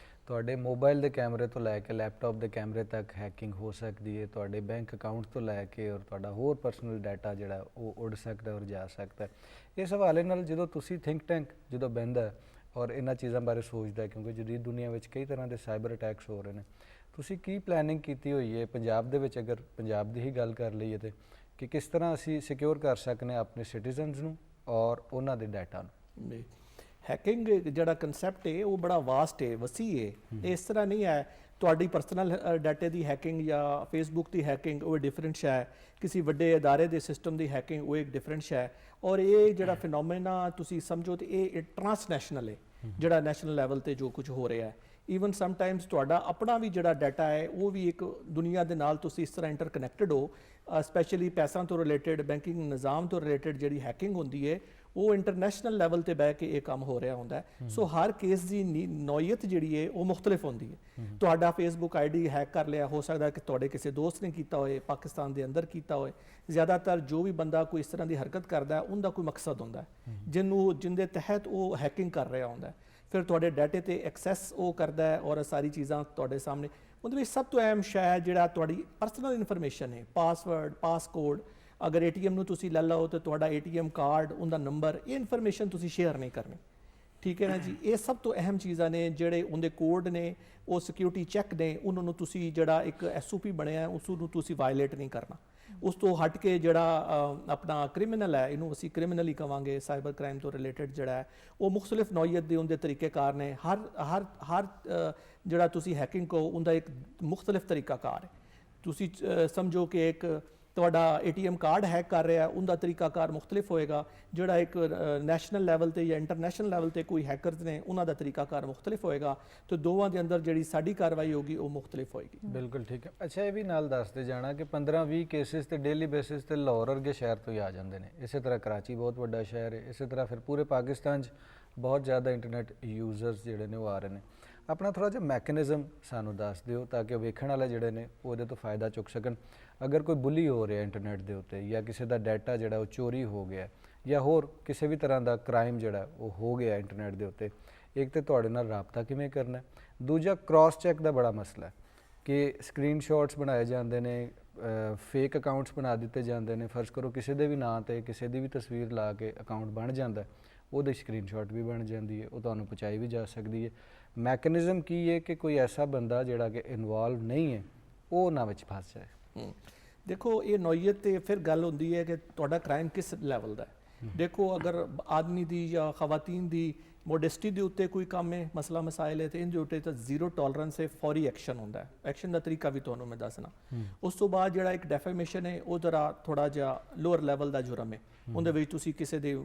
ਤੁਹਾਡੇ ਮੋਬਾਈਲ ਦੇ ਕੈਮਰੇ ਤੋਂ ਲੈ ਕੇ ਲੈਪਟਾਪ ਦੇ ਕੈਮਰੇ ਤੱਕ ਹੈਕਿੰਗ ਹੋ ਸਕਦੀ ਹੈ, ਤੁਹਾਡੇ ਬੈਂਕ ਅਕਾਊਂਟ ਤੋਂ ਲੈ ਕੇ ਔਰ ਤੁਹਾਡਾ ਹੋਰ ਪਰਸਨਲ ਡਾਟਾ ਜਿਹੜਾ ਉਹ ਉੱਡ ਸਕਦਾ ਔਰ ਜਾ ਸਕਦਾ। ਇਸ ਹਵਾਲੇ ਨਾਲ ਜਦੋਂ ਤੁਸੀਂ ਥਿੰਕ ਟੈਂਕ ਜਦੋਂ ਬਹਿੰਦਾ ਔਰ ਇਹਨਾਂ ਚੀਜ਼ਾਂ ਬਾਰੇ ਸੋਚਦਾ, ਕਿਉਂਕਿ ਜਦੀਦ ਦੁਨੀਆ ਵਿੱਚ ਕਈ ਤਰ੍ਹਾਂ ਦੇ ਸਾਈਬਰ ਅਟੈਕਸ ਹੋ ਰਹੇ ਨੇ, ਤੁਸੀਂ ਕੀ ਪਲੈਨਿੰਗ ਕੀਤੀ ਹੋਈ ਹੈ ਪੰਜਾਬ ਦੇ ਵਿੱਚ, ਅਗਰ ਪੰਜਾਬ ਦੀ ਹੀ ਗੱਲ ਕਰ ਲਈਏ ਤੇ, ਕਿ ਕਿਸ ਤਰ੍ਹਾਂ ਅਸੀਂ ਸਿਕਿਉਰ ਕਰ ਸਕਨੇ ਆਪਣੇ ਸਿਟੀਜ਼ਨਸ ਨੂੰ ਔਰ ਉਹਨਾਂ ਦੇ ਡਾਟਾ ਨੂੰ? ਹੈਕਿੰਗ ਜਿਹੜਾ ਕਨਸੈਪਟ ਹੈ ਉਹ ਬੜਾ ਵਾਸਟ ਹੈ, ਵਸੀ ਹੈ। ਇਸ ਤਰ੍ਹਾਂ ਨਹੀਂ ਹੈ ਤੁਹਾਡੀ ਪਰਸਨਲ ਡਾਟੇ ਦੀ ਹੈਕਿੰਗ ਜਾਂ ਫੇਸਬੁੱਕ ਦੀ ਹੈਕਿੰਗ ਉਹ ਡਿਫਰੈਂਟ ਹੈ, ਕਿਸੇ ਵੱਡੇ ਅਦਾਰੇ ਦੇ ਸਿਸਟਮ ਦੀ ਹੈਕਿੰਗ ਉਹ ਇੱਕ ਡਿਫਰੈਂਟ ਹੈ। ਔਰ ਇਹ ਜਿਹੜਾ ਫਿਨੋਮੇਨਾ ਤੁਸੀਂ ਸਮਝੋ ਤੇ ਇਹ ਟ੍ਰਾਂਸਨੈਸ਼ਨਲ ਹੈ, ਜਿਹੜਾ ਨੈਸ਼ਨਲ ਲੈਵਲ ਤੇ ਜੋ ਕੁਝ ਹੋ ਰਿਹਾ ਹੈ। ਈਵਨ ਸਮਟਾਈਮਸ ਤੁਹਾਡਾ ਆਪਣਾ ਵੀ ਜਿਹੜਾ ਡਾਟਾ ਹੈ ਉਹ ਵੀ ਇੱਕ ਦੁਨੀਆ ਦੇ ਨਾਲ ਤੁਸੀਂ ਇਸ ਤਰ੍ਹਾਂ ਇੰਟਰਕਨੈਕਟਡ ਹੋ, ਸਪੈਸ਼ਲੀ ਪੈਸਾ ਤੋਂ ਰਿਲੇਟਡ, ਬੈਂਕਿੰਗ ਨਿਜ਼ਾਮ ਤੋਂ ਰਿਲੇਟਡ ਜਿਹੜੀ ਹੈਕਿੰਗ ਹੁੰਦੀ ਹੈ ਉਹ ਇੰਟਰਨੈਸ਼ਨਲ ਲੈਵਲ ਤੇ ਬਹਿ ਕੇ ਇਹ ਕੰਮ ਹੋ ਰਿਹਾ ਹੁੰਦਾ ਹੈ। ਸੋ ਹਰ ਕੇਸ ਦੀ ਨੌਈਅਤ ਜਿਹੜੀ ਹੈ ਉਹ ਮੁxtਲਿਫ ਹੁੰਦੀ ਹੈ। ਤੁਹਾਡਾ ਫੇਸਬੁੱਕ ਆਈਡੀ ਹੈਕ ਕਰ ਲਿਆ, ਹੋ ਸਕਦਾ ਕਿ ਤੁਹਾਡੇ ਕਿਸੇ ਦੋਸਤ ਨੇ ਕੀਤਾ ਹੋਏ, ਪਾਕਿਸਤਾਨ ਦੇ ਅੰਦਰ ਕੀਤਾ ਹੋਏ। ਜ਼ਿਆਦਾਤਰ ਜੋ ਵੀ ਬੰਦਾ ਕੋਈ ਇਸ ਤਰ੍ਹਾਂ ਦੀ ਹਰਕਤ ਕਰਦਾ ਹੈ ਉਹਦਾ ਕੋਈ ਮਕਸਦ ਹੁੰਦਾ ਹੈ ਜਿੰਦੇ ਤਹਿਤ ਉਹ ਹੈਕਿੰਗ ਕਰ ਰਿਹਾ ਹੁੰਦਾ ਹੈ। ਫਿਰ ਤੁਹਾਡੇ ਡਾਟੇ ਤੇ ਐਕਸੈਸ ਉਹ ਕਰਦਾ ਹੈ ਔਰ ਸਾਰੀ ਚੀਜ਼ਾਂ ਤੁਹਾਡੇ ਸਾਹਮਣੇ। ਉਹਦੇ ਵਿੱਚ ਸਭ ਤੋਂ ਅਹਿਮ ਸ਼ੈ ਜਿਹੜਾ ਤੁਹਾਡੀ ਪਰਸਨਲ ਇਨਫੋਰਮੇਸ਼ਨ ਹੈ, ਪਾਸਵਰਡ, ਪਾਸਕੋਡ, ਅਗਰ ATM ਨੂੰ ਤੁਸੀਂ ਲੈ ਲਓ ਤਾਂ ਤੁਹਾਡਾ ATM ਕਾਰਡ, ਉਹਦਾ ਨੰਬਰ, ਇਹ ਇਨਫੋਰਮੇਸ਼ਨ ਤੁਸੀਂ ਸ਼ੇਅਰ ਨਹੀਂ ਕਰਨੀ, ਠੀਕ ਹੈ ਨਾ ਜੀ। ਇਹ ਸਭ ਤੋਂ ਅਹਿਮ ਚੀਜ਼ਾਂ ਨੇ, ਜਿਹੜੇ ਉਹਦੇ ਕੋਡ ਨੇ, ਉਹ ਸਿਕਿਉਰਿਟੀ ਚੈੱਕ ਨੇ, ਉਹਨਾਂ ਨੂੰ ਤੁਸੀਂ ਜਿਹੜਾ ਇੱਕ SOP ਬਣਿਆ ਉਸ ਨੂੰ ਤੁਸੀਂ ਵਾਇਲੇਟ ਨਹੀਂ ਕਰਨਾ। ਉਸ ਤੋਂ ਹਟ ਕੇ ਜਿਹੜਾ ਆਪਣਾ ਕ੍ਰਿਮੀਨਲ ਹੈ, ਇਹਨੂੰ ਅਸੀਂ ਕ੍ਰਿਮੀਨਲ ਹੀ ਕਵਾਂਗੇ, ਸਾਈਬਰ ਕ੍ਰਾਈਮ ਤੋਂ ਰਿਲੇਟਡ ਜਿਹੜਾ ਹੈ, ਉਹ ਮੁxtਲਿਫ ਨੌਈਅਤ ਦੇ ਉਹਦੇ ਤਰੀਕੇਕਾਰ ਨੇ। ਹਰ ਜਿਹੜਾ ਤੁਸੀਂ ਹੈਕਿੰਗ ਕਹੋ ਉਹਦਾ ਇੱਕ ਮੁxtਲਿਫ ਤਰੀਕਾਕਾਰ ਹੈ। ਤੁਸੀਂ ਸਮਝੋ ਕਿ ਇੱਕ ਤੁਹਾਡਾ ATM ਕਾਰਡ ਹੈਕ ਕਰ ਰਿਹਾ, ਉਹਦਾ ਤਰੀਕਾਕਾਰ ਮੁxtਲਿਫ ਹੋਏਗਾ। ਜਿਹੜਾ ਇੱਕ ਨੈਸ਼ਨਲ ਲੈਵਲ ਤੇ ਜਾਂ ਇੰਟਰਨੈਸ਼ਨਲ ਲੈਵਲ ਤੇ ਕੋਈ ਹੈਕਰਸ ਨੇ, ਉਹਨਾਂ ਦਾ ਤਰੀਕਾਕਾਰ ਮੁxtਲਿਫ ਹੋਏਗਾ। ਤੇ ਦੋਵਾਂ ਦੇ ਅੰਦਰ ਜਿਹੜੀ ਸਾਡੀ ਕਾਰਵਾਈ ਹੋਗੀ ਉਹ ਮੁxtਲਿਫ ਹੋਏਗੀ। ਬਿਲਕੁਲ ਠੀਕ ਹੈ। ਅੱਛਾ, ਇਹ ਵੀ ਨਾਲ ਦੱਸਦੇ ਜਾਣਾ ਕਿ 15-20 ਕੇਸਿਸ ਤੇ ਡੇਲੀ ਬੇਸਿਸ ਤੇ ਲਾਹੌਰ ਵਰਗੇ ਸ਼ਹਿਰ ਤੋਂ ਹੀ ਆ ਜਾਂਦੇ ਨੇ। ਇਸੇ ਤਰ੍ਹਾਂ ਕਰਾਚੀ ਬਹੁਤ ਵੱਡਾ ਸ਼ਹਿਰ ਹੈ, ਇਸੇ ਤਰ੍ਹਾਂ ਫਿਰ ਪੂਰੇ ਪਾਕਿਸਤਾਨ 'ਚ ਬਹੁਤ ਜ਼ਿਆਦਾ ਇੰਟਰਨੈਟ ਯੂਜ਼ਰਸ ਜਿਹੜੇ ਨੇ ਉਹ ਆ ਰਹੇ ਨੇ। ਆਪਣਾ ਥੋੜ੍ਹਾ ਜਿਹਾ ਮੈਕੈਨਿਜ਼ਮ ਸਾਨੂੰ ਦੱਸ ਦਿਓ ਤਾਂ ਕਿ ਵੇਖਣ ਵਾਲੇ ਜਿਹੜੇ ਨੇ ਉਹਦੇ ਤੋਂ ਫਾਇਦਾ ਚੁੱਕ ਸਕਣ। ਅਗਰ ਕੋਈ ਬੁਲੀ ਹੋ ਰਿਹਾ ਇੰਟਰਨੈਟ ਦੇ ਉੱਤੇ, ਜਾਂ ਕਿਸੇ ਦਾ ਡਾਟਾ ਜਿਹੜਾ ਉਹ ਚੋਰੀ ਹੋ ਗਿਆ, ਜਾਂ ਹੋਰ ਕਿਸੇ ਵੀ ਤਰ੍ਹਾਂ ਦਾ ਕ੍ਰਾਈਮ ਜਿਹੜਾ ਉਹ ਹੋ ਗਿਆ ਇੰਟਰਨੈਟ ਦੇ ਉੱਤੇ, ਇੱਕ ਤਾਂ ਤੁਹਾਡੇ ਨਾਲ ਰਾਬਤਾ ਕਿਵੇਂ ਕਰਨਾ ਹੈ, ਦੂਜਾ ਕ੍ਰਾਸ ਚੈੱਕ ਦਾ ਬੜਾ ਮਸਲਾ ਹੈ ਕਿ ਸਕਰੀਨਸ਼ਾਟਸ ਬਣਾਏ ਜਾਂਦੇ ਨੇ, ਫੇਕ ਅਕਾਊਂਟਸ ਬਣਾ ਦਿੱਤੇ ਜਾਂਦੇ ਨੇ। ਫਰਜ਼ ਕਰੋ ਕਿਸੇ ਦੇ ਵੀ ਨਾਂ ਤੇ ਕਿਸੇ ਦੀ ਵੀ ਤਸਵੀਰ ਲਾ ਕੇ ਅਕਾਊਂਟ ਬਣ ਜਾਂਦਾ, ਉਹਦੀ ਸਕਰੀਨਸ਼ਾਟ ਵੀ ਬਣ ਜਾਂਦੀ ਹੈ, ਉਹ ਤੁਹਾਨੂੰ ਪਹੁੰਚਾਈ ਵੀ ਜਾ ਸਕਦੀ ਹੈ। ਮੈਕੈਨਿਜ਼ਮ ਕੀ ਹੈ ਕਿ ਕੋਈ ਐਸਾ ਬੰਦਾ ਜਿਹੜਾ ਕਿ ਇਨਵੋਲਵ ਨਹੀਂ ਹੈ ਉਹ ਨਾ ਵਿੱਚ ਫਸ ਜਾਏ? ਦੇਖੋ, ਇਹ ਨੌਈਅਤ ਤੇ ਫਿਰ ਗੱਲ ਹੁੰਦੀ ਹੈ ਕਿ ਤੁਹਾਡਾ ਕ੍ਰਾਈਮ ਕਿਸ ਲੈਵਲ ਦਾ ਹੈ। ਦੇਖੋ, ਅਗਰ ਆਦਮੀ ਦੀ ਜਾਂ ਖਵਾਤੀਨ ਦੀ ਮੋਡੈਸਟੀ ਦੇ ਉੱਤੇ ਕੋਈ ਕੰਮ ਹੈ, ਮਸਲਾ ਮਸਾਇਲ ਹੈ, ਤੇ ਇਹਦੇ ਉੱਤੇ ਤਾਂ ਜ਼ੀਰੋ ਟੋਲਰੈਂਸ ਹੈ, ਫੌਰੀ ਐਕਸ਼ਨ ਹੁੰਦਾ ਹੈ। ਐਕਸ਼ਨ ਦਾ ਤਰੀਕਾ ਵੀ ਤੁਹਾਨੂੰ ਮੈਂ ਦੱਸਣਾ। ਉਸ ਤੋਂ ਬਾਅਦ ਜਿਹੜਾ ਇੱਕ ਡੈਫੇਮੇਸ਼ਨ ਹੈ, ਉਹ ਥੋੜਾ ਜਿਹਾ ਲੋਅਰ ਲੈਵਲ ਦਾ ਜੁਰਮ ਹੈ। ਉਹਦੇ ਵਿੱਚ ਤੁਸੀਂ ਕਿਸੇ ਦੇ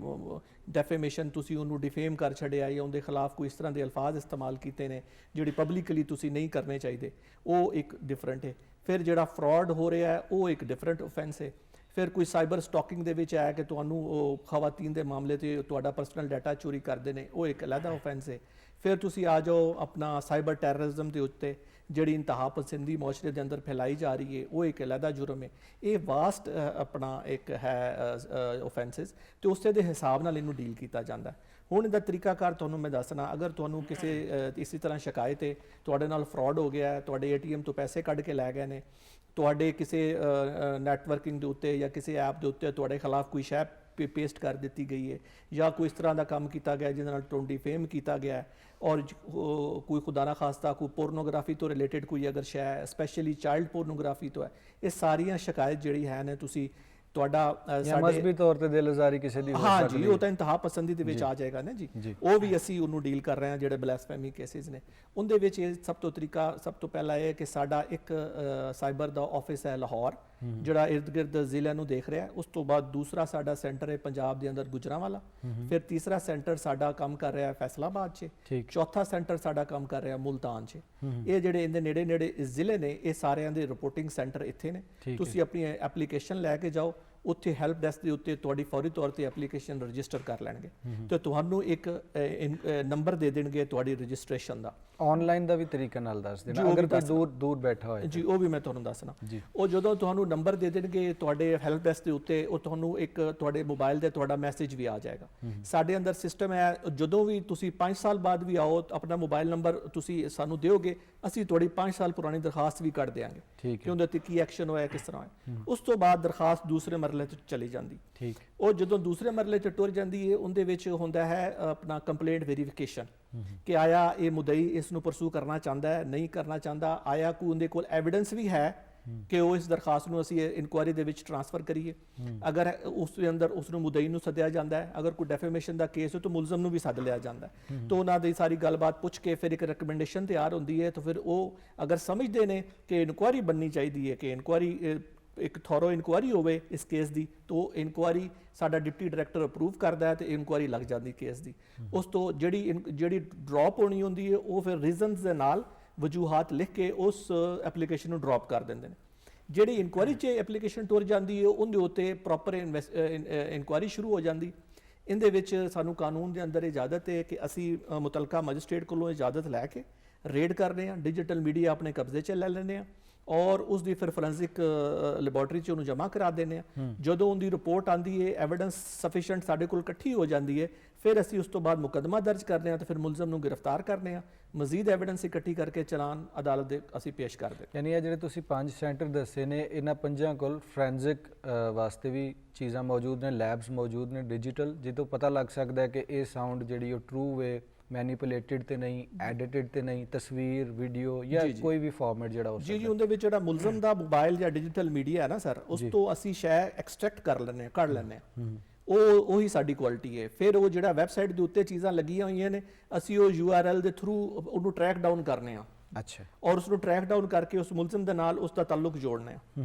ਡੈਫੇਮੇਸ਼ਨ, ਤੁਸੀਂ ਉਹਨੂੰ ਡਿਫੇਮ ਕਰ ਛੱਡਿਆ ਜਾਂ ਉਹਦੇ ਖਿਲਾਫ ਕੋਈ ਇਸ ਤਰ੍ਹਾਂ ਦੇ ਅਲਫਾਜ਼ ਇਸਤੇਮਾਲ ਕੀਤੇ ਨੇ ਜਿਹੜੀ ਪਬਲਿਕਲੀ ਤੁਸੀਂ ਨਹੀਂ ਕਰਨੇ ਚਾਹੀਦੇ, ਉਹ ਇੱਕ ਡਿਫਰੈਂਟ ਹੈ। ਫਿਰ ਜਿਹੜਾ ਫਰਾਡ ਹੋ ਰਿਹਾ ਹੈ, ਉਹ ਇੱਕ ਡਿਫਰੈਂਟ ਆਫੈਂਸ ਹੈ। ਫਿਰ ਕੋਈ ਸਾਈਬਰ ਸਟਾਕਿੰਗ ਦੇ ਵਿੱਚ ਆਇਆ ਕਿ ਤੁਹਾਨੂੰ ਉਹ ਖਵਾਤੀਨ ਦੇ ਮਾਮਲੇ ਤੇ ਤੁਹਾਡਾ ਪਰਸਨਲ ਡਾਟਾ ਚੋਰੀ ਕਰਦੇ ਨੇ, ਉਹ ਇੱਕ ਅਲੱਗਾ ਆਫੈਂਸ ਹੈ। ਫਿਰ ਤੁਸੀਂ ਆ ਜਾਓ ਆਪਣਾ ਸਾਈਬਰ ਟੈਰਰਿਜ਼ਮ ਦੇ ਉੱਤੇ, ਜਿਹੜੀ ਇੰਤਹਾ ਪਸੰਦੀ ਮੁਆਸ਼ਰੇ ਦੇ ਅੰਦਰ ਫੈਲਾਈ ਜਾ ਰਹੀ ਹੈ, ਉਹ ਇੱਕ ਅਲੱਗਾ ਜੁਰਮ ਹੈ। ਇਹ ਵਾਸਟ ਆਪਣਾ ਇੱਕ ਹੈ ਆਫੈਂਸਿਸ, ਤੇ ਉਸੇ ਦੇ ਹਿਸਾਬ ਨਾਲ ਇਹਨੂੰ ਡੀਲ ਕੀਤਾ ਜਾਂਦਾ। ਹੁਣ ਇਹਦਾ ਤਰੀਕਾਕਾਰ ਤੁਹਾਨੂੰ ਮੈਂ ਦੱਸਣਾ। ਅਗਰ ਤੁਹਾਨੂੰ ਕਿਸੇ ਇਸੇ ਤਰ੍ਹਾਂ ਸ਼ਿਕਾਇਤ ਹੈ, ਤੁਹਾਡੇ ਨਾਲ ਫਰਾਡ ਹੋ ਗਿਆ ਹੈ, ਤੁਹਾਡੇ ATM ਤੋਂ ਪੈਸੇ ਕੱਢ ਕੇ ਲੈ ਗਏ ਨੇ, ਤੁਹਾਡੇ ਕਿਸੇ ਨੈਟਵਰਕਿੰਗ ਦੇ ਉੱਤੇ ਜਾਂ ਕਿਸੇ ਐਪ ਦੇ ਉੱਤੇ ਤੁਹਾਡੇ ਖਿਲਾਫ ਕੋਈ ਸ਼ੈ ਪੇਸਟ ਕਰ ਦਿੱਤੀ ਗਈ ਹੈ, ਜਾਂ ਕੋਈ ਇਸ ਤਰ੍ਹਾਂ ਦਾ ਕੰਮ ਕੀਤਾ ਗਿਆ ਜਿਹਦੇ ਨਾਲ ਤੁਹਾਨੂੰ ਡਿਫੇਮ ਕੀਤਾ ਗਿਆ, ਔਰ ਕੋਈ ਖੁਦਾ ਨਾ ਖਾਸਤਾ ਕੋਈ ਪੋਰਨੋਗ੍ਰਾਫੀ ਤੋਂ ਰਿਲੇਟਡ ਕੋਈ ਅਗਰ ਸ਼ੈ, ਸਪੈਸ਼ਲੀ ਚਾਈਲਡ ਪੋਰਨੋਗ੍ਰਾਫੀ ਤੋਂ ਹੈ, ਇਹ ਸਾਰੀਆਂ ਸ਼ਿਕਾਇਤ ਜਿਹੜੀ ਹੈ ਨੇ ਤੁਸੀਂ ਤੁਹਾਡਾ ਮਜ਼ਹਬੀ ਤੌਰ ਤੇ ਦਿਲਜ਼ਾਰੀ ਕਿਸੇ ਦੀ ਹੋ ਹਾਂ ਸਕਦੀ ਜੀ, ਉਹ ਤਾਂ ਇੰਤਹਾ ਪਸੰਦੀ ਦੇ ਵਿੱਚ ਆ ਜਾਏਗਾ ਨਾ ਜੀ। ਉਹ ਵੀ ਅਸੀਂ ਉਹਨੂੰ ਡੀਲ ਕਰ ਰਹੇ ਹਾਂ। ਜਿਹੜੇ ਬਲੈਸਫੇਮੀ ਕੇਸਿਸ ਨੇ ਉਹਦੇ ਵਿੱਚ ਇਹ ਸਭ ਤੋਂ ਪਹਿਲਾਂ ਇਹ ਕਿ ਸਾਡਾ ਇੱਕ ਸਾਈਬਰ ਦਾ ਆਫਿਸ ਹੈ ਲਾਹੌਰ, ਜਿਹੜਾ ਇਰਦ ਗਿਰਦ ਜ਼ਿਲ੍ਹਿਆਂ ਨੂੰ ਦੇਖ ਰਿਹਾ। ਉਸ ਤੋਂ ਬਾਅਦ ਦੂਸਰਾ ਸਾਡਾ ਸੈਂਟਰ ਹੈ ਪੰਜਾਬ ਦੇ ਅੰਦਰ ਗੁਜਰਾਂਵਾਲਾ। ਫਿਰ ਤੀਸਰਾ ਸੈਂਟਰ ਸਾਡਾ ਕੰਮ ਕਰ ਰਿਹਾ ਫੈਸਲਾਬਾਦ 'ਚ। ਚੌਥਾ ਸੈਂਟਰ ਸਾਡਾ ਕੰਮ ਕਰ ਰਿਹਾ ਮੁਲਤਾਨ 'ਚ। ਇਹ ਜਿਹੜੇ ਇਹਦੇ ਨੇੜੇ ਜ਼ਿਲ੍ਹੇ ਨੇ, ਇਹ ਸਾਰਿਆਂ ਦੇ ਰਿਪੋਰਟਿੰਗ ਸੈਂਟਰ ਇੱਥੇ ਨੇ। ਤੁਸੀਂ ਆਪਣੀ ਐਪਲੀਕੇਸ਼ਨ ਲੈ ਕੇ ਜਾਓ, ਉੱਥੇ ਹੈਲਪ ਡੈਸਕ ਦੇ ਉੱਤੇ ਤੁਹਾਡੀ ਫੌਰੀ ਤੌਰ ਤੇ ਐਪਲੀਕੇਸ਼ਨ ਰਜਿਸਟਰ ਕਰ ਲੈਣਗੇ ਤੇ ਤੁਹਾਨੂੰ ਇੱਕ ਨੰਬਰ ਦੇ ਦੇਣਗੇ ਤੁਹਾਡੀ ਰਜਿਸਟ੍ਰੇਸ਼ਨ ਦਾ। ਆਨਲਾਈਨ ਦਾ ਵੀ ਤਰੀਕਾ ਨਾਲ ਦੱਸ ਦੇਣਾ ਅਗਰ ਕੋਈ ਦੂਰ ਬੈਠਾ ਹੋਏ ਜੀ, ਉਹ ਵੀ ਮੈਂ ਤੁਹਾਨੂੰ ਦੱਸਣਾ। ਉਹ ਜਦੋਂ ਤੁਹਾਨੂੰ ਨੰਬਰ ਦੇ ਦੇਣਗੇ ਤੁਹਾਡੇ ਹੈਲਪ ਡੈਸਕ ਦੇ ਉੱਤੇ, ਉਹ ਤੁਹਾਨੂੰ ਇੱਕ ਤੁਹਾਡੇ ਮੋਬਾਈਲ ਤੇ ਤੁਹਾਡਾ ਮੈਸੇਜ ਵੀ ਆ ਜਾਏਗਾ। ਸਾਡੇ ਅੰਦਰ ਸਿਸਟਮ ਹੈ, ਜਦੋਂ ਵੀ ਤੁਸੀਂ 5 ਸਾਲ ਬਾਅਦ ਵੀ ਆਓ, ਆਪਣਾ ਮੋਬਾਈਲ ਨੰਬਰ ਤੁਸੀਂ ਸਾਨੂੰ ਦਿਓਗੇ, ਅਸੀਂ ਤੁਹਾਡੀ 5 ਸਾਲ ਪੁਰਾਣੀ ਦਰਖਾਸਤ ਵੀ ਕੱਢ ਦੇਵਾਂਗੇ ਕਿ ਉਹਦੇ ਤੇ ਕੀ ਐਕਸ਼ਨ ਹੋਇਆ, ਕਿਸ ਤਰ੍ਹਾਂ ਹੈ। ਉਸ ਤੋਂ ਬਾਅਦ ਦਰਖਾਸਤ ਦੂਸਰੇ ਮਰਲੇ ਤੇ ਚਲੀ ਜਾਂਦੀ। ਉਹ ਜਦੋਂ ਦੂਸਰੇ ਮਰਲੇ 'ਚ ਟੁਰ ਜਾਂਦੀ ਹੈ, ਉਹਦੇ ਵਿੱਚ ਹੁੰਦਾ ਹੈ ਆਪਣਾ ਕੰਪਲੇਂਟ ਵੈਰੀਫਿਕੇਸ਼ਨ ਕਿ ਆਇਆ ਇਹ ਮੁਦਈ ਇਸ ਨੂੰ ਪਰਸੂ ਕਰਨਾ ਚਾਹੁੰਦਾ ਹੈ, ਨਹੀਂ ਕਰਨਾ ਚਾਹੁੰਦਾ, ਆਇਆ ਕੋਈ ਉਹਦੇ ਕੋਲ ਐਵੀਡੈਂਸ ਵੀ ਹੈ ਕਿ ਉਹ ਇਸ ਦਰਖਾਸਤ ਨੂੰ ਅਸੀਂ ਇਨਕੁਆਇਰੀ ਦੇ ਵਿੱਚ ਟ੍ਰਾਂਸਫਰ ਕਰੀਏ। ਅਗਰ ਉਸ ਦੇ ਅੰਦਰ ਉਸ ਨੂੰ ਮੁਦਈ ਨੂੰ ਸੱਦਿਆ ਜਾਂਦਾ ਹੈ, ਅਗਰ ਕੋਈ ਡੈਫੇਮੇਸ਼ਨ ਦਾ ਕੇਸ ਹੈ ਤਾਂ ਮੁਲਜ਼ਮ ਨੂੰ ਵੀ ਸੱਦ ਲਿਆ ਜਾਂਦਾ ਹੈ। ਤਾਂ ਉਹਨਾਂ ਦੀ ਸਾਰੀ ਗੱਲਬਾਤ ਪੁੱਛ ਕੇ ਫਿਰ ਇੱਕ ਰეკਮੈਂਡੇਸ਼ਨ ਤਿਆਰ ਹੁੰਦੀ ਹੈ। ਤਾਂ ਫਿਰ ਉਹ ਅਗਰ ਸਮਝਦੇ ਨੇ ਕਿ ਇਨਕੁਆਇਰੀ ਬਣਨੀ ਚਾਹੀਦੀ ਹੈ, ਕਿ ਇਨਕੁਆਇਰੀ ਇੱਕ ਥੋਰੋ ਇਨਕੁਆਇਰੀ ਹੋਵੇ ਇਸ ਕੇਸ ਦੀ, ਤਾਂ ਇਨਕੁਆਇਰੀ ਸਾਡਾ ਡਿਪਟੀ ਡਾਇਰੈਕਟਰ ਅਪਰੂਵ ਕਰਦਾ ਹੈ ਤੇ ਇਨਕੁਆਇਰੀ ਲੱਗ ਜਾਂਦੀ ਕੇਸ ਦੀ। ਉਸ ਤੋਂ ਜਿਹੜੀ ਡ੍ਰੌਪ ਹੋਣੀ ਹੁੰਦੀ ਹੈ, ਉਹ ਫਿਰ ਰੀਜ਼ਨਸ ਦੇ ਨਾਲ ਵਜੂਹਾਤ ਲਿਖ ਕੇ ਉਸ ਐਪਲੀਕੇਸ਼ਨ ਨੂੰ ਡ੍ਰੌਪ ਕਰ ਦਿੰਦੇ ਨੇ। ਜਿਹੜੀ ਇਨਕੁਆਇਰੀ 'ਚ ਐਪਲੀਕੇਸ਼ਨ ਟੁਰ ਜਾਂਦੀ ਹੈ, ਉਹਦੇ ਉੱਤੇ ਪ੍ਰੋਪਰ ਇਨਕੁਆਇਰੀ ਸ਼ੁਰੂ ਹੋ ਜਾਂਦੀ। ਇਹਦੇ ਵਿੱਚ ਸਾਨੂੰ ਕਾਨੂੰਨ ਦੇ ਅੰਦਰ ਇਜਾਜ਼ਤ ਹੈ ਕਿ ਅਸੀਂ ਮੁਤਲਕਾ ਮੈਜਿਸਟ੍ਰੇਟ ਕੋਲੋਂ ਇਜਾਜ਼ਤ ਲੈ ਕੇ ਰੇਡ ਕਰਨੇ ਆ, ਡਿਜੀਟਲ ਮੀਡੀਆ ਆਪਣੇ ਕਬਜ਼ੇ 'ਚ ਲੈ ਲੈਂਦੇ ਆ ਔਰ ਉਸ ਦੀ ਫਿਰ ਫੋਰੈਂਸਿਕ ਲੈਬੋਰਟਰੀ 'ਚ ਉਹਨੂੰ ਜਮ੍ਹਾਂ ਕਰਾ ਦਿੰਦੇ ਆ। ਜਦੋਂ ਉਹਦੀ ਰਿਪੋਰਟ ਆਉਂਦੀ ਹੈ, ਐਵੀਡੈਂਸ ਸਫੀਸ਼ੀਐਂਟ ਸਾਡੇ ਕੋਲ ਇਕੱਠੀ ਹੋ ਜਾਂਦੀ ਹੈ, ਫਿਰ ਅਸੀਂ ਉਸ ਤੋਂ ਬਾਅਦ ਮੁਕੱਦਮਾ ਦਰਜ ਕਰਦੇ ਹਾਂ ਤੇ ਫਿਰ ਮੁਲਜ਼ਮ ਨੂੰ ਗ੍ਰਿਫਤਾਰ ਕਰਨੇ ਆ। ਮਜ਼ੀਦ ਐਵੀਡੈਂਸ ਇਕੱਠੀ ਕਰਕੇ ਚਲਾਨ ਅਦਾਲਤ ਦੇ ਅਸੀਂ ਪੇਸ਼ ਕਰਦੇ। ਯਾਨੀ ਇਹ ਜਿਹੜੇ ਤੁਸੀਂ 5 ਸੈਂਟਰ ਦੱਸੇ ਨੇ, ਇਹਨਾਂ 5 ਕੋਲ ਫੋਰੈਂਸਿਕ ਵਾਸਤੇ ਵੀ ਚੀਜ਼ਾਂ ਮੌਜੂਦ ਨੇ, ਲੈਬਸ ਮੌਜੂਦ ਨੇ ਡਿਜੀਟਲ, ਜਿੱਥੋਂ ਪਤਾ ਲੱਗ ਸਕਦਾ ਹੈ ਕਿ ਇਹ ਸਾਊਂਡ ਜਿਹੜੀ ਉਹ ਟਰੂ ਵੇ ਮੈਨੀਪੂਲੇਟਡ ਤੇ ਨਹੀਂ, ਐਡਿਟਡ ਤੇ ਨਹੀਂ, ਤਸਵੀਰ, ਵੀਡੀਓ ਜਾਂ ਕੋਈ ਵੀ ਫਾਰਮੈਟ ਜਿਹੜਾ ਹੋ ਜੀ ਸਕਦਾ। ਉਹਦੇ ਵਿੱਚ ਜਿਹੜਾ ਮੁਲਜ਼ਮ ਦਾ ਮੋਬਾਈਲ ਜਾਂ ਡਿਜੀਟਲ ਮੀਡੀਆ ਹੈ ਨਾ ਸਰ, ਉਸ ਤੋਂ ਅਸੀਂ ਸ਼ੈ ਐਕਸਟ੍ਰੈਕਟ ਕਰ ਲੈਂਦੇ ਹਾਂ, ਕੱਢ ਲੈਂਦੇ ਹਾਂ। ਉਹੀ ਸਾਡੀ ਕੁਆਲਿਟੀ ਹੈ। ਫਿਰ ਉਹ ਜਿਹੜਾ ਵੈਬਸਾਈਟ ਦੇ ਉੱਤੇ ਚੀਜ਼ਾਂ ਲੱਗੀਆਂ ਹੋਈਆਂ ਨੇ, ਅਸੀਂ ਉਹ URL ਦੇ ਥਰੂ ਉਹਨੂੰ ਟਰੈਕ ਡਾਊਨ ਕਰਨੇ ਆ ਅੱਛਾ, ਔਰ ਉਸ ਨੂੰ ਟਰੈਕ ਡਾਊਨ ਕਰਕੇ ਉਸ ਮੁਲਜ਼ਮ ਦੇ ਨਾਲ ਉਸ ਦਾ ਤਾਲੁਕ ਜੋੜਨਾ ਹੈ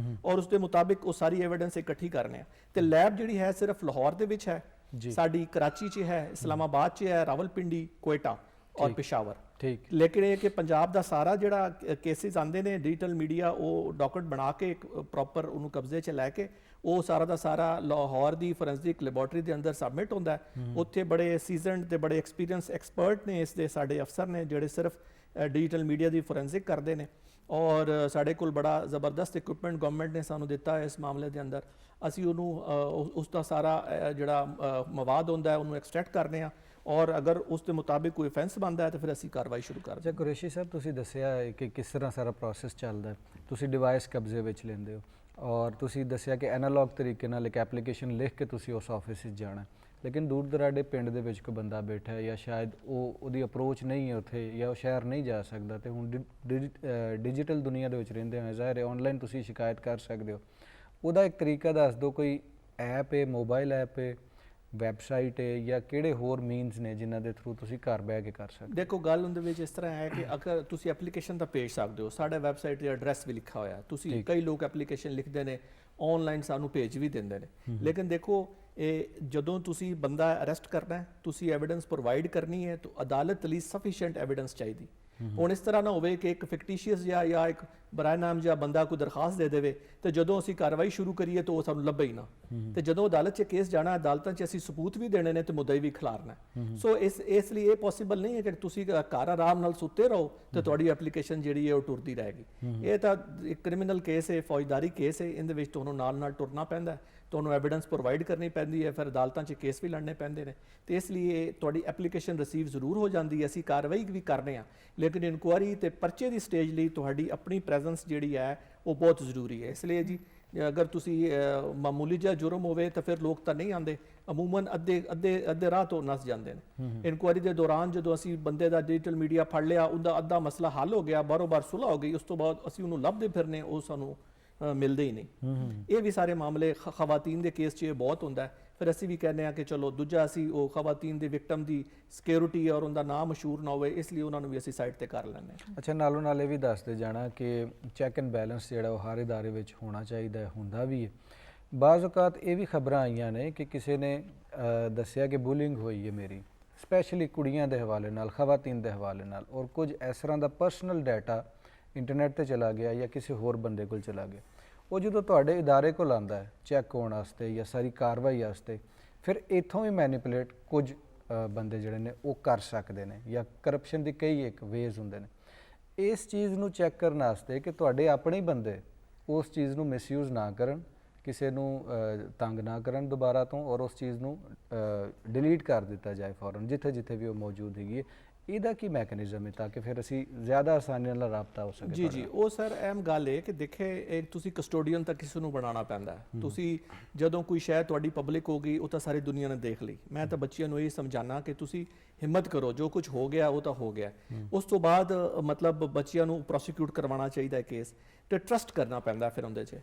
ਔਰ ਉਸ ਦੇ ਮੁਤਾਬਿਕ ਉਹ ਸਾਰੀ ਐਵੀਡੈਂਸ ਇਕੱਠੀ ਕਰਨੇ ਆ। ਤੇ ਲੈਬ ਜਿਹੜੀ ਹੈ ਸਿਰਫ ਲਾਹੌਰ ਦੇ ਵਿੱਚ ਹੈ, ਸਾਡੀ ਕਰਾਚੀ 'ਚ ਹੈ, ਇਸਲਾਮਾਬਾਦ 'ਚ ਹੈ, ਰਾਵਲਪਿੰਡੀ, ਕੋਇਟਾ ਔਰ ਪਿਸ਼ਾਵਰ। ਠੀਕ। ਲੇਕਿਨ ਇਹ ਕਿ ਪੰਜਾਬ ਦਾ ਸਾਰਾ ਜਿਹੜਾ ਕੇਸਿਸ ਆਉਂਦੇ ਨੇ ਡਿਜੀਟਲ ਮੀਡੀਆ, ਉਹ ਡਾਕੂਮੈਂਟ ਬਣਾ ਕੇ ਇੱਕ ਪ੍ਰੋਪਰ ਉਹਨੂੰ ਕਬਜ਼ੇ 'ਚ ਲੈ ਕੇ ਉਹ ਸਾਰਾ ਦਾ ਸਾਰਾ ਲਾਹੌਰ ਦੀ ਫੋਰੈਂਸਿਕ ਲੈਬੋਰੇਟਰੀ ਦੇ ਅੰਦਰ ਸਬਮਿਟ ਹੁੰਦਾ ਹੈ। ਉੱਥੇ ਬੜੇ ਸੀਜ਼ਨਡ ਤੇ ਬੜੇ ਐਕਸਪੀਰੀਅੰਸ ਐਕਸਪਰਟ ਨੇ ਇਸ ਦੇ ਸਾਡੇ ਅਫਸਰ ਨੇ ਜਿਹੜੇ ਸਿਰਫ ਡਿਜੀਟਲ ਮੀਡੀਆ ਦੀ ਫੋਰੈਂਸਿਕ ਕਰਦੇ ਨੇ ਔਰ ਸਾਡੇ ਕੋਲ ਬੜਾ ਜ਼ਬਰਦਸਤ ਇਕਵਿਪਮੈਂਟ ਗਵਰਨਮੈਂਟ ਨੇ ਸਾਨੂੰ ਦਿੱਤਾ ਹੈ ਇਸ ਮਾਮਲੇ ਦੇ ਅੰਦਰ। ਅਸੀਂ ਉਹਨੂੰ ਉਸ ਦਾ ਸਾਰਾ ਜਿਹੜਾ ਮਵਾਦ ਹੁੰਦਾ ਹੈ ਉਹਨੂੰ ਐਕਸਟ੍ਰੈਕਟ ਕਰਨੇ ਆ ਔਰ ਅਗਰ ਉਸ ਦੇ ਮੁਤਾਬਿਕ ਕੋਈ ਅਫੈਂਸ ਬਣਦਾ ਹੈ ਤਾਂ ਫਿਰ ਅਸੀਂ ਕਾਰਵਾਈ ਸ਼ੁਰੂ ਕਰ ਦਿੰਦੇ ਅੱਛਾ ਕੁਰੈਸ਼ੀ ਸਾਹਿਬ, ਤੁਸੀਂ ਦੱਸਿਆ ਹੈ ਕਿ ਕਿਸ ਤਰ੍ਹਾਂ ਸਾਰਾ ਪ੍ਰੋਸੈਸ ਚੱਲਦਾ ਹੈ। ਤੁਸੀਂ ਡਿਵਾਈਸ ਕਬਜ਼ੇ ਵਿੱਚ ਲੈਂਦੇ ਹੋ ਔਰ ਤੁਸੀਂ ਦੱਸਿਆ ਕਿ ਐਨਾਲੌਗ ਤਰੀਕੇ ਨਾਲ ਇੱਕ ਐਪਲੀਕੇਸ਼ਨ ਲਿਖ ਕੇ ਤੁਸੀਂ ਉਸ ਆਫਿਸ ਵਿੱਚ ਜਾਣਾ, ਲੇਕਿਨ ਦੂਰ ਦਰਾਡੇ ਪਿੰਡ ਦੇ ਵਿੱਚ ਕੋਈ ਬੰਦਾ ਬੈਠਾ ਹੈ ਜਾਂ ਸ਼ਾਇਦ ਉਹਦੀ ਅਪਰੋਚ ਨਹੀਂ ਹੈ ਉੱਥੇ ਜਾਂ ਉਹ ਸ਼ਹਿਰ ਨਹੀਂ ਜਾ ਸਕਦਾ, ਤੇ ਹੁਣ ਡਿਜੀਟਲ ਦੁਨੀਆ ਦੇ ਵਿੱਚ ਰਹਿੰਦੇ ਹੋਏ ਜ਼ਾਹਿਰ ਹੈ ਆਨਲਾਈਨ ਤੁਸੀਂ ਸ਼ਿਕਾਇਤ ਕਰ ਸਕਦੇ ਹੋ। ਉਹਦਾ ਇੱਕ ਤਰੀਕਾ ਦੱਸ ਦਿਓ, ਕੋਈ ਐਪ ਹੈ, ਮੋਬਾਈਲ ਐਪ ਹੈ, ਵੈਬਸਾਈਟ ਹੈ ਜਾਂ ਕਿਹੜੇ ਹੋਰ ਮੀਨਸ ਨੇ ਜਿਨ੍ਹਾਂ ਦੇ ਥਰੂ ਤੁਸੀਂ ਘਰ ਬਹਿ ਕੇ ਕਰ ਸਕਦੇ? ਦੇਖੋ ਗੱਲ ਉਹਦੇ ਵਿੱਚ ਇਸ ਤਰ੍ਹਾਂ ਹੈ ਕਿ ਅਗਰ ਤੁਸੀਂ ਐਪਲੀਕੇਸ਼ਨ ਤਾਂ ਭੇਜ ਸਕਦੇ ਹੋ, ਸਾਡੇ ਵੈਬਸਾਈਟ ਤੇ ਐਡਰੈਸ ਵੀ ਲਿਖਾ ਹੋਇਆ, ਤੁਸੀਂ ਕਈ ਲੋਕ ਐਪਲੀਕੇਸ਼ਨ ਲਿਖਦੇ ਨੇ ਆਨਲਾਈਨ ਸਾਨੂੰ ਭੇਜ ਵੀ ਦਿੰਦੇ ਨੇ। ਲੇਕਿਨ ਦੇਖੋ ਇਹ ਜਦੋਂ ਤੁਸੀਂ ਬੰਦਾ ਅਰੈਸਟ ਕਰਨਾ ਹੈ, ਤੁਸੀਂ ਐਵੀਡੈਂਸ ਪ੍ਰੋਵਾਈਡ ਕਰਨੀ ਹੈ ਤਾਂ ਅਦਾਲਤ ਲਈ ਸਫੀਸ਼ੀਐਂਟ ਐਵੀਡੈਂਸ ਚਾਹੀਦੀ। ਹੁਣ ਇਸ ਤਰ੍ਹਾਂ ਨਾ ਹੋਵੇ ਕਿ ਇੱਕ ਫਿਕਟੀਸ਼ੀਅਸ ਜਾਂ ਇੱਕ ਬਰਾਏ ਨਾਮ ਜਿਹਾ ਬੰਦਾ ਕੋਈ ਦਰਖਾਸਤ ਦੇ ਦੇਵੇ ਤੇ ਜਦੋਂ ਅਸੀਂ ਕਾਰਵਾਈ ਸ਼ੁਰੂ ਕਰੀਏ ਤਾਂ ਉਹ ਸਾਨੂੰ ਲੱਭੇ ਹੀ ਨਾ, ਤੇ ਜਦੋਂ ਅਦਾਲਤ 'ਚ ਕੇਸ ਜਾਣਾ, ਅਦਾਲਤਾਂ 'ਚ ਅਸੀਂ ਸਬੂਤ ਵੀ ਦੇਣੇ ਨੇ ਤੇ ਮੁੱਦਈ ਵੀ ਖਿਲਾਰਨਾ। ਸੋ ਇਸ ਲਈ ਇਹ ਪੋਸੀਬਲ ਨਹੀਂ ਹੈ ਕਿ ਤੁਸੀਂ ਘਰ ਆਰਾਮ ਨਾਲ ਸੁੱਤੇ ਰਹੋ ਤੇ ਤੁਹਾਡੀ ਐਪਲੀਕੇਸ਼ਨ ਜਿਹੜੀ ਹੈ ਉਹ ਟੁਰਦੀ ਰਹੇਗੀ। ਇਹ ਤਾਂ ਇੱਕ ਕ੍ਰਿਮੀਨਲ ਕੇਸ ਹੈ, ਫੌਜਦਾਰੀ ਕੇਸ ਹੈ, ਇਹਦੇ ਵਿੱਚ ਤੁਹਾਨੂੰ ਨਾਲ ਟੁਰਨਾ ਪੈਂਦਾ, ਤੁਹਾਨੂੰ ਐਵੀਡੈਂਸ ਪ੍ਰੋਵਾਈਡ ਕਰਨੀ ਪੈਂਦੀ ਹੈ, ਫਿਰ ਅਦਾਲਤਾਂ 'ਚ ਕੇਸ ਵੀ ਲੜਨੇ ਪੈਂਦੇ ਨੇ। ਤੇ ਇਸ ਲਈ ਤੁਹਾਡੀ ਐਪਲੀਕੇਸ਼ਨ ਰਿਸੀਵ ਜ਼ਰੂਰ ਹੋ ਜਾਂਦੀ ਹੈ, ਅਸੀਂ ਕਾਰਵਾਈ ਵੀ ਕਰਨੇ ਆ, ਲੇਕਿਨ ਇਨਕੁਆਇਰੀ ਤੇ ਪਰਚੇ ਦੀ ਸਟੇਜ ਲਈ ਤੁਹਾਡੀ ਆਪਣੀ ਪ੍ਰੈਜ਼ੈਂਸ ਜਿਹੜੀ ਹੈ ਉਹ ਬਹੁਤ ਜ਼ਰੂਰੀ ਹੈ। ਇਸ ਲਈ ਜੀ ਅਗਰ ਤੁਸੀਂ ਮਾਮੂਲੀ ਜਿਹਾ ਜੁਰਮ ਹੋਵੇ ਤਾਂ ਫਿਰ ਲੋਕ ਤਾਂ ਨਹੀਂ ਆਉਂਦੇ, ਅਮੂਮਨ ਅੱਧੇ ਰਾਹ ਤੋਂ ਨਸ ਜਾਂਦੇ ਨੇ। ਇਨਕੁਆਇਰੀ ਦੇ ਦੌਰਾਨ ਜਦੋਂ ਅਸੀਂ ਬੰਦੇ ਦਾ ਡਿਜੀਟਲ ਮੀਡੀਆ ਫੜ ਲਿਆ, ਉਹਦਾ ਅੱਧਾ ਮਸਲਾ ਹੱਲ ਹੋ ਗਿਆ, ਬਾਰੋ-ਬਾਰ ਸੁਲ੍ਹਾ ਹੋ ਗਈ, ਉਸ ਤੋਂ ਬਾਅਦ ਅਸੀਂ ਉਹਨੂੰ ਲੱਭਦੇ ਫਿਰਨੇ, ਉਹ ਸਾਨੂੰ ਮਿਲਦੇ ਹੀ ਨਹੀਂ। ਇਹ ਵੀ ਸਾਰੇ ਮਾਮਲੇ ਖਵਾਤੀਨ ਦੇ ਕੇਸ 'ਚ ਇਹ ਬਹੁਤ ਹੁੰਦਾ ਹੈ। ਫਿਰ ਅਸੀਂ ਵੀ ਕਹਿੰਦੇ ਆ ਕਿ ਚਲੋ ਦੂਜਾ ਅਸੀਂ ਉਹ ਖਵਾਤੀਨ ਦੇ ਵਿਕਟਮ ਦੀ ਸਿਕਿਉਰਿਟੀ ਔਰ ਉਹਦਾ ਨਾਮ ਮਸ਼ਹੂਰ ਨਾ ਹੋਵੇ, ਇਸ ਲਈ ਉਹਨਾਂ ਨੂੰ ਵੀ ਅਸੀਂ ਸਾਈਡ ਤੇ ਕਰ ਲੈਂਦੇ ਹਾਂ। ਅੱਛਾ, ਨਾਲੋਂ ਨਾਲ ਇਹ ਵੀ ਦੱਸਦੇ ਜਾਣਾ ਕਿ ਚੈੱਕ ਐਂਡ ਬੈਲੈਂਸ ਜਿਹੜਾ ਉਹ ਹਰ ਇਦਾਰੇ ਵਿੱਚ ਹੋਣਾ ਚਾਹੀਦਾ ਹੈ, ਹੁੰਦਾ ਵੀ ਹੈ। ਬਾਜ਼ ਔਕਾਤ ਇਹ ਵੀ ਖਬਰਾਂ ਆਈਆਂ ਨੇ ਕਿ ਕਿਸੇ ਨੇ ਦੱਸਿਆ ਕਿ ਬੁਲਿੰਗ ਹੋਈ ਹੈ ਮੇਰੀ, ਸਪੈਸ਼ਲੀ ਕੁੜੀਆਂ ਦੇ ਹਵਾਲੇ ਨਾਲ, ਖਵਾਤੀਨ ਦੇ ਹਵਾਲੇ ਨਾਲ, ਔਰ ਕੁਝ ਇਸ ਤਰ੍ਹਾਂ ਦਾ ਪਰਸਨਲ ਡਾਟਾ ਇੰਟਰਨੈਟ ਤੇ ਚਲਾ ਗਿਆ ਜਾਂ ਕਿਸੇ ਹੋਰ ਬੰਦੇ ਕੋਲ ਚਲਾ ਗਿਆ। ਉਹ ਜਦੋਂ ਤੁਹਾਡੇ ਇਦਾਰੇ ਕੋਲ ਆਉਂਦਾ ਹੈ ਚੈੱਕ ਹੋਣ ਵਾਸਤੇ ਜਾਂ ਸਾਰੀ ਕਾਰਵਾਈ ਵਾਸਤੇ, ਫਿਰ ਇੱਥੋਂ ਵੀ ਮੈਨੀਪੂਲੇਟ ਕੁਝ ਬੰਦੇ ਜਿਹੜੇ ਨੇ ਉਹ ਕਰ ਸਕਦੇ ਨੇ, ਜਾਂ ਕਰਪਸ਼ਨ ਦੀ ਕਈ ਇੱਕ ਵੇਜ਼ ਹੁੰਦੇ ਨੇ। ਇਸ ਚੀਜ਼ ਨੂੰ ਚੈੱਕ ਕਰਨ ਵਾਸਤੇ ਕਿ ਤੁਹਾਡੇ ਆਪਣੇ ਹੀ ਬੰਦੇ ਉਸ ਚੀਜ਼ ਨੂੰ ਮਿਸਯੂਜ਼ ਨਾ ਕਰਨ, ਕਿਸੇ ਨੂੰ ਤੰਗ ਨਾ ਕਰਨ ਦੁਬਾਰਾ ਤੋਂ, ਔਰ ਉਸ ਚੀਜ਼ ਨੂੰ ਡਿਲੀਟ ਕਰ ਦਿੱਤਾ ਜਾਏ ਫੌਰਨ ਜਿੱਥੇ ਜਿੱਥੇ ਵੀ ਉਹ ਮੌਜੂਦ ਹੈਗੀ ਹੈ। ਇਹਦਾ ਕੀ ਮੈਕੈਨਿਜ਼ਮ ਹੈ ਤਾਂ ਕਿ ਫਿਰ ਅਸੀਂ ਜ਼ਿਆਦਾ ਆਸਾਨੀ ਨਾਲ ਰਾਬਤਾ ਹੋ ਸਕੇ? ਜੀ ਉਹ ਸਰ ਅਹਿਮ ਗੱਲ ਹੈ ਕਿ ਦੇਖੇ ਇੱਕ ਤੁਸੀਂ ਕਸਟੋਡੀਅਨ ਤਾਂ ਕਿਸੇ ਨੂੰ ਬਣਾਉਣਾ ਪੈਂਦਾ ਹੈ। ਤੁਸੀਂ ਜਦੋਂ ਕੋਈ ਸ਼ੈ ਤੁਹਾਡੀ ਪਬਲਿਕ ਹੋ ਗਈ, ਉਹ ਤਾਂ ਸਾਰੀ ਦੁਨੀਆ ਨੇ ਦੇਖ ਲਈ। ਮੈਂ ਤਾਂ ਬੱਚਿਆਂ ਨੂੰ ਇਹ ਸਮਝਾਣਾ ਕਿ ਤੁਸੀਂ ਹਿੰਮਤ ਕਰੋ, ਜੋ ਕੁਝ ਹੋ ਗਿਆ ਉਹ ਤਾਂ ਹੋ ਗਿਆ। ਉਸ ਤੋਂ ਬਾਅਦ ਮਤਲਬ ਬੱਚਿਆਂ ਨੂੰ ਪ੍ਰੋਸੀਕਿਊਟ ਕਰਵਾਉਣਾ ਚਾਹੀਦਾ ਹੈ ਕੇਸ, ਤੇ ਟਰਸਟ ਕਰਨਾ ਪੈਂਦਾ ਫਿਰ ਉਹਦੇ 'ਚ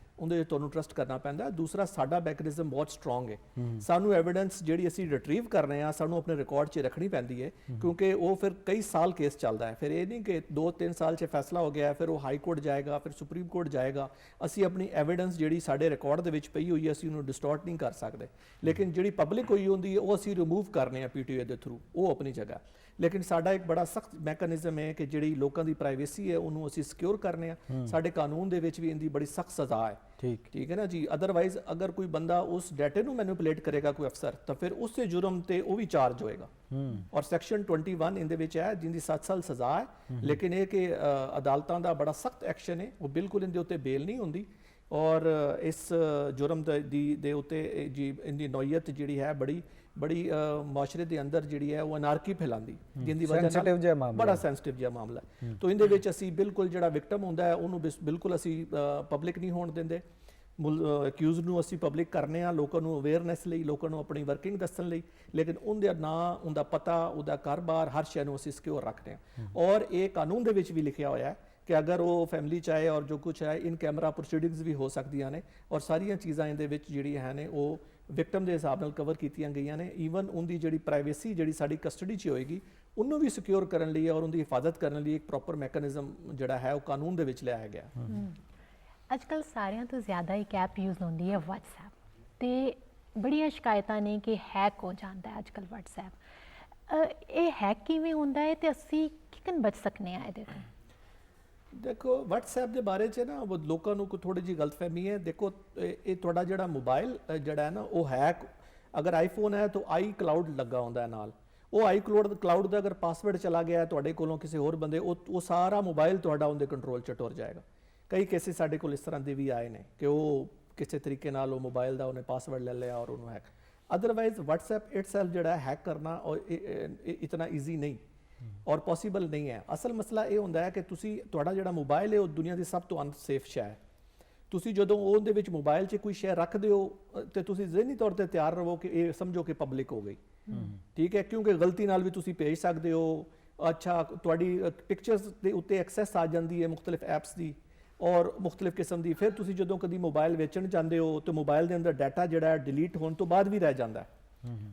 ਤੁਹਾਨੂੰ ਟਰਸਟ ਕਰਨਾ ਪੈਂਦਾ। ਦੂਸਰਾ ਸਾਡਾ ਮੈਕੈਨਿਜ਼ਮ ਬਹੁਤ ਸਟਰੋਂਗ ਹੈ, ਸਾਨੂੰ ਐਵੀਡੈਂਸ ਜਿਹੜੀ ਅਸੀਂ ਰਿਟਰੀਵ ਕਰ ਰਹੇ ਹਾਂ ਸਾਨੂੰ ਆਪਣੇ ਰਿਕਾਰਡ 'ਚ ਰੱਖਣੀ ਪੈਂਦੀ ਹੈ, ਕਿਉਂਕਿ ਉਹ ਫਿਰ ਕਈ ਸਾਲ ਕੇਸ ਚੱਲਦਾ ਹੈ। ਫਿਰ ਇਹ ਨਹੀਂ ਕਿ 2-3 ਸਾਲ 'ਚ ਫੈਸਲਾ ਹੋ ਗਿਆ ਫਿਰ ਉਹ ਹਾਈ ਕੋਰਟ ਜਾਏਗਾ, ਫਿਰ ਸੁਪਰੀਮ ਕੋਰਟ ਜਾਏਗਾ। ਅਸੀਂ ਆਪਣੀ ਐਵੀਡੈਂਸ ਜਿਹੜੀ ਸਾਡੇ ਰਿਕਾਰਡ ਦੇ ਵਿੱਚ ਪਈ ਹੋਈ ਹੈ ਅਸੀਂ ਉਹਨੂੰ ਡਿਸਟੋਰਟ ਨਹੀਂ ਕਰ ਸਕਦੇ, ਲੇਕਿਨ ਜਿਹੜੀ ਪਬਲਿਕ ਹੋਈ ਹੁੰਦੀ ਹੈ ਉਹ ਅਸੀਂ ਰਿਮੂਵ ਕਰਨੇ ਆ PTO ਦੇ ਥਰੂ, ਉਹ ਆਪਣੀ ਜਗ੍ਹਾ। ਲੇਕਿਨ ਸਾਡਾ ਇੱਕ ਬੜਾ ਸਖਤ ਮੈਕੈਨਿਜ਼ਮ ਹੈ ਕਿ ਜਿਹੜੀ ਲੋਕਾਂ ਦੀ ਪ੍ਰਾਈਵੇਸੀ ਹੈ ਉਹਨੂੰ ਅਸੀਂ ਸਿਕਿਉਰ ਕਰਨੇ ਆ। ਸਾਡੇ ਕਾਨੂੰਨ ਦੇ ਵਿੱਚ ਵੀ ਇਹਦੀ ਬੜੀ ਸਖਤ ਸਜ਼ਾ ਹੈ। ਠੀਕ ਹੈ ਨਾ ਜੀ। ਅਦਰਵਾਈਜ਼ ਅਗਰ ਕੋਈ ਬੰਦਾ ਉਸ ਡਾਟੇ ਨੂੰ ਮੈਨੀਪੂਲੇਟ ਕਰੇਗਾ ਕੋਈ ਅਫਸਰ, ਤਾਂ ਫਿਰ ਉਸੇ ਜੁਰਮ ਤੇ ਉਹ ਵੀ ਚਾਰਜ ਹੋਏਗਾ। ਔਰ ਸੈਕਸ਼ਨ 21 ਇਹਦੇ ਵਿੱਚ ਹੈ ਜਿੰਦੀ 7 ਸਾਲ ਸਜ਼ਾ ਹੈ, ਲੇਕਿਨ ਇਹ ਕਿ ਅਦਾਲਤਾਂ ਦਾ ਬੜਾ ਸਖਤ ਐਕਸ਼ਨ ਹੈ, ਉਹ ਬਿਲਕੁਲ ਇਹਦੇ ਉੱਤੇ ਬੇਲ ਨਹੀਂ ਹੁੰਦੀ। ਔਰ ਇਸ ਜੁਰਮ ਦੇ ਉੱਤੇ ਜੀ ਇਹਦੀ ਨੌਈਅਤ ਜਿਹੜੀ ਹੈ ਬੜੀ ਮਾਸ਼ਰੇ ਦੇ ਅੰਦਰ ਜਿਹੜੀ ਹੈ ਉਹ ਅਨਾਰਕੀ ਫੈਲਾਉਂਦੀ, ਜਿੰਦੀ ਵਜ੍ਹਾ ਨਾਲ ਬੜਾ ਸੈਂਸਿਟਿਵ ਜਿਹਾ ਮਾਮਲਾ ਹੈ। ਤੋ ਇਹਦੇ ਵਿੱਚ ਅਸੀਂ ਬਿਲਕੁਲ ਜਿਹੜਾ ਵਿਕਟਮ ਹੁੰਦਾ ਹੈ ਉਹਨੂੰ ਬਿਲਕੁਲ ਅਸੀਂ ਪਬਲਿਕ ਨਹੀਂ ਹੋਣ ਦਿੰਦੇ। ਅਕਿਊਜ਼ ਨੂੰ ਅਸੀਂ ਪਬਲਿਕ ਕਰਨੇ ਆ ਲੋਕਾਂ ਨੂੰ ਅਵੇਅਰਨੈਸ ਲਈ, ਲੋਕਾਂ ਨੂੰ ਆਪਣੀ ਵਰਕਿੰਗ ਦੱਸਣ ਲਈ, ਲੇਕਿਨ ਉਹਦੇ ਨਾਂ, ਉਹਦਾ ਪਤਾ, ਉਹਦਾ ਕਾਰੋਬਾਰ, ਹਰ ਸ਼ੈ ਨੂੰ ਅਸੀਂ ਸਿਕਿਉਰ ਰੱਖਦੇ ਹਾਂ। ਔਰ ਇਹ ਕਾਨੂੰਨ ਦੇ ਵਿੱਚ ਵੀ ਲਿਖਿਆ ਹੋਇਆ ਹੈ ਕਿ ਅਗਰ ਉਹ ਫੈਮਿਲੀ ਚਾਹੇ ਔਰ ਜੋ ਕੁਝ ਹੈ, ਇਨ ਕੈਮਰਾ ਪ੍ਰੋਸੀਡਿੰਗਸ ਵੀ ਹੋ ਸਕਦੀਆਂ ਨੇ, ਔਰ ਸਾਰੀਆਂ ਚੀਜ਼ਾਂ ਇਹਦੇ ਵਿੱਚ ਜਿਹੜੀਆਂ ਹੈ ਨੇ ਉਹ ਵਿਕਟਮ ਦੇ ਹਿਸਾਬ ਨਾਲ ਕਵਰ ਕੀਤੀਆਂ ਗਈਆਂ ਨੇ। ਈਵਨ ਉਹਦੀ ਜਿਹੜੀ ਪ੍ਰਾਈਵੇਸੀ ਜਿਹੜੀ ਸਾਡੀ ਕਸਟਡੀ 'ਚ ਹੋਏਗੀ ਉਹਨੂੰ ਵੀ ਸਿਕਿਉਰ ਕਰਨ ਲਈ ਔਰ ਉਹਦੀ ਹਿਫਾਜ਼ਤ ਕਰਨ ਲਈ ਇੱਕ ਪ੍ਰੋਪਰ ਮੈਕੈਨਿਜ਼ਮ ਜਿਹੜਾ ਹੈ ਉਹ ਕਾਨੂੰਨ ਦੇ ਵਿੱਚ ਲਿਆਇਆ ਗਿਆ। ਅੱਜ ਕੱਲ੍ਹ ਸਾਰਿਆਂ ਤੋਂ ਜ਼ਿਆਦਾ ਇੱਕ ਐਪ ਯੂਜ਼ ਹੁੰਦੀ ਹੈ WhatsApp, ਤੇ ਬੜੀਆਂ ਸ਼ਿਕਾਇਤਾਂ ਨੇ ਕਿ ਹੈਕ ਹੋ ਜਾਂਦਾ ਹੈ ਅੱਜ ਕੱਲ੍ਹ WhatsApp। ਇਹ ਹੈਕ ਕਿਵੇਂ ਹੁੰਦਾ ਹੈ ਤੇ ਅਸੀਂ ਕਿਵੇਂ ਬਚ ਸਕਨੇ ਆ ਇਹਦੇ ਤੋਂ? ਦੇਖੋ WhatsApp ਦੇ ਬਾਰੇ 'ਚ ਨਾ ਉਹ ਲੋਕਾਂ ਨੂੰ ਕੋਈ ਥੋੜੀ ਜਿਹੀ ਗਲਤਫਹਿਮੀ ਹੈ। ਦੇਖੋ ਇਹ ਤੁਹਾਡਾ ਜਿਹੜਾ ਮੋਬਾਈਲ ਜਿਹੜਾ ਹੈ ਨਾ ਉਹ ਹੈਕ, ਅਗਰ ਆਈਫੋਨ ਹੈ ਤਾਂ iCloud ਲੱਗਾ ਹੁੰਦਾ ਹੈ ਨਾਲ, ਉਹ iCloud ਦਾ ਅਗਰ ਪਾਸਵਰਡ ਚਲਾ ਗਿਆ ਤੁਹਾਡੇ ਕੋਲੋਂ ਕਿਸੇ ਹੋਰ ਬੰਦੇ, ਉਹ ਸਾਰਾ ਮੋਬਾਈਲ ਤੁਹਾਡਾ ਉਹਦੇ ਕੰਟਰੋਲ 'ਚ ਟੁਰ ਜਾਏਗਾ। ਕਈ ਕੇਸਿਸ ਸਾਡੇ ਕੋਲ ਇਸ ਤਰ੍ਹਾਂ ਦੇ ਵੀ ਆਏ ਨੇ ਕਿ ਉਹ ਕਿਸੇ ਤਰੀਕੇ ਨਾਲ ਉਹ ਮੋਬਾਈਲ ਦਾ ਉਹਨੇ ਪਾਸਵਰਡ ਲੈ ਲਿਆ ਔਰ ਉਹਨੂੰ ਹੈਕ। ਅਦਰਵਾਈਜ਼ WhatsApp ਇਟਸੈਲਫ ਜਿਹੜਾ ਹੈਕ ਕਰਨਾ ਔਰ ਇਤਨਾ ਈਜ਼ੀ ਨਹੀਂ ਔਰ ਪੋਸੀਬਲ ਨਹੀਂ ਹੈ। ਅਸਲ ਮਸਲਾ ਇਹ ਹੁੰਦਾ ਹੈ ਕਿ ਤੁਹਾਡਾ ਜਿਹੜਾ ਮੋਬਾਈਲ ਹੈ ਉਹ ਦੁਨੀਆ ਦੀ ਸਭ ਤੋਂ ਅਨਸੇਫ ਸ਼ੈ ਹੈ। ਤੁਸੀਂ ਜਦੋਂ ਉਹਦੇ ਵਿੱਚ ਮੋਬਾਈਲ 'ਚ ਕੋਈ ਸ਼ੈ ਰੱਖਦੇ ਹੋ ਤੇ ਤੁਸੀਂ ਜ਼ਿਹਨੀ ਤੌਰ ਤੇ ਤਿਆਰ ਰਹੋ ਕਿ ਇਹ ਸਮਝੋ ਕਿ ਪਬਲਿਕ ਹੋ ਗਈ, ਠੀਕ ਹੈ, ਕਿਉਂਕਿ ਗਲਤੀ ਨਾਲ ਵੀ ਤੁਸੀਂ ਭੇਜ ਸਕਦੇ ਹੋ। ਅੱਛਾ, ਤੁਹਾਡੀ ਪਿਕਚਰਸ ਦੇ ਉੱਤੇ ਐਕਸੈਸ ਆ ਜਾਂਦੀ ਹੈ ਮੁxtਲਿਫ ਐਪਸ ਦੀ ਔਰ ਮੁxtਲਿਫ ਕਿਸਮ ਦੀ। ਫਿਰ ਤੁਸੀਂ ਜਦੋਂ ਕਦੀ ਮੋਬਾਈਲ ਵੇਚਣ ਜਾਂਦੇ ਹੋ ਤੇ ਮੋਬਾਈਲ ਦੇ ਅੰਦਰ ਡਾਟਾ ਜਿਹੜਾ ਡਿਲੀਟ ਹੋਣ ਤੋਂ ਬਾਅਦ ਵੀ ਰਹਿ ਜਾਂਦਾ ਹੈ।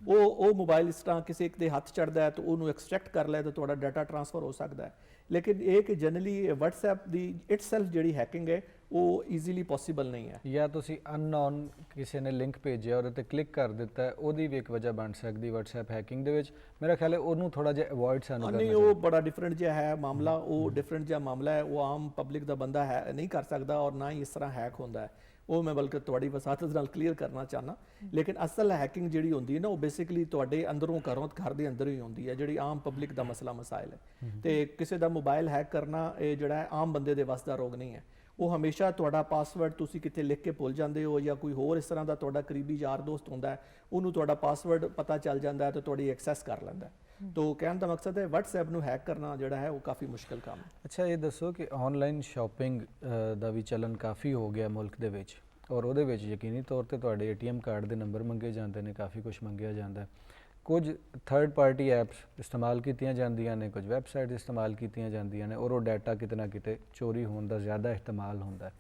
ਉਹ ਮੋਬਾਈਲ ਇਸ ਤਰ੍ਹਾਂ ਕਿਸੇ ਇੱਕ ਦੇ ਹੱਥ ਚੜਦਾ ਹੈ ਤਾਂ ਉਹਨੂੰ ਐਕਸਟ੍ਰੈਕਟ ਕਰ ਲੈ ਤਾਂ ਤੁਹਾਡਾ ਡਾਟਾ ਟ੍ਰਾਂਸਫਰ ਹੋ ਸਕਦਾ ਹੈ। ਲੇਕਿਨ ਇਹ ਕਿ ਜਨਰਲੀ WhatsApp ਦੀ ਇਟਸੈਲਫ ਜਿਹੜੀ ਹੈਕਿੰਗ ਹੈ ਉਹ ਈਜ਼ੀਲੀ ਪੋਸੀਬਲ ਨਹੀਂ ਹੈ। ਜਾਂ ਤੁਸੀਂ ਅਨਨੋਨ ਕਿਸੇ ਨੇ ਲਿੰਕ ਭੇਜਿਆ ਉਹਦੇ ਤੇ ਕਲਿੱਕ ਕਰ ਦਿੱਤਾ ਹੈ, ਉਹਦੀ ਵੀ ਇੱਕ ਵਜ੍ਹਾ ਬਣ ਸਕਦੀ WhatsApp ਹੈਕਿੰਗ ਦੇ ਵਿੱਚ। ਮੇਰਾ ਖਿਆਲ ਹੈ ਉਹਨੂੰ ਥੋੜਾ ਜਿਹਾ ਅਵੋਇਡ ਸਾਨੂੰ ਕਰਨਾ ਨਹੀਂ, ਉਹ ਬੜਾ ਡਿਫਰੈਂਟ ਜਿਹਾ ਹੈ ਮਾਮਲਾ, ਉਹ ਡਿਫਰੈਂਟ ਜਿਹਾ ਮਾਮਲਾ ਹੈ। ਉਹ ਆਮ ਪਬਲਿਕ ਦਾ ਬੰਦਾ ਹੈ ਨਹੀਂ ਕਰ ਸਕਦਾ ਔਰ ਨਾ ਹੀ ਇਸ ਤਰ੍ਹਾਂ ਹੈਕ ਹੁੰਦਾ ਹੈ। ਉਹ ਮੈਂ ਬਲਕਿ ਤੁਹਾਡੀ ਵਸਾਤਤ ਨਾਲ ਕਲੀਅਰ ਕਰਨਾ ਚਾਹਨਾ। ਲੇਕਿਨ ਅਸਲ ਹੈਕਿੰਗ ਜਿਹੜੀ ਹੁੰਦੀ ਹੈ ਨਾ ਉਹ ਬੇਸਿਕਲੀ ਤੁਹਾਡੇ ਅੰਦਰੋਂ ਘਰ ਦੇ ਅੰਦਰ ਹੀ ਹੁੰਦੀ ਹੈ, ਜਿਹੜੀ ਆਮ ਪਬਲਿਕ ਦਾ ਮਸਾਇਲ ਹੈ। ਤੇ ਕਿਸੇ ਦਾ ਮੋਬਾਈਲ ਹੈਕ ਕਰਨਾ ਇਹ ਜਿਹੜਾ ਹੈ ਆਮ ਬੰਦੇ ਦੇ ਵੱਸ ਦਾ ਰੋਗ ਨਹੀਂ ਹੈ। ਉਹ ਹਮੇਸ਼ਾ ਤੁਹਾਡਾ ਪਾਸਵਰਡ ਤੁਸੀਂ ਕਿਤੇ ਲਿਖ ਕੇ ਭੁੱਲ ਜਾਂਦੇ ਹੋ ਜਾਂ ਕੋਈ ਹੋਰ ਇਸ ਤਰ੍ਹਾਂ ਦਾ ਤੁਹਾਡਾ ਕਰੀਬੀ ਯਾਰ ਦੋਸਤ ਹੁੰਦਾ ਹੈ, ਉਹਨੂੰ ਤੁਹਾਡਾ ਪਾਸਵਰਡ ਪਤਾ ਚੱਲ ਜਾਂਦਾ ਹੈ ਤੇ ਤੁਹਾਡੀ ਐਕਸੈਸ ਕਰ ਲੈਂਦਾ ਹੈ। ਤੋ ਕਹਿਣ ਦਾ ਮਕਸਦ ਹੈ WhatsApp ਨੂੰ ਹੈਕ ਕਰਨਾ ਜਿਹੜਾ ਹੈ ਉਹ ਕਾਫੀ ਮੁਸ਼ਕਿਲ ਕੰਮ ਹੈ। ਅੱਛਾ, ਇਹ ਦੱਸੋ ਕਿ ਆਨਲਾਈਨ ਸ਼ਾਪਿੰਗ ਦਾ ਵੀ ਚੱਲਣ ਕਾਫੀ ਹੋ ਗਿਆ ਮੁਲਕ ਦੇ ਵਿੱਚ, ਔਰ ਉਹਦੇ ਵਿੱਚ ਯਕੀਨੀ ਤੌਰ ਤੇ ਤੁਹਾਡੇ ATM ਕਾਰਡ ਦੇ ਨੰਬਰ ਮੰਗੇ ਜਾਂਦੇ ਨੇ, ਕਾਫੀ ਕੁਝ ਮੰਗਿਆ ਜਾਂਦਾ ਹੈ। ਕੁਝ ਥਰਡ ਪਾਰਟੀ ਐਪਸ ਇਸਤੇਮਾਲ ਕੀਤੀਆਂ ਜਾਂਦੀਆਂ ਨੇ, ਕੁਝ ਵੈਬਸਾਈਟ ਇਸਤੇਮਾਲ ਕੀਤੀਆਂ ਜਾਂਦੀਆਂ ਨੇ, ਔਰ ਉਹ ਡਾਟਾ ਕਿਤੇ ਨਾ ਕਿਤੇ ਚੋਰੀ ਹੋਣ ਦਾ ਜ਼ਿਆਦਾ ihtimal ਹੁੰਦਾ ਹੈ।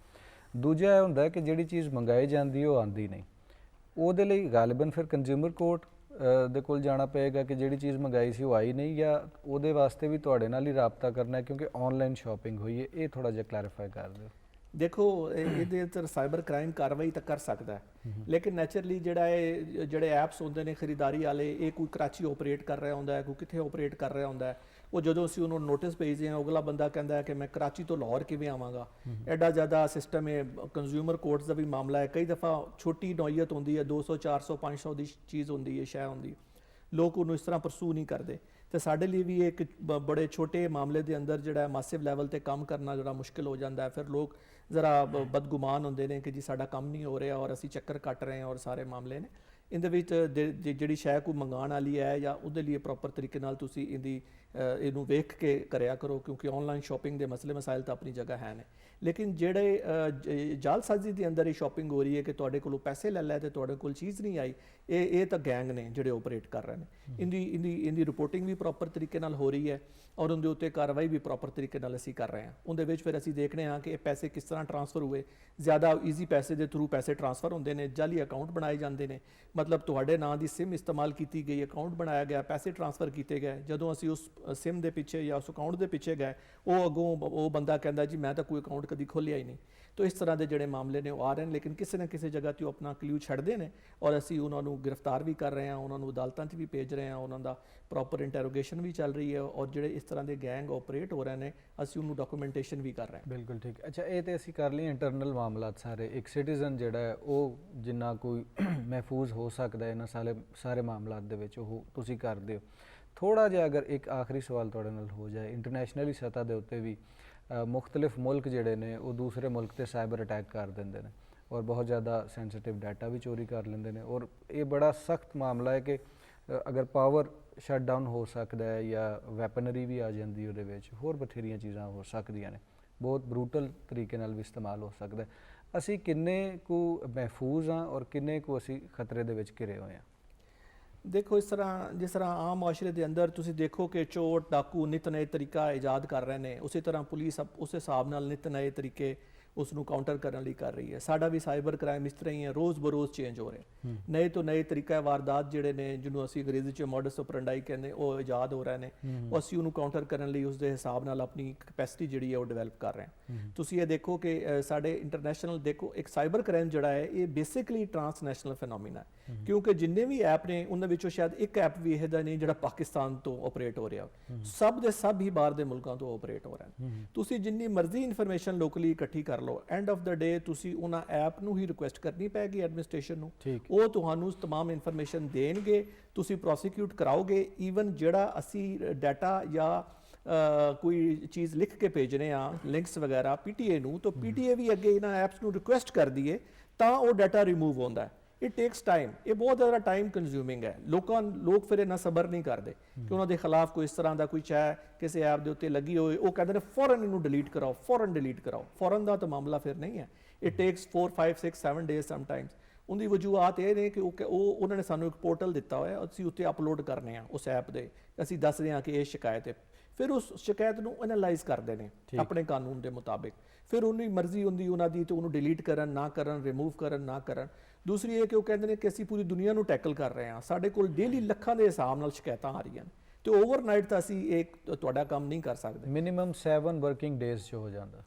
ਦੂਜਾ ਇਹ ਹੁੰਦਾ ਹੈ ਕਿ ਜਿਹੜੀ ਚੀਜ਼ ਮੰਗਾਈ ਜਾਂਦੀ ਉਹ ਆਂਦੀ ਨਹੀਂ, ਉਹਦੇ ਲਈ ਗਾਲਿਬਨ ਫਿਰ ਕੰਜ਼ਿਊਮਰ ਕੋਰਟ ਦੇ ਕੋਲ ਜਾਣਾ ਪਏਗਾ ਕਿ ਜਿਹੜੀ ਚੀਜ਼ ਮੰਗਾਈ ਸੀ ਉਹ ਆਈ ਨਹੀਂ, ਜਾਂ ਉਹਦੇ ਵਾਸਤੇ ਵੀ ਤੁਹਾਡੇ ਨਾਲ ਹੀ ਰਾਬਤਾ ਕਰਨਾ ਹੈ ਕਿਉਂਕਿ ਆਨਲਾਈਨ ਸ਼ਾਪਿੰਗ ਹੋਈ ਹੈ। ਇਹ ਥੋੜਾ ਜਿਹਾ ਕਲੈਰੀਫਾਈ ਕਰ ਦਿਓ। ਦੇਖੋ ਇਹਦੇ ਉੱਤੇ ਸਾਈਬਰ ਕ੍ਰਾਈਮ ਕਾਰਵਾਈ ਤਾਂ ਕਰ ਸਕਦਾ ਹੈ, ਲੇਕਿਨ ਨੈਚੁਰਲੀ ਜਿਹੜੇ ਐਪਸ ਹੁੰਦੇ ਨੇ ਖਰੀਦਾਰੀ ਵਾਲੇ, ਇਹ ਕੋਈ ਕਰਾਚੀ ਆਪਰੇਟ ਕਰ ਰਿਹਾ ਹੁੰਦਾ ਹੈ, ਕੋਈ ਕਿੱਥੇ ਆਪਰੇਟ ਕਰ ਰਿਹਾ ਹੁੰਦਾ ਹੈ। ਉਹ ਜਦੋਂ ਅਸੀਂ ਉਹਨੂੰ ਨੋਟਿਸ ਭੇਜਦੇ ਹਾਂ ਅਗਲਾ ਬੰਦਾ ਕਹਿੰਦਾ ਹੈ ਕਿ ਮੈਂ ਕਰਾਚੀ ਤੋਂ ਲਾਹੌਰ ਕਿਵੇਂ ਆਵਾਂਗਾ। ਐਡਾ ਜ਼ਿਆਦਾ ਸਿਸਟਮ ਹੈ। ਕੰਜ਼ਿਊਮਰ ਕੋਰਟਸ ਦਾ ਵੀ ਮਾਮਲਾ ਹੈ। ਕਈ ਦਫਾ ਛੋਟੀ ਨੌਈਅਤ ਹੁੰਦੀ ਹੈ, 200 400 500 ਦੀ ਚੀਜ਼ ਹੁੰਦੀ ਹੈ, ਸ਼ੈ ਹੁੰਦੀ, ਲੋਕ ਉਹਨੂੰ ਇਸ ਤਰ੍ਹਾਂ ਪਰਸੂ ਨਹੀਂ ਕਰਦੇ। ਤੇ ਸਾਡੇ ਲਈ ਵੀ ਇੱਕ ਬੜੇ ਛੋਟੇ ਮਾਮਲੇ ਦੇ ਅੰਦਰ ਜਿਹੜਾ ਮਾਸਿਵ ਲੈਵਲ ਤੇ ਕੰਮ ਕਰਨਾ ਜਿਹੜਾ ਮੁਸ਼ਕਿਲ ਹੋ ਜਾਂਦਾ ਹੈ। ਫਿਰ ਲੋਕ ਜ਼ਰਾ ਬਦਗੁਮਾਨ ਹੁੰਦੇ ਨੇ ਕਿ ਜੀ ਸਾਡਾ ਕੰਮ ਨਹੀਂ ਹੋ ਰਿਹਾ ਔਰ ਅਸੀਂ ਚੱਕਰ ਕੱਟ ਰਹੇ ਹਾਂ ਔਰ ਸਾਰੇ ਮਾਮਲੇ ਨੇ। ਇਹਦੇ ਵਿੱਚ ਜਿਹੜੀ ਸ਼ੈ ਕੋਈ ਮੰਗਾਉਣ ਵਾਲੀ ਹੈ ਜਾਂ ਉਹਦੇ ਲਈ ਪ੍ਰੋਪਰ ਤਰੀਕੇ ਨਾਲ ਤੁਸੀਂ ਇਹਨੂੰ ਵੇਖ ਕੇ ਕਰਿਆ ਕਰੋ, ਕਿਉਂਕਿ ਆਨਲਾਈਨ ਸ਼ਾਪਿੰਗ ਦੇ ਮਸਾਇਲ ਤਾਂ ਆਪਣੀ ਜਗ੍ਹਾ ਹੈ ਨੇ। ਲੇਕਿਨ ਜਿਹੜੇ ਜਾਲਸਾਜ਼ੀ ਦੇ ਅੰਦਰ ਇਹ ਸ਼ਾਪਿੰਗ ਹੋ ਰਹੀ ਹੈ ਕਿ ਤੁਹਾਡੇ ਕੋਲੋਂ ਪੈਸੇ ਲੈ ਲੈ ਤੇ ਤੁਹਾਡੇ ਕੋਲ ਚੀਜ਼ ਨਹੀਂ ਆਈ, ਇਹ ਤਾਂ ਗੈਂਗ ਨੇ ਜਿਹੜੇ ਆਪਰੇਟ ਕਰ ਰਹੇ ਨੇ। ਇਹਦੀ ਰਿਪੋਰਟਿੰਗ ਵੀ ਪ੍ਰੋਪਰ ਤਰੀਕੇ ਨਾਲ ਹੋ ਰਹੀ ਹੈ ਔਰ ਉਹਦੇ ਉੱਤੇ ਕਾਰਵਾਈ ਵੀ ਪ੍ਰੋਪਰ ਤਰੀਕੇ ਨਾਲ ਅਸੀਂ ਕਰ ਰਹੇ ਹਾਂ। ਉਹਦੇ ਵਿੱਚ ਫਿਰ ਅਸੀਂ ਦੇਖਦੇ ਹਾਂ ਕਿ ਇਹ ਪੈਸੇ ਕਿਸ ਤਰ੍ਹਾਂ ਟ੍ਰਾਂਸਫਰ ਹੋਏ। ਜ਼ਿਆਦਾ ਈਜ਼ੀ ਪੈਸੇ ਦੇ ਥਰੂ ਪੈਸੇ ਟ੍ਰਾਂਸਫਰ ਹੁੰਦੇ ਨੇ, ਜਾਲੀ ਅਕਾਊਂਟ ਬਣਾਏ ਜਾਂਦੇ ਨੇ, ਮਤਲਬ ਤੁਹਾਡੇ ਨਾਂ ਦੀ SIM ਇਸਤੇਮਾਲ ਕੀਤੀ ਗਈ, ਅਕਾਊਂਟ ਬਣਾਇਆ ਗਿਆ, ਪੈਸੇ ਟ੍ਰਾਂਸਫਰ ਕੀਤੇ ਗਏ। ਜਦੋਂ ਅਸੀਂ ਉਸ SIM ਦੇ ਪਿੱਛੇ ਜਾਂ ਉਸ ਅਕਾਊਂਟ ਦੇ ਪਿੱਛੇ ਗਏ, ਉਹ ਅੱਗੋਂ ਉਹ ਬੰਦਾ ਕਹਿੰਦਾ ਜੀ ਮੈਂ ਤਾਂ ਕੋਈ ਅਕਾਊਂਟ ਕਦੀ ਖੋਲ੍ਹਿਆ ਹੀ ਨਹੀਂ। तो इस तरह के जोड़े मामले ने आ रहे हैं, लेकिन किसी न किसी जगह तो अपना क्ल्यू छड़ते हैं और असी उन्होंने गिरफ्तार भी कर रहे हैं, उन्होंने अदालतों भी भेज रहे हैं, उन्होंं प्रॉपर इंटरोगेशन भी चल रही है और जोड़े इस तरह के गैंग ऑपरेट हो रहे हैं असी उन्होंने डॉक्यूमेंटेशन भी कर रहे हैं। बिल्कुल ठीक। अच्छा, ये तो असी कर लिए इंटरनल मामला सारे, एक सिटीजन जोड़ा है वो जिन्ना कोई महफूज हो सकता है इन्होंने सारे मामलों के तुसी करते हो। थोड़ा जिहा अगर एक आखिरी सवाल तुहाडे नाल हो जाए, इंटरनेशनली सतह के उत्ते भी मुख्तलिफ मुल्क जिहड़े ने वो दूसरे मुल्क ते साइबर अटैक कर देंदे ने और बहुत ज़्यादा सेंसिटिव डाटा भी चोरी कर लेंदे ने और ये बड़ा सख्त मामला है कि अगर पावर शट डाउन हो सकता है या वैपनरी भी आ जाती है, होर बथेरियां चीज़ां हो सकदियां ने, बहुत ब्रूटल तरीके नाल भी इस्तेमाल हो सकता है। ਅਸੀਂ ਕਿੰਨੇ ਕੁ ਮਹਿਫੂਜ਼ ਹਾਂ ਔਰ ਕਿੰਨੇ ਕੁ ਅਸੀਂ ਖਤਰੇ ਦੇ ਵਿੱਚ ਘਿਰੇ ਹੋਏ ਹਾਂ? ਦੇਖੋ, ਇਸ ਤਰ੍ਹਾਂ ਜਿਸ ਤਰ੍ਹਾਂ ਆਮ ਮੁਆਸ਼ਰੇ ਦੇ ਅੰਦਰ ਤੁਸੀਂ ਦੇਖੋ ਕਿ ਚੋਰ ਡਾਕੂ ਨਿਤ ਨਏ ਤਰੀਕਾ ਇਜਾਦ ਕਰ ਰਹੇ ਨੇ, ਉਸੇ ਤਰ੍ਹਾਂ ਪੁਲਿਸ ਉਸ ਹਿਸਾਬ ਨਾਲ ਨਿਤ ਨਏ ਤਰੀਕੇ ਉਸ ਨੂੰ ਕਾਊਂਟਰ ਕਰਨ ਲਈ ਕਰ ਰਹੀ ਹੈ। ਸਾਡਾ ਵੀ ਸਾਈਬਰ ਕ੍ਰਾਈਮ ਇਸ ਤਰ੍ਹਾਂ ਹੀ ਹੈ, ਰੋਜ਼ ਬਰੋਜ਼ ਚੇਂਜ ਹੋ ਰਿਹਾ। ਨਏ ਤੋਂ ਨਏ ਤਰੀਕਾ ਵਾਰਦਾਤ ਜਿਹੜੇ ਨੇ, ਜਿਹਨੂੰ ਅਸੀਂ ਅੰਗਰੇਜ਼ੀ 'ਚ ਮੋਡਸ ਆਪਰੈਂਡਾਈ ਕਹਿੰਦੇ, ਉਹ ਇਜਾਦ ਹੋ ਰਹੇ ਨੇ। ਉਹ ਅਸੀਂ ਉਹਨੂੰ ਕਾਊਂਟਰ ਕਰਨ ਲਈ ਉਸ ਦੇ ਹਿਸਾਬ ਨਾਲ ਆਪਣੀ ਕੈਪੈਸਿਟੀ ਜਿਹੜੀ ਹੈ ਉਹ ਡਿਵੈਲਪ ਕਰ ਰਹੇ ਹਾਂ। ਤੁਸੀਂ ਇਹ ਦੇਖੋ ਕਿ ਸਾਡੇ ਇੰਟਰਨੈਸ਼ਨਲ ਦੇਖੋ, ਇੱਕ ਸਾਈਬਰ ਕ੍ਰਾਈਮ ਜਿਹੜਾ ਹੈ ਇਹ ਬੇਸਿਕਲੀ ਟ੍ਰਾਂਸਨੈਸ਼ਨਲ ਫੈਨੋਮੀਨਾ ਹੈ, ਕਿਉਂਕਿ ਜਿੰਨੇ ਵੀ ਐਪ ਨੇ ਉਹਨਾਂ ਵਿੱਚੋਂ ਸ਼ਾਇਦ ਇੱਕ ਐਪ ਵੀ ਇਹਦਾ ਨਹੀਂ ਜਿਹੜਾ ਪਾਕਿਸਤਾਨ ਤੋਂ ਆਪਰੇਟ ਹੋ ਰਿਹਾ। ਸਭ ਦੇ ਸਭ ਹੀ ਬਾਹਰ ਦੇ ਮੁਲਕਾਂ ਤੋਂ ਆਪਰੇਟ ਹੋ ਰਹੇ ਨੇ। ਤੁਸੀਂ ਜਿੰਨੀ ਮਰਜ਼ੀ ਇਨਫੋਰਮੇਸ਼ਨ ਲੋਕਲੀ ਇਕੱਠੀ ਕਰ ਲਓ, ਐਂਡ ਆਫ ਦਾ ਡੇ ਤੁਸੀਂ ਉਹਨਾਂ ਐਪ ਨੂੰ ਹੀ ਰਿਕੁਐਸਟ ਕਰਨੀ ਪੈਗੀ ਐਡਮਿਨਿਸਟ੍ਰੇਸ਼ਨ ਨੂੰ, ਉਹ ਤੁਹਾਨੂੰ ਤਮਾਮ ਇਨਫੋਰਮੇਸ਼ਨ ਦੇਣਗੇ, ਤੁਸੀਂ ਪ੍ਰੋਸੀਕਿਊਟ ਕਰਾਓਗੇ। ਈਵਨ ਜਿਹੜਾ ਅਸੀਂ ਡਾਟਾ ਜਾਂ ਕੋਈ ਚੀਜ਼ ਲਿਖ ਕੇ ਭੇਜਨੇ ਆ, ਲਿੰਕਸ ਵਗੈਰਾ ਪੀਟੀਏ ਨੂੰ, ਤਾਂ ਪੀਟੀਏ ਵੀ ਅੱਗੇ ਇਹਨਾਂ ਐਪਸ ਨੂੰ ਰਿਕੁਐਸਟ ਕਰਦੀ ਹੈ ਤਾਂ ਉਹ ਡਾਟਾ ਰਿਮੂਵ ਹੁੰਦਾ ਹੈ। ਇਟ ਟੇਕਸ ਟਾਈਮ, ਇਹ ਬਹੁਤ ਜ਼ਿਆਦਾ ਟਾਈਮ ਕੰਜ਼ਿਊਮਿੰਗ ਹੈ। ਲੋਕ ਫਿਰ ਇਹਨਾਂ ਸਬਰ ਨਹੀਂ ਕਰਦੇ ਕਿ ਉਹਨਾਂ ਦੇ ਖਿਲਾਫ ਕੋਈ ਇਸ ਤਰ੍ਹਾਂ ਦਾ ਕੋਈ ਚਾਹ ਕਿਸੇ ਐਪ ਦੇ ਉੱਤੇ ਲੱਗੀ ਹੋਏ, ਉਹ ਕਹਿੰਦੇ ਨੇ ਫੌਰਨ ਇਹਨੂੰ ਡਿਲੀਟ ਕਰਾਓ, ਫੌਰਨ ਡਿਲੀਟ ਕਰਾਓ। ਫੌਰਨ ਦਾ ਤਾਂ ਮਾਮਲਾ ਫਿਰ ਨਹੀਂ ਹੈ। It takes 4 5 6 7 days sometimes. ਉਹਦੀ ਵਜੂਹਾਤ ਇਹ ਨੇ ਕਿ ਉਹਨਾਂ ਨੇ ਸਾਨੂੰ ਇੱਕ ਪੋਰਟਲ ਦਿੱਤਾ ਹੋਇਆ, ਅਸੀਂ ਉੱਤੇ ਅਪਲੋਡ ਕਰਨੇ ਆ ਉਸ ਐਪ ਦੇ, ਅਸੀਂ ਦੱਸਦੇ ਹਾਂ ਕਿ ਇਹ ਸ਼ਿਕਾਇਤ ਹੈ। ਫਿਰ ਉਸ ਸ਼ਿਕਾਇਤ ਨੂੰ ਐਨਾਲਾਈਜ਼ ਕਰਦੇ ਨੇ ਆਪਣੇ ਕਾਨੂੰਨ ਦੇ ਮੁਤਾਬਿਕ। ਫਿਰ ਉਹਦੀ ਮਰਜ਼ੀ ਹੁੰਦੀ ਉਹਨਾਂ ਦੀ ਤੇ ਉਹਨੂੰ ਡਿਲੀਟ ਕਰਨ ਨਾ ਕਰਨ, ਰਿਮੂਵ ਕਰਨ ਨਾ ਕਰਨ। ਦੂਸਰੀ ਇਹ ਕਿ ਉਹ ਕਹਿੰਦੇ ਨੇ ਕਿ ਅਸੀਂ ਪੂਰੀ ਦੁਨੀਆ ਨੂੰ ਟੈਕਲ ਕਰ ਰਹੇ ਹਾਂ, ਸਾਡੇ ਕੋਲ ਡੇਲੀ ਲੱਖਾਂ ਦੇ ਹਿਸਾਬ ਨਾਲ ਸ਼ਿਕਾਇਤਾਂ ਆ ਰਹੀਆਂ ਨੇ, ਤੇ ਓਵਰਨਾਈਟ ਤਾਂ ਅਸੀਂ ਇਹ ਤੁਹਾਡਾ ਕੰਮ ਨਹੀਂ ਕਰ ਸਕਦੇ। ਮਿਨੀਮਮ 7 ਵਰਕਿੰਗ ਡੇਜ਼ 'ਚ ਹੋ ਜਾਂਦਾ,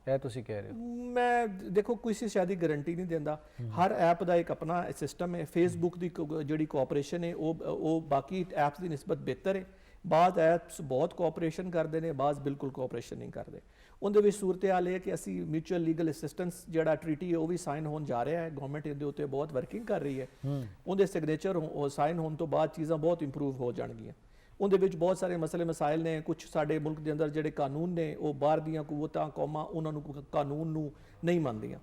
ਇਹ ਤੁਸੀਂ ਕਹਿ ਰਹੇ ਹੋ? ਮੈਂ ਦੇਖੋ ਕਿਸੇ ਸ਼ਾਇਦ ਦੀ ਗਾਰੰਟੀ ਨਹੀਂ ਦਿੰਦਾ। ਹਰ ਐਪ ਦਾ ਇੱਕ ਆਪਣਾ ਸਿਸਟਮ ਹੈ। ਫੇਸਬੁੱਕ ਦੀ ਜਿਹੜੀ ਕੋਆਪਰੇਸ਼ਨ ਹੈ ਉਹ ਬਾਕੀ ਐਪਸ ਦੀ ਨਿਸਬਤ ਬਿਹਤਰ ਹੈ। ਬਾਅਦ ਐਪਸ ਬਹੁਤ ਕੋਆਪਰੇਸ਼ਨ ਕਰਦੇ ਨੇ, ਬਾਅਦ ਬਿਲਕੁਲ ਕੋਆਪਰੇਸ਼ਨ ਨਹੀਂ ਕਰਦੇ। ਉਹਦੇ ਵਿੱਚ ਸੂਰਤ ਹਾਲ ਇਹ ਹੈ ਕਿ ਅਸੀਂ ਮਿਊਚੁਅਲ ਲੀਗਲ ਅਸਿਸਟੈਂਸ ਜਿਹੜਾ ਟ੍ਰੀਟੀ ਹੈ ਉਹ ਵੀ ਸਾਈਨ ਹੋਣ ਜਾ ਰਿਹਾ ਹੈ। ਗਵਰਨਮੈਂਟ ਇਹਦੇ ਉੱਤੇ ਬਹੁਤ ਵਰਕਿੰਗ ਕਰ ਰਹੀ ਹੈ। ਉਹਦੇ ਸਿਗਨੇਚਰ ਸਾਈਨ ਹੋਣ ਤੋਂ ਬਾਅਦ ਚੀਜ਼ਾਂ ਬਹੁਤ ਇੰਪਰੂਵ ਹੋ ਜਾਣਗੀਆਂ। ਉਹਦੇ ਵਿੱਚ ਬਹੁਤ ਸਾਰੇ ਮਸਲੇ ਮਸਾਇਲ ਨੇ। ਕੁਝ ਸਾਡੇ ਮੁਲਕ ਦੇ ਅੰਦਰ ਜਿਹੜੇ ਕਾਨੂੰਨ ਨੇ ਉਹ ਬਾਹਰ ਦੀਆਂ ਕੂਵਤਾਂ ਕੌਮਾਂ ਉਹਨਾਂ ਨੂੰ ਕਾਨੂੰਨ ਨੂੰ ਨਹੀਂ ਮੰਨਦੀਆਂ,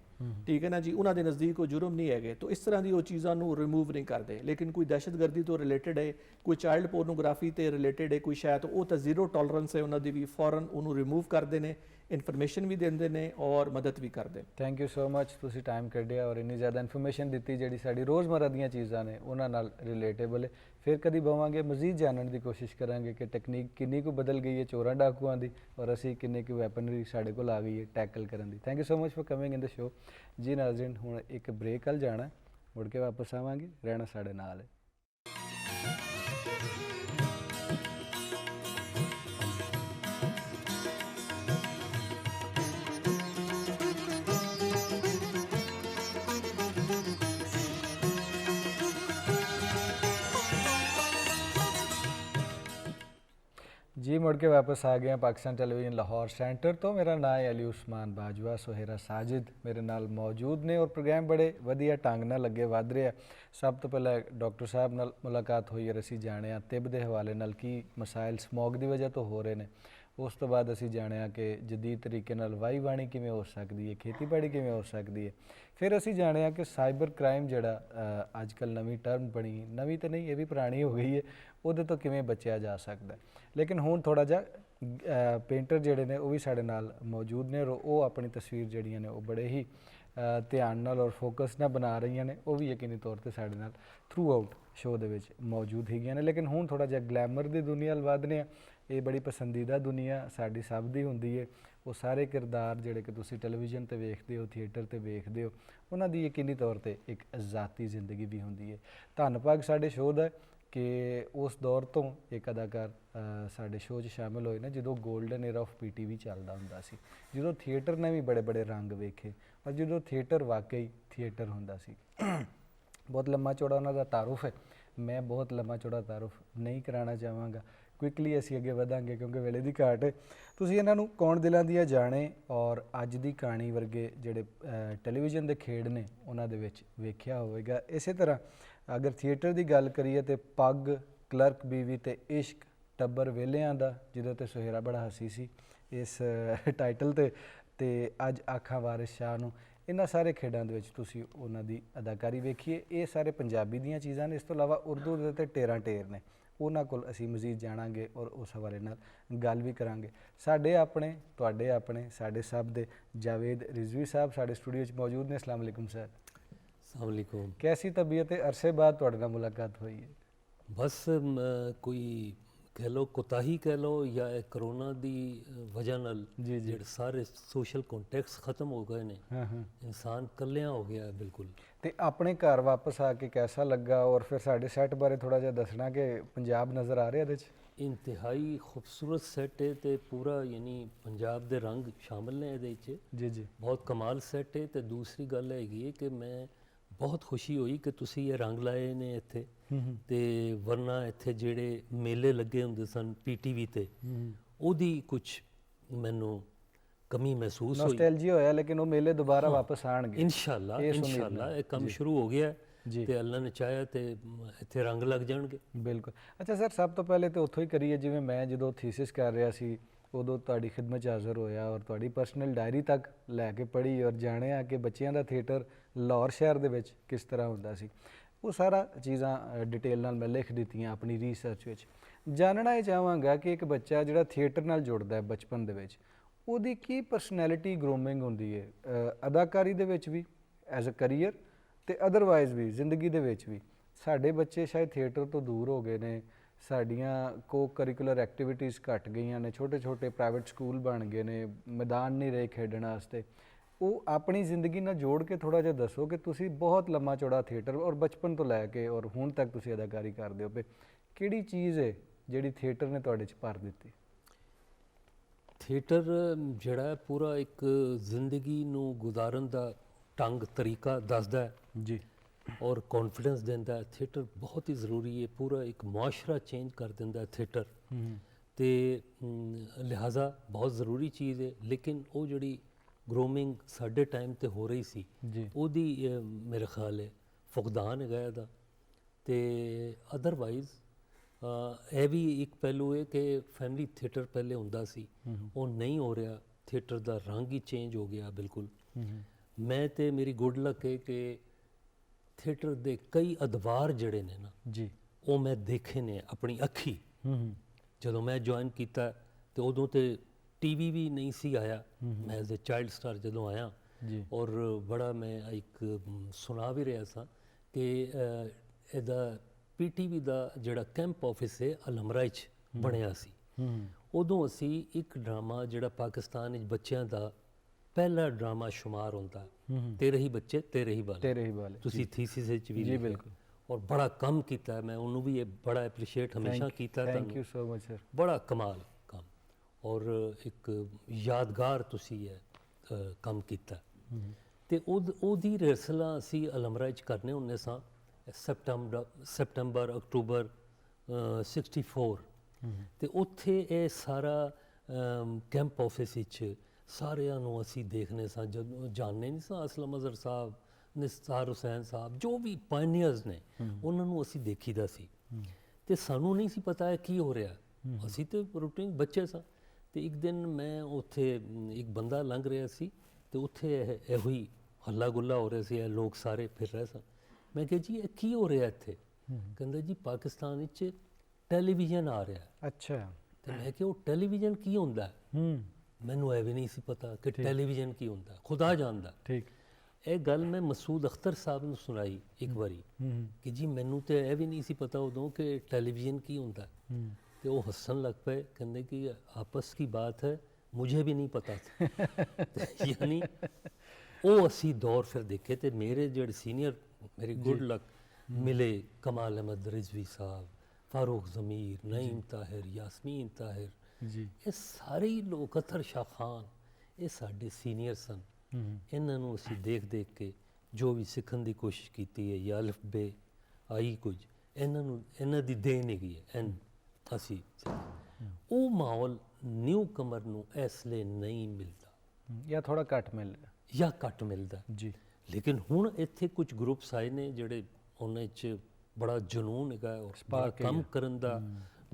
ਠੀਕ ਹੈ ਨਾ ਜੀ। ਉਹਨਾਂ ਦੇ ਨਜ਼ਦੀਕ ਉਹ ਜੁਰਮ ਨਹੀਂ ਹੈਗੇ, ਤਾਂ ਇਸ ਤਰ੍ਹਾਂ ਦੀ ਉਹ ਚੀਜ਼ਾਂ ਨੂੰ ਰਿਮੂਵ ਨਹੀਂ ਕਰਦੇ। ਲੇਕਿਨ ਕੋਈ ਦਹਿਸ਼ਤਗਰਦੀ ਤੋਂ ਰਿਲੇਟਡ ਹੈ, ਕੋਈ ਚਾਈਲਡ ਪੋਰਨੋਗ੍ਰਾਫੀ ਤੇ ਰਿਲੇਟਡ ਹੈ ਕੋਈ ਸ਼ਾਇਦ, ਉਹ ਤਾਂ ਜ਼ੀਰੋ ਟੋਲਰੈਂਸ ਹੈ ਉਹਨਾਂ ਦੀ ਵੀ, ਫੌਰਨ ਉਹਨੂੰ ਰਿਮੂਵ ਕਰਦੇ ਨੇ, ਇਨਫੋਰਮੇਸ਼ਨ ਵੀ ਦਿੰਦੇ ਨੇ ਔਰ ਮਦਦ ਵੀ ਕਰਦੇ। ਥੈਂਕ ਯੂ ਸੋ ਮਚ, ਤੁਸੀਂ ਟਾਈਮ ਕੱਢਿਆ ਔਰ ਇੰਨੀ ਜ਼ਿਆਦਾ ਇਨਫੋਰਮੇਸ਼ਨ ਦਿੱਤੀ ਜਿਹੜੀ ਸਾਡੀ ਰੋਜ਼ਮਰਰਾ ਦੀਆਂ ਚੀਜ਼ਾਂ ਨੇ ਉਹਨਾਂ ਨਾਲ ਰਿਲੇਟੇਬਲ ਹੈ। ਫਿਰ ਕਦੀ ਬਵਾਂਗੇ, ਮਜ਼ੀਦ ਜਾਣਨ ਦੀ ਕੋਸ਼ਿਸ਼ ਕਰਾਂਗੇ ਕਿ ਟੈਕਨੀਕ ਕਿੰਨੀ ਕੁ ਬਦਲ ਗਈ ਹੈ ਚੋਰਾਂ ਡਾਕੂਆਂ ਦੀ, ਔਰ ਅਸੀਂ ਕਿੰਨੇ ਕੁ ਵੈਪਨਰੀ ਸਾਡੇ ਕੋਲ ਆ ਗਈ ਹੈ ਟੈਕਲ ਕਰਨ ਦੀ। Thank you so much for coming in the show. ਜੀ ਨਾਜ਼ਰੀਨ, ਹੁਣ ਇੱਕ ਬ੍ਰੇਕ ਵੱਲ ਜਾਣਾ, ਮੁੜ ਕੇ ਵਾਪਸ ਆਵਾਂਗੇ, ਰਹਿਣਾ ਸਾਡੇ ਨਾਲ ਹੈ। जी मुड़ के वापस आ गए हैं पाकिस्तान टेलीविजन लाहौर सेंटर तो। मेरा नाम है अली उस्मान बाजवा, सुहेरा साजिद मेरे नाल मौजूद ने और प्रोग्राम बड़े वधिया ढंग नाल लगे वध रहा। सब तो पहले डॉक्टर साहब नाल मुलाकात हुई और असी जाने तिब के हवाले नाल की मसाइल स्मोग की वजह तो हो रहे हैं। उस तो बाद असी जाने कि जदीद तरीके नाल वाही वाणी किवें हो सकती है, खेतीबाड़ी किवें हो सकती है। फिर असी जाने कि साइबर क्राइम जिहड़ा अजकल नवीं टर्म बनी, नवीं तो नहीं ये भी पुरानी हो गई है, उहदे तो किवें बचिया जा सकता है। लेकिन हुण थोड़ा जिहा पेंटर जिहड़े ने वो भी साडे नाल मौजूद ने और वो अपनी तस्वीर जिहड़ियां ने वो बड़े ही ध्यान नाल और फोकस नाल बना रही ने, वो भी यकीनी तौर पर साडे नाल थ्रू आउट शो दे विच मौजूद हैगियां ने। लेकिन हुण थोड़ा जिहा ग्लैमर दी दुनिया वल वधने आ। ये बड़ी पसंदीदा दुनिया साडी सब दी हुंदी है। वो सारे किरदार जिहड़े कि तुसीं टैलीविजन ते वेखदे हो, थिएटर ते वेखदे हो, उन्हां दी यकीनी तौर ते एक ज़ाती जिंदगी भी हुंदी है। धन्नभाग साडे शो दा कि उस दौर तो एक अदाकार साडे शो 'च शामिल होए ने जदों गोल्डन एरा ऑफ PTV चलदा हुंदा सी, जदों थिएटर ने भी बड़े बड़े रंग वेखे और जदों थिएटर वाकई थिएटर हुंदा सी। बहुत लम्मा चौड़ा उन्हां दा तारुफ है, मैं बहुत लम्मा चौड़ा तारुफ नहीं कराना चाहांगा। क्विकली असीं अगे वधांगे क्योंकि वेले दी घाट है। तुसीं इन्हां नूं कौन दिलां दियां जाणे और अज दी कहानी वर्गे जिहड़े टैलीविजन दे खेड ने उन्हां दे विच वेखिया होवेगा। इसे तरह अगर थिएटर की गल करिए तो पग, क्लर्क बीवी ते इश्क, टब्बर वेलियां दा जिहदे ते सुहेरा बड़ा हसी सी इस टाइटल ते अज आखां वारिस शाह नूं, इन्हां सारे खेडां दे विच तुसीं उन्हां दी अदाकारी वेखीए। ये सारे पंजाबी दीयां चीज़ां ने, इस तो इलावा उर्दू दे ते टेरां टेर ने, ਉਹਨਾਂ ਕੋਲ ਅਸੀਂ ਮਜ਼ੀਦ ਜਾਣਾਂਗੇ ਔਰ ਉਸ ਹਵਾਲੇ ਨਾਲ ਗੱਲ ਵੀ ਕਰਾਂਗੇ। ਸਾਡੇ ਆਪਣੇ, ਤੁਹਾਡੇ ਆਪਣੇ, ਸਾਡੇ ਸਭ ਦੇ ਜਾਵੇਦ ਰਿਜ਼ਵੀ ਸਾਹਿਬ ਸਾਡੇ ਸਟੂਡੀਓ 'ਚ ਮੌਜੂਦ ਨੇ। अस्सलाम वालेकुम सर। अस्सलाम वालेकुम। कैसी तबीयत है? अरसे बाद ਤੁਹਾਡੇ ਨਾਲ ਮੁਲਾਕਾਤ ਹੋਈ ਹੈ। बस कोई कह लो कोताही कह लो या करोना ਦੀ ਵਜ੍ਹਾ ਨਾਲ ਜੀ। ਜਿਹੜੇ ਸਾਰੇ ਸੋਸ਼ਲ ਕੰਟੈਕਟਸ ਖਤਮ ਹੋ ਗਏ ਨੇ, ਹਾਂ ਹਾਂ। ਇਨਸਾਨ ਕੱਲਿਆਂ ਹੋ ਗਿਆ ਹੈ ਬਿਲਕੁਲ। ਤੇ ਆਪਣੇ ਘਰ ਵਾਪਸ ਆ ਕੇ ਕੈਸਾ ਲੱਗਾ ਔਰ ਫਿਰ ਸਾਡੇ ਸੈੱਟ ਬਾਰੇ ਥੋੜਾ ਜਿਹਾ ਦੱਸਣਾ ਕਿ ਪੰਜਾਬ ਨਜ਼ਰ ਆ ਰਿਹਾ ਇਹਦੇ 'ਚ? ਇੰਤਹਾਈ ਖੂਬਸੂਰਤ ਸੈੱਟ ਹੈ ਤੇ ਪੂਰਾ ਯਾਨੀ ਪੰਜਾਬ ਦੇ ਰੰਗ ਸ਼ਾਮਲ ਨੇ ਇਹਦੇ ਵਿੱਚ। ਜੀ। ਬਹੁਤ ਕਮਾਲ ਸੈੱਟ ਹੈ। ਤੇ ਦੂਸਰੀ ਗੱਲ ਹੈਗੀ ਹੈ ਕਿ ਮੈਂ ਬਹੁਤ ਖੁਸ਼ੀ ਹੋਈ ਕਿ ਤੁਸੀਂ ਇਹ ਰੰਗ ਲਾਏ ਨੇ ਇੱਥੇ। ਤੇ ਵਰਨਾ ਇੱਥੇ ਜਿਹੜੇ ਮੇਲੇ ਲੱਗੇ ਹੁੰਦੇ ਸਨ ਪੀਟੀਵੀ ਤੇ, ਉਹਦੀ ਕੁਝ ਮੈਨੂੰ ਕਮੀ ਮਹਿਸੂਸ ਹੋਈ। ਨੋਸਟੈਲਜੀ ਹੋਇਆ, ਲੇਕਿਨ ਉਹ ਮੇਲੇ ਦੁਬਾਰਾ ਵਾਪਸ ਆਣਗੇ ਇਨਸ਼ਾਅੱਲਾ। ਇਹ ਕੰਮ ਸ਼ੁਰੂ ਹੋ ਗਿਆ ਜੀ। ਤੇ ਅੱਲਾ ਨੇ ਚਾਹਿਆ ਤੇ ਇੱਥੇ ਰੰਗ ਲੱਗ ਜਾਣਗੇ। ਬਿਲਕੁਲ। ਅੱਛਾ ਸਰ, ਸਭ ਤੋਂ ਪਹਿਲੇ ਤੇ ਉੱਥੋਂ ਹੀ ਕਰੀਏ, ਜਿਵੇਂ ਮੈਂ ਜਦੋਂ ਥੀਸਿਸ ਕਰ ਰਿਹਾ ਸੀ ਉਦੋਂ ਤੁਹਾਡੀ ਖਿਦਮਤ 'ਚ ਹਾਜ਼ਰ ਹੋਇਆ ਔਰ ਤੁਹਾਡੀ ਪਰਸਨਲ ਡਾਇਰੀ ਤੱਕ ਲੈ ਕੇ ਪੜ੍ਹੀ ਔਰ ਜਾਣਿਆ ਕਿ ਬੱਚਿਆਂ ਦਾ ਥੀਏਟਰ ਲਾਹੌਰ ਸ਼ਹਿਰ ਦੇ ਵਿੱਚ ਕਿਸ ਤਰ੍ਹਾਂ ਹੁੰਦਾ ਸੀ। ਉਹ ਸਾਰਾ ਚੀਜ਼ਾਂ ਡਿਟੇਲ ਨਾਲ ਮੈਂ ਲਿਖ ਦਿੱਤੀਆਂ ਆਪਣੀ ਰਿਸਰਚ ਵਿੱਚ। ਜਾਣਨਾ ਇਹ ਚਾਹਾਂਗਾ ਕਿ ਇੱਕ ਬੱਚਾ ਜਿਹੜਾ ਥੀਏਟਰ ਨਾਲ ਜੁੜਦਾ ਹੈ ਬਚਪਨ ਦੇ ਵਿੱਚ, ਉਹਦੀ ਕੀ ਪਰਸਨੈਲਿਟੀ ਗਰੂਮਿੰਗ ਹੁੰਦੀ ਹੈ, ਅਦਾਕਾਰੀ ਦੇ ਵਿੱਚ ਵੀ ਐਜ਼ ਅ ਕਰੀਅਰ ਤੇ ਅਦਰਵਾਈਜ਼ ਵੀ ਜ਼ਿੰਦਗੀ ਦੇ ਵਿੱਚ ਵੀ? ਸਾਡੇ ਬੱਚੇ ਸ਼ਾਇਦ ਥੀਏਟਰ ਤੋਂ ਦੂਰ ਹੋ ਗਏ ਨੇ, ਸਾਡੀਆਂ ਕੋ ਕਰਿਕੂਲਰ ਐਕਟੀਵਿਟੀਜ਼ ਘਟ ਗਈਆਂ ਨੇ, ਛੋਟੇ ਛੋਟੇ ਪ੍ਰਾਈਵੇਟ ਸਕੂਲ ਬਣ ਗਏ ਨੇ, ਮੈਦਾਨ ਨਹੀਂ ਰਹੇ ਖੇਡਣ ਵਾਸਤੇ। ਉਹ ਆਪਣੀ ਜ਼ਿੰਦਗੀ ਨਾਲ ਜੋੜ ਕੇ ਥੋੜਾ ਜਿਹਾ ਦੱਸੋ ਕਿ ਤੁਸੀਂ ਬਹੁਤ ਲੰਮਾ ਚੌੜਾ ਥੀਏਟਰ ਔਰ ਬਚਪਨ ਤੋਂ ਲੈ ਕੇ ਔਰ ਹੁਣ ਤੱਕ ਤੁਸੀਂ ਅਦਾਕਾਰੀ ਕਰਦੇ ਹੋ, ਕਿਹੜੀ ਚੀਜ਼ ਹੈ ਜਿਹੜੀ ਥੀਏਟਰ ਨੇ ਤੁਹਾਡੇ 'ਚ ਭਰ ਦਿੱਤੀ? ਥੀਏਟਰ ਜਿਹੜਾ ਪੂਰਾ ਇੱਕ ਜ਼ਿੰਦਗੀ ਨੂੰ ਗੁਜ਼ਾਰਨ ਦਾ ਢੰਗ ਤਰੀਕਾ ਦੱਸਦਾ ਹੈ ਜੀ। ਔਰ ਕੌਨਫੀਡੈਂਸ ਦਿੰਦਾ ਹੈ। ਥੀਏਟਰ ਬਹੁਤ ਹੀ ਜ਼ਰੂਰੀ ਹੈ, ਪੂਰਾ ਇੱਕ ਮੁਆਸ਼ਰਾ ਚੇਂਜ ਕਰ ਦਿੰਦਾ ਹੈ ਥੀਏਟਰ। ਤੇ ਲਿਹਾਜ਼ਾ ਬਹੁਤ ਜ਼ਰੂਰੀ ਚੀਜ਼ ਹੈ। ਲੇਕਿਨ ਉਹ ਜਿਹੜੀ ਗਰੂਮਿੰਗ ਸਾਡੇ ਟਾਈਮ ਤੇ ਹੋ ਰਹੀ ਸੀ, ਉਹਦੀ ਮੇਰੇ ਖਿਆਲ ਹੈ ਫੁਕਦਾਨ ਹੈਗਾ ਇਹਦਾ। ਤੇ ਅਦਰਵਾਈਜ਼ ਇਹ ਵੀ ਇੱਕ ਪਹਿਲੂ ਹੈ ਕਿ ਫੈਮਿਲੀ ਥੀਏਟਰ ਪਹਿਲੇ ਹੁੰਦਾ ਸੀ, ਉਹ ਨਹੀਂ ਹੋ ਰਿਹਾ। ਥੀਏਟਰ ਦਾ ਰੰਗ ਹੀ ਚੇਂਜ ਹੋ ਗਿਆ ਬਿਲਕੁਲ। ਮੈਂ ਤੇ ਮੇਰੀ ਗੁੱਡ ਲੱਕ ਹੈ ਕਿ ਥੀਏਟਰ ਦੇ ਕਈ ਅਦਵਾਰ ਜਿਹੜੇ ਨੇ ਨਾ ਜੀ, ਉਹ ਮੈਂ ਦੇਖੇ ਨੇ ਆਪਣੀ ਅੱਖੀ। ਜਦੋਂ ਮੈਂ ਜੁਆਇਨ ਕੀਤਾ ਤੇ ਉਦੋਂ ਤੇ ਟੀਵੀ ਵੀ ਨਹੀਂ ਸੀ ਆਇਆ। ਮੈਂ ਐਜ਼ ਅ ਚਾਈਲਡ ਸਟਾਰ ਜਦੋਂ ਆਇਆ ਔਰ ਬੜਾ ਮੈਂ ਇੱਕ ਸੁਣਾ ਵੀ ਰਿਹਾ ਸਾਂ ਕਿ ਇਹਦਾ ਪੀਟੀਵੀ ਦਾ ਜਿਹੜਾ ਕੈਂਪ ਆਫਿਸ ਹੈ ਅਲਮਰਾ 'ਚ ਬਣਿਆ ਸੀ। ਉਦੋਂ ਅਸੀਂ ਇੱਕ ਡਰਾਮਾ ਜਿਹੜਾ ਪਾਕਿਸਤਾਨ ਵਿੱਚ ਬੱਚਿਆਂ ਦਾ ਪਹਿਲਾ ਡਰਾਮਾ ਸ਼ੁਮਾਰ ਹੁੰਦਾ, ਤੇਰੇ ਹੀ ਬੱਚੇ ਤੇਰੇ ਹੀ ਬਾਲ। ਤੁਸੀਂ ਥੀਸਿਸ ਵਿੱਚ ਵੀ ਲਿਖਿਆ ਔਰ ਬੜਾ ਕੰਮ ਕੀਤਾ। ਮੈਂ ਉਹਨੂੰ ਵੀ ਇਹ ਬੜਾ ਐਪਰੀਸ਼ੀਏਟ ਹਮੇਸ਼ਾ ਕੀਤਾ। Thank you so much sir. ਬੜਾ ਕਮਾਲ ਕੰਮ ਔਰ ਇੱਕ ਯਾਦਗਾਰ ਤੁਸੀਂ ਇਹ ਕੰਮ ਕੀਤਾ। ਤੇ ਉਹਦੀ ਰਿਹਰਸਲਾਂ ਅਸੀਂ ਅਲਮਰਾ 'ਚ ਕਰਨੇ ਹੁੰਦੇ ਸਾਂ ਸੈਪਟੰਬਰ ਅਕਤੂਬਰ 64। ਤੇ ਉੱਥੇ ਇਹ ਸਾਰਾ ਕੈਂਪ ਆਫਿਸ ਵਿੱਚ ਸਾਰਿਆਂ ਨੂੰ ਅਸੀਂ ਦੇਖਨੇ ਸਾਂ। ਜਦੋਂ ਜਾਣਦੇ ਨਹੀਂ ਸਾਂ ਅਸਲਮ ਅਜ਼ਹਰ ਸਾਹਿਬ, ਨਿਸਾਰ ਹੁਸੈਨ ਸਾਹਿਬ, ਜੋ ਵੀ ਪਾਇਨੀਅਰਸ ਨੇ, ਉਹਨਾਂ ਨੂੰ ਅਸੀਂ ਦੇਖੀਦਾ ਸੀ। ਤੇ ਸਾਨੂੰ ਨਹੀਂ ਸੀ ਪਤਾ ਹੈ ਕੀ ਹੋ ਰਿਹਾ। ਅਸੀਂ ਤੇ ਰੂਟੀਨ ਬੱਚੇ ਸਾਂ। ਤੇ ਇੱਕ ਦਿਨ ਮੈਂ ਉੱਥੇ ਇੱਕ ਬੰਦਾ ਲੰਘ ਰਿਹਾ ਸੀ ਤੇ ਉੱਥੇ ਇਹੋ ਹੀ ਹੱਲਾ ਗੁੱਲਾ ਹੋ ਰਿਹਾ ਸੀ, ਇਹ ਲੋਕ ਸਾਰੇ ਫਿਰ ਰਹੇ ਸਨ। ਮੈਂ ਕਿਹਾ ਜੀ ਇਹ ਕੀ ਹੋ ਰਿਹਾ ਇੱਥੇ? ਕਹਿੰਦਾ ਜੀ ਪਾਕਿਸਤਾਨ ਵਿੱਚ ਟੈਲੀਵਿਜ਼ਨ ਆ ਰਿਹਾ। ਅੱਛਾ। ਤੇ ਮੈਂ ਕਿਹਾ ਉਹ ਟੈਲੀਵਿਜ਼ਨ ਕੀ ਹੁੰਦਾ? ਮੈਨੂੰ ਇਹ ਵੀ ਨਹੀਂ ਸੀ ਪਤਾ ਕਿ ਟੈਲੀਵਿਜ਼ਨ ਕੀ ਹੁੰਦਾ, ਖੁਦਾ ਜਾਣਦਾ। ਠੀਕ। ਇਹ ਗੱਲ ਮੈਂ ਮਸੂਦ ਅਖਤਰ ਸਾਹਿਬ ਨੂੰ ਸੁਣਾਈ ਇੱਕ ਵਾਰੀ ਕਿ ਜੀ ਮੈਨੂੰ ਤੇ ਇਹ ਵੀ ਨਹੀਂ ਸੀ ਪਤਾ ਉਦੋਂ ਕਿ ਟੈਲੀਵਿਜ਼ਨ ਕੀ ਹੁੰਦਾ। ਤੇ ਉਹ ਹੱਸਣ ਲੱਗ ਪਏ, ਕਹਿੰਦੇ ਕਿ ਆਪਸ ਕੀ ਬਾਤ ਹੈ, ਮੁਝੇ ਵੀ ਨਹੀਂ ਪਤਾ ਥਾ। ਯਾਨੀ ਉਹ ਅਸੀਂ ਦੌਰ ਫਿਰ ਦੇਖੇ। ਤੇ ਮੇਰੇ ਜਿਹੜੇ ਸੀਨੀਅਰ ਮੇਰੀ ਗੁੱਡ ਲੱਕ ਮਿਲੇ, ਕਮਾਲ ਅਹਿਮਦ ਰਿਜ਼ਵੀ ਸਾਹਿਬ, फारूक ज़मीर, नईम ताहिर, यास्मीन ताहिर जी, ये सारे ही लोग, अतर शाह खान, ये साढ़े सीनियर सन। इन्हों असी देख देख के जो भी सीखने की कोशिश की है या अलिफ बे आई कुछ इन्हों की देन हैगी है। असी वो माहौल न्यू कमर नूं इसलिए नहीं मिलता या थोड़ा घट मिल रहा या घट मिलता जी। लेकिन हुण इत्थे कुछ ग्रुप्स आए ने जिहड़े उन्हां च बड़ा जुनून है और बड़ा काम करन दा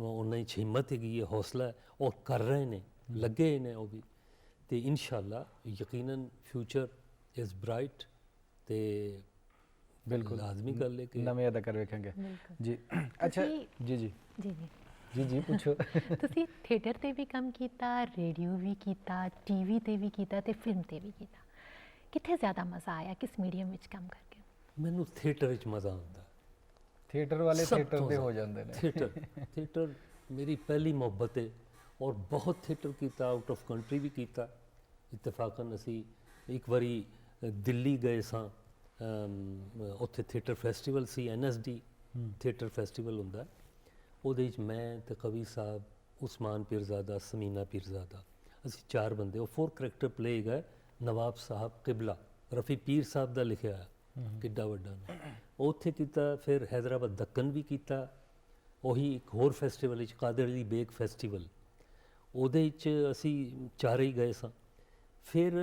उन्हां च हिम्मत हैगी है, हौसला है और कर रहे ने, लगे ने वो भी। तो इंशाअल्लाह यकीनन फ्यूचर इज़ ब्राइट। तो ਬਿਲਕੁਲ ਲਾਜ਼ਮੀ ਗੱਲ ਹੈ ਕਿ ਨਵੇਂ ਅਦਾਕਾਰ ਵੇਖਾਂਗੇ ਜੀ। ਅੱਛਾ ਤੁਸੀਂ- ਜੀ ਜੀ ਜੀ ਜੀ ਜੀ ਜੀ ਪੁੱਛੋ। ਤੁਸੀਂ ਥੀਏਟਰ ਤੇ ਵੀ ਕੰਮ ਕੀਤਾ, ਰੇਡੀਓ ਵੀ ਕੀਤਾ, ਟੀਵੀ ਤੇ ਵੀ ਕੀਤਾ ਤੇ ਫਿਲਮ ਤੇ ਵੀ ਕੀਤਾ। ਕਿੱਥੇ ਜ਼ਿਆਦਾ ਮਜ਼ਾ ਆਇਆ, ਕਿਸ ਮੀਡੀਅਮ ਵਿੱਚ ਕੰਮ ਕਰਕੇ? ਮੈਨੂੰ ਥੀਏਟਰ ਵਿੱਚ ਮਜ਼ਾ ਆਉਂਦਾ। ਥੀਏਟਰ ਵਾਲੇ ਸਭ ਥੀਏਟਰ ਤੋਂ ਦੇ ਹੋ ਜ਼ਿਆਦਾ ਜਾਂਦੇ ਨੇ। ਥੀਏਟਰ ਮੇਰੀ ਪਹਿਲੀ ਮੁਹੱਬਤ ਹੈ ਔਰ ਬਹੁਤ ਥੀਏਟਰ ਕੀਤਾ, ਆਊਟ ਆਫ ਕੰਟਰੀ ਵੀ ਕੀਤਾ। ਇਤਫਾਕਨ ਅਸੀਂ ਇੱਕ ਵਾਰੀ ਦਿੱਲੀ ਗਏ ਸਾਂ, ਉੱਥੇ ਥੀਏਟਰ ਫੈਸਟੀਵਲ ਸੀ, NSD ਥੀਏਟਰ ਫੈਸਟੀਵਲ ਹੁੰਦਾ। ਉਹਦੇ ਵਿੱਚ ਮੈਂ ਤੇ ਕਵੀ ਸਾਹਿਬ, ਉਸਮਾਨ ਪੀਰਜ਼ਾਦਾ, ਸਮੀਨਾ ਪੀਰਜ਼ਾਦਾ, ਅਸੀਂ 4 ਬੰਦੇ। ਉਹ 4 ਕਰੈਕਟਰ ਪਲੇ ਹੈਗਾ ਨਵਾਬ ਸਾਹਿਬ ਕਿਬਲਾ, ਰਫੀ ਪੀਰ ਸਾਹਿਬ ਦਾ ਲਿਖਿਆ ਹੋਇਆ, ਕਿੱਡਾ ਵੱਡਾ ਨਾਮ। ਉਹ ਉੱਥੇ ਕੀਤਾ। ਫਿਰ ਹੈਦਰਾਬਾਦ ਦੱਕਨ ਵੀ ਕੀਤਾ, ਉਹੀ ਇੱਕ ਹੋਰ ਫੈਸਟੀਵਲ ਵਿੱਚ, ਕਾਦਰ ਅਲੀ ਬੇਗ ਫੈਸਟੀਵਲ, ਉਹਦੇ ਵਿੱਚ ਅਸੀਂ 4 ਹੀ ਗਏ ਸਾਂ। ਫਿਰ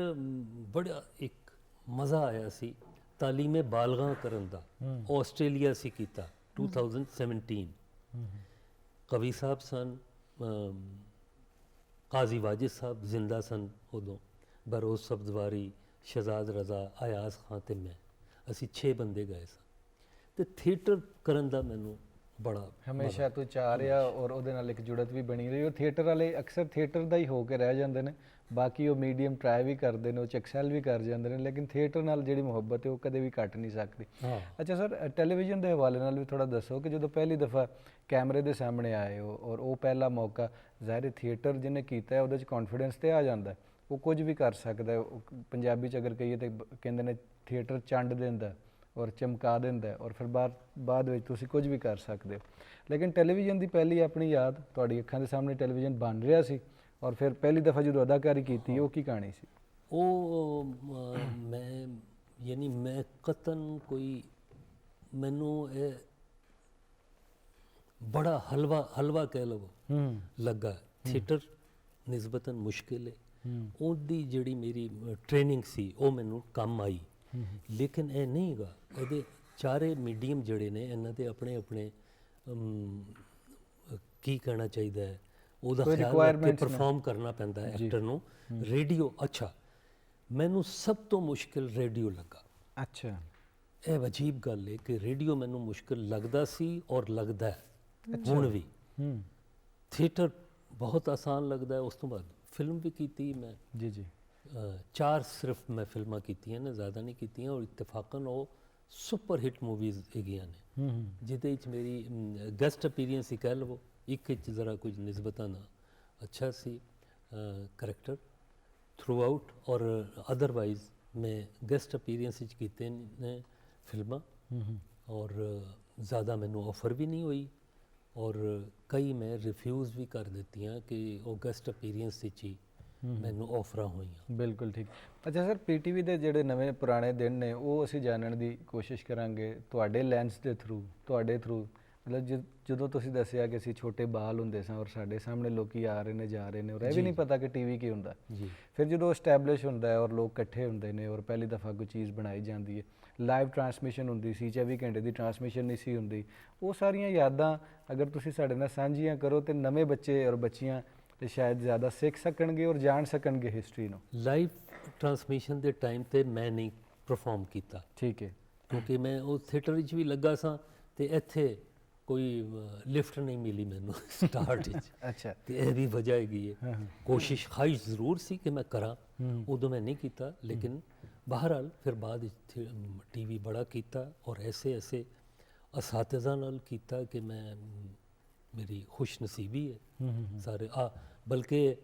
ਬੜਾ ਇੱਕ ਮਜ਼ਾ ਆਇਆ ਸੀ ਤਾਲੀਮੇ ਬਾਲਗਾਂ ਕਰਨ ਦਾ। ਆਸਟ੍ਰੇਲੀਆ ਸੀ ਕੀਤਾ 2017। ਕਵੀ ਸਾਹਿਬ ਸਨ, ਕਾਜ਼ੀ ਵਾजिद ਸਾਹਿਬ ਜ਼ਿੰਦਾ ਸਨ ਉਦੋਂ, ਬਰੋਜ਼ ਸਬਜ਼ਵਾਰੀ, ਸ਼ਹਜ਼ਾਦ ਰਜ਼ਾ, ਅਯਾਜ਼ ਖਾਨ ਤੇ ਮੈਂ, ਅਸੀਂ 6 ਬੰਦੇ ਗਏ ਸਾਂ। ਤੇ ਥੀਏਟਰ ਕਰਨ ਦਾ ਮੈਨੂੰ ਬੜਾ ਹਮੇਸ਼ਾ ਤੋਂ ਚਾਹ ਰਿਹਾ ਔਰ ਉਹਦੇ ਨਾਲ ਇੱਕ ਜੁੜਤ ਵੀ ਬਣੀ ਰਹੀ। ਉਹ ਥੀਏਟਰ ਵਾਲੇ ਅਕਸਰ ਥੀਏਟਰ ਦਾ ਹੀ ਹੋ ਕੇ ਰਹਿ ਜਾਂਦੇ ਨੇ, ਬਾਕੀ ਉਹ ਮੀਡੀਅਮ ਟਰਾਈ ਵੀ ਕਰਦੇ ਨੇ, ਉਹ 'ਚ ਐਕਸੈਲ ਵੀ ਕਰ ਜਾਂਦੇ ਨੇ, ਲੇਕਿਨ ਥੀਏਟਰ ਨਾਲ ਜਿਹੜੀ ਮੁਹੱਬਤ ਹੈ ਉਹ ਕਦੇ ਵੀ ਘਟ ਨਹੀਂ ਸਕਦੀ। ਅੱਛਾ ਸਰ, ਟੈਲੀਵਿਜ਼ਨ ਦੇ ਹਵਾਲੇ ਨਾਲ ਵੀ ਥੋੜਾ ਦੱਸੋ ਕਿ ਜਦੋਂ ਪਹਿਲੀ ਦਫਾ ਕੈਮਰੇ ਦੇ ਸਾਹਮਣੇ ਆਏ ਹੋ ਔਰ ਉਹ ਪਹਿਲਾ ਮੌਕਾ, ਜ਼ਾਹਿਰ ਥੀਏਟਰ ਜਿਹਨੇ ਕੀਤਾ ਹੈ ਉਹਦੇ 'ਚ ਕੌਨਫੀਡੈਂਸ ਤੇ ਆ ਜਾਂਦਾ, ਉਹ ਕੁਝ ਵੀ ਕਰ ਸਕਦਾ ਹੈ। ਪੰਜਾਬੀ 'ਚ ਅਗਰ ਕਹੀਏ ਤਾਂ ਕਹਿੰਦੇ ਨੇ ਥੀਏਟਰ ਚੰਡ ਦਿੰਦਾ ਔਰ ਚਮਕਾ ਦਿੰਦਾ, ਔਰ ਫਿਰ ਬਾਅਦ ਵਿੱਚ ਤੁਸੀਂ ਕੁਝ ਵੀ ਕਰ ਸਕਦੇ ਹੋ। ਲੇਕਿਨ ਟੈਲੀਵਿਜ਼ਨ ਦੀ ਪਹਿਲੀ ਆਪਣੀ ਯਾਦ, ਤੁਹਾਡੀ ਅੱਖਾਂ ਦੇ ਸਾਹਮਣੇ ਟੈਲੀਵਿਜ਼ਨ ਬਣ ਰਿਹਾ ਸੀ ਔਰ ਫਿਰ ਪਹਿਲੀ ਦਫਾ ਜਦੋਂ ਅਦਾਕਾਰੀ ਕੀਤੀ, ਉਹ ਕੀ ਕਹਾਣੀ ਸੀ? ਉਹ ਮੈਂ ਯਾਨੀ ਮੈਂ ਕਤਨ ਕੋਈ, ਮੈਨੂੰ ਇਹ ਬੜਾ ਹਲਵਾ ਕਹਿ ਲਵੋ ਲੱਗਾ। ਥੀਏਟਰ ਨਿਸਬਤਨ ਮੁਸ਼ਕਿਲ ਹੈ, ਉਹਦੀ ਜਿਹੜੀ ਮੇਰੀ ਟ੍ਰੇਨਿੰਗ ਸੀ ਉਹ ਮੈਨੂੰ ਕੰਮ ਆਈ। ਲੇਕਿਨ ਇਹ ਨਹੀਂ ਹੈਗਾ, ਇਹਦੇ 4 ਮੀਡੀਅਮ ਜਿਹੜੇ ਨੇ ਇਹਨਾਂ ਦੇ ਆਪਣੇ ਆਪਣੇ ਕੀ ਕਹਿਣਾ ਚਾਹੀਦਾ ਹੈ, ਉਹਦਾ ਖਿਆਲ ਰੱਖ ਕੇ ਪਰਫਾਰਮ ਕਰਨਾ ਪੈਂਦਾ ਹੈ ਐਕਟਰ ਨੂੰ। ਰੇਡੀਓ, ਅੱਛਾ ਮੈਨੂੰ ਸਭ ਤੋਂ ਮੁਸ਼ਕਿਲ ਰੇਡੀਓ ਲੱਗਾ। ਅੱਛਾ, ਇਹ ਅਜੀਬ ਗੱਲ ਹੈ ਕਿ ਰੇਡੀਓ ਮੈਨੂੰ ਮੁਸ਼ਕਿਲ ਲੱਗਦਾ ਸੀ ਔਰ ਲੱਗਦਾ ਹੈ ਹੁਣ ਵੀ। ਥੀਏਟਰ ਬਹੁਤ ਆਸਾਨ ਲੱਗਦਾ ਹੈ। ਉਸ ਤੋਂ ਬਾਅਦ ਫਿਲਮ ਵੀ ਕੀਤੀ ਮੈਂ ਜੀ ਜੀ। 4 ਸਿਰਫ ਮੈਂ ਫਿਲਮਾਂ ਕੀਤੀਆਂ ਨੇ, ਜ਼ਿਆਦਾ ਨਹੀਂ ਕੀਤੀਆਂ, ਔਰ ਇਤਫਾਕਨ ਉਹ ਸੁਪਰ ਹਿੱਟ ਮੂਵੀਜ਼ ਹੈਗੀਆਂ ਨੇ, ਜਿਹਦੇ ਵਿੱਚ ਮੇਰੀ ਗੈਸਟ ਅਪੀਅਰੈਂਸ ਹੀ ਕਹਿ ਲਵੋ। ਇੱਕ ਵਿੱਚ ਜ਼ਰਾ ਕੁਝ ਨਿਸਬਤਨ ਅੱਛਾ ਸੀ ਕਰੈਕਟਰ ਥਰੂ ਆਊਟ, ਔਰ ਅਦਰਵਾਈਜ਼ ਮੈਂ ਗੈਸਟ ਅਪੀਅਰੈਂਸ ਵਿੱਚ ਕੀਤੇ ਨੇ ਫਿਲਮਾਂ, ਔਰ ਜ਼ਿਆਦਾ ਮੈਨੂੰ ਆਫਰ ਵੀ ਨਹੀਂ ਹੋਈ, ਔਰ ਕਈ ਮੈਂ ਰਿਫਿਊਜ਼ ਵੀ ਕਰ ਦਿੱਤੀਆਂ ਕਿ ਉਹ ਗੈਸਟ ਅਪੀਅਰੈਂਸ ਵਿੱਚ ਹੀ ਮੈਨੂੰ ਆਫਰਾਂ ਹੋਈਆਂ। ਬਿਲਕੁਲ ਠੀਕ। ਅੱਛਾ ਸਰ, PTV ਦੇ ਜਿਹੜੇ ਨਵੇਂ ਪੁਰਾਣੇ ਦਿਨ ਨੇ ਉਹ ਅਸੀਂ ਜਾਣਨ ਦੀ ਕੋਸ਼ਿਸ਼ ਕਰਾਂਗੇ ਤੁਹਾਡੇ ਲੈਂਸ ਦੇ ਥਰੂ, ਤੁਹਾਡੇ ਥਰੂ। ਮਤਲਬ ਜਦੋਂ ਤੁਸੀਂ ਦੱਸਿਆ ਕਿ ਅਸੀਂ ਛੋਟੇ ਬਾਲ ਹੁੰਦੇ ਸਾਂ ਔਰ ਸਾਡੇ ਸਾਹਮਣੇ ਲੋਕੀ ਆ ਰਹੇ ਨੇ ਜਾ ਰਹੇ ਨੇ ਔਰ ਇਹ ਵੀ ਨਹੀਂ ਪਤਾ ਕਿ TV ਕੀ ਹੁੰਦਾ। ਫਿਰ ਜਦੋਂ ਐਸਟੈਬਲਿਸ਼ ਹੁੰਦਾ ਹੈ ਔਰ ਲੋਕ ਇਕੱਠੇ ਹੁੰਦੇ ਨੇ ਔਰ ਪਹਿਲੀ ਦਫਾ ਕੋਈ ਚੀਜ਼ ਬਣਾਈ ਜਾਂਦੀ ਹੈ, ਲਾਈਵ ਟਰਾਂਸਮਿਸ਼ਨ ਹੁੰਦੀ ਸੀ, 24 ਘੰਟੇ ਦੀ ਟਰਾਂਸਮਿਸ਼ਨ ਨਹੀਂ ਸੀ ਹੁੰਦੀ, ਉਹ ਸਾਰੀਆਂ ਯਾਦਾਂ ਅਗਰ ਤੁਸੀਂ ਸਾਡੇ ਨਾਲ ਸਾਂਝੀਆਂ ਕਰੋ ਤੇ ਨਵੇਂ ਬੱਚੇ ਔਰ ਬੱਚੀਆਂ ਤੇ ਸ਼ਾਇਦ ਜ਼ਿਆਦਾ ਸਿੱਖ ਸਕਣਗੇ ਔਰ ਜਾਣ ਸਕਣਗੇ ਹਿਸਟਰੀ ਨੂੰ। ਲਾਈਵ ਟਰਾਂਸਮਿਸ਼ਨ ਦੇ ਟਾਈਮ ਤੇ ਮੈਂ ਨਹੀਂ ਪਰਫਾਰਮ ਕੀਤਾ, ਠੀਕ ਹੈ, ਕਿਉਂਕਿ ਮੈਂ ਉਹ ਥੀਏਟਰ ਵਿੱਚ ਵੀ ਲੱਗਾ ਸਾਂ ਤੇ ਇੱਥੇ ਕੋਈ ਲਿਫਟ ਨਹੀਂ ਮਿਲੀ ਮੈਨੂੰ ਸਟਾਰਟ ਵਿੱਚ। ਅੱਛਾ, ਤੇ ਇਹ ਵੀ ਵਜ੍ਹਾ ਹੈਗੀ ਹੈ। ਕੋਸ਼ਿਸ਼ ਖਾਇਸ਼ ਜ਼ਰੂਰ ਸੀ ਕਿ ਮੈਂ ਕਰਾਂ, ਉਦੋਂ ਮੈਂ ਨਹੀਂ ਕੀਤਾ, ਲੇਕਿਨ ਬਹਰਹਾਲ ਫਿਰ ਬਾਅਦ ਵਿੱਚ TV ਬੜਾ ਕੀਤਾ ਔਰ ਐਸੇ ਅਸਾਤਿਜ਼ਾ ਨਾਲ ਕੀਤਾ ਕਿ ਮੈਂ ਮੇਰੀ ਖੁਸ਼ ਨਸੀਬੀ ਹੈ ਸਾਰੇ। ਬਲਕਿ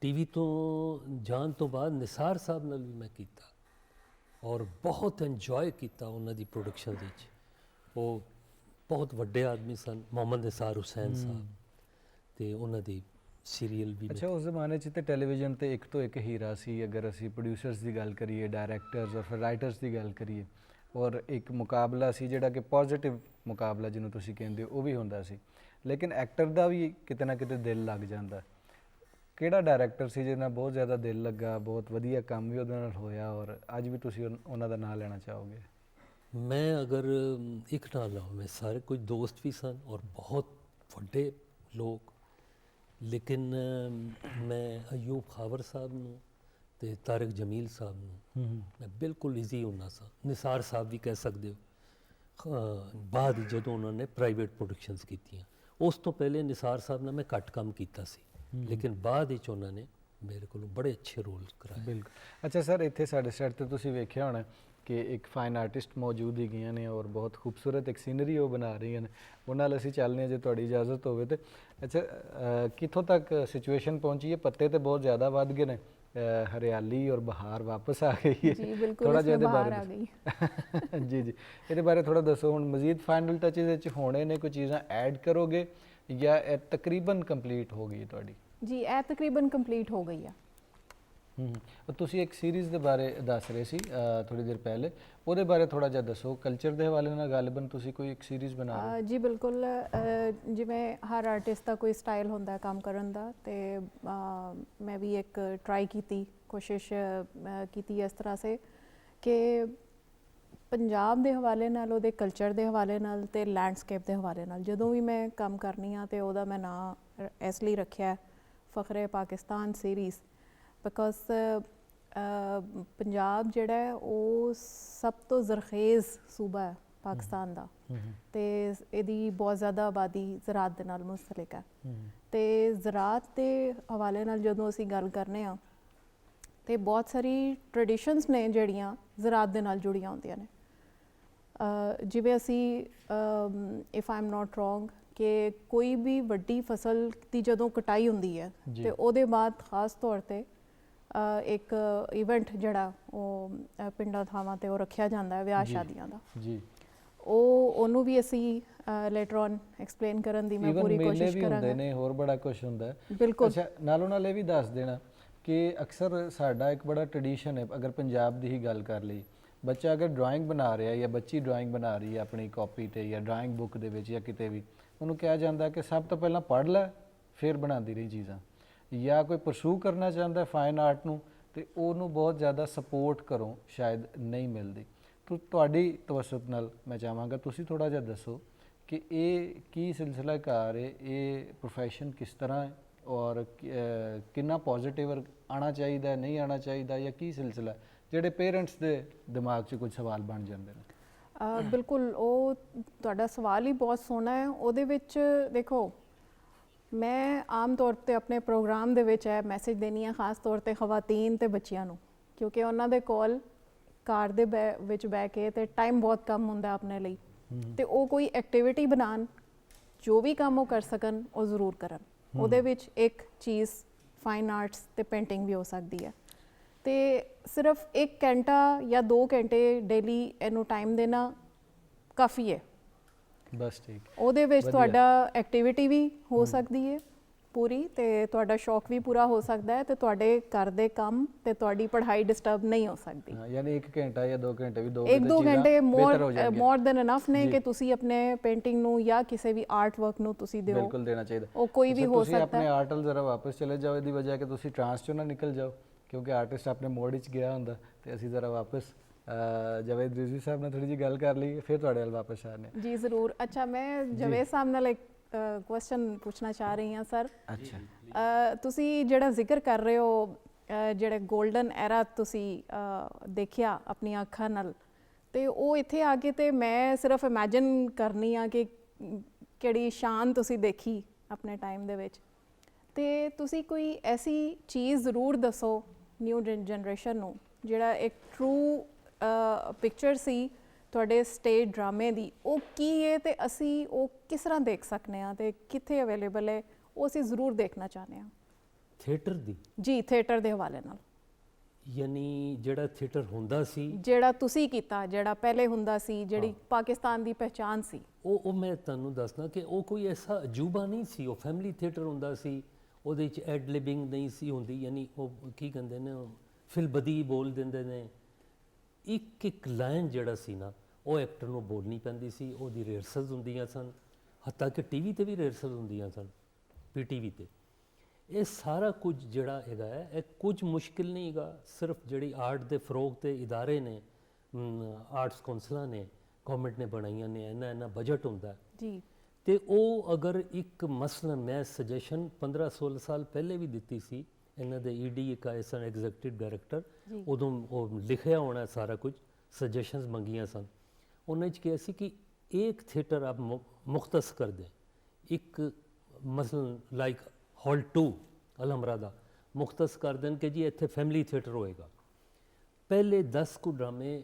TV ਤੋਂ ਜਾਣ ਤੋਂ ਬਾਅਦ ਨਿਸਾਰ ਸਾਹਿਬ ਨਾਲ ਵੀ ਮੈਂ ਕੀਤਾ ਔਰ ਬਹੁਤ ਇੰਜੋਏ ਕੀਤਾ ਉਹਨਾਂ ਦੀ ਪ੍ਰੋਡਕਸ਼ਨ ਵਿੱਚ। ਉਹ ਬਹੁਤ ਵੱਡੇ ਆਦਮੀ ਸਨ, ਮੁਹੰਮਦ ਨਿਸਾਰ ਹੁਸੈਨ ਸਾਹਿਬ, ਤੇ ਉਹਨਾਂ ਦੀ ਸੀਰੀਅਲ ਵੀ। ਅੱਛਾ, ਉਸ ਜ਼ਮਾਨੇ 'ਚ ਤੇ ਟੈਲੀਵਿਜ਼ਨ ਤੇ ਇੱਕ ਤੋਂ ਇੱਕ ਹੀਰਾ ਸੀ। ਅਗਰ ਅਸੀਂ ਪ੍ਰੋਡਿਊਸਰਸ ਦੀ ਗੱਲ ਕਰੀਏ, ਡਾਇਰੈਕਟਰਸ ਔਰ ਫਿਰ ਰਾਈਟਰਸ ਦੀ ਗੱਲ ਕਰੀਏ, ਔਰ ਇੱਕ ਮੁਕਾਬਲਾ ਸੀ ਜਿਹੜਾ ਕਿ ਪੋਜ਼ਿਟਿਵ ਮੁਕਾਬਲਾ ਜਿਹਨੂੰ ਤੁਸੀਂ ਕਹਿੰਦੇ ਹੋ, ਉਹ ਵੀ ਹੁੰਦਾ ਸੀ। ਲੇਕਿਨ ਐਕਟਰ ਦਾ ਵੀ ਕਿਤੇ ਨਾ ਕਿਤੇ ਦਿਲ ਲੱਗ ਜਾਂਦਾ। ਕਿਹੜਾ ਡਾਇਰੈਕਟਰ ਸੀ ਜਿਹਦੇ ਨਾਲ ਬਹੁਤ ਜ਼ਿਆਦਾ ਦਿਲ ਲੱਗਾ, ਬਹੁਤ ਵਧੀਆ ਕੰਮ ਵੀ ਉਹਦੇ ਨਾਲ ਹੋਇਆ ਔਰ ਅੱਜ ਵੀ ਤੁਸੀਂ ਉਹਨਾਂ ਦਾ ਨਾਮ ਲੈਣਾ ਚਾਹੋਗੇ? ਮੈਂ ਅਗਰ ਇੱਕ ਨਾ ਲਵਾਂ, ਮੈਂ ਸਾਰੇ ਕੁਝ ਦੋਸਤ ਵੀ ਸਨ ਔਰ ਬਹੁਤ ਵੱਡੇ ਲੋਕ, ਲੇਕਿਨ ਮੈਂ ਅਯੂਬ ਖਾਵਰ ਸਾਹਿਬ ਨੂੰ ਤੇ ਤਾਰਿਕ ਜਮੀਲ ਸਾਹਿਬ ਨੂੰ ਮੈਂ ਬਿਲਕੁਲ ਈਜ਼ੀ ਹੁੰਦਾ ਸਾਂ। ਨਿਸਾਰ ਸਾਹਿਬ ਵੀ ਕਹਿ ਸਕਦੇ ਹੋ, ਬਾਅਦ ਜਦੋਂ ਉਹਨਾਂ ਨੇ ਪ੍ਰਾਈਵੇਟ ਪ੍ਰੋਡਕਸ਼ਨਸ ਕੀਤੀਆਂ। ਉਸ ਤੋਂ ਪਹਿਲੇ ਨਿਸਾਰ ਸਾਹਿਬ ਨਾਲ ਮੈਂ ਘੱਟ ਕੰਮ ਕੀਤਾ ਸੀ, ਲੇਕਿਨ ਬਾਅਦ ਵਿੱਚ ਉਹਨਾਂ ਨੇ ਮੇਰੇ ਕੋਲੋਂ ਬੜੇ ਅੱਛੇ ਰੋਲ ਕਰਾਏ। ਬਿਲਕੁਲ। ਅੱਛਾ ਸਰ, ਇੱਥੇ ਸਾਡੇ ਸੈੱਟ ਤੇ ਤੁਸੀਂ ਵੇਖਿਆ ਹੋਣਾ ਕਿ ਇੱਕ ਫਾਈਨ ਆਰਟਿਸਟ ਮੌਜੂਦ ਹੈਗੀਆਂ ਨੇ ਔਰ ਬਹੁਤ ਖੂਬਸੂਰਤ ਇੱਕ ਸੀਨਰੀ ਉਹ ਬਣਾ ਰਹੀਆਂ ਨੇ। ਉਹਨਾਂ ਨਾਲ ਅਸੀਂ ਚੱਲਦੇ ਹਾਂ ਜੇ ਤੁਹਾਡੀ ਇਜਾਜ਼ਤ ਹੋਵੇ ਤੇ। ਅੱਛਾ, ਕਿੱਥੋਂ ਤੱਕ ਸਿਚੁਏਸ਼ਨ ਪਹੁੰਚੀ ਹੈ? ਪੱਤੇ ਤੇ ਬਹੁਤ ਜ਼ਿਆਦਾ ਵੱਧ ਗਏ ਨੇ, ਹਰਿਆਲੀ ਔਰ ਬਹਾਰ ਵਾਪਸ ਆ ਗਈ ਹੈ। ਜੀ ਬਿਲਕੁਲ, ਥੋੜਾ ਇਸ ਜਿਹਾ ਵਿੱਚ ਇਹਦੇ ਬਾਹਰ ਬਾਰੇ ਆ ਗਈ। ਜੀ ਜੀ, ਇਹਦੇ ਬਾਰੇ ਥੋੜਾ ਦੱਸੋ। ਹੁਣ ਮਜ਼ੀਦ ਫਾਈਨਲ ਟੱਚਸ ਵਿੱਚ ਹੋਣੇ ਨੇ, ਕੋਈ ਚੀਜ਼ਾਂ ਐਡ ਕਰੋਗੇ ਜਾਂ ਇਹ ਤਕਰੀਬਨ ਕੰਪਲੀਟ ਹੋ ਗਈ ਹੈ ਤੁਹਾਡੀ? ਜੀ ਇਹ ਤਕਰੀਬਨ ਕੰਪਲੀਟ ਹੋ ਗਈ ਆ। ਤੁਸੀਂ ਇੱਕ ਸੀਰੀਜ਼ ਦੇ ਬਾਰੇ ਦੱਸ ਰਹੇ ਸੀ ਥੋੜੀ ਦੇਰ ਪਹਿਲੇ, ਉਹਦੇ ਬਾਰੇ ਥੋੜਾ ਜਿਹਾ ਦੱਸੋ। ਕਲਚਰ ਦੇ ਹਵਾਲੇ ਨਾਲ ਗਾਲਿਬਨ ਤੁਸੀਂ ਕੋਈ ਇੱਕ ਸੀਰੀਜ਼ ਬਣਾ ਰਹੇ ਹੋ? ਜੀ ਬਿਲਕੁਲ, ਜਿਵੇਂ ਹਰ ਆਰਟਿਸਟ ਦਾ ਕੋਈ ਸਟਾਈਲ ਹੁੰਦਾ ਕੰਮ ਕਰਨ ਦਾ, ਤੇ ਮੈਂ ਵੀ ਇੱਕ ਟਰਾਈ ਕੀਤੀ, ਕੋਸ਼ਿਸ਼ ਕੀਤੀ ਇਸ ਤਰ੍ਹਾਂ ਸੇ ਕਿ ਪੰਜਾਬ ਦੇ ਹਵਾਲੇ ਨਾਲ, ਉਹਦੇ ਕਲਚਰ ਦੇ ਹਵਾਲੇ ਨਾਲ ਤੇ ਲੈਂਡਸਕੇਪ ਦੇ ਹਵਾਲੇ ਨਾਲ ਜਦੋਂ ਵੀ ਮੈਂ ਕੰਮ ਕਰਨੀ ਆ ਤੇ ਉਹਦਾ ਮੈਂ ਨਾਂ ਇਸ ਲਈ ਰੱਖਿਆ ਫਖਰੇ ਪਾਕਿਸਤਾਨ ਸੀਰੀਜ਼, ਬਿਕੋਜ਼ ਪੰਜਾਬ ਜਿਹੜਾ ਹੈ ਉਹ ਸਭ ਤੋਂ ਜ਼ਰਖੇਜ਼ ਸੂਬਾ ਹੈ ਪਾਕਿਸਤਾਨ ਦਾ, ਤੇ ਇਹਦੀ ਬਹੁਤ ਜ਼ਿਆਦਾ ਆਬਾਦੀ ਜ਼ਰਾਤ ਦੇ ਨਾਲ ਮੁੰਸਲਿਕ ਹੈ। ਤੇ ਜ਼ਰਾਤ ਦੇ ਹਵਾਲੇ ਨਾਲ ਜਦੋਂ ਅਸੀਂ ਗੱਲ ਕਰਨੇ ਆ ਤੇ ਬਹੁਤ ਸਾਰੀ ਟ੍ਰੈਡੀਸ਼ਨਸ ਨੇ ਜਿਹੜੀਆਂ ਜ਼ਰਾਤ ਦੇ ਨਾਲ ਜੁੜੀਆਂ ਹੁੰਦੀਆਂ ਨੇ। ਜਿਵੇਂ ਅਸੀਂ if I am not wrong ਕਿ ਕੋਈ ਵੀ ਵੱਡੀ ਫਸਲ ਦੀ ਜਦੋਂ ਕਟਾਈ ਹੁੰਦੀ ਹੈ ਤੇ ਉਹਦੇ ਬਾਅਦ ਖਾਸ ਤੌਰ ਤੇ ਇੱਕ ਇਵੈਂਟ ਜਿਹੜਾ ਉਹ ਪਿੰਡਾਂ ਥਾਵਾਂ ਤੇ ਉਹ ਰੱਖਿਆ ਜਾਂਦਾ ਹੈ ਵਿਆਹ ਸ਼ਾਦੀਆਂ ਦਾ ਜੀ। ਉਹਨੂੰ ਵੀ ਅਸੀਂ ਲੇਟਰ ਔਨ ਐਕਸਪਲੇਨ ਕਰਨ ਦੀ ਮੈਂ ਪੂਰੀ ਕੋਸ਼ਿਸ਼ ਕਰਾਂਗਾ। ਨੇ ਹੋਰ ਬੜਾ ਕੁਝ ਹੁੰਦਾ ਹੈ। ਬਿਲਕੁਲ। ਅੱਛਾ, ਨਾਲੋਂ ਨਾਲ ਇਹ ਵੀ ਦੱਸ ਦੇਣਾ ਕਿ ਅਕਸਰ ਸਾਡਾ ਇੱਕ ਬੜਾ ਟ੍ਰੈਡੀਸ਼ਨ ਹੈ, ਅਗਰ ਪੰਜਾਬ ਦੀ ਹੀ ਗੱਲ ਕਰ ਲਈ, ਬੱਚਾ ਅਗਰ ਡਰਾਇੰਗ ਬਣਾ ਰਿਹਾ ਜਾਂ ਬੱਚੀ ਡਰਾਇੰਗ ਬਣਾ ਰਹੀ ਹੈ ਆਪਣੀ ਕਾਪੀ ਤੇ ਜਾਂ ਡਰਾਇੰਗ ਬੁੱਕ ਦੇ ਵਿੱਚ ਜਾਂ ਕਿਤੇ ਵੀ, ਉਹਨੂੰ ਕਿਹਾ ਜਾਂਦਾ ਕਿ ਸਭ ਤੋਂ ਪਹਿਲਾਂ ਪੜ੍ਹ ਲੈ ਫਿਰ ਬਣਾਉਂਦੀ ਰਹੀ ਚੀਜ਼ਾਂ। ਜਾਂ ਕੋਈ ਪਰਸੂ ਕਰਨਾ ਚਾਹੁੰਦਾ ਫਾਈਨ ਆਰਟ ਨੂੰ ਤੇ ਉਹਨੂੰ ਬਹੁਤ ਜ਼ਿਆਦਾ ਸਪੋਰਟ ਕਰੋ, ਸ਼ਾਇਦ ਨਹੀਂ ਮਿਲਦੀ। ਤੁਹਾਡੀ ਤਵੱਸਤ ਨਾਲ ਮੈਂ ਚਾਹਾਂਗਾ ਤੁਸੀਂ ਥੋੜਾ ਜਿਹਾ ਦੱਸੋ ਕਿ ਇਹ ਕੀ ਸਿਲਸਿਲਾ ਕਾਰ ਹੈ, ਇਹ ਪ੍ਰੋਫੈਸ਼ਨ ਕਿਸ ਤਰ੍ਹਾਂ ਹੈ ਔਰ ਕਿੰਨਾ ਪੋਜ਼ਿਟਿਵ ਆਉਣਾ ਚਾਹੀਦਾ, ਨਹੀਂ ਆਉਣਾ ਚਾਹੀਦਾ, ਜਾਂ ਕੀ ਸਿਲਸਿਲਾ ਜਿਹੜੇ ਪੇਰੈਂਟਸ ਦੇ ਦਿਮਾਗ 'ਚ ਕੁਝ ਸਵਾਲ ਬਣ ਜਾਂਦੇ ਨੇ? ਬਿਲਕੁਲ, ਉਹ ਤੁਹਾਡਾ ਸਵਾਲ ਹੀ ਬਹੁਤ ਸੋਹਣਾ ਹੈ। ਉਹਦੇ ਵਿੱਚ ਦੇਖੋ, ਮੈਂ ਆਮ ਤੌਰ ਤੇ ਆਪਣੇ ਪ੍ਰੋਗਰਾਮ ਦੇ ਵਿੱਚ ਇਹ ਮੈਸੇਜ ਦੇਣੀ ਆ ਖਾਸ ਤੌਰ ਤੇ ਖਵਾਤੀਨ ਤੇ ਬੱਚਿਆਂ ਨੂੰ, ਕਿਉਂਕਿ ਉਹਨਾਂ ਦੇ ਕੋਲ ਕਾਰ ਦੇ ਵਿੱਚ ਬਹਿ ਕੇ ਤੇ ਟਾਈਮ ਬਹੁਤ ਕਮ ਹੁੰਦਾ ਆਪਣੇ ਲਈ, ਤੇ ਉਹ ਕੋਈ ਐਕਟੀਵਿਟੀ ਬਣਾਉਣ, ਜੋ ਵੀ ਕੰਮ ਉਹ ਕਰ ਸਕਣ ਉਹ ਜ਼ਰੂਰ ਕਰਨ। ਉਹਦੇ ਵਿੱਚ ਇੱਕ ਚੀਜ਼ ਫਾਈਨ ਆਰਟਸ ਤੇ ਪੇਂਟਿੰਗ ਵੀ ਹੋ ਸਕਦੀ ਹੈ, ਤੇ ਸਿਰਫ 1 ਘੰਟਾ ਜਾਂ 2 ਘੰਟੇ ਡੇਲੀ ਇਹਨੂੰ ਟਾਈਮ ਦੇਣਾ ਕਾਫੀ ਹੈ। ਬਸ ਠੀਕ। ਉਹਦੇ ਵਿੱਚ ਤੁਹਾਡਾ ਐਕਟੀਵਿਟੀ ਵੀ ਹੋ ਸਕਦੀ ਹੈ ਪੂਰੀ, ਤੇ ਤੁਹਾਡਾ ਸ਼ੌਕ ਵੀ ਪੂਰਾ ਹੋ ਸਕਦਾ ਹੈ, ਤੇ ਤੁਹਾਡੇ ਘਰ ਦੇ ਕੰਮ ਤੇ ਤੁਹਾਡੀ ਪੜ੍ਹਾਈ ਡਿਸਟਰਬ ਨਹੀਂ ਹੋ ਸਕਦੀ। ਯਾਨੀ 1 ਘੰਟਾ ਜਾਂ 2 ਘੰਟੇ ਵੀ 1-2 ਘੰਟੇ ਮੋਰ ਦੈਨ ਇਨਫ ਨੇ ਕਿ ਤੁਸੀਂ ਆਪਣੇ ਪੇਂਟਿੰਗ ਨੂੰ ਜਾਂ ਕਿਸੇ ਵੀ ਆਰਟ ਵਰਕ ਨੂੰ ਤੁਸੀਂ ਦਿਓ। ਬਿਲਕੁਲ ਦੇਣਾ ਚਾਹੀਦਾ। ਉਹ ਕੋਈ ਵੀ ਹੋ ਸਕਦਾ ਹੈ। ਤੁਸੀਂ ਆਪਣੇ ਆਰਟ ਵੱਲ ਜ਼ਰਾ ਵਾਪਸ ਚਲੇ ਜਾਓ, ਇਹਦੀ ਵਜ੍ਹਾ ਕਿ ਤੁਸੀਂ ਟਰਾਂਸ ਚੋਂ ਨਾ ਨਿਕਲ ਜਾਓ, ਕਿਉਂਕਿ ਆਰਟਿਸਟ ਆਪਣੇ ਮੋਡ ਵਿੱਚ ਗਿਆ ਹੁੰਦਾ, ਤੇ ਅਸੀਂ ਜ਼ਰਾ ਵਾਪਸ ਜਾਵੇਦ ਰਿਜ਼ਵੀ ਸਾਹਿਬ ਨਾਲ ਥੋੜੀ ਜਿਹੀ ਗੱਲ ਕਰ ਲਈ, ਫਿਰ ਤੁਹਾਡੇ ਵੱਲ ਵਾਪਸ ਆਨੇ ਜੀ ਜ਼ਰੂਰ। ਅੱਛਾ, ਮੈਂ ਜਾਵੇਦ ਸਾਹਿਬ ਨਾਲ ਇੱਕ ਕੁਐਸਚਨ ਪੁੱਛਣਾ ਚਾਹ ਰਹੀ ਹਾਂ ਸਰ। ਅੱਛਾ, ਤੁਸੀਂ ਜਿਹੜਾ ਜ਼ਿਕਰ ਕਰ ਰਹੇ ਹੋ ਜਿਹੜੇ 골ਡਨ ਐਰਾ ਤੁਸੀਂ ਦੇਖਿਆ ਆਪਣੀਆਂ ਅੱਖਾਂ ਨਾਲ, ਤੇ ਉਹ ਇੱਥੇ ਆ ਕੇ ਤੇ ਮੈਂ ਸਿਰਫ ਇਮੇਜਿਨ ਕਰਨੀ ਆ ਕਿ ਕਿਹੜੀ ਸ਼ਾਨ ਤੁਸੀਂ ਦੇਖੀ ਆਪਣੇ ਟਾਈਮ ਦੇ ਵਿੱਚ, ਤੇ ਤੁਸੀਂ ਕੋਈ ਐਸੀ ਚੀਜ਼ ਜ਼ਰੂਰ ਦੱਸੋ ਨਿਊ ਜਨਰੇਸ਼ਨ ਨੂੰ ਜਿਹੜਾ ਇੱਕ ਟਰੂ ਪਿਕਚਰ ਸੀ ਤੁਹਾਡੇ ਸਟੇਜ ਡਰਾਮੇ ਦੀ, ਉਹ ਕੀ ਹੈ ਤੇ ਅਸੀਂ ਉਹ ਕਿਸ ਤਰ੍ਹਾਂ ਦੇਖ ਸਕਦੇ ਹਾਂ ਤੇ ਕਿੱਥੇ ਅਵੇਲੇਬਲ ਹੈ, ਉਹ ਅਸੀਂ ਜ਼ਰੂਰ ਦੇਖਣਾ ਚਾਹੁੰਦੇ ਹਾਂ। ਥੀਏਟਰ ਦੀ? ਜੀ, ਥੀਏਟਰ ਦੇ ਹਵਾਲੇ ਨਾਲ। ਯਾਨੀ ਜਿਹੜਾ ਥੀਏਟਰ ਹੁੰਦਾ ਸੀ, ਜਿਹੜਾ ਤੁਸੀਂ ਕੀਤਾ, ਜਿਹੜਾ ਪਹਿਲੇ ਹੁੰਦਾ ਸੀ, ਜਿਹੜੀ ਪਾਕਿਸਤਾਨ ਦੀ ਪਹਿਚਾਨ ਸੀ, ਉਹ ਮੈਂ ਤੁਹਾਨੂੰ ਦੱਸਦਾ ਕਿ ਉਹ ਕੋਈ ਐਸਾ ਅਜੂਬਾ ਨਹੀਂ ਸੀ। ਉਹ ਫੈਮਿਲੀ ਥੀਏਟਰ ਹੁੰਦਾ ਸੀ, ਉਹਦੇ ਵਿੱਚ ਐਡ ਲਿਬਿੰਗ ਨਹੀਂ ਸੀ ਹੁੰਦੀ, ਯਾਨੀ ਉਹ ਕੀ ਕਹਿੰਦੇ ਨੇ, ਫਿਲਬਦੀ ਬੋਲ ਦਿੰਦੇ ਨੇ। ਇੱਕ ਲਾਈਨ ਜਿਹੜਾ ਸੀ ਨਾ, ਉਹ ਐਕਟਰ ਨੂੰ ਬੋਲਣੀ ਪੈਂਦੀ ਸੀ, ਉਹਦੀ ਰਿਹਰਸਲ ਹੁੰਦੀਆਂ ਸਨ, ਹੱਤਾਂ ਕਿ ਟੀਵੀ ਤੇ ਵੀ ਰਿਹਰਸਲ ਹੁੰਦੀਆਂ ਸਨ, PTV ਤੇ। ਇਹ ਸਾਰਾ ਕੁਝ ਜਿਹੜਾ ਹੈਗਾ ਹੈ, ਇਹ ਕੁਝ ਮੁਸ਼ਕਿਲ ਨਹੀਂ ਹੈਗਾ। ਸਿਰਫ ਜਿਹੜੀ ਆਰਟ ਦੇ ਫਰੋਗ ਤੇ ਇਦਾਰੇ ਨੇ, ਆਰਟਸ ਕੌਂਸਲਾਂ ਨੇ, ਗਵਰਨਮੈਂਟ ਨੇ ਬਣਾਈਆਂ ਨੇ, ਇੰਨਾ ਬਜਟ ਹੁੰਦਾ ਜੀ, ਤੇ ਉਹ ਅਗਰ ਇੱਕ ਮਸਲਨ ਮੈਂ ਸੁਜੈਸ਼ਨ 15-16 ਸਾਲ ਪਹਿਲੇ ਵੀ ਦਿੱਤੀ ਸੀ, ਇਹਨਾਂ ਦੇ ED ਇੱਕ ਆਏ ਸਨ ਐਗਜ਼ੈਕਟਿਵ ਡਾਇਰੈਕਟਰ, ਉਦੋਂ ਉਹ ਲਿਖਿਆ ਹੋਣਾ ਸਾਰਾ ਕੁਝ, ਸੁਜੈਸ਼ਨਸ ਮੰਗੀਆਂ ਸਨ। ਉਹਨਾਂ 'ਚ ਕਿਹਾ ਸੀ ਕਿ ਇੱਕ ਥੀਏਟਰ ਆਪ ਮੁਖਤਸ ਕਰ ਦੇं, ਇੱਕ ਮਸਲਨ ਲਾਈਕ ਹਾਲ 2 ਅਲਹਮਰਾ ਦਾ ਮੁਖਤਸ ਕਰ ਦੇਣ ਕਿ ਜੀ ਇੱਥੇ ਫੈਮਿਲੀ ਥੀਏਟਰ ਹੋਏਗਾ। ਪਹਿਲੇ 10 ਕੁ ਡਰਾਮੇ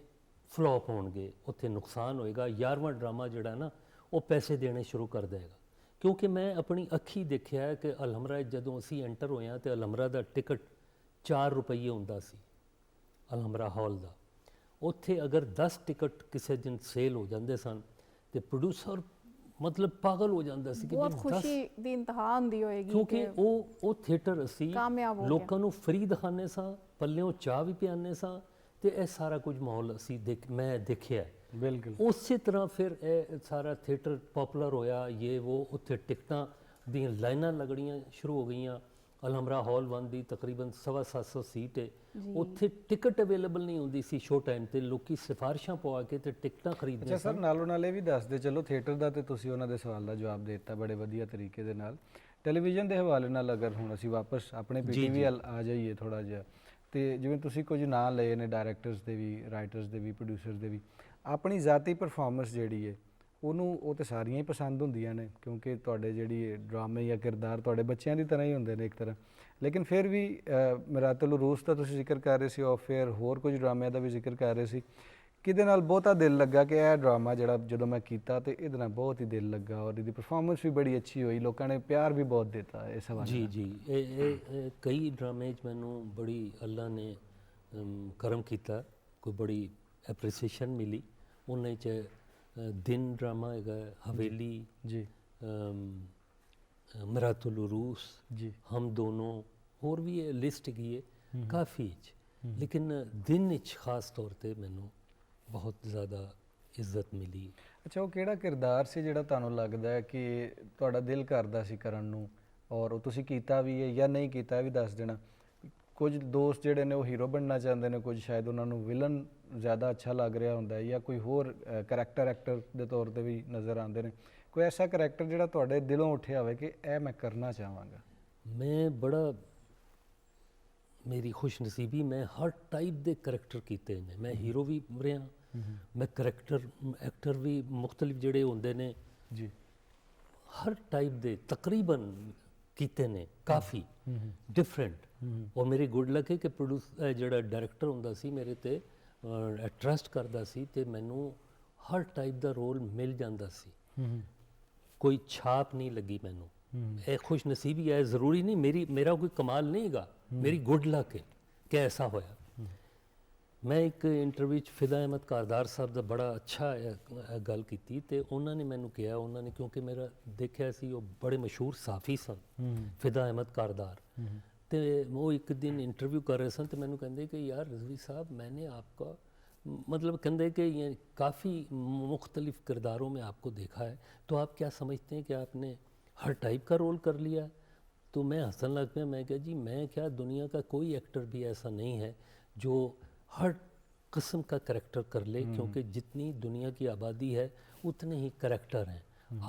ਫਲੋਪ ਹੋਣਗੇ, ਉੱਥੇ ਨੁਕਸਾਨ ਹੋਏਗਾ। 11ਵਾਂ ਡਰਾਮਾ ਜਿਹੜਾ ਨਾ ਉਹ ਪੈਸੇ ਦੇਣੇ ਸ਼ੁਰੂ ਕਰ ਦੇਗਾ, ਕਿਉਂਕਿ ਮੈਂ ਆਪਣੀ ਅੱਖੀ ਦੇਖਿਆ ਹੈ ਕਿ ਅਲਹਮਰਾ ਜਦੋਂ ਅਸੀਂ ਐਂਟਰ ਹੋਏ ਹਾਂ ਤੇ ਅਲਹਮਰਾ ਦਾ ਟਿਕਟ 4 ਰੁਪਏ ਹੁੰਦਾ ਸੀ ਅਲਹਮਰਾ ਹਾਲ ਦਾ। ਉੱਥੇ ਅਗਰ 10 ਟਿਕਟ ਕਿਸੇ ਦਿਨ ਸੇਲ ਹੋ ਜਾਂਦੇ ਸਨ ਤੇ ਪ੍ਰੋਡਿਊਸਰ ਮਤਲਬ ਪਾਗਲ ਹੋ ਜਾਂਦਾ ਸੀ ਕਿ ਬਹੁਤ ਵੀ 10 ਖੁਸ਼ੀ ਦੀ ਇੰਤਹਾ ਹੁੰਦੀ ਹੋਏਗੀ ਕਿਉਂਕਿ ਉਹ ਥੀਏਟਰ ਅਸੀਂ ਕਾਮਯਾਬ ਹੋ ਗਿਆ। ਲੋਕਾਂ ਨੂੰ ਫ੍ਰੀ ਦਿਖਾਉਂਦੇ ਸਾਂ, ਪੱਲਿਓਂ ਚਾਹ ਵੀ ਪਿਆਉਂਦੇ ਸਾਂ ਤੇ ਇਹ ਸਾਰਾ ਕੁਝ ਮਾਹੌਲ ਅਸੀਂ ਮੈਂ ਦੇਖਿਆ ਹੈ। ਬਿਲਕੁਲ ਉਸੇ ਤਰ੍ਹਾਂ ਫਿਰ ਇਹ ਸਾਰਾ ਥੀਏਟਰ ਪਪੂਲਰ ਹੋਇਆ, ਇਹ ਉਹ ਉੱਥੇ ਟਿਕਟਾਂ ਦੀਆਂ ਲਾਈਨਾਂ ਲੱਗਣੀਆਂ ਸ਼ੁਰੂ ਹੋ ਗਈਆਂ। ਅਲਹਮਰਾ ਹਾਲ 1 ਦੀ ਤਕਰੀਬਨ 750 ਸੀਟ ਹੈ, ਉੱਥੇ ਟਿਕਟ ਅਵੇਲੇਬਲ ਨਹੀਂ ਹੁੰਦੀ ਸੀ ਸ਼ੋ ਟਾਈਮ ਤੇ, ਲੋਕੀ ਸਿਫਾਰਿਸ਼ਾਂ ਪਵਾ ਕੇ ਤੇ ਟਿਕਟਾਂ ਖਰੀਦਦੇ ਅੱਛਾ ਸਰ, ਸਨ। ਨਾਲੋਂ ਨਾਲ ਇਹ ਵੀ ਦੱਸਦੇ ਚਲੋ ਥੀਏਟਰ ਦਾ ਤੇ ਤੁਸੀਂ ਉਹਨਾਂ ਦੇ ਸਵਾਲ ਦਾ ਜਵਾਬ ਦੇ ਦਿੱਤਾ ਬੜੇ ਵਧੀਆ ਤਰੀਕੇ ਦੇ ਨਾਲ। ਟੈਲੀਵਿਜ਼ਨ ਦੇ ਹਵਾਲੇ ਨਾਲ ਅਗਰ ਹੁਣ ਅਸੀਂ ਵਾਪਸ ਆਪਣੇ ਪੀਟੀਵੀ ਆ ਜਾਈਏ ਥੋੜਾ ਜਿਹਾ, ਤੇ ਜਿਵੇਂ ਤੁਸੀਂ ਕੁਝ ਨਾਂ ਲਏ ਨੇ ਡਾਇਰੈਕਟਰਸ ਦੇ ਵੀ, ਰਾਈਟਰਸ ਦੇ ਵੀ, ਪ੍ਰੋਡਿਊਸਰਸ ਦੇ ਵੀ, ਆਪਣੀ ਜ਼ਾਤੀ ਪਰਫਾਰਮੈਂਸ ਜਿਹੜੀ ਹੈ ਉਹ ਤੇ ਸਾਰੀਆਂ ਹੀ ਪਸੰਦ ਹੁੰਦੀਆਂ ਨੇ, ਕਿਉਂਕਿ ਤੁਹਾਡੇ ਜਿਹੜੀ ਡਰਾਮੇ ਜਾਂ ਕਿਰਦਾਰ ਤੁਹਾਡੇ ਬੱਚਿਆਂ ਦੀ ਤਰ੍ਹਾਂ ਹੀ ਹੁੰਦੇ ਨੇ ਇੱਕ ਤਰ੍ਹਾਂ। ਲੇਕਿਨ ਫਿਰ ਵੀ ਮਿਰਾਤੁਲ ਉਰੂਸ ਦਾ ਤੁਸੀਂ ਜ਼ਿਕਰ ਕਰ ਰਹੇ ਸੀ, ਔਰ ਫਿਰ ਹੋਰ ਕੁਝ ਡਰਾਮਿਆਂ ਦਾ ਵੀ ਜ਼ਿਕਰ ਕਰ ਰਹੇ ਸੀ, ਕਿਹਦੇ ਨਾਲ ਬਹੁਤਾ ਦਿਲ ਲੱਗਾ ਕਿ ਇਹ ਡਰਾਮਾ ਜਿਹੜਾ ਜਦੋਂ ਮੈਂ ਕੀਤਾ ਤੇ ਇਹਦੇ ਨਾਲ ਬਹੁਤ ਹੀ ਦਿਲ ਲੱਗਾ ਔਰ ਇਹਦੀ ਪਰਫਾਰਮੈਂਸ ਵੀ ਬੜੀ ਅੱਛੀ ਹੋਈ, ਲੋਕਾਂ ਨੇ ਪਿਆਰ ਵੀ ਬਹੁਤ ਦਿੱਤਾ ਇਸ ਹਵਾਲੇ ਜੀ ਨਾਲ? ਜੀ ਇਹ ਕਈ ਡਰਾਮੇ 'ਚ ਮੈਨੂੰ ਬੜੀ ਅੱਲਾ ਨੇ ਕਰਮ ਕੀਤਾ, ਕੋਈ ਬੜੀ ਐਪਰੀਸੀਏਸ਼ਨ ਮਿਲੀ। ਉਹਨਾਂ 'ਚ ਦਿਨ ਡਰਾਮਾ ਹੈਗਾ, ਹਵੇਲੀ ਜੀ, ਮਿਰਾਤੁਲ ਉਰੂਸ ਜੀ, ਹਮ ਦੋਨੋਂ, ਹੋਰ ਵੀ ਇਹ ਲਿਸਟ ਹੈਗੀ ਹੈ ਕਾਫੀ 'ਚ, ਲੇਕਿਨ ਦਿਨ ਵਿੱਚ ਖਾਸ ਤੌਰ ਤੇ ਮੈਨੂੰ ਬਹੁਤ ਜ਼ਿਆਦਾ ਇੱਜ਼ਤ ਮਿਲੀ। ਅੱਛਾ, ਉਹ ਕਿਹੜਾ ਕਿਰਦਾਰ ਸੀ ਜਿਹੜਾ ਤੁਹਾਨੂੰ ਲੱਗਦਾ ਹੈ ਕਿ ਤੁਹਾਡਾ ਦਿਲ ਕਰਦਾ ਸੀ ਕਰਨ ਨੂੰ ਔਰ ਉਹ ਤੁਸੀਂ ਕੀਤਾ ਵੀ ਹੈ ਜਾਂ ਨਹੀਂ ਕੀਤਾ, ਇਹ ਵੀ ਦੱਸ ਦੇਣਾ। ਕੁਝ ਦੋਸਤ ਜਿਹੜੇ ਨੇ ਉਹ ਹੀਰੋ ਬਣਨਾ ਚਾਹੁੰਦੇ ਨੇ, ਕੁਝ ਸ਼ਾਇਦ ਉਹਨਾਂ ਨੂੰ ਵਿਲਨ ਜ਼ਿਆਦਾ ਅੱਛਾ ਲੱਗ ਰਿਹਾ ਹੁੰਦਾ ਹੈ, ਜਾਂ ਕੋਈ ਹੋਰ ਕਰੈਕਟਰ ਐਕਟਰ ਦੇ ਤੌਰ ਤੇ ਵੀ ਨਜ਼ਰ ਆਉਂਦੇ ਨੇ। ਕੋਈ ਐਸਾ ਕਰੈਕਟਰ ਜਿਹੜਾ ਤੁਹਾਡੇ ਦਿਲੋਂ ਉੱਠਿਆ ਹੋਵੇ ਕਿ ਇਹ ਮੈਂ ਕਰਨਾ ਚਾਹਾਂਗਾ? ਮੈਂ ਬੜਾ, ਮੇਰੀ ਖੁਸ਼ਨਸੀਬੀ, ਮੈਂ ਹਰ ਟਾਈਪ ਦੇ ਕਰੈਕਟਰ ਕੀਤੇ ਨੇ। ਮੈਂ ਹੀਰੋ ਵੀ ਰਿਹਾ, ਮੈਂ ਕਰੈਕਟਰ ਐਕਟਰ ਵੀ ਮੁਖਤਲਿਫ ਜਿਹੜੇ ਹੁੰਦੇ ਨੇ ਜੀ, ਹਰ ਟਾਈਪ ਦੇ ਤਕਰੀਬਨ ਕੀਤੇ ਨੇ, ਕਾਫੀ ਡਿਫਰੈਂਟ। ਔਰ ਮੇਰੀ ਗੁੱਡ ਲੱਕ ਹੈ ਕਿ ਜਿਹੜਾ ਡਾਇਰੈਕਟਰ ਹੁੰਦਾ ਸੀ ਮੇਰੇ ਤੇ ਟਰਸਟ ਕਰਦਾ ਸੀ ਤੇ ਮੈਨੂੰ ਹਰ ਟਾਈਪ ਦਾ ਰੋਲ ਮਿਲ ਜਾਂਦਾ ਸੀ, ਕੋਈ ਛਾਪ ਨਹੀਂ ਲੱਗੀ ਮੈਨੂੰ। ਇਹ ਖੁਸ਼ ਨਸੀਬੀ ਹੈ, ਜ਼ਰੂਰੀ ਨਹੀਂ ਮੇਰਾ ਕੋਈ ਕਮਾਲ ਨਹੀਂ ਹੈਗਾ, ਮੇਰੀ ਗੁੱਡ ਲੱਕ ਹੈ ਕਿ ਐਸਾ ਹੋਇਆ। ਮੈਂ ਇੱਕ ਇੰਟਰਵਿਊ 'ਚ ਫਿਦਾ ਅਹਿਮਦ ਕਾਰਦਾਰ ਸਾਹਿਬ ਦਾ ਬੜਾ ਅੱਛਾ ਗੱਲ ਕੀਤੀ ਤੇ ਉਹਨਾਂ ਨੇ ਮੈਨੂੰ ਕਿਹਾ, ਉਹਨਾਂ ਨੇ ਕਿਉਂਕਿ ਮੇਰਾ ਦੇਖਿਆ ਸੀ ਉਹ ਬੜੇ ਮਸ਼ਹੂਰ ਸਾਫੀ ਸਨ ਫਿਦਾ ਅਹਿਮਦ ਕਾਰਦਾਰ, ਤੇ ਉਹ ਇੱਕ ਦਿਨ ਇੰਟਰव्यू कर रहे सन तो मैंने कहते कि यार रिजवी साहब मैंने आपका मतलब कहते कि ये काफ़ी मुख्तलिफ़ किरदारों में आपको देखा है, तो आप क्या समझते हैं कि आपने हर टाइप का रोल कर लिया? तो मैं हंसन लग गया, मैं कहा जी मैं क्या, दुनिया का कोई एक्टर भी ऐसा नहीं है जो हर किस्म का करैक्टर कर ले, क्योंकि जितनी दुनिया की आबादी है उतने ही करैक्टर हैं।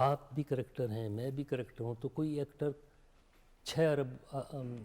आप भी करैक्टर हैं, मैं भी करैक्टर हूँ, तो कोई एक्टर 6 अरब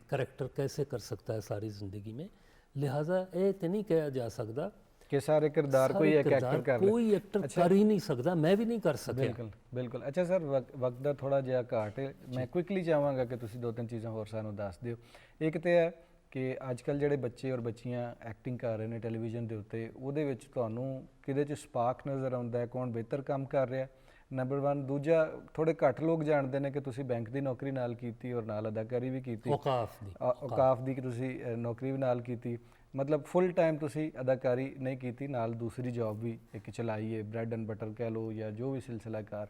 करैक्टर कैसे कर सकता है सारी ज़िंदगी में? लिहाजा ये तो नहीं कहा जा सकता कि सारे किरदार कोई एक एक्टर कर ले। कोई एक्टर कर ही नहीं सकता, मैं भी नहीं कर सकिया। ਬਿਲਕੁਲ ਬਿਲਕੁਲ। ਅੱਛਾ ਸਰ, ਵਕਤ ਦਾ ਥੋੜਾ ਜਿਹਾ ਘਾਟ ਹੈ, ਮੈਂ ਕੁਇਕਲੀ ਚਾਹਾਂਗਾ ਕਿ ਤੁਸੀਂ 2-3 ਚੀਜ਼ਾਂ ਹੋਰ ਸਾਨੂੰ ਦੱਸ ਦਿਓ। ਇੱਕ ਤੇ ਹੈ ਕਿ ਅੱਜ ਕੱਲ ਜਿਹੜੇ ਬੱਚੇ ਔਰ ਬੱਚੀਆਂ ਐਕਟਿੰਗ ਕਰ ਰਹੇ ਨੇ ਟੈਲੀਵਿਜ਼ਨ ਦੇ ਉੱਤੇ, ਉਹਦੇ ਵਿੱਚ ਤੁਹਾਨੂੰ ਕਿਹਦੇ 'ਚ ਸਪਾਰਕ ਨਜ਼ਰ ਆਉਂਦਾ ਹੈ, ਕੌਣ ਬਿਹਤਰ ਕੰਮ ਕਰ ਰਿਹਾ? ਨੰਬਰ 1। ਦੂਜਾ, ਥੋੜੇ ਘੱਟ ਲੋਕ ਜਾਣਦੇ ਨੇ ਕਿ ਤੁਸੀਂ ਬੈਂਕ ਦੀ ਨੌਕਰੀ ਨਾਲ ਕੀਤੀ ਔਰ ਨਾਲ ਅਦਾਕਾਰੀ ਵੀ ਕੀਤੀ, ਔਕਾਫ ਦੀ ਤੁਸੀਂ ਨੌਕਰੀ ਵੀ ਨਾਲ ਕੀਤੀ, ਮਤਲਬ ਫੁੱਲ ਟਾਈਮ ਤੁਸੀਂ ਅਦਾਕਾਰੀ ਨਹੀਂ ਕੀਤੀ, ਨਾਲ ਦੂਸਰੀ ਜੌਬ ਵੀ ਇੱਕ ਚਲਾਈ ਹੈ, ਬ੍ਰੈਡ ਐਂਡ ਬਟਰ ਕਹਿ ਲਓ ਜਾਂ ਜੋ ਵੀ ਸਿਲਸਿਲਾਕਾਰ।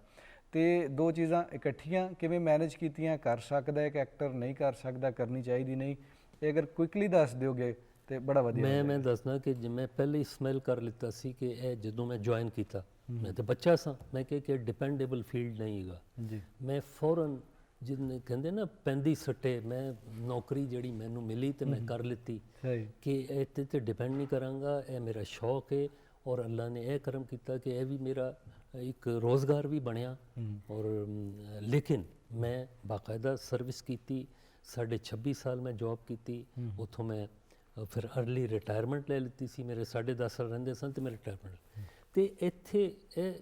ਤੇ ਦੋ ਚੀਜ਼ਾਂ ਇਕੱਠੀਆਂ ਕਿਵੇਂ ਮੈਨੇਜ ਕੀਤੀਆਂ? ਕਰ ਸਕਦਾ ਹੈ ਕਿ ਐਕਟਰ ਨਹੀਂ ਕਰ ਸਕਦਾ, ਕਰਨੀ ਚਾਹੀਦੀ ਨਹੀਂ? ਇਹ ਅਗਰ ਕੁਇਕਲੀ ਦੱਸ ਦਿਓਗੇ ਤੇ ਬੜਾ ਵਧੀਆ। ਮੈਂ ਦੱਸਣਾ ਕਿ ਮੈਂ ਪਹਿਲੇ ਹੀ ਸਮੈਲ ਕਰ ਲਿੱਤਾ ਸੀ ਕਿ ਇਹ ਜਦੋਂ ਮੈਂ ਜੁਆਇਨ ਕੀਤਾ, ਮੈਂ ਤਾਂ ਬੱਚਾ ਸਾਂ, ਮੈਂ ਕਿਹਾ ਕਿ ਡਿਪੈਂਡੇਬਲ ਫੀਲਡ ਨਹੀਂ ਹੈਗਾ ਜੀ। ਮੈਂ ਫੌਰਨ ਜਿਹਨੇ ਕਹਿੰਦੇ ਨਾ ਪੈਂਦੀ ਸੱਟੇ, ਮੈਂ ਨੌਕਰੀ ਜਿਹੜੀ ਮੈਨੂੰ ਮਿਲੀ ਤੇ ਮੈਂ ਕਰ ਲਿੱਤੀ ਕਿ ਇੱਥੇ ਤੇ ਡਿਪੈਂਡ ਨਹੀਂ ਕਰਾਂਗਾ, ਇਹ ਮੇਰਾ ਸ਼ੌਕ ਹੈ। ਔਰ ਅੱਲਾ ਨੇ ਇਹ ਕਰਮ ਕੀਤਾ ਕਿ ਇਹ ਵੀ ਮੇਰਾ ਇੱਕ ਰੋਜ਼ਗਾਰ ਵੀ ਬਣਿਆ। ਔਰ ਲੇਕਿਨ ਮੈਂ ਬਾਕਾਇਦਾ ਸਰਵਿਸ ਕੀਤੀ, 26.5 ਸਾਲ ਮੈਂ ਜੌਬ ਕੀਤੀ, ਉੱਥੋਂ ਮੈਂ ਫਿਰ अर्ਲੀ ਰਿਟਾਇਰਮੈਂਟ ਲੈ ਲਿੱਤੀ ਸੀ। ਮੇਰੇ 10.5 ਸਾਲ ਰਹਿੰਦੇ ਸਨ ਤੇ ਮੈਂ ਰਿਟਾਇਰਮੈਂਟ, ਤੇ ਇੱਥੇ ਇਹ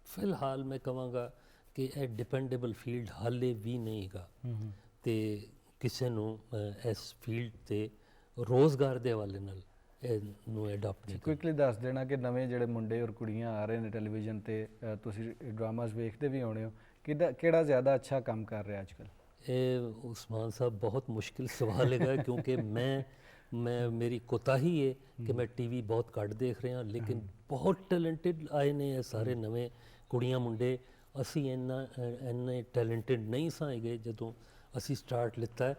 ਫਿਲਹਾਲ ਮੈਂ ਕਹਾਂਗਾ ਕਿ ਇਹ ਡਿਪੈਂਡੇਬਲ ਫੀਲਡ ਹਾਲੇ ਵੀ ਨਹੀਂ ਹੈਗਾ ਤੇ ਕਿਸੇ ਨੂੰ ਇਸ ਫੀਲਡ ਤੇ ਰੋਜ਼ਗਾਰ ਦੇ ਹਵਾਲੇ ਨਾਲ ਇਹਨੂੰ ਅਡਾਪਟ ਨਹੀਂ ਕੁਇਕਲੀ ਦੱਸ ਦੇਣਾ ਕਿ ਨਵੇਂ ਜਿਹੜੇ ਮੁੰਡੇ ਔਰ ਕੁੜੀਆਂ ਆ ਰਹੇ ਨੇ ਟੈਲੀਵਿਜ਼ਨ ਤੇ, ਤੁਸੀਂ ਡਰਾਮਾਸ ਵੇਖਦੇ ਵੀ ਹੋਣੇ ਹੋ, ਕਿਹੜਾ ਜ਼ਿਆਦਾ ਅੱਛਾ ਕੰਮ ਕਰ ਰਿਹਾ ਅੱਜ ਕੱਲ੍ਹ? ਇਹ ਉਸਮਾਨ ਸਾਹਿਬ ਬਹੁਤ ਮੁਸ਼ਕਿਲ ਸਵਾਲ ਹੈਗਾ ਕਿਉਂਕਿ ਮੈਂ ਮੇਰੀ ਕੋਤਾਹੀ ਹੈ ਕਿ ਮੈਂ ਟੀਵੀ ਬਹੁਤ ਘੱਟ ਦੇਖ ਰਿਹਾ, ਲੇਕਿਨ ਬਹੁਤ ਟੈਲੈਂਟਡ ਆਏ ਨੇ ਇਹ ਸਾਰੇ ਨਵੇਂ ਕੁੜੀਆਂ ਮੁੰਡੇ। ਅਸੀਂ ਇੰਨੇ ਟੈਲੈਂਟਡ ਨਹੀਂ ਸਾਂ ਹੈਗੇ ਜਦੋਂ ਅਸੀਂ ਸਟਾਰਟ ਲਿੱਤਾ।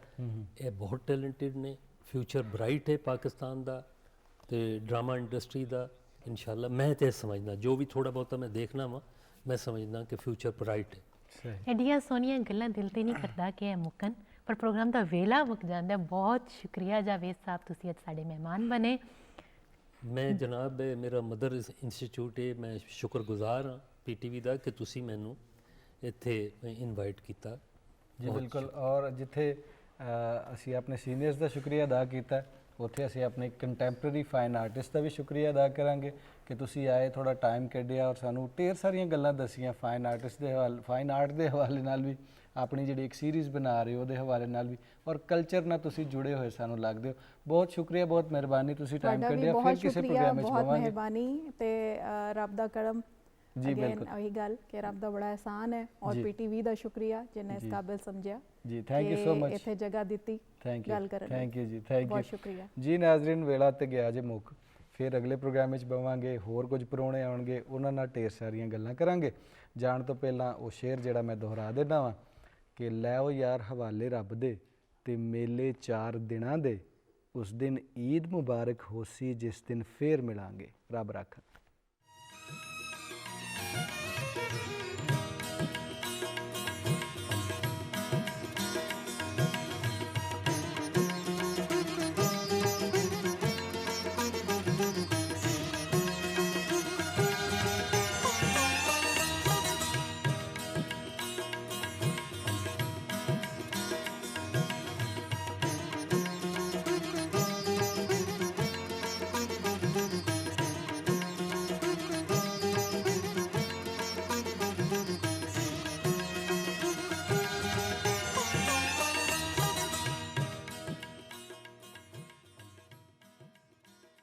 ਇਹ ਬਹੁਤ ਟੈਲੈਂਟਡ ਨੇ, ਫਿਊਚਰ ਬ੍ਰਾਈਟ ਹੈ ਪਾਕਿਸਤਾਨ ਦਾ ਤੇ ਡਰਾਮਾ ਇੰਡਸਟਰੀ ਦਾ। ਇਨਸ਼ਾਅੱਲਾ ਮੈਂ ਤੇ ਸਮਝਦਾ ਜੋ ਵੀ ਥੋੜਾ ਬਹੁਤਾ ਮੈਂ ਦੇਖਣਾ ਵਾ, ਮੈਂ ਸਮਝਦਾ ਕਿ ਫਿਊਚਰ ਬ੍ਰਾਈਟ ਹੈ। ਐਡੀਆਂ ਸੋਹਣੀਆਂ ਗੱਲਾਂ ਦਿਲ ਤੇ ਨਹੀਂ ਕਰਦਾ ਕਿ ਇਹ ਮੁੱਕਣ, ਪਰ ਪ੍ਰੋਗਰਾਮ ਦਾ ਵੇਲਾ ਮੁੱਕ ਜਾਂਦਾ। ਬਹੁਤ ਸ਼ੁਕਰੀਆ ਜਾਵੇਦ ਸਾਹਿਬ, ਤੁਸੀਂ ਅੱਜ ਸਾਡੇ ਮਹਿਮਾਨ ਬਣੇ। ਮੈਂ ਜਨਾਬ ਮੇਰਾ ਮਦਰ ਇੰਸਟੀਚਿਊਟ ਹੈ, ਮੈਂ ਸ਼ੁਕਰਗੁਜ਼ਾਰ ਹਾਂ PTV ਦਾ ਕਿ ਤੁਸੀਂ ਮੈਨੂੰ ਇੱਥੇ ਇਨਵਾਈਟ ਕੀਤਾ। ਜੀ ਬਿਲਕੁਲ। ਔਰ ਜਿੱਥੇ ਅਸੀਂ ਆਪਣੇ ਸੀਨੀਅਰਸ ਦਾ ਸ਼ੁਕਰੀਆ ਅਦਾ ਕੀਤਾ, ਉੱਥੇ ਅਸੀਂ ਆਪਣੇ ਕੰਟੈਂਪਰੇਰੀ ਫਾਈਨ ਆਰਟਿਸਟ ਦਾ ਵੀ ਸ਼ੁਕਰੀਆ ਅਦਾ ਕਰਾਂਗੇ ਕਿ ਤੁਸੀਂ ਆਏ, ਥੋੜਾ ਟਾਈਮ ਕੱਢਿਆ ਔਰ ਸਾਨੂੰ ਢੇਰ ਸਾਰੀਆਂ ਗੱਲਾਂ ਦੱਸੀਆਂ ਫਾਈਨ ਆਰਟਿਸਟ ਦੇ ਹਵਾਲੇ, ਫਾਈਨ ਆਰਟ ਦੇ ਹਵਾਲੇ ਨਾਲ ਵੀ, ਆਪਣੀ ਜਿਹੜੀ ਇੱਕ ਸੀਰੀਜ਼ ਬਣਾ ਰਹੇ ਹੋ ਉਹਦੇ ਹਵਾਲੇ ਨਾਲ ਵੀ, ਔਰ ਕਲਚਰ ਨਾਲ ਤੁਸੀਂ ਜੁੜੇ ਹੋਏ ਸਾਨੂੰ ਲੱਗਦੇ ਹੋ। ਬਹੁਤ ਸ਼ੁਕਰੀਆ, ਬਹੁਤ ਮਿਹਰਬਾਨੀ, ਤੁਸੀਂ ਟਾਈਮ ਤੁਹਾਡਾ ਵੀ ਕੱਢਿਆ। ਬਹੁਤ ਫਿਰ ਕਿਸੇ ਸ਼ੁਕਰੀਆ, ਪ੍ਰੋਗਰਾਮ ਵਿੱਚ ਬਹੁਤ ਬਵਾਂਗੇ। ਮਿਹਰਬਾਨੀ ਤੇ ਰੱਬ ਦਾ ਕਰਮ। ਜੀ Again, ਬਿਲਕੁਲ ਉਹੀ ਗੱਲ ਕਿ ਰੱਬ ਦਾ ਬੜਾ ਅਹਿਸਾਨ ਹੈ ਔਰ ਜੀ। PTV ਦਾ ਸ਼ੁਕਰੀਆ ਜਿਨੇ ਇਸ ਕਾਬਿਲ ਸਮਝਿਆ ਜੀ ਥੈਂਕ ਯੂ ਸੋ ਕਿ ਮਚ। ਇੱਥੇ ਜਗ੍ਹਾ ਦਿੱਤੀ ਗੱਲ ਕਰਨ ਲਈ। ਥੈਂਕ ਯੂ ਜੀ, ਥੈਂਕ ਬਹੁਤ ਯੂ ਸ਼ੁਕਰੀਆ। ਜੀ। ਨਾਜ਼ਰੀਨ, ਵੇਲਾ ਤੇ ਗਿਆ ਜੇ ਮੁੱਕ, ਫਿਰ ਅਗਲੇ ਪ੍ਰੋਗਰਾਮ ਵਿੱਚ ਬਵਾਂਗੇ, ਹੋਰ ਕੁਝ ਪਰੋਣੇ ਆਉਣਗੇ, ਉਹਨਾਂ ਨਾਲ ਢੇਰ ਸਾਰੀਆਂ ਗੱਲਾਂ ਕਰਾਂਗੇ। ਜਾਣ ਤੋਂ ਪਹਿਲਾਂ ਉਹ ਸ਼ੇਰ ਜਿਹੜਾ ਮੈਂ ਦੁਹਰਾ ਦਿੰਦਾ ਵਾਂ ਕਿ ਲੈਓ ਯਾਰ ਹਵਾਲੇ ਰੱਬ ਦੇ ਤੇ ਮੇਲੇ 4 ਦਿਨਾਂ ਦੇ, ਉਸ ਦਿਨ ਈਦ ਮੁਬਾਰਕ ਹੋਸੀ ਜਿਸ ਦਿਨ ਫੇਰ ਮਿਲਾਂਗੇ। ਰੱਬ ਰੱਖਾ।